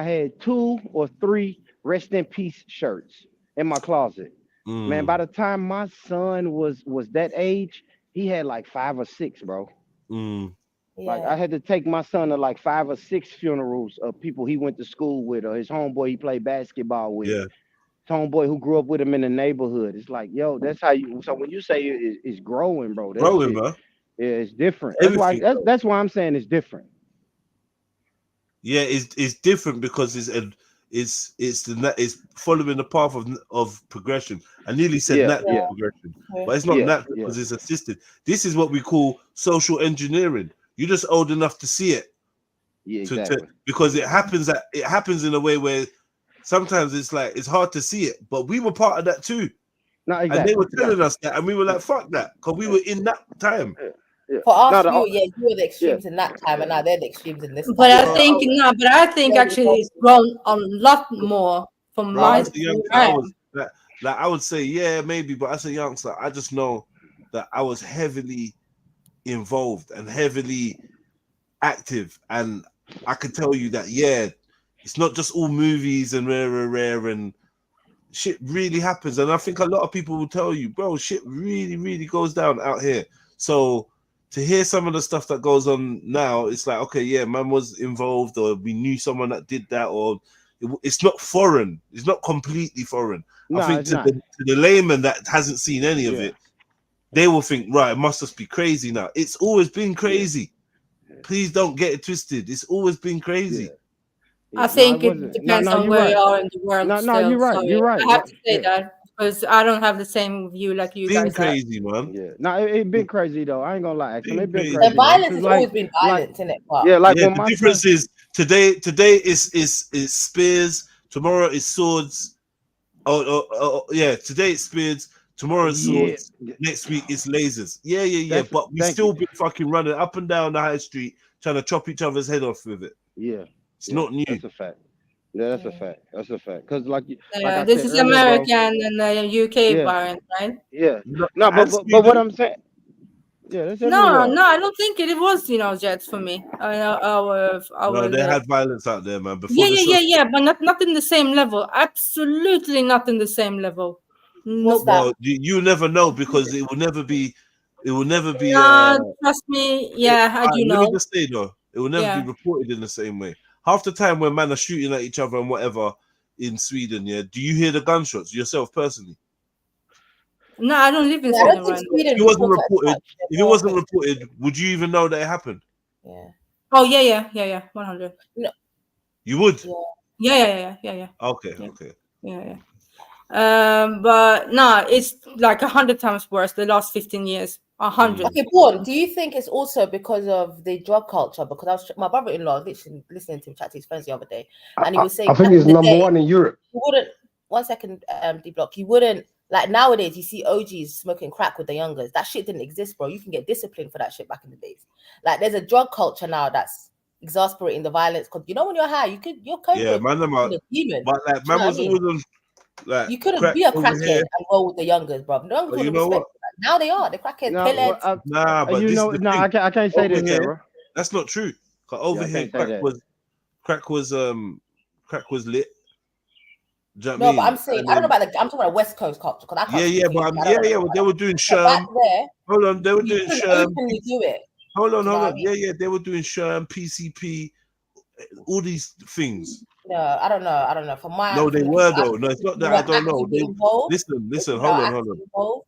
had 2 or 3 rest in peace shirts in my closet. Man, by the time my son was that age, he had like 5 or 6, bro. Like I had to take my son to like 5 or 6 funerals of people he went to school with, or his homeboy he played basketball with. His homeboy who grew up with him in the neighborhood. It's like, yo, that's how you. So when you say it's growing, bro, bro. Yeah, it's different. That's why I'm saying it's different. Yeah, it's different because it's following the path of progression. I nearly said natural progression, but it's not natural because it's assisted. This is what we call social engineering. You're just old enough to see it, because it happens in a way where sometimes it's like it's hard to see it. But we were part of that too, and they were telling us that, and we were like, "Fuck that," because we were in that time. For us, you were the extremes in that time, and now they're the extremes in this time. But I think actually it's grown a lot more from my time. Like I would say, maybe, but as a youngster, I just know that I was heavily involved and heavily active, and I could tell you that it's not just all movies and rare and shit really happens. And I think a lot of people will tell you, bro, shit really goes down out here. So to hear some of the stuff that goes on now, it's like, okay, man was involved, or we knew someone that did that, or it's not foreign. It's not completely foreign. I think to the layman that hasn't seen any of it, they will think, right, it must just be crazy now. It's always been crazy. Please don't get it twisted. It's always been crazy. I think it depends on where you are in the world. No, you're right. You're right. I have to say that. Because I don't have the same view like you guys. Crazy, man. Yeah, no, it's been crazy though. I ain't gonna lie. Actually, it's been crazy. The violence has always been violent, isn't it? The difference is today is spears. Tomorrow is swords. Today it's spears. Tomorrow is swords. Next week it's lasers. But we still been fucking running up and down the high street trying to chop each other's head off with it. It's not new. That's a fact. Yeah, that's a fact. That's a fact. Because like this is American and the UK variant, right? Yeah. No, but what I'm saying. Yeah, that's no, I don't think it was, Jets for me. No, they had violence out there, man. Before but not in the same level. Absolutely not in the same level. Well, you never know, because it will never be. Trust me. Yeah, I do know. Let me just say though, it will never be reported in the same way. half the time when men are shooting at each other and whatever in Sweden, yeah, do you hear the gunshots yourself personally? No, I don't live in Sweden right now. If it wasn't reported, would you even know that it happened? Yeah. Oh yeah, 100. No. You would? Yeah. Okay. Yeah. But no, it's like 100 times worse. The last 15 years, 100. Okay, Paul, do you think it's also because of the drug culture? Because my brother-in-law listening to him chat to his friends the other day, and he was saying, I think it's number one in Europe. You wouldn't. 1 second, D-Block. You wouldn't like nowadays. You see OGs smoking crack with the youngers. That shit didn't exist, bro. You can get disciplined for that shit back in the days. Like there's a drug culture now that's exasperating the violence. Because you know when you're high, you're coping. Yeah, man, but like man was always like you couldn't be a crackhead and roll with the youngers, bro. The youngers you know what? Now they are. The crackheads, pillheads. But you know, I can't say this, Sarah. That's not true. Over here, crack was lit. Do you know what I mean? But I'm saying I don't know about I'm talking about West Coast culture because I can't. But they were doing Sherm. Back there, hold on, they were doing Sherm. Openly do it. Hold on. Yeah, they were doing Sherm, PCP, all these things. No, I don't know. For my they were though. No, it's not that I don't know. Listen. Hold on.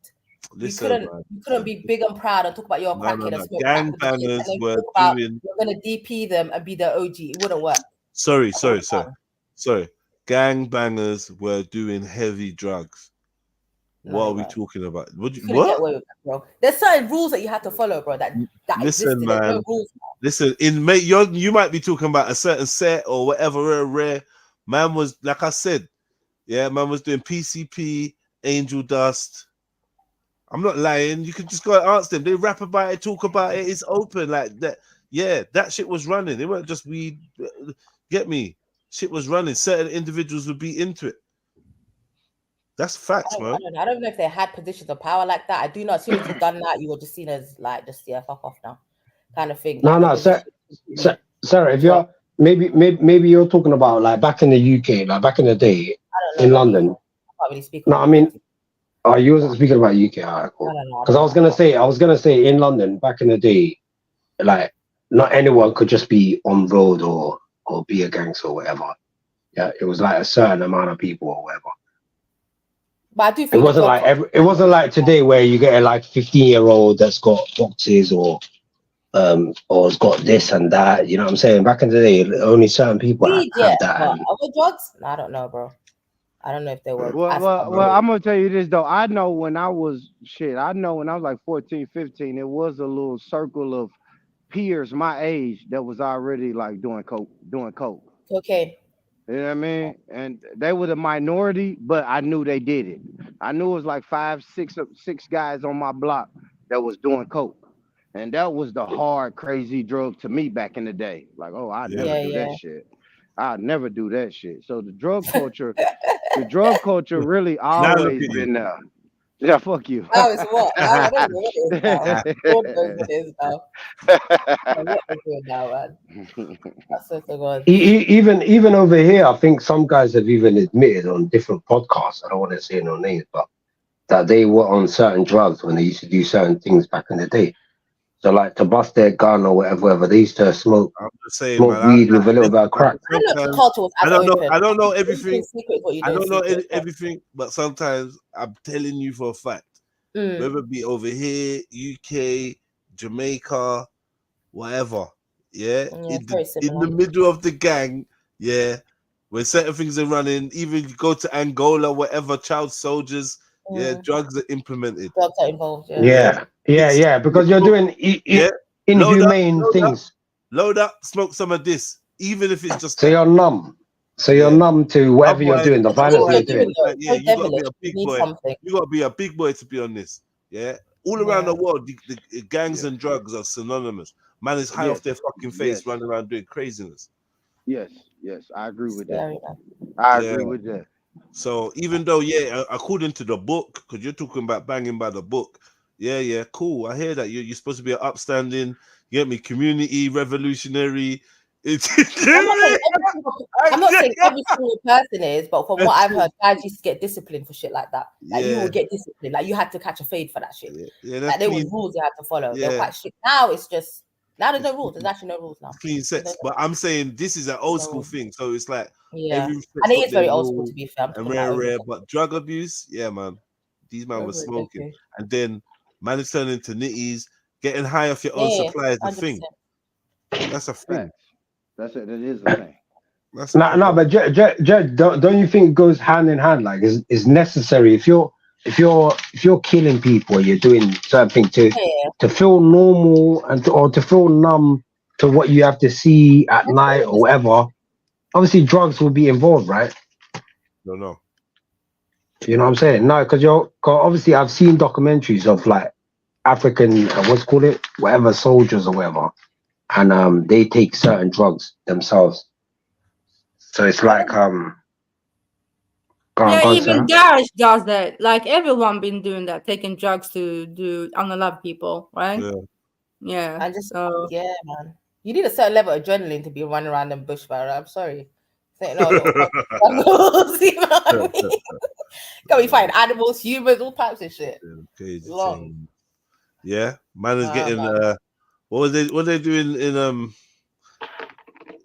Listen, you couldn't be big and proud and talk about your crackhead and smoke gang bangers were doing. You're gonna DP them and be the OG. It wouldn't work. Sorry. Gang bangers were doing heavy drugs. What are we talking about? What? Get away with that, bro. There's certain rules that you have to follow, bro. That listen, man. No rules, listen, you might be talking about a certain set or whatever. Rare man was like I said, man was doing PCP, Angel Dust. I'm not lying. You can just go and ask them. They rap about it, talk about it. It's open like that. Yeah, that shit was running. It weren't just weed. Get me? Shit was running. Certain individuals would be into it. That's facts, man. I don't know if they had positions of power like that. I do know as soon as you done that, you were just seen as like fuck off now, kind of thing. No, Sarah, if you're maybe you're talking about like back in the UK, like back in the day in London. I can't really speak. No, I mean, you wasn't speaking about UK, alright, cool. Because I was gonna say in London back in the day, like not anyone could just be on road or be a gangster or whatever. Yeah, it was like a certain amount of people or whatever. But I do think it wasn't like today where you get a like 15-year-old that's got boxes or has got this and that. You know what I'm saying? Back in the day, only certain people have that. Other drugs? I don't know, bro. I don't know if they were. Well, I'm gonna tell you this though. I know when I was like 14, 15, it was a little circle of peers my age that was already like doing coke. Okay. You know what I mean? And they were the minority, but I knew they did it. I knew it was like 5, 6 guys on my block that was doing coke. And that was the hard, crazy drug to me back in the day. Like, I'd never do that shit. I'd never do that shit. So the drug culture, really always been there. Yeah, fuck you. Now it's what? I don't know what it is now. What is it now, man? That's so good. Even over here, I think some guys have even admitted on different podcasts, I don't want to say no names, but that they were on certain drugs when they used to do certain things back in the day. So like to bust their gun or whatever, they used to smoke weed with a little bit of crack. I don't know everything. I don't know everything, but sometimes I'm telling you for a fact, whether it be over here, UK, Jamaica, whatever, in the middle of the gang, when certain things are running, even you go to Angola, whatever, child soldiers, drugs are implemented. Drugs are involved, Yeah, because you're doing inhumane things. Load up, smoke some of this, even if it's just. So you're numb. So you're numb to whatever you're doing, the violence you're doing. You gotta be a big boy. You gotta be a big boy to be on this. Yeah, all around the world, the gangs and drugs are synonymous. Man is high off their fucking face, running around doing craziness. Yes, I agree with that. I agree with that. So even though, according to the book, because you're talking about banging by the book, cool. I hear that you're supposed to be an upstanding, you get me, community revolutionary. I'm not saying every single person is, but from what I've heard, guys used to get disciplined for shit like that. Like you would get disciplined, like you had to catch a fade for that shit. Like there was rules you had to follow. They're quite strict. Now it's just Now there's no rules. There's actually no rules now. Clean sex. But I'm saying this is an old school thing. So it's like every I think it's very old school to be fair. And rare. But drug abuse, yeah, man. These man were smoking. Okay. And then man is turning to nitties, getting high off your own supply is the thing. That's a thing. That is a thing. No, but don't you think it goes hand in hand? Like it's necessary if you're killing people, you're doing something to feel normal or to feel numb to what you have to see at night or whatever. Obviously, drugs will be involved, right? No. You know what I'm saying? No, because obviously I've seen documentaries of like African whatever soldiers or whatever, and they take certain drugs themselves. So it's like even Garage does that. Like everyone been doing that, taking drugs to do unalive people, right? Yeah. I just man. You need a certain level of adrenaline to be running around in bushfire. I'm sorry. You know what I mean? Can we find animals, humans, all types of shit? Long. Yeah, man is getting what they doing in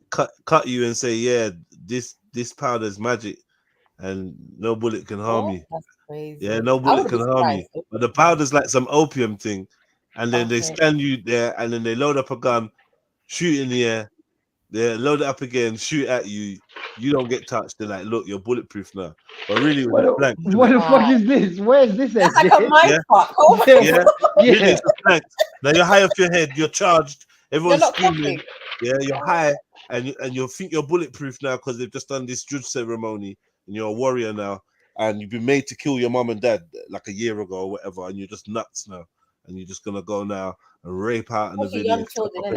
cut you and say, yeah, this powder is magic and no bullet can harm you. That's crazy. Yeah, no bullet can harm you. But the powder's like some opium thing, and then they stand you there and then they load up a gun, shoot in the air, they load it up again, shoot at you. You don't get touched. They're like, look, you're bulletproof now. But really, what the fuck is this? Where is this? That's like a mind fuck. Yeah. Really, it's a plank. Now you're high off your head. You're charged. Everyone's screaming. Yeah, you're high, and you think you're bulletproof now because they've just done this judge ceremony, and you're a warrior now, and you've been made to kill your mom and dad like a year ago or whatever, and you're just nuts now, and you're just gonna go now and rape out in the village.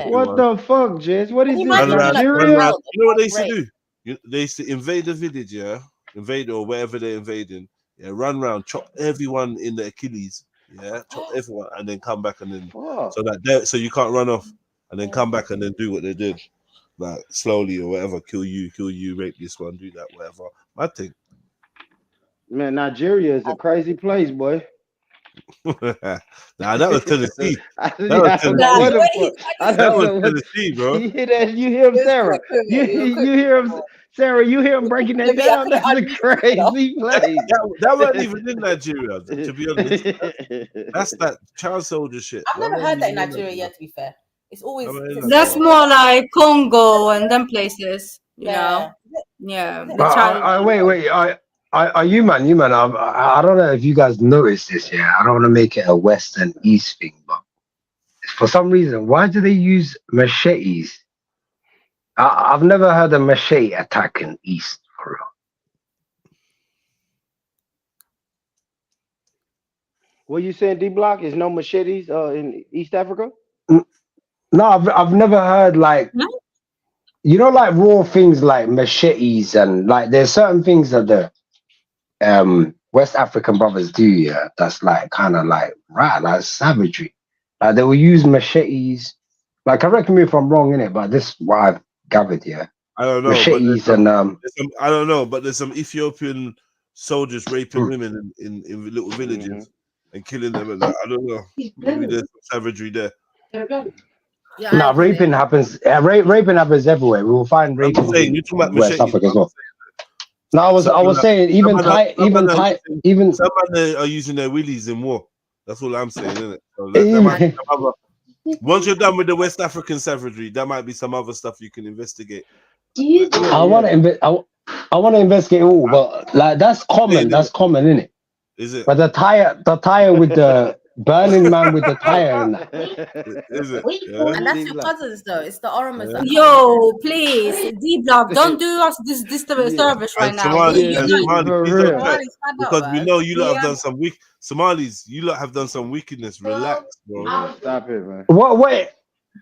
What the fuck, Jez? What is this? Nigeria? You know what they used to do? They used to invade the village, invade or wherever they're invading, run around, chop everyone in the Achilles, chop everyone, and then come back and then so you can't run off, and then come back and then do what they did, like slowly or whatever, kill you, rape this one, do that, whatever. I think, man, Nigeria is a crazy place, boy. Nah, that was Tennessee. That was Tennessee, bro. You hear that? You hear him, Sarah? You hear him, Sarah? You hear him breaking that down? That's a crazy place. That wasn't even in Nigeria, to be honest. That's that child soldier shit. I've never heard that in Nigeria yet. To be fair, it's always that's more like Congo and them places, you know. Yeah. Wait. Are you man? I don't know if you guys noticed this. Yeah, I don't want to make it a West and East thing, but for some reason, why do they use machetes? I've never heard a machete attack in East for real. What you saying, D Block? Is no machetes in East Africa? No, I've never heard like like raw things like machetes and like there's certain things that the West African brothers do, that's like kind of like like savagery. Like they will use machetes. Like correct me if I'm wrong in it, but this is what I've gathered here. I don't know. Machetes I don't know, but there's some Ethiopian soldiers raping women in little villages and killing them and that. I don't know. Maybe there's some savagery there. No, raping happens. Raping happens everywhere. We will find raping in West Africa as well. No, I was saying even some men are using their willies in war. That's all I'm saying, isn't it? So that might be some other, once you're done with the West African savagery, that might be some other stuff you can investigate. I want to investigate all, but like that's common. That's common, isn't it? Is it? But the tire with the burning man with the tire in that. Is it? And that's your cousins, though. It's the Oromas. Yo, please, D Block, don't do us this service right now. Because we know you lot have done some Somalis. You lot have done some wickedness. Relax, bro. Stop it, man. What? Wait.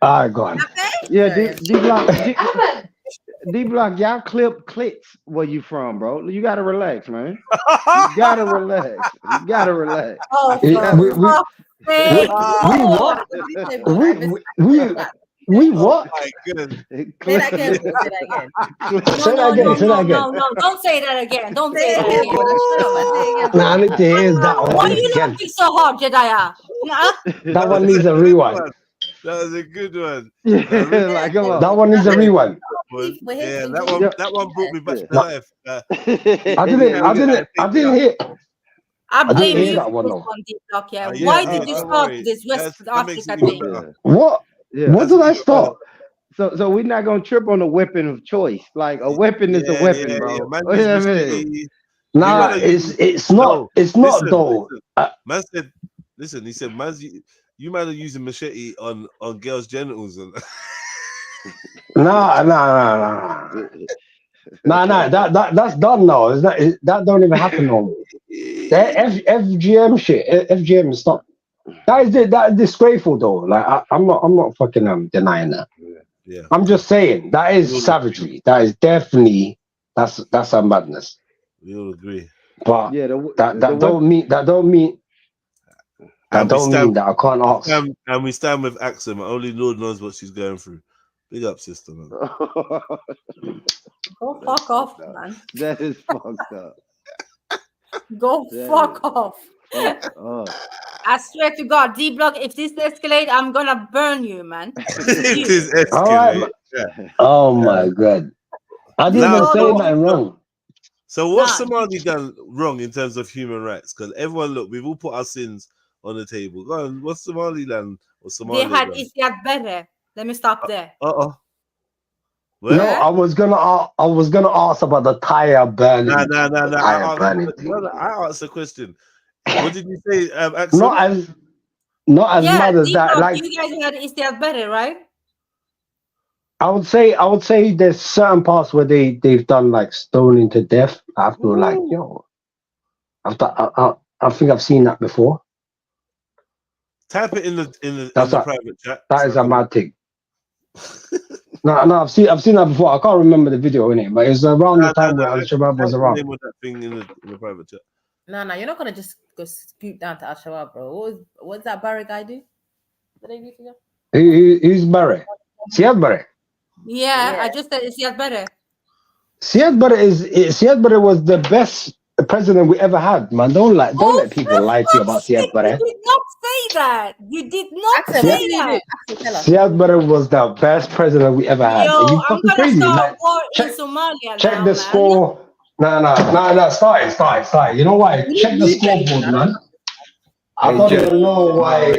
All right, go on. Yeah, D Block, y'all clip clits where you from, bro. You gotta relax, man. You gotta relax. We what? Say that again. No, don't say that again. Don't say that again. Nah, I need to hear that one. Why are you laughing so hard, Jedediah? That one needs a rewind. That was a good one. Like, come on. That one is a real one. Yeah, that one brought me back to life. I didn't hear. I blame didn't hear you that for one this though. one, D-Block. Yeah. Yeah, Why did you don't start worry. this West That makes it Africa even thing? better. What? Yeah. What did I start? So we're not gonna trip on a weapon of choice. Like a weapon is a weapon, bro. Man, You know what I mean? Nah, it's not. It's not though. Man said, listen. He said, "Man, you man are using machete on girls' genitals." And Nah. That's done now. It's not, that don't even happen no more. The FGM shit. FGM is stop. That is disgraceful though. Like I'm not fucking denying that. Yeah. I'm just saying that is savagery. That is definitely that's a madness. We all agree. But yeah, that don't mean that I can't ask. And we stand with Axel. Only Lord knows what she's going through. Big up, sister, man. Go fuck off, man. That is fucked up. Go fuck off. I swear to God, D-Block, if this escalates, I'm gonna burn you, man. It is escalate. All right. Oh my God. I didn't even say nothing wrong. So what's Somali done wrong in terms of human rights? Because everyone, look, we've all put our sins on the table. Go on, what's Somaliland or Somalia? They had Isyad better. Let me stop there. Well, no, I was gonna ask about the tire burning. No. I asked a question. What did you say, Axel? Not as mad as that. Like you guys had Isyad better, right? I would say there's certain parts where they've done like stoning to death. I feel like I think I've seen that before. Type it in the private chat. That is a mad thing. No, I've seen that before. I can't remember the video in it, but it was around the time where Al-Shabaab was around. Name of that thing in the private chat. No, you're not gonna just go scoot down to Al-Shabaab, bro. What's that Barry guy do? Who's Barry? Siad Barry. Yeah, I just said Isyad better. Siad Barre was the best president we ever had, man. Don't let people lie to you about Siad Barre. You did not say that. You did not say that. Siad Barre was the best president we ever had. Yo, Are you I'm fucking gonna crazy? start war in Somalia Check now, the man. score. No. Start. You know why? Check the scoreboard, man. I don't even know why.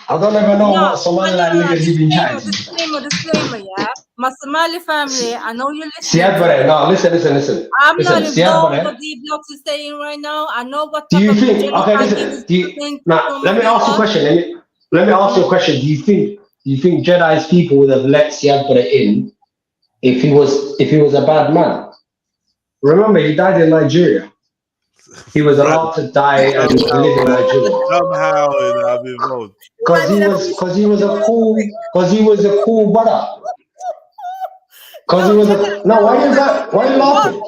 I don't even know what Somaliland niggas even chatting. Disclaimer, yeah. My Somali family, I know you're listening. Siad Barre, no, listen. I'm not Siad involved Barre. with what D-Block is saying right now. I know what Do type you of think? genocide Okay, he listen. was doing. Let me ask you a question. Let me ask you a question. Do you think Jedi's people would have let Siad Barre in if he was a bad man? Remember, he died in Nigeria. He was allowed to die and live in Nigeria. Somehow, I'm involved. Because he was a cool brother. Because he was a why are you laughing?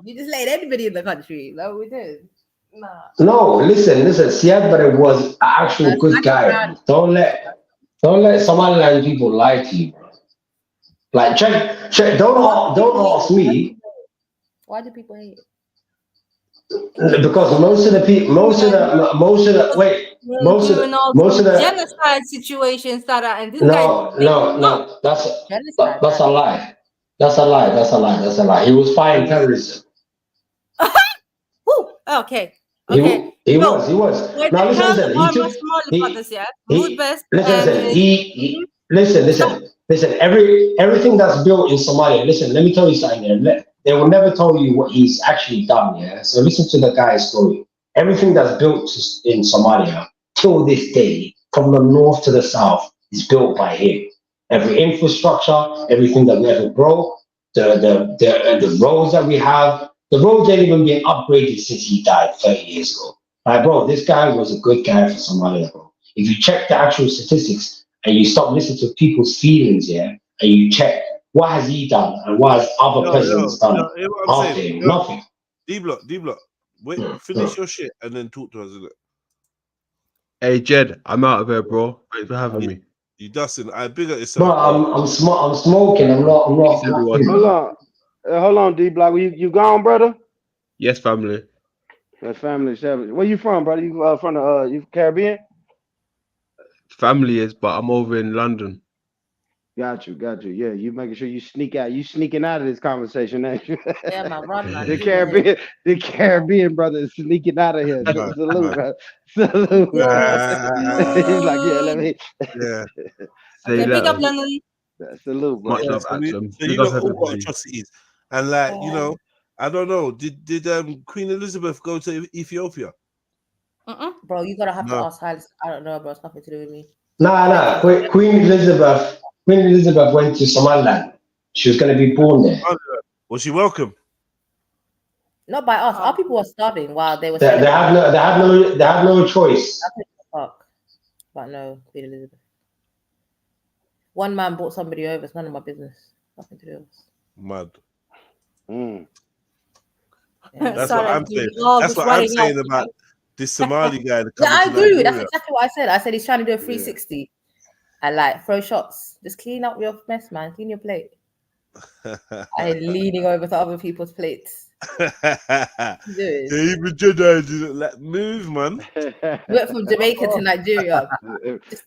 You just let anybody in the country. No, we did. Nah. No, listen. Siad Barre was an actual good guy. Don't let Somaliland people lie to you, bro. Like check. Don't ask me. Why do people hate? Because most of the genocide situations that are, and this no, that's a lie. That's a lie. He was fighting terrorism. Okay. He was. Now listen. Everything that's built in Somalia. Listen, let me tell you something there. They will never tell you what he's actually done. Yeah. So listen to the guy's story. Everything that's built in Somalia till this day, from the north to the south, is built by him. Every infrastructure, everything that we ever broke, the roads that we have. The roads ain't even been upgraded since he died 30 years ago. Like, bro, this guy was a good guy for Somalia, bro. If you check the actual statistics and you stop listening to people's feelings, yeah, and you check what has he done and what has other presidents done after him, nothing. D-Block. Wait, finish your shit and then talk to us, isn't it? Hey, Jed, I'm out of here, bro. Thanks for having me. You dusting. I bigger yourself. No, I'm smoking. I'm not. Hold on, D-Block. You gone, brother? Yes, family. Family. Where you from, brother? You from the you Caribbean? family is, but I'm over in London. Got you. Yeah, you making sure you sneak out. You sneaking out of this conversation, ain't you? Yeah, man, run, man. the Caribbean brother is sneaking out of here. Salute, bro. Salute. He's like, yeah, let me. Yeah. Say Okay, big up that. London. Salute, bro. Much love, So Axum. you Big up know all got everybody. atrocities, and like you know, I don't know. Did Queen Elizabeth go to Ethiopia? Bro, you gotta have to No. ask Haile. I don't know, bro. It's nothing to do with me. Nah. Queen Elizabeth went to Somaliland. She was going to be born there. Was she welcome? Not by us. Our people were starving while they were. They have no choice. Fuck. But no, Queen Elizabeth. One man brought somebody over. It's none of my business. Nothing to do with us. Mad. Yeah. That's what I'm saying. That's what I'm saying about this Somali guy. Yeah, I agree. That's exactly what I said. I said he's trying to do a 360 and like throw shots. Just clean up your mess, man. Clean your plate. And leaning over to other people's plates. Even Jedi didn't let move, man. Went from Jamaica to Nigeria.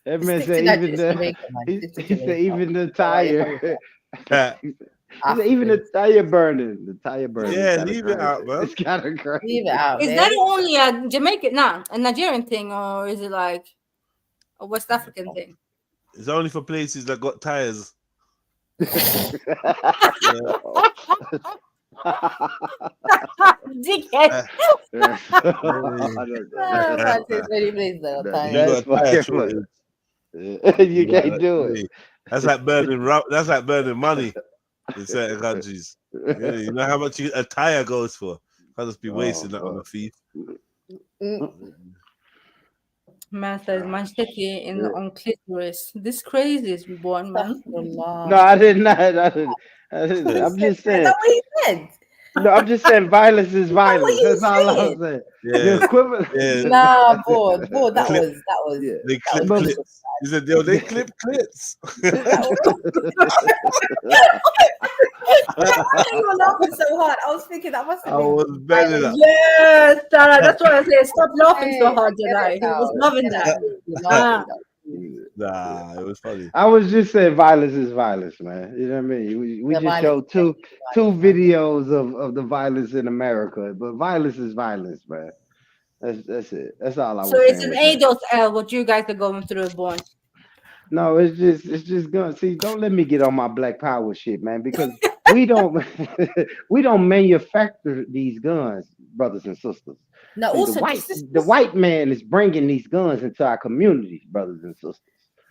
That man said even the tire. He said even the tire burning. The tire burning. Yeah, leave it out, man. It's kind of crazy. Leave it out. Is that only a Jamaican, a Nigerian thing, or is it like a West African thing? It's only for places that got tires. Dickhead. You can't do it. That's like burning money in certain countries. Yeah, you know how much a tire goes for? I'll just be wasting that on a thief. Man says manchete on clitoris. This crazy is reborn, man. No, I did not. I'm just saying. Is that what he said? No, I'm just saying violence is violence. That's all I'm saying. Yeah. The equivalent. Yeah. Nah, boy, that was. They clip clips. He said, "Yo, they clip clips." You were laughing so hard. I was thinking that must have been. I was belling up. Yes, Sarah, that's what I said. Stop laughing so hard, Jedi. He was loving that. Nah, it was funny. I was just saying violence is violence, man. You know what I mean? We just showed two videos of the violence in America, but violence is violence, man. That's it. That's all I was So saying. it's an A.L. what you guys are going through, born. No, it's just gonna see. Don't let me get on my Black Power shit, man, because we don't manufacture these guns, brothers and sisters. No, See, also the white man is bringing these guns into our communities, brothers and sisters.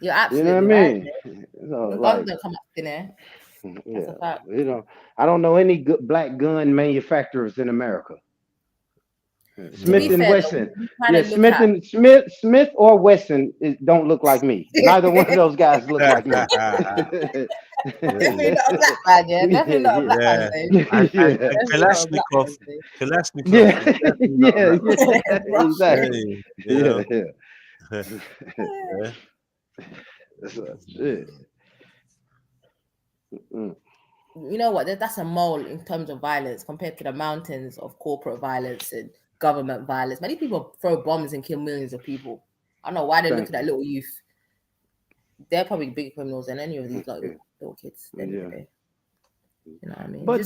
You're absolutely You know what I mean? right. So, The like, guns don't come up in there. That's a fact. you know, I don't know any good black gun manufacturers in America. Smith and Wesson. Yeah, Smith or Wesson don't look like me. Neither one of those guys look like me. Definitely not a black man, yeah. Definitely not a black man. And Kalashnikov. Exactly. Shit. You know what? That's a mole in terms of violence compared to the mountains of corporate violence and government violence. Many people throw bombs and kill millions of people. I don't know why they look at that little youth. They're probably bigger criminals than any of these little kids. You know what I mean? But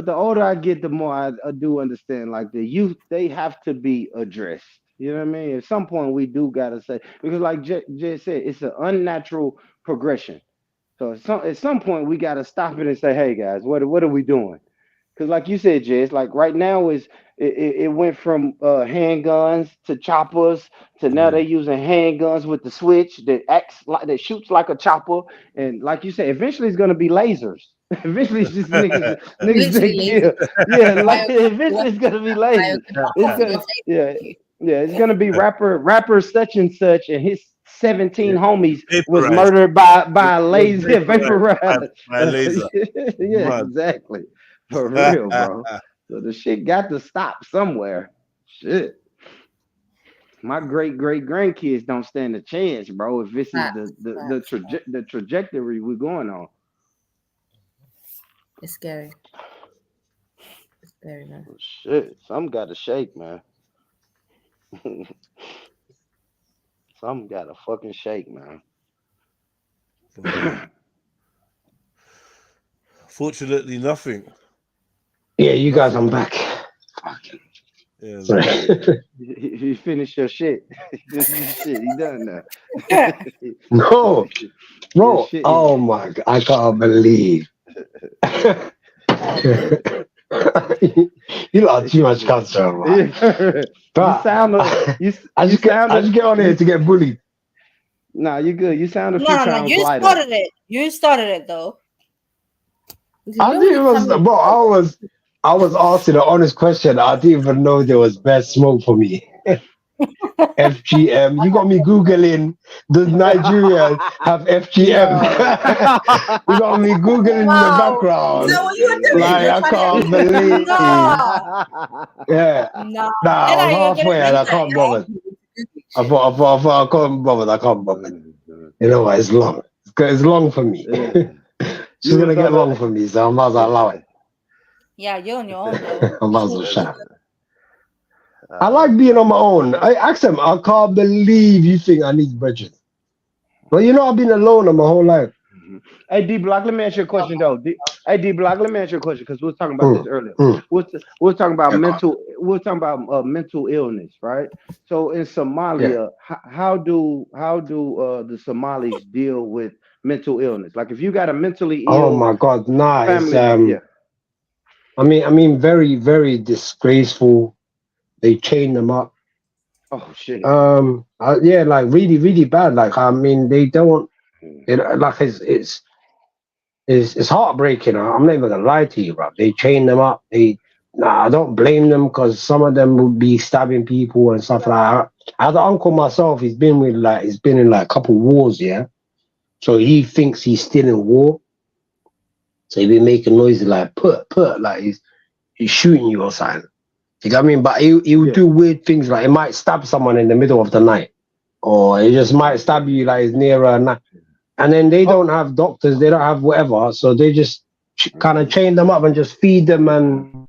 the older I get, the more I do understand. Like the youth, they have to be addressed. You know what I mean? At some point, we do gotta say, because like Jay said, it's an unnatural progression. So at some point, we gotta stop it and say, hey guys, what are we doing? Because like you said, Jay, it's like right now it went from handguns to choppers to now they're using handguns with the switch that shoots like a chopper, and like you said, eventually it's gonna be lasers. Eventually it's just niggas like eventually it's gonna be lasers. It's gonna be rapper such and such, and his 17 homies was murdered by a laser, vaporized by a laser. Exactly. For real, bro. So the shit got to stop somewhere. Shit. My great grandkids don't stand a chance, bro, if this is the trajectory we're going on. It's scary. It's scary, man. Oh, shit. Some got to shake, man. Something got to fucking shake, man. Fortunately, nothing. Yeah, you guys, I'm back. Yeah, you finished your shit. You done now. No, bro. Oh my god, I can't believe. You lot are too much cancer, man. I just get on here to get bullied. Nah, you good. You sound a few No. pounds You lighter. started it. You started it though. I was asking an honest question. I didn't even know there was bad smoke for me. FGM. You got me Googling, does Nigeria have FGM? You got me Googling in the background. Like, I can't believe. Yeah. No. Nah, I was halfway and I can't bother. I thought I can't bother. I can't bother. You know what? It's long. It's long for me. She's gonna get long for me, so I might as well allow it. Yeah, you're on your own though. I might as well shut up. I like being on my own. I asked him, I can't believe you think I need bridges. But you know, I've been alone my whole life. Hey, D Block, let me ask you a question though. Hey, D Block, let me ask you a question because we were talking about this earlier. We were talking about mental illness, right? So in Somalia, how do the Somalis deal with mental illness? Like if you got a mentally ill, oh my God, nah, family, it's I mean, very, very disgraceful. They chain them up. Oh shit. Yeah, like really, really bad. Like I mean, they don't. Like it's heartbreaking. I'm not even gonna lie to you, bro. They chain them up. I don't blame them because some of them would be stabbing people and stuff like that. I had an uncle myself. He's been in like a couple wars, yeah. So he thinks he's still in war. So he been making noises like put, like he's shooting you or something. You know what I mean? But he would do weird things like he might stab someone in the middle of the night, or he just might stab you like it's near a night. And then they don't have doctors, they don't have whatever, so they just kind of chain them up and just feed them and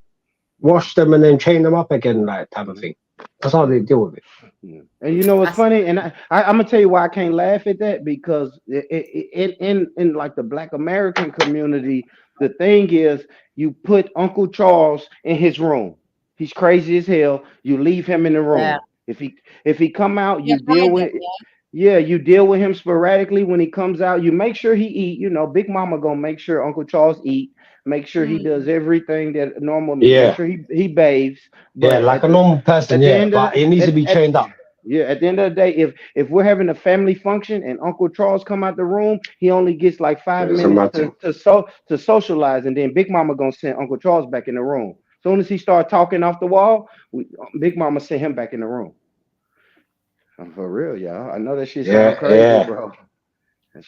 wash them and then chain them up again, like type of thing. That's how they deal with it. And you know what's funny? And I'm gonna tell you why I can't laugh at that, because in like the Black American community, the thing is you put Uncle Charles in his room. He's crazy as hell. You leave him in the room. Yeah. If he come out, you deal with you deal with him sporadically. When he comes out, you make sure he eat. You know, Big Mama gonna make sure Uncle Charles eat. Make sure he does everything that normal. Yeah. Make sure he bathes. But like a normal person, but he needs to be trained up. Yeah, at the end of the day, if we're having a family function and Uncle Charles come out the room, he only gets like 5 minutes to socialize, and then Big Mama gonna send Uncle Charles back in the room. As soon as he start talking off the wall, Big Mama sent him back in the room. For real, y'all. I know that shit sounds crazy, bro.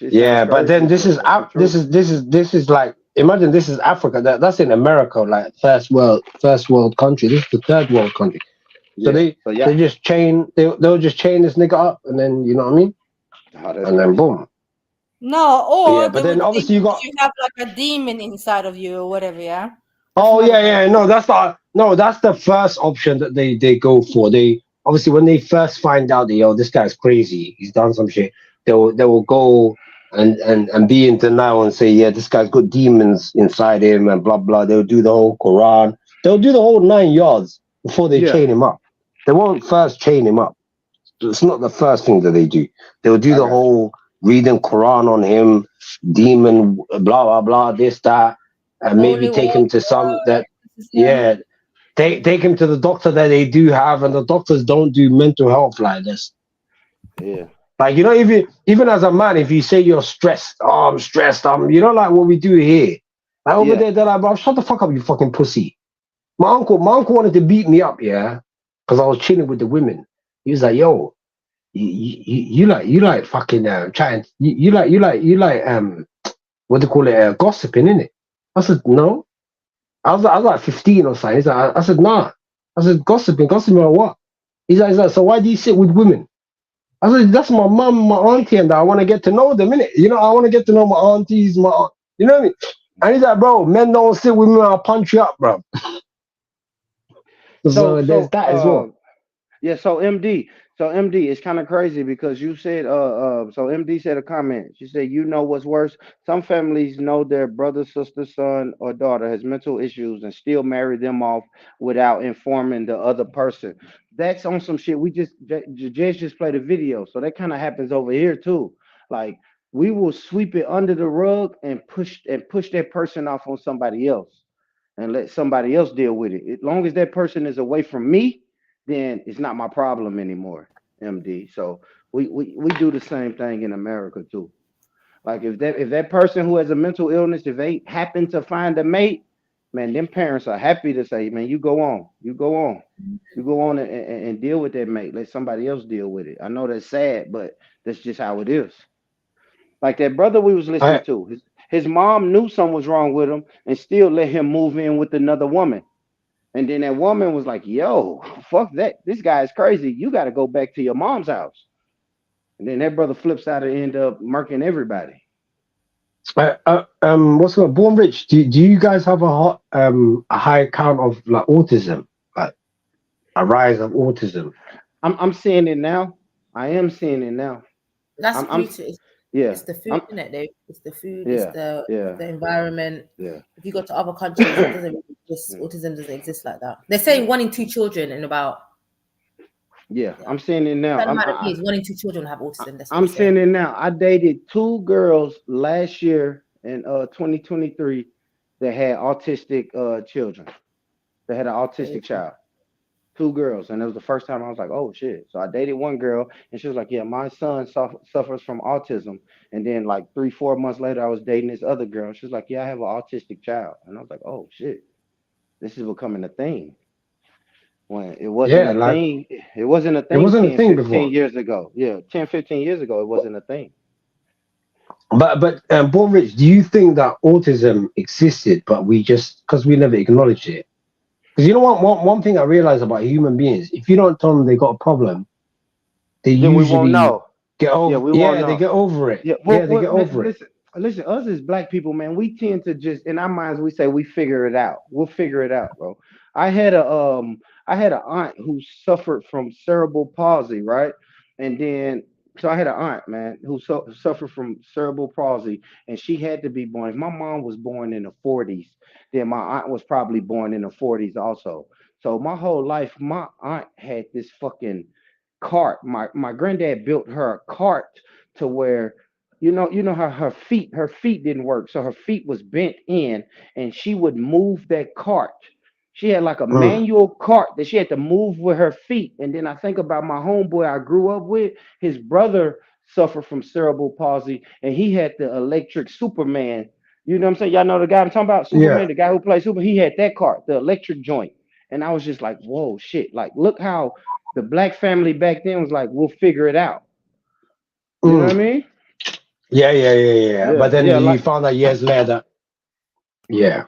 Yeah, but then this is like, imagine this is Africa. That's in America, like first world country. This is the third world country. So they just chain. They'll just chain this nigga up, and then you know what I mean. And then boom. No, or but then obviously you have like a demon inside of you or whatever, yeah. Oh yeah. No, that's the first option that they go for. They obviously when they first find out that this guy's crazy, he's done some shit. They will go and be in denial and say, yeah, this guy's got demons inside him and blah blah. They'll do the whole Quran. They'll do the whole 9 yards before they chain him up. They won't first chain him up. It's not the first thing that they do. They'll do the whole reading Quran on him, demon, blah blah blah, this that. And maybe take him to take him to the doctor that they do have, and the doctors don't do mental health like this. Yeah. Like, even as a man, if you say you're stressed, I'm stressed, like what we do here. Like over there, they're like, bro, shut the fuck up, you fucking pussy. My uncle wanted to beat me up, yeah, because I was chilling with the women. He was like, yo, you like fucking chatting, you like what do you call it, gossiping, innit? I said, no. I was like 15 or something. I said, nah. I said, gossiping or what? He's like, so why do you sit with women? I said, that's my mum, my auntie, and I want to get to know them, innit? I want to get to know my aunties, you know what I mean? And he's like, bro, men don't sit with me, I'll punch you up, bro. So there's that as well. Yeah, so MD, So MD, it's kind of crazy because you said so MD said a comment. She said, you know what's worse? Some families know their brother, sister, son, or daughter has mental issues and still marry them off without informing the other person. That's on some shit. We just Jess just played a video. So that kind of happens over here too. Like we will sweep it under the rug and push that person off on somebody else and let somebody else deal with it. As long as that person is away from me, then it's not my problem anymore, MD. So we do the same thing in America too. Like if that person who has a mental illness, if they happen to find a mate, man, them parents are happy to say, man, you go on, and deal with that mate. Let somebody else deal with it. I know that's sad, but that's just how it is. Like that brother we was listening to, his mom knew something was wrong with him and still let him move in with another woman. And then that woman was like, yo, fuck that. This guy is crazy. You got to go back to your mom's house. And then that brother flips out and end up murking everybody. What's up, Born Rich? Do you guys have a high count of like autism, like a rise of autism? I'm seeing it now. I am seeing it now. That's yeah. It's the food, isn't it, Dave? It's the food. Yeah, It's the environment. Yeah. If you go to other countries, it doesn't autism doesn't exist like that. They're saying 1 in 2 children in about. Yeah, I'm seeing it now. 1 in 2 children have autism. That's what I'm seeing it now. I dated 2 girls last year in 2023 that had autistic children. They had an autistic child. 2 girls, and it was the first time I was like, oh shit. So I dated one girl and she was like, yeah, my son suffers from autism. And then like 3-4 months later I was dating this other girl. She was like, yeah, I have an autistic child. And I was like, oh shit, this is becoming a thing. When it wasn't a thing. It wasn't a thing. It wasn't 10, a thing 15 before. years ago. Yeah, 10-15 years ago it wasn't a thing. But Born Rich, do you think that autism existed, but we just because we never acknowledged it? Because you know what, one thing I realize about human beings, if you don't tell them they got a problem, they usually we won't know. Get over. Yeah, we won't know. They get over it. Yeah, they get over it. Listen, us as black people, man, we tend to just in our minds we say we figure it out. We'll figure it out, bro. I had an aunt who suffered from cerebral palsy, right? And then so I had an aunt, man, who suffered from cerebral palsy, and she had to be born. If my mom was born in the 40s, then my aunt was probably born in the 40s also. So my whole life, my aunt had this fucking cart. My granddad built her a cart to where you know how her feet didn't work, so her feet was bent in, and she would move that cart. She had like a manual cart that she had to move with her feet. And then I think about my homeboy I grew up with. His brother suffered from cerebral palsy, and he had the electric Superman. You know what I'm saying? Y'all know the guy I'm talking about, Superman, the guy who plays Superman. He had that cart, the electric joint. And I was just like, whoa, shit. Like, look how the black family back then was like, we'll figure it out. You know what I mean? Yeah. But then you found out years later. Yeah.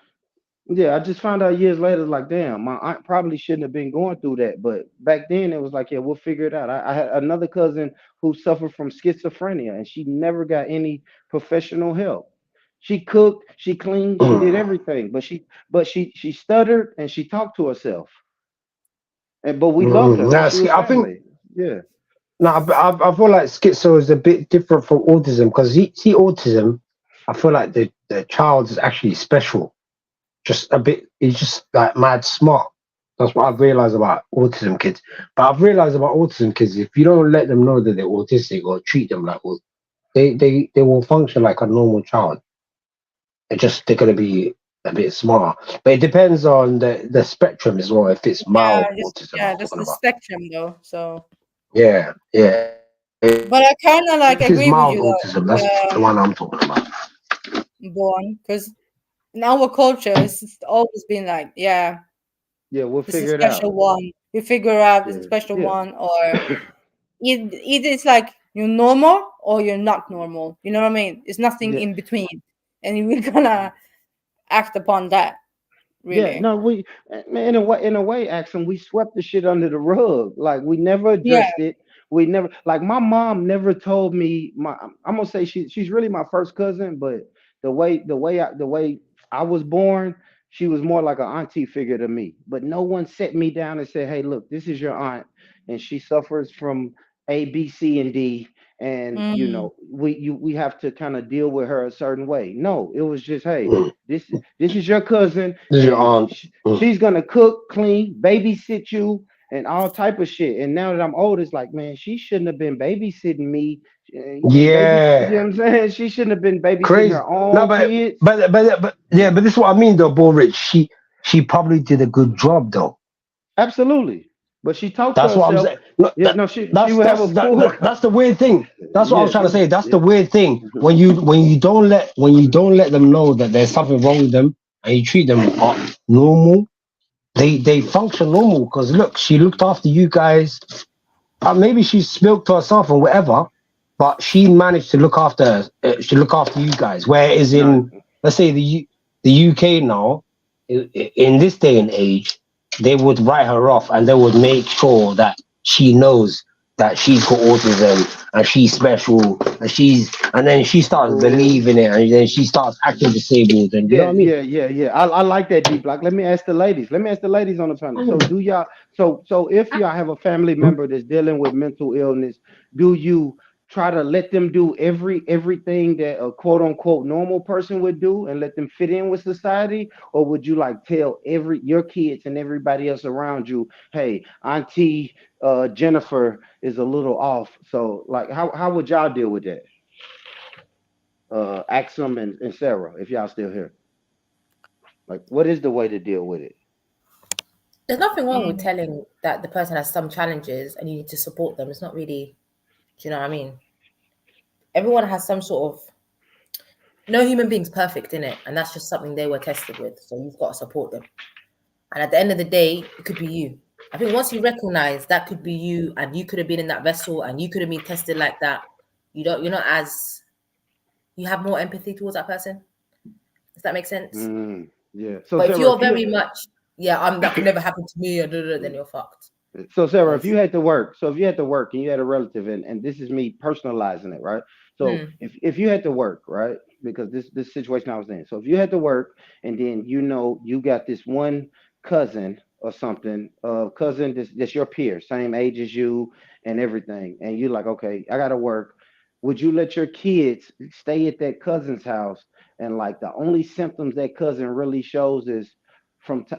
Yeah, I just found out years later, like, damn, my aunt probably shouldn't have been going through that. But back then it was like, yeah, we'll figure it out. I had another cousin who suffered from schizophrenia, and she never got any professional help. She cooked, she cleaned, she did everything, but she stuttered and she talked to herself. But we loved her. I think, yeah. No, I feel like schizo is a bit different from autism because see autism, I feel like the child is actually special. Just a bit, he's just like mad smart. That's what I've realized about autism kids. But I've realized about autism kids, if you don't let them know that they're autistic or treat them like they will function like a normal child. They're gonna be a bit smarter. But it depends on the spectrum as well, if it's mild autism. Yeah, just the spectrum though. So yeah. But I kind of like if it's agree with mild you. autism, that's the one I'm talking about. Born, because in our culture, it's always been like, we'll this figure is it out. special one. We figure out this special one, or either it's like you're normal or you're not normal. You know what I mean? It's nothing in between, and we're gonna act upon that. Really. Yeah, no, we in a way, Axel, we swept the shit under the rug. Like we never addressed it. We never like my mom never told me I'm gonna say she's really my first cousin, but the way I was born, she was more like an auntie figure to me. But no one set me down and said, "Hey, look, this is your aunt, and she suffers from A, B, C, and D, and you know we have to kind of deal with her a certain way." No, it was just, "Hey, this is your cousin. This is your And aunt. she's gonna cook, clean, babysit you, and all type of shit." And now that I'm old, it's like, man, she shouldn't have been babysitting me. You know what I'm saying? She shouldn't have been babysitting Crazy. her own No, kids. but yeah, but this is what I mean though, Bull Rich. She probably did a good job though. Absolutely. But she talked to That's what I'm herself. saying. Look, Yeah, no, she would have a full. That's the weird thing. That's what I was trying to say. That's the weird thing. When you don't let them know that there's something wrong with them, and you treat them normal, they function normal. Because look, she looked after you guys. Maybe she spoke to herself or whatever, but she managed to look after you guys. Whereas in, let's say, the UK now, in this day and age, they would write her off and they would make sure that she knows that she's got autism and she's special, and then she starts believing it, and then she starts acting disabled. And you know what I mean? Yeah. I like that, D Block. Let me ask the ladies. on the panel. So do y'all? So if y'all have a family member that's dealing with mental illness, do you try to let them do everything that a quote unquote normal person would do and let them fit in with society? Or would you like tell your kids and everybody else around you, hey, Auntie Jennifer is a little off? So like how would y'all deal with that? Axum and Sarah, if y'all still here. Like, what is the way to deal with it? There's nothing wrong with telling that the person has some challenges and you need to support them. It's not really, do you know what I mean? Everyone has some sort of, no human being's perfect, innit? And that's just something they were tested with. So you've got to support them. And at the end of the day, it could be you. I think once you recognize that could be you, and you could have been in that vessel and you could have been tested like that, you have more empathy towards that person. Does that make sense? Yeah. So but Sarah, if you're very much, that could never happen to me, then you're fucked. So Sarah, if you had to work, and you had a relative, and this is me personalizing it, right? So if you had to work, right? Because this situation I was in. So if you had to work, and then you got this one cousin or something, that's your peer, same age as you and everything, and you're like, okay, I gotta work. Would you let your kids stay at that cousin's house, and like the only symptoms that cousin really shows is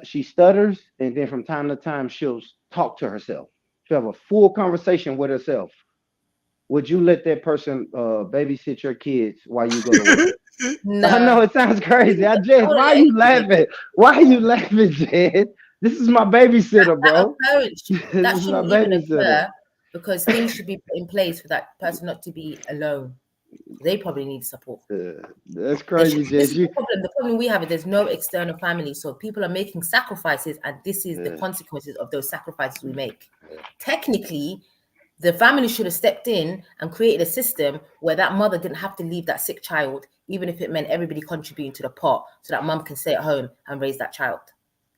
she stutters, and then from time to time she'll talk to herself. She'll have a full conversation with herself. Would you let that person babysit your kids while you go to work? No. I know it sounds crazy. Jed, why are you laughing? Why are you laughing, Jed? This is my babysitter, bro. That shouldn't even occur, because things should be put in place for that person not to be alone. They probably need support. That's crazy, Jed. The problem we have is there's no external family, so people are making sacrifices, and this is the consequences of those sacrifices we make. Technically, the family should have stepped in and created a system where that mother didn't have to leave that sick child, even if it meant everybody contributing to the pot, so that mum can stay at home and raise that child.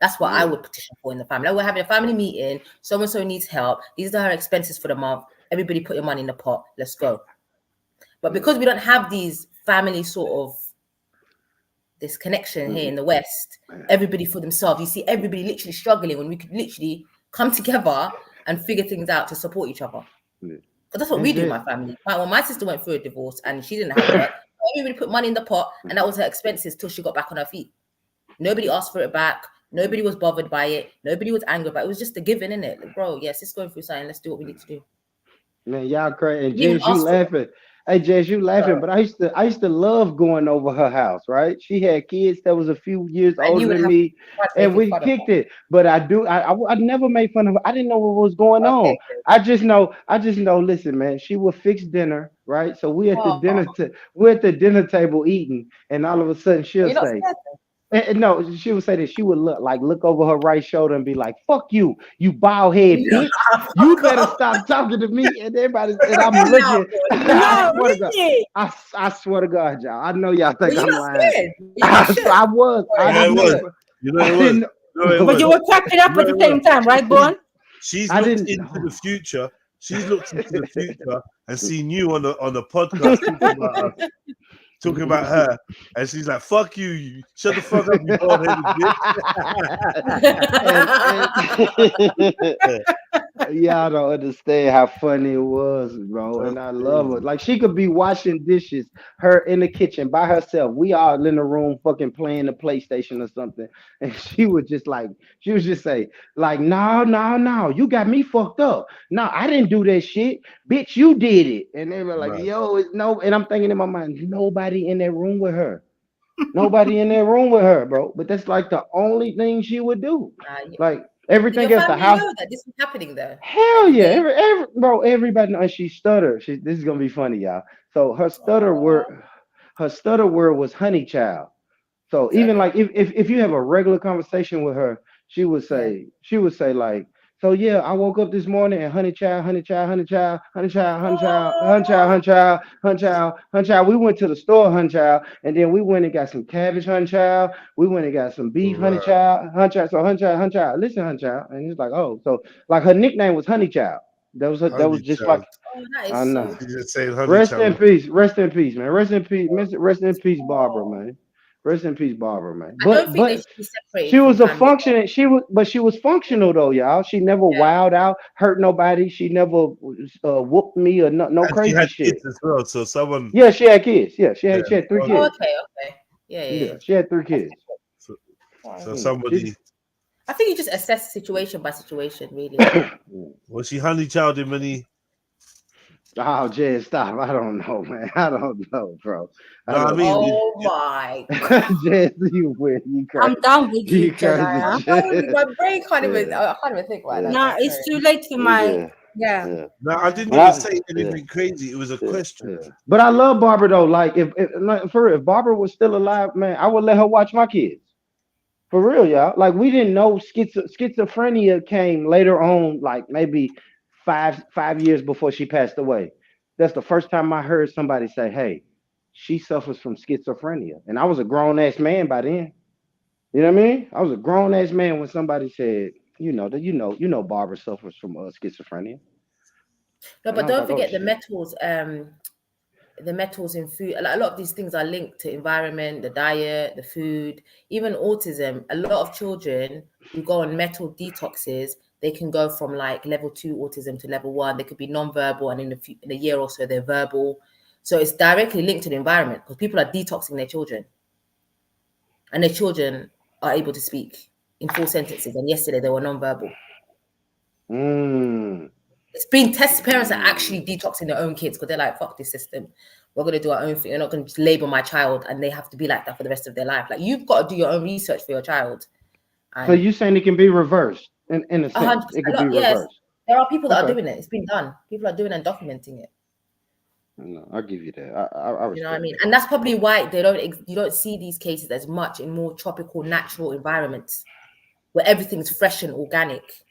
That's what I would petition for in the family. Like, we're having a family meeting, so-and-so needs help. These are her expenses for the month. Everybody put your money in the pot. Let's go. But because we don't have these family sort of, this connection here in the West, everybody for themselves. You see everybody literally struggling when we could literally come together and figure things out to support each other. Because that's what we do in my family. When my sister went through a divorce and she didn't have work, everybody put money in the pot, and that was her expenses till she got back on her feet. Nobody asked for it back. Nobody was bothered by it. Nobody was angry about it. It was just a given, innit? Like, bro, yes, it's going through something. Let's do what we need to do. Man, y'all crazy. And Jess, you laughing. Hey, Jess, you laughing, but I used to love going over her house, right? She had kids that was a few years older than me, and we kicked it. But I never made fun of her. I didn't know what was going on. I just know, listen, man, she would fix dinner, right? So we at the dinner table eating, and all of a sudden she'll say, no, she would say that she would look over her right shoulder and be like, "Fuck you, you bald head bitch! You better stop talking to me." And everybody, and I'm looking. I swear to God, y'all. I know y'all think I'm lying. I was. But you were cracking up at the same time, right, Bon? She's looked into the future. She's looked into the future and seen you on the podcast talking about us. talking about her, and she's like, "Fuck you! You shut the fuck up, you bald-headed bitch." Y'all don't understand how funny it was, bro. And I love her. Like she could be washing dishes, her in the kitchen by herself. We all in the room fucking playing the PlayStation or something. And she would just say, like, no, you got me fucked up. No, I didn't do that shit. Bitch, you did it. And they were like, yo, it's no, and I'm thinking in my mind, nobody in that room with her. Nobody in that room with her, bro. But that's like the only thing she would do. Like everything else, the house. Know that this is happening though. Hell yeah, everybody knows. And she stuttered. This is gonna be funny, y'all. So her stutter word was honey child. So even like if you have a regular conversation with her, she would say like, so yeah, I woke up this morning and honey child. We went to the store, honey child, and then we went and got some cabbage, honey child. We went and got some beef, honey child. So honey child, listen, honey child. And it's like, oh, so like her nickname was honey child. That was just like, I know. Rest in peace, man. Rest in peace, Barbara, man. Rest in peace, Barbara, man. But she was she was functional though, y'all. She never wowed out, hurt nobody. She never whooped me or no crazy she had shit. Kids as well, so someone. Yeah, she had kids. Yeah, she had 3 kids. Oh, okay. Yeah. She had 3 kids. So somebody. I think you just assess situation by situation, really. Was she honey child in many? Oh, Jay, stop. I don't know, man. I don't know, bro. Oh my Jay, you weird. I'm done with you, Jedi. My brain can't even think about that. No, it's too late for my No, I didn't even say anything crazy. It was a question. But I love Barbara though. Like if Barbara was still alive, man, I would let her watch my kids. For real, y'all. Like we didn't know schizophrenia came later on, like maybe 5 years before she passed away. That's the first time I heard somebody say, "Hey, she suffers from schizophrenia," and I was a grown ass man by then. You know what I mean? I was a grown ass man when somebody said, "You know, Barbara suffers from schizophrenia." No, but don't forget the metals. The metals in food. A lot of these things are linked to environment, the diet, the food, even autism. A lot of children who go on metal detoxes, they can go from like level 2 autism to level 1. They could be non-verbal, and in a year or so they're verbal. So it's directly linked to the environment because people are detoxing their children, and their children are able to speak in full sentences. And yesterday they were non-verbal. It's been tested. Parents are actually detoxing their own kids because they're like, "Fuck this system. We're gonna do our own thing. You're not gonna just label my child, and they have to be like that for the rest of their life." Like you've got to do your own research for your child. So you saying it can be reversed in a sense? It can be reversed. There are people that are doing it. It's been done. People are doing it and documenting it. No, I'll give you that. I you know what I mean? And that's probably why you don't see these cases as much in more tropical, natural environments where everything's fresh and organic.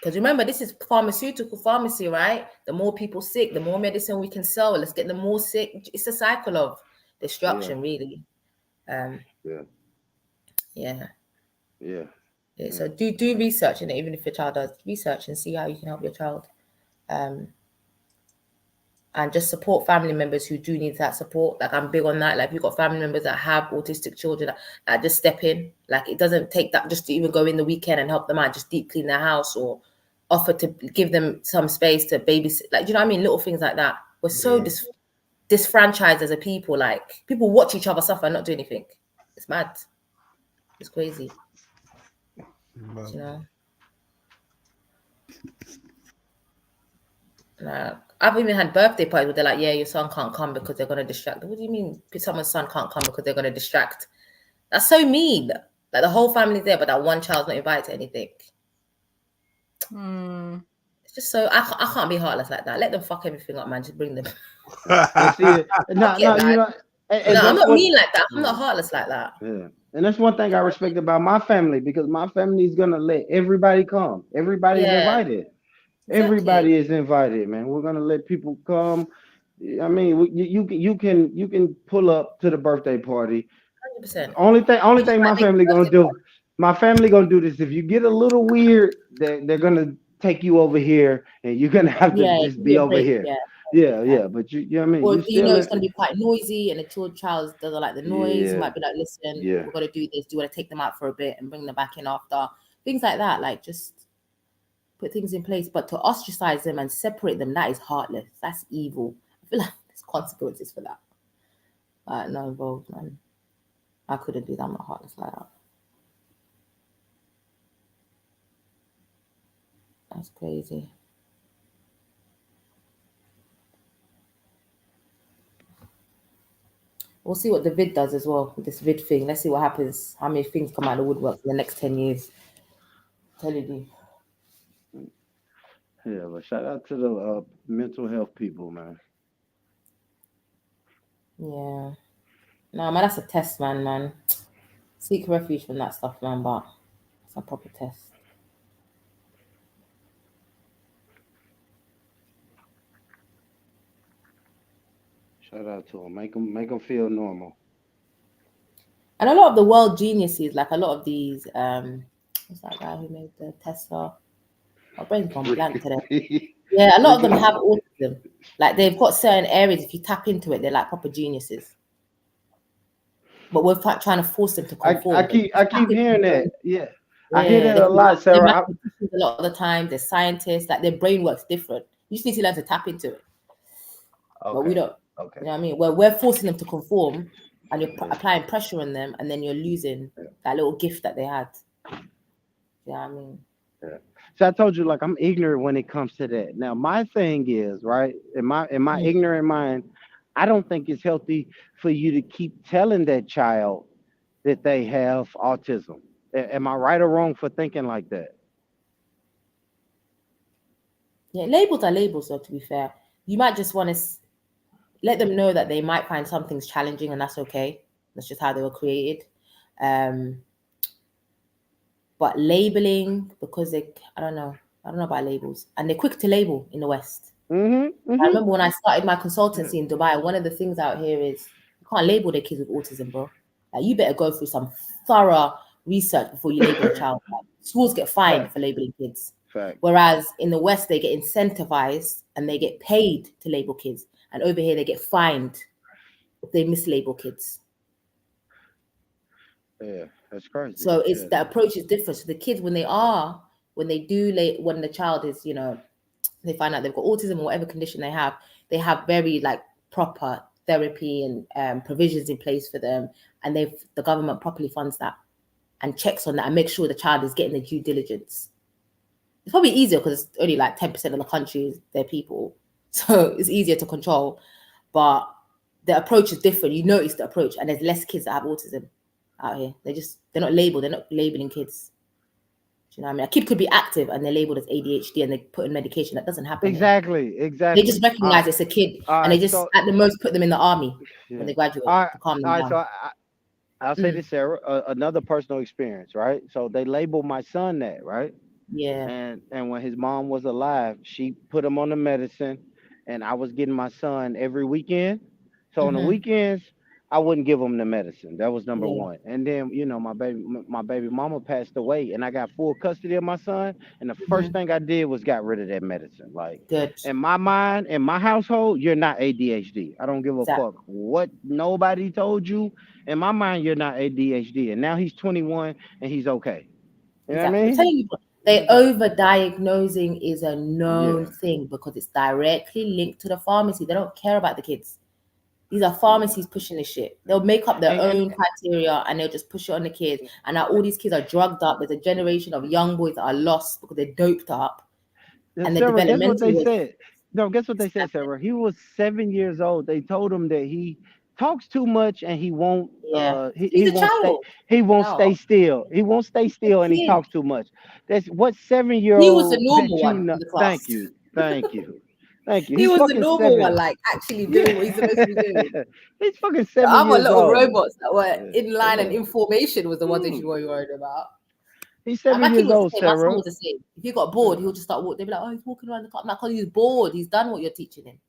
Because remember, this is pharmaceutical pharmacy, right? The more people sick, the more medicine we can sell. Let's get them more sick. It's a cycle of destruction, really. So do research in it, even if your child does research, and see how you can help your child. And just support family members who do need that support. Like I'm big on that. Like if you've got family members that have autistic children, that just step in. Like it doesn't take that just to even go in the weekend and help them out, just deep clean their house or offer to give them some space to babysit. Like, you know what I mean? Little things like that. We're so disfranchised as a people. Like people watch each other suffer and not do anything. It's mad. It's crazy. You know? I've even had birthday parties where they're like, "Yeah, your son can't come because they're going to distract." What do you mean someone's son can't come because they're going to distract? That's so mean. Like the whole family's there, but that one child's not invited to anything. It's just so I can't be heartless like that. Let them fuck everything up, man. Just bring them. I'm not mean like that. I'm not heartless like that. Yeah. And that's one thing I respect about my family, because my family is gonna let everybody come. Everybody's invited. Exactly. Everybody is invited, man. We're gonna let people come. I mean, you can pull up to the birthday party. 100%. Only thing my family gonna do. My family gonna do this. If you get a little weird, they're gonna take you over here, and you're gonna have to just be over here. Yeah, but you know what I mean? Or You you still know it's going to be quite noisy, and the child doesn't like the noise. You might be like, listen, we're going to do this. Do you want to take them out for a bit and bring them back in after? Things like that. Like, just put things in place. But to ostracize them and separate them, that is heartless. That's evil. I feel like there's consequences for that. No, involved, man. I couldn't do that. I'm not heartless like that. That's crazy. We'll see what the vid does as well with this vid thing. Let's see what happens. How many things come out of the woodwork in the next 10 years. I'm telling you. Yeah, but shout out to the mental health people, man. Yeah. No, man, that's a test, man. Seek refuge from that stuff, man, but it's a proper test. Shout out to them. Make them feel normal. And a lot of the world geniuses, like a lot of these, what's that guy who made the Tesla? My brain's gone blank today. Yeah, a lot of them have autism. Like, they've got certain areas, if you tap into it, they're like proper geniuses. But we're trying to force them to conform. I keep hearing that. Yeah. I hear that a lot, Sarah. They're mathematicians a lot of the time. They're scientists. Like, their brain works different. You just need to learn to tap into it. Okay. But we don't. Okay. You know what I mean? We're forcing them to conform, and you're applying pressure on them, and then you're losing that little gift that they had. You know what I mean? Yeah. So I told you, like, I'm ignorant when it comes to that. Now, my thing is, right, in my ignorant mind, I don't think it's healthy for you to keep telling that child that they have autism. Am I right or wrong for thinking like that? Yeah, labels are labels, though, to be fair. You might just want to let them know that they might find some things challenging, and that's okay. That's just how they were created. But labeling, because I don't know about labels, and they're quick to label in the West. I remember when I started my consultancy in Dubai, one of the things out here is you can't label their kids with autism, bro. Like, you better go through some thorough research before you label a child. Like, schools get fined for labeling kids. Whereas in the West, they get incentivized and they get paid to label kids. And over here, they get fined if they mislabel kids. Yeah, that's crazy. So the approach is different. So the kids, when the child is, they find out they've got autism or whatever condition they have very like proper therapy and provisions in place for them. And the government properly funds that and checks on that and makes sure the child is getting the due diligence. It's probably easier because it's only like 10% of the country is their people. So it's easier to control. But the approach is different. You notice the approach, and there's less kids that have autism out here. They're not labeled. They're not labeling kids. Do you know what I mean? A kid could be active and they're labeled as ADHD and they put in medication. That doesn't happen. Exactly. They just recognize it's a kid, and they just at the most put them in the army when they graduate to calm them down. So I'll say this, Sarah, another personal experience, right? So they labeled my son that, right? Yeah. And when his mom was alive, she put him on the medicine, and I was getting my son every weekend. So on the weekends, I wouldn't give him the medicine. That was number one. And then, my baby mama passed away, and I got full custody of my son. And the first thing I did was got rid of that medicine. Like, in my mind, in my household, you're not ADHD. I don't give a fuck what nobody told you. In my mind, you're not ADHD. And now he's 21 and he's okay. You know what I mean? I'm telling you, over-diagnosing is a known thing because it's directly linked to the pharmacy. They don't care about the kids. These are pharmacies pushing this shit. They'll make up their own criteria and they'll just push it on the kids. And now all these kids are drugged up. There's a generation of young boys that are lost because they're doped up. And Sarah, guess what they said? No, guess what they said, Sarah? He was 7 years old. They told him that he talks too much and he won't he won't stay still. He won't stay still and he talks too much. That's what 7-year-old. He was the normal one in the class. Thank you. He was the normal one, like actually doing what he's supposed to be doing. He's fucking 7 years old. Other little old. robots that were in line and information was the ones they should be worried about. He's 7 years old, Sarah. My son was the same. If he got bored, he'll just start walking. They'd be like, "Oh, he's walking around the club." I'm like, "Cause he's bored. He's done what you're teaching him."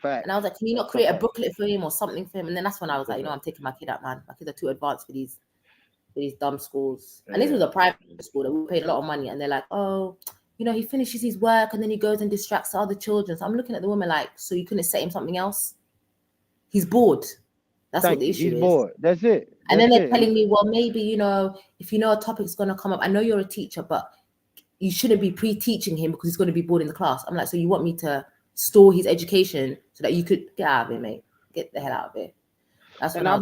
Fact. And I was like, "Can you not create a booklet for him or something for him?" And then that's when I was like, "I'm taking my kid out, man. My kids are too advanced for these dumb schools." And this was a private school that we paid a lot of money, and they're like, "Oh, you know, he finishes his work and then he goes and distracts the other children. So I'm looking at the woman like, so you couldn't set him something else? He's bored. That's what the issue is. He's bored. That's it. And then they're telling me, well, maybe, you know, if you know a topic's going to come up, I know you're a teacher, but you shouldn't be pre-teaching him because he's going to be bored in the class. I'm like, so you want me to store his education so that you could get out of it, mate? Get the hell out of it. That's when I'll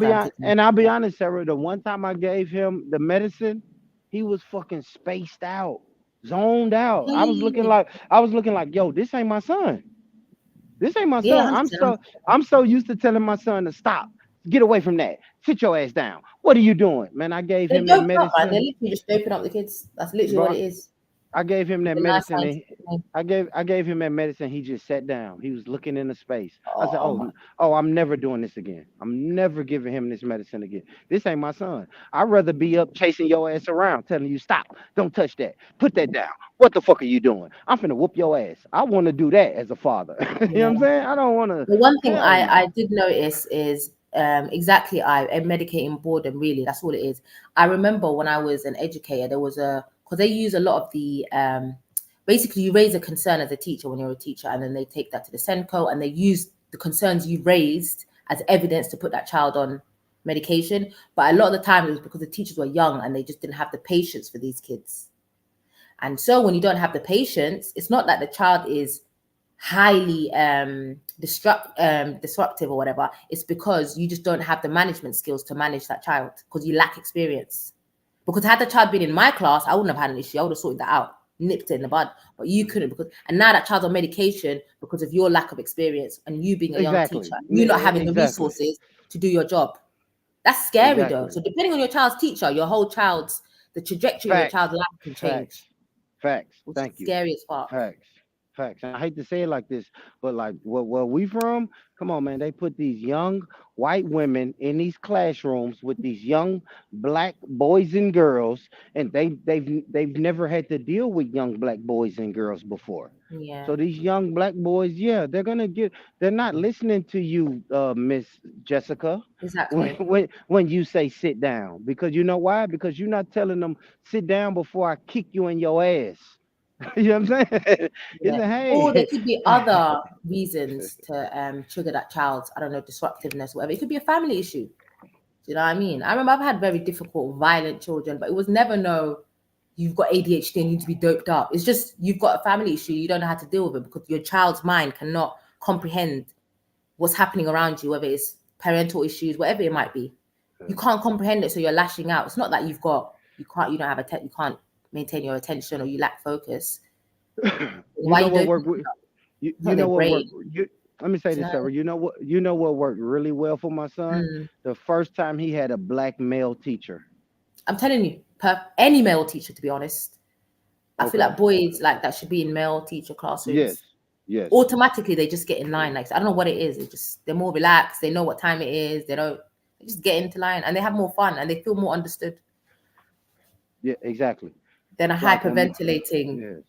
be honest, Sarah. The one time I gave him the medicine, he was fucking spaced out, zoned out. I was looking like, yo, this ain't my son. This ain't my son. I'm so used to telling my son to stop, get away from that, sit your ass down. What are you doing, man? I gave him that medicine. They're literally just doping up the kids. That's literally what it is. I gave him that medicine. I gave him that medicine. He just sat down. He was looking into space. I said, "Oh, I'm never doing this again. I'm never giving him this medicine again. This ain't my son. I'd rather be up chasing your ass around, telling you stop, don't touch that, put that down. What the fuck are you doing? I'm finna whoop your ass. I want to do that as a father. You know what I'm saying? I don't want to." The one thing I did notice is exactly I'm medicating boredom. Really, that's all it is. I remember when I was an educator, there was because they use a lot of the, basically you raise a concern as a teacher when you're a teacher, and then they take that to the Senko and they use the concerns you raised as evidence to put that child on medication. But a lot of the time it was because the teachers were young and they just didn't have the patience for these kids. And so when you don't have the patience, it's not that the child is highly disruptive or whatever. It's because you just don't have the management skills to manage that child because you lack experience. Because had the child been in my class, I wouldn't have had an issue. I would have sorted that out, nipped it in the bud. But you couldn't and now that child's on medication because of your lack of experience and you being a young teacher, you not having the resources to do your job. That's scary though. So depending on your child's teacher, your whole child's, the trajectory of your child's life can change. Facts. Thank you. Scary as fuck. Facts. And I hate to say it like this, but like where we from, come on, man. They put these young white women in these classrooms with these young black boys and girls, and they've never had to deal with young black boys and girls before. Yeah. So these young black boys, they're not listening to you, Miss Jessica. Exactly. When you say sit down, because you know why? Because you're not telling them sit down before I kick you in your ass. You know what I'm saying? Yeah. Or there could be other reasons to trigger that child's, I don't know, disruptiveness, whatever. It could be a family issue. Do you know what I mean? I remember I've had very difficult, violent children, but it was never you've got ADHD and you need to be doped up. It's just you've got a family issue. You don't know how to deal with it because your child's mind cannot comprehend what's happening around you, whether it's parental issues, whatever it might be. You can't comprehend it, so you're lashing out. It's not that you can't maintain your attention or you lack focus. Let me say this, Sarah. You know what worked really well for my son? The first time he had a black male teacher. I'm telling you, any male teacher, to be honest. I feel like boys like that should be in male teacher classrooms. Yes. Automatically they just get in line. Like, I don't know what it is. They're more relaxed. They know what time it is. They just get into line and they have more fun and they feel more understood. Yeah, exactly. Than a hyperventilating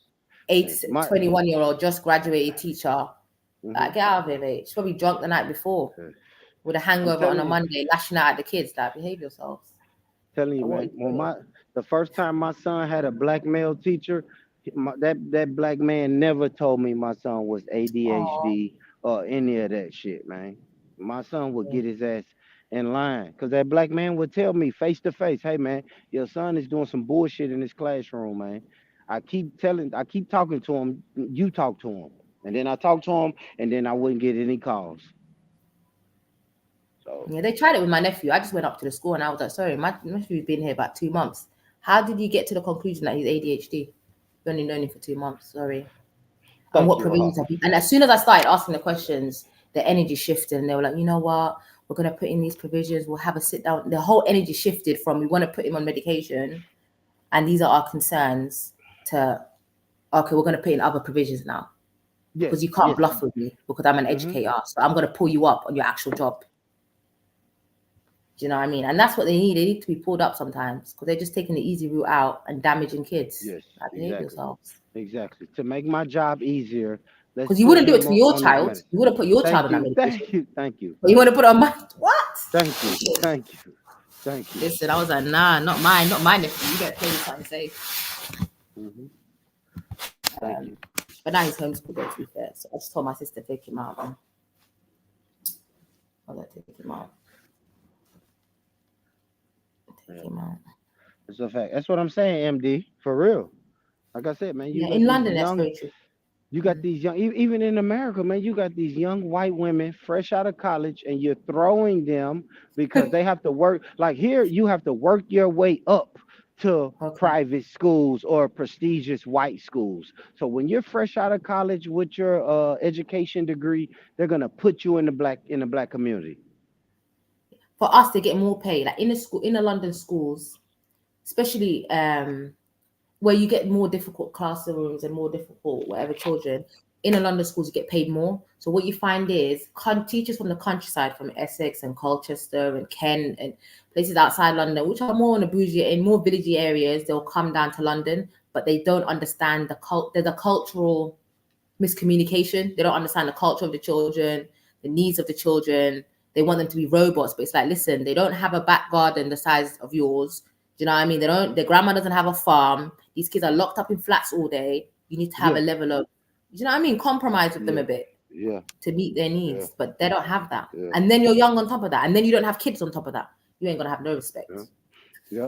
21-year-old just graduated teacher. Like, get out of it, mate. She's probably drunk the night before with a hangover on a Monday, lashing out at the kids. Like, behave yourselves. Telling you, man. The first time my son had a black male teacher, that black man never told me my son was ADHD or any of that shit, man. My son would get his ass in line because that black man would tell me face to face, hey man, your son is doing some bullshit in his classroom, man. I keep talking to him, you talk to him. And then I talk to him and then I wouldn't get any calls. So yeah, they tried it with my nephew. I just went up to the school and I was like, sorry, my nephew's been here about 2 months. How did you get to the conclusion that he's ADHD? You've only known him for 2 months, sorry. And what provisions have you? And as soon as I started asking the questions, the energy shifted and they were like, you know what? We're going to put in these provisions. We'll have a sit down. The whole energy shifted from we want to put him on medication and these are our concerns to, okay, we're going to put in other provisions now. Because you can't bluff with me because I'm an educator. So I'm going to pull you up on your actual job. Do you know what I mean? And that's what they need. They need to be pulled up sometimes because they're just taking the easy route out and damaging kids. Yes, behave yourselves. Exactly. To make my job easier. Because you wouldn't do it to your child. You wouldn't put your child on that medication. Thank you. But you want to put it on my what? Thank you. Listen, I was like, nah, not mine, not my nephew. You better play with something safe. But now he's homeschooled, though, to be fair. So I just told my sister to take him out, man. I'll take him out. Take him out. It's a fact. That's what I'm saying, MD. For real. Like I said, man. In London, that's very true. You got these young, even in America, man, you got these young white women fresh out of college and you're throwing them because they have to work. Like here, you have to work your way up to private schools or prestigious white schools. So when you're fresh out of college with your education degree, they're going to put you in the black community. For us to get more pay, like in the London schools, especially where you get more difficult classrooms and more difficult whatever children, in the London schools you get paid more. So what you find is teachers from the countryside, from Essex and Colchester and Kent and places outside London, which are more in the bougie, in more villagey areas, they'll come down to London, but they don't understand there's a cultural miscommunication. They don't understand the culture of the children, the needs of the children. They want them to be robots, but it's like, listen, they don't have a back garden the size of yours. Do you know what I mean? Their grandma doesn't have a farm. These kids are locked up in flats all day. You need to have a level of, you know what I mean? Compromise with them a bit to meet their needs, but they don't have that. And then you're young on top of that. And then you don't have kids on top of that. You ain't going to have no respect. Yeah.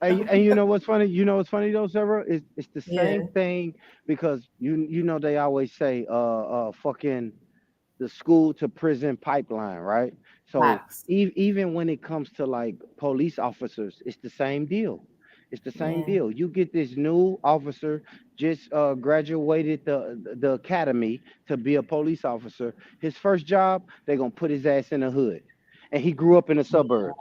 and you know what's funny? You know what's funny though, Sarah? It's the same thing because you know they always say fucking the school to prison pipeline, right? So even when it comes to like police officers, it's the same deal. It's the same deal. You get this new officer just graduated the academy to be a police officer. His first job, they're gonna put his ass in the hood, and he grew up in the suburbs.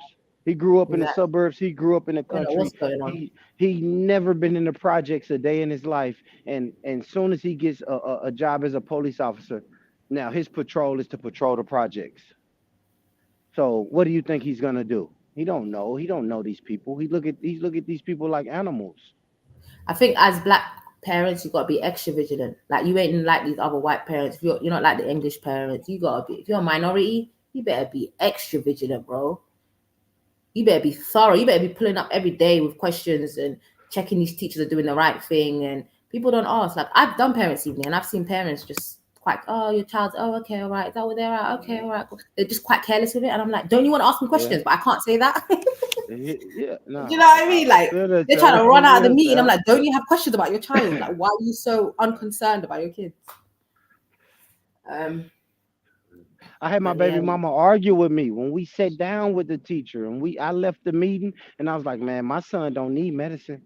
He grew up in the suburbs. He grew up in the country. He never been in the projects a day in his life. And soon as he gets a job as a police officer, now his patrol is to patrol the projects. So what do you think he's gonna do? He don't know. He don't know these people. He look at these people like animals. I think as black parents, you gotta be extra vigilant. Like you ain't like these other white parents. If you're not like the English parents. You gotta be. If you're a minority, you better be extra vigilant, bro. You better be thorough. You better be pulling up every day with questions and checking these teachers are doing the right thing. And people don't ask. Like I've done parents' evening and I've seen parents just quite, oh, your child's, oh, okay, all right. Is that what they're at? Okay, all right. They're just quite careless with it. And I'm like, don't you want to ask me questions? But I can't say that. No. Do you know what I mean? Like they're trying to run out of the meeting. I'm like, don't you have questions about your child? Like, why are you so unconcerned about your kids? I had my baby mama argue with me when we sat down with the teacher and I left the meeting and I was like, man, my son don't need medicine.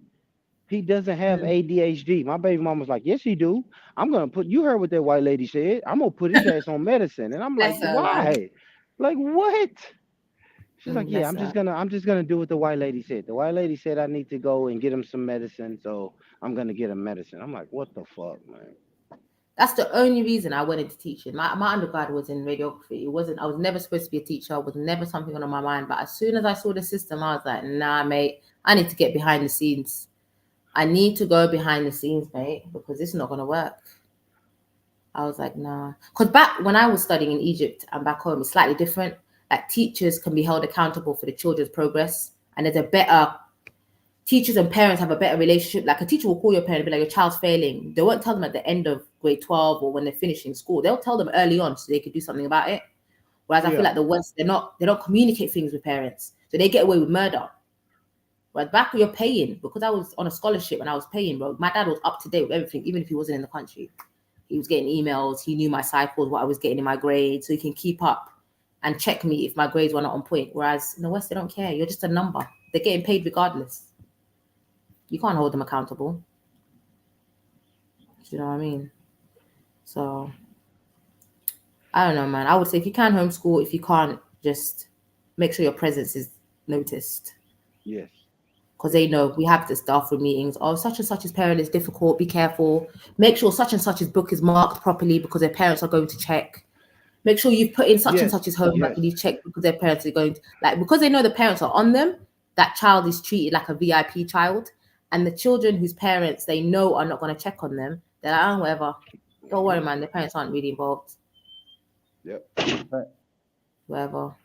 He doesn't have ADHD. My baby mama was like, yes, he do. I'm going to put, you heard what that white lady said. I'm going to put his ass on medicine. And I'm like, why? Like, what? She's like, yeah, I'm just going to do what the white lady said. The white lady said I need to go and get him some medicine. So I'm going to get him medicine. I'm like, what the fuck, man? That's the only reason I went into teaching. My undergrad was in radiography. I was never supposed to be a teacher. It was never something on my mind. But as soon as I saw the system, I was like, nah, mate, I need to get behind the scenes. I need to go behind the scenes, mate, because this is not going to work. I was like, nah. Because back when I was studying in Egypt and back home, it's slightly different. Like teachers can be held accountable for the children's progress. And there's a better, teachers and parents have a better relationship. Like a teacher will call your parent and be like, your child's failing. They won't tell them at the end of grade 12 or when they're finishing school. They'll tell them early on so they could do something about it. Whereas I feel like the West, they don't communicate things with parents. So they get away with murder. Whereas back when you're paying, because I was on a scholarship and I was paying, bro, my dad was up to date with everything, even if he wasn't in the country. He was getting emails. He knew my cycles, what I was getting in my grades, so he can keep up and check me if my grades were not on point. Whereas in the West, they don't care. You're just a number. They're getting paid regardless. You can't hold them accountable. Do you know what I mean? So, I don't know, man. I would say if you can homeschool, if you can't, just make sure your presence is noticed. Yes. Because they know we have the staff room meetings. Oh, such and such's parent is difficult. Be careful. Make sure such and such's book is marked properly because their parents are going to check. Make sure you've put in such and such's homework and you check because their parents are going to, like, because they know the parents are on them, that child is treated like a VIP child. And the children whose parents they know are not going to check on them, they're like, oh, whatever. Don't worry, man. Their parents aren't really involved. Yep. Whatever.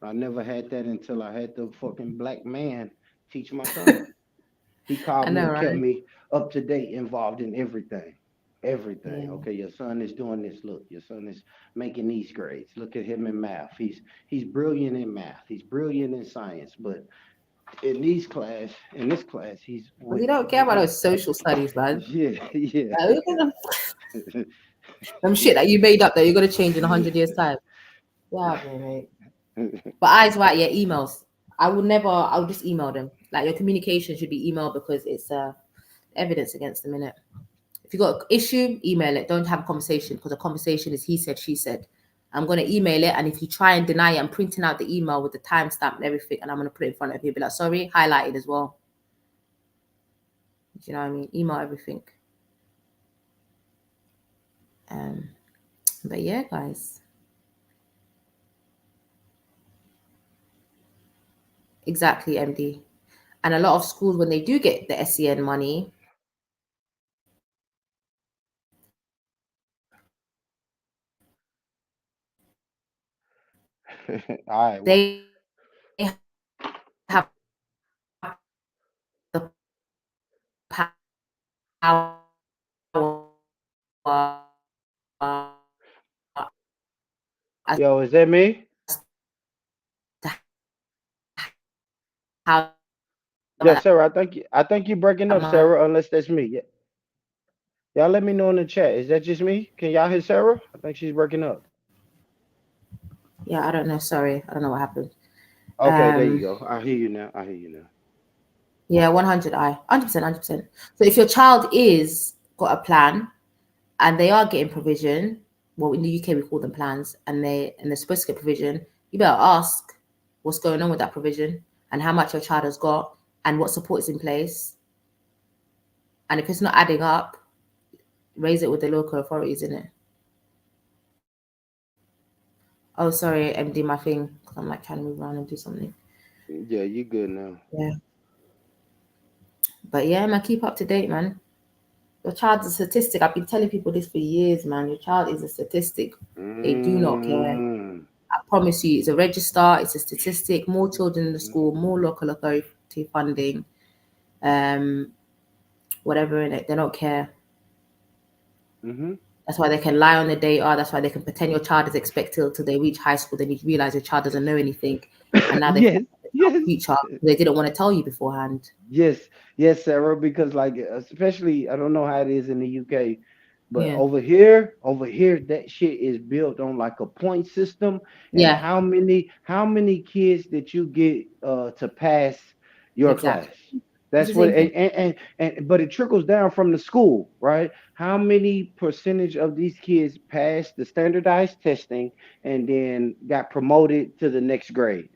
I never had that until I had the fucking black man teach my son. He called me and kept me up to date, involved in everything. Everything. Okay, your son is doing this. Look, your son is making these grades. Look at him in math. He's brilliant in math. He's brilliant in science. But in this class, he's Well, you don't care about those social studies, man. Yeah, yeah. Some shit that you made up that you're gonna change in 100 years time. Yeah, mate. But eyes right, yeah, emails. I'll just email them. Like your communication should be email because it's evidence against them, innit? If you got an issue, email it. Don't have a conversation because a conversation is he said, she said. I'm gonna email it, and if you try and deny it, I'm printing out the email with the timestamp and everything, and I'm gonna put it in front of you. Be like, sorry, highlighted as well. Do you know what I mean? Email everything. But yeah, guys. Exactly, MD. And a lot of schools, when they do get the SEN money, all right. They have the power. Yo, is that me? Yeah, Sarah. I think you breaking up, Sarah. Unless that's me. Yeah. Y'all let me know in the chat. Is that just me? Can y'all hear Sarah? I think she's breaking up. Yeah, I don't know. Sorry, I don't know what happened. Okay, there you go. I hear you now. Yeah, 100%, 100%. So if your child is got a plan and they are getting provision, well, in the UK we call them plans, and they're supposed to get provision, you better ask what's going on with that provision and how much your child has got and what support is in place. And if it's not adding up, raise it with the local authorities, innit? Oh, sorry, MD, my thing, because I'm like trying to move around and do something. Yeah, you good now. Yeah. But yeah, man, keep up to date, man. Your child's a statistic. I've been telling people this for years, man. Your child is a statistic. They do not care. I promise you, it's a register, it's a statistic. More children in the school, more local authority funding, whatever in it. They don't care. That's why they can lie on the data. That's why they can pretend your child is expected till they reach high school. Then you realize your child doesn't know anything, and now they future they didn't want to tell you beforehand. Yes, Sarah. Because like, especially, I don't know how it is in the UK, but over here, that shit is built on like a point system. And how many kids did you get to pass your class? That's what, but it trickles down from the school, right? How many percentage of these kids passed the standardized testing and then got promoted to the next grade?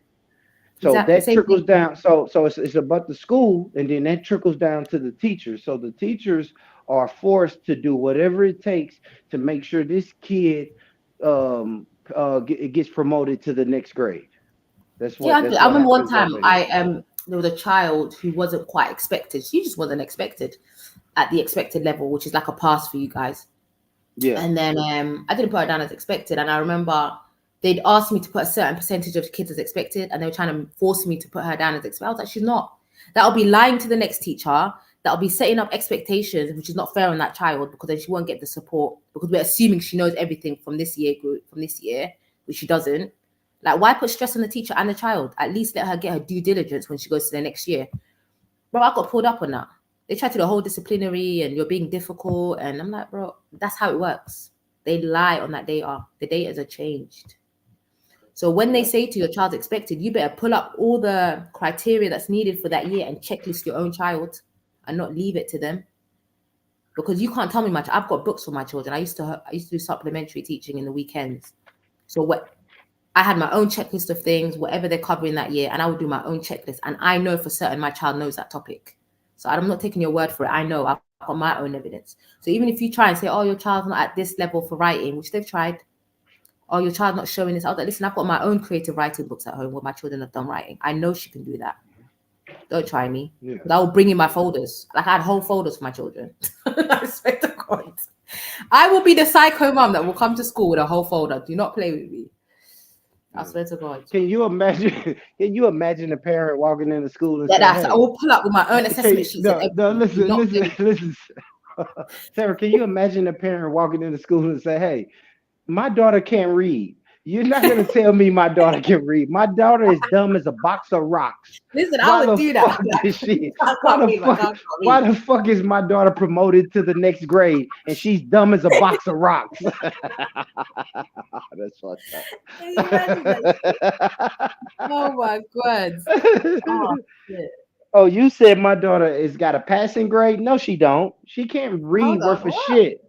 So that trickles down. So it's about the school, and then that trickles down to the teachers. So the teachers are forced to do whatever it takes to make sure this kid gets promoted to the next grade. That's what. I remember one time there was a child who wasn't quite expected. She just wasn't expected at the expected level, which is like a pass for you guys. Yeah. And then I didn't put her down as expected, and I remember they'd asked me to put a certain percentage of kids as expected, and they were trying to force me to put her down as expected. I was like, she's not. That'll be lying to the next teacher. That'll be setting up expectations, which is not fair on that child, because then she won't get the support, because we're assuming she knows everything from this year group, which she doesn't. Like, why put stress on the teacher and the child? At least let her get her due diligence when she goes to the next year. Bro, I got pulled up on that. They tried to do the whole disciplinary and you're being difficult. And I'm like, bro, that's how it works. They lie on that data. The data are changed. So when they say to your child's expected, you better pull up all the criteria that's needed for that year and checklist your own child and not leave it to them. Because you can't tell me much. I've got books for my children. I used to do supplementary teaching in the weekends. So I had my own checklist of things, whatever they're covering that year, and I would do my own checklist. And I know for certain my child knows that topic. So I'm not taking your word for it. I know I've got my own evidence. So even if you try and say, oh, your child's not at this level for writing, which they've tried, or your child not showing this, I was like, listen, I've got my own creative writing books at home where my children have done writing. I know she can do that. Don't try me. I will bring in my folders. Like, I had whole folders for my children. I swear to God. I will be the psycho mom that will come to school with a whole folder. Do not play with me. I swear to God. Can you imagine? Can you imagine a parent walking into school and I saying, will pull up with my own assessment sheets. No, listen. Sarah, can you imagine a parent walking into school and say, "Hey, my daughter can't read. You're not gonna tell me my daughter can read. My daughter is dumb as a box of rocks. Listen, Why I would the do that. fuck is she? I Why can't the read, fuck? Why the fuck is my daughter promoted to the next grade and she's dumb as a box of rocks?" That's fucked up. Can you imagine that shit? Oh my god. Oh shit. Oh, you said my daughter is got a passing grade? No, she don't. She can't read Hold worth on, of what? shit.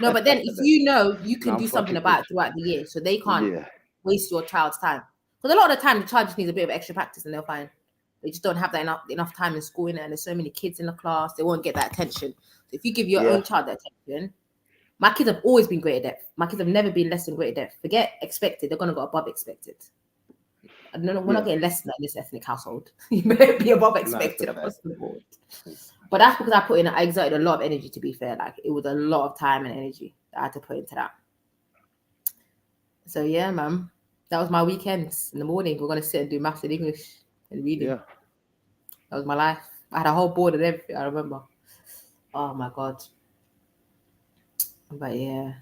No, but then if you know you No, can I'm do something fucking about with it throughout the year, so they you. can't Yeah. waste your child's time. Because a lot of the time the child just needs a bit of extra practice and they'll find they just don't have that enough time in school, and there's so many kids in the class, they won't get that attention. So if you give your own child that attention, my kids have always been great at depth. My kids have never been less than great at depth. Forget expected, they're gonna go above expected. I don't know, we're not getting less than that in this ethnic household. You better be above expected across the board. But that's because I exerted a lot of energy, to be fair. Like it was a lot of time and energy that I had to put into that. So yeah, man. That was my weekends. In the morning, we're gonna sit and do maths and English and reading. Yeah. That was my life. I had a whole board and everything, I remember. Oh my god. But yeah.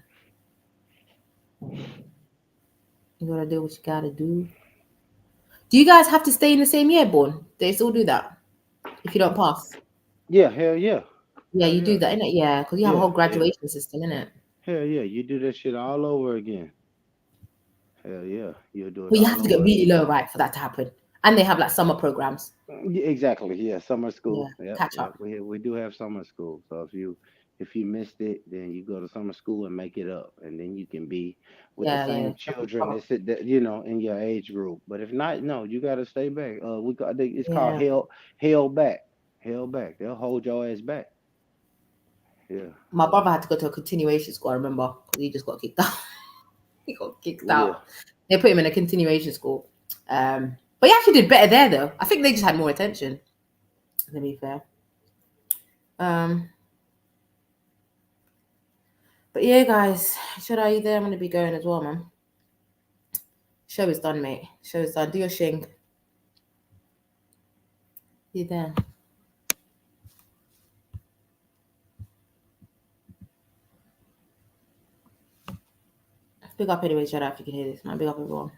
You gotta do what you gotta do. Do you guys have to stay in the same year, Born? They still do that if you don't pass? Yeah, hell yeah. Yeah, Hell you do that, innit? Yeah, because you have a whole graduation system, innit? Hell yeah, you do that shit all over again. Hell yeah, you'll do it. But you all have to get over really again. low, right, for that to happen. And they have like summer programs. Yeah, exactly. Yeah, summer school. Yeah, catch up. We do have summer school. So if you missed it, then you go to summer school and make it up, and then you can be with the same children that sit that in your age group. But if not, no, you got to stay back. It's called held back. Held back. They'll hold your ass back. Yeah. My brother had to go to a continuation school, I remember, because he just got kicked out. He got kicked out. They put him in a continuation school. But he actually did better there, though. I think they just had more attention, to be fair. But yeah, guys, should I either? I'm going to be going as well, man. Show is done, mate. Show is done. Do your shing. You there? Big up anyway, shout out if you can hear this, man. Big up everyone.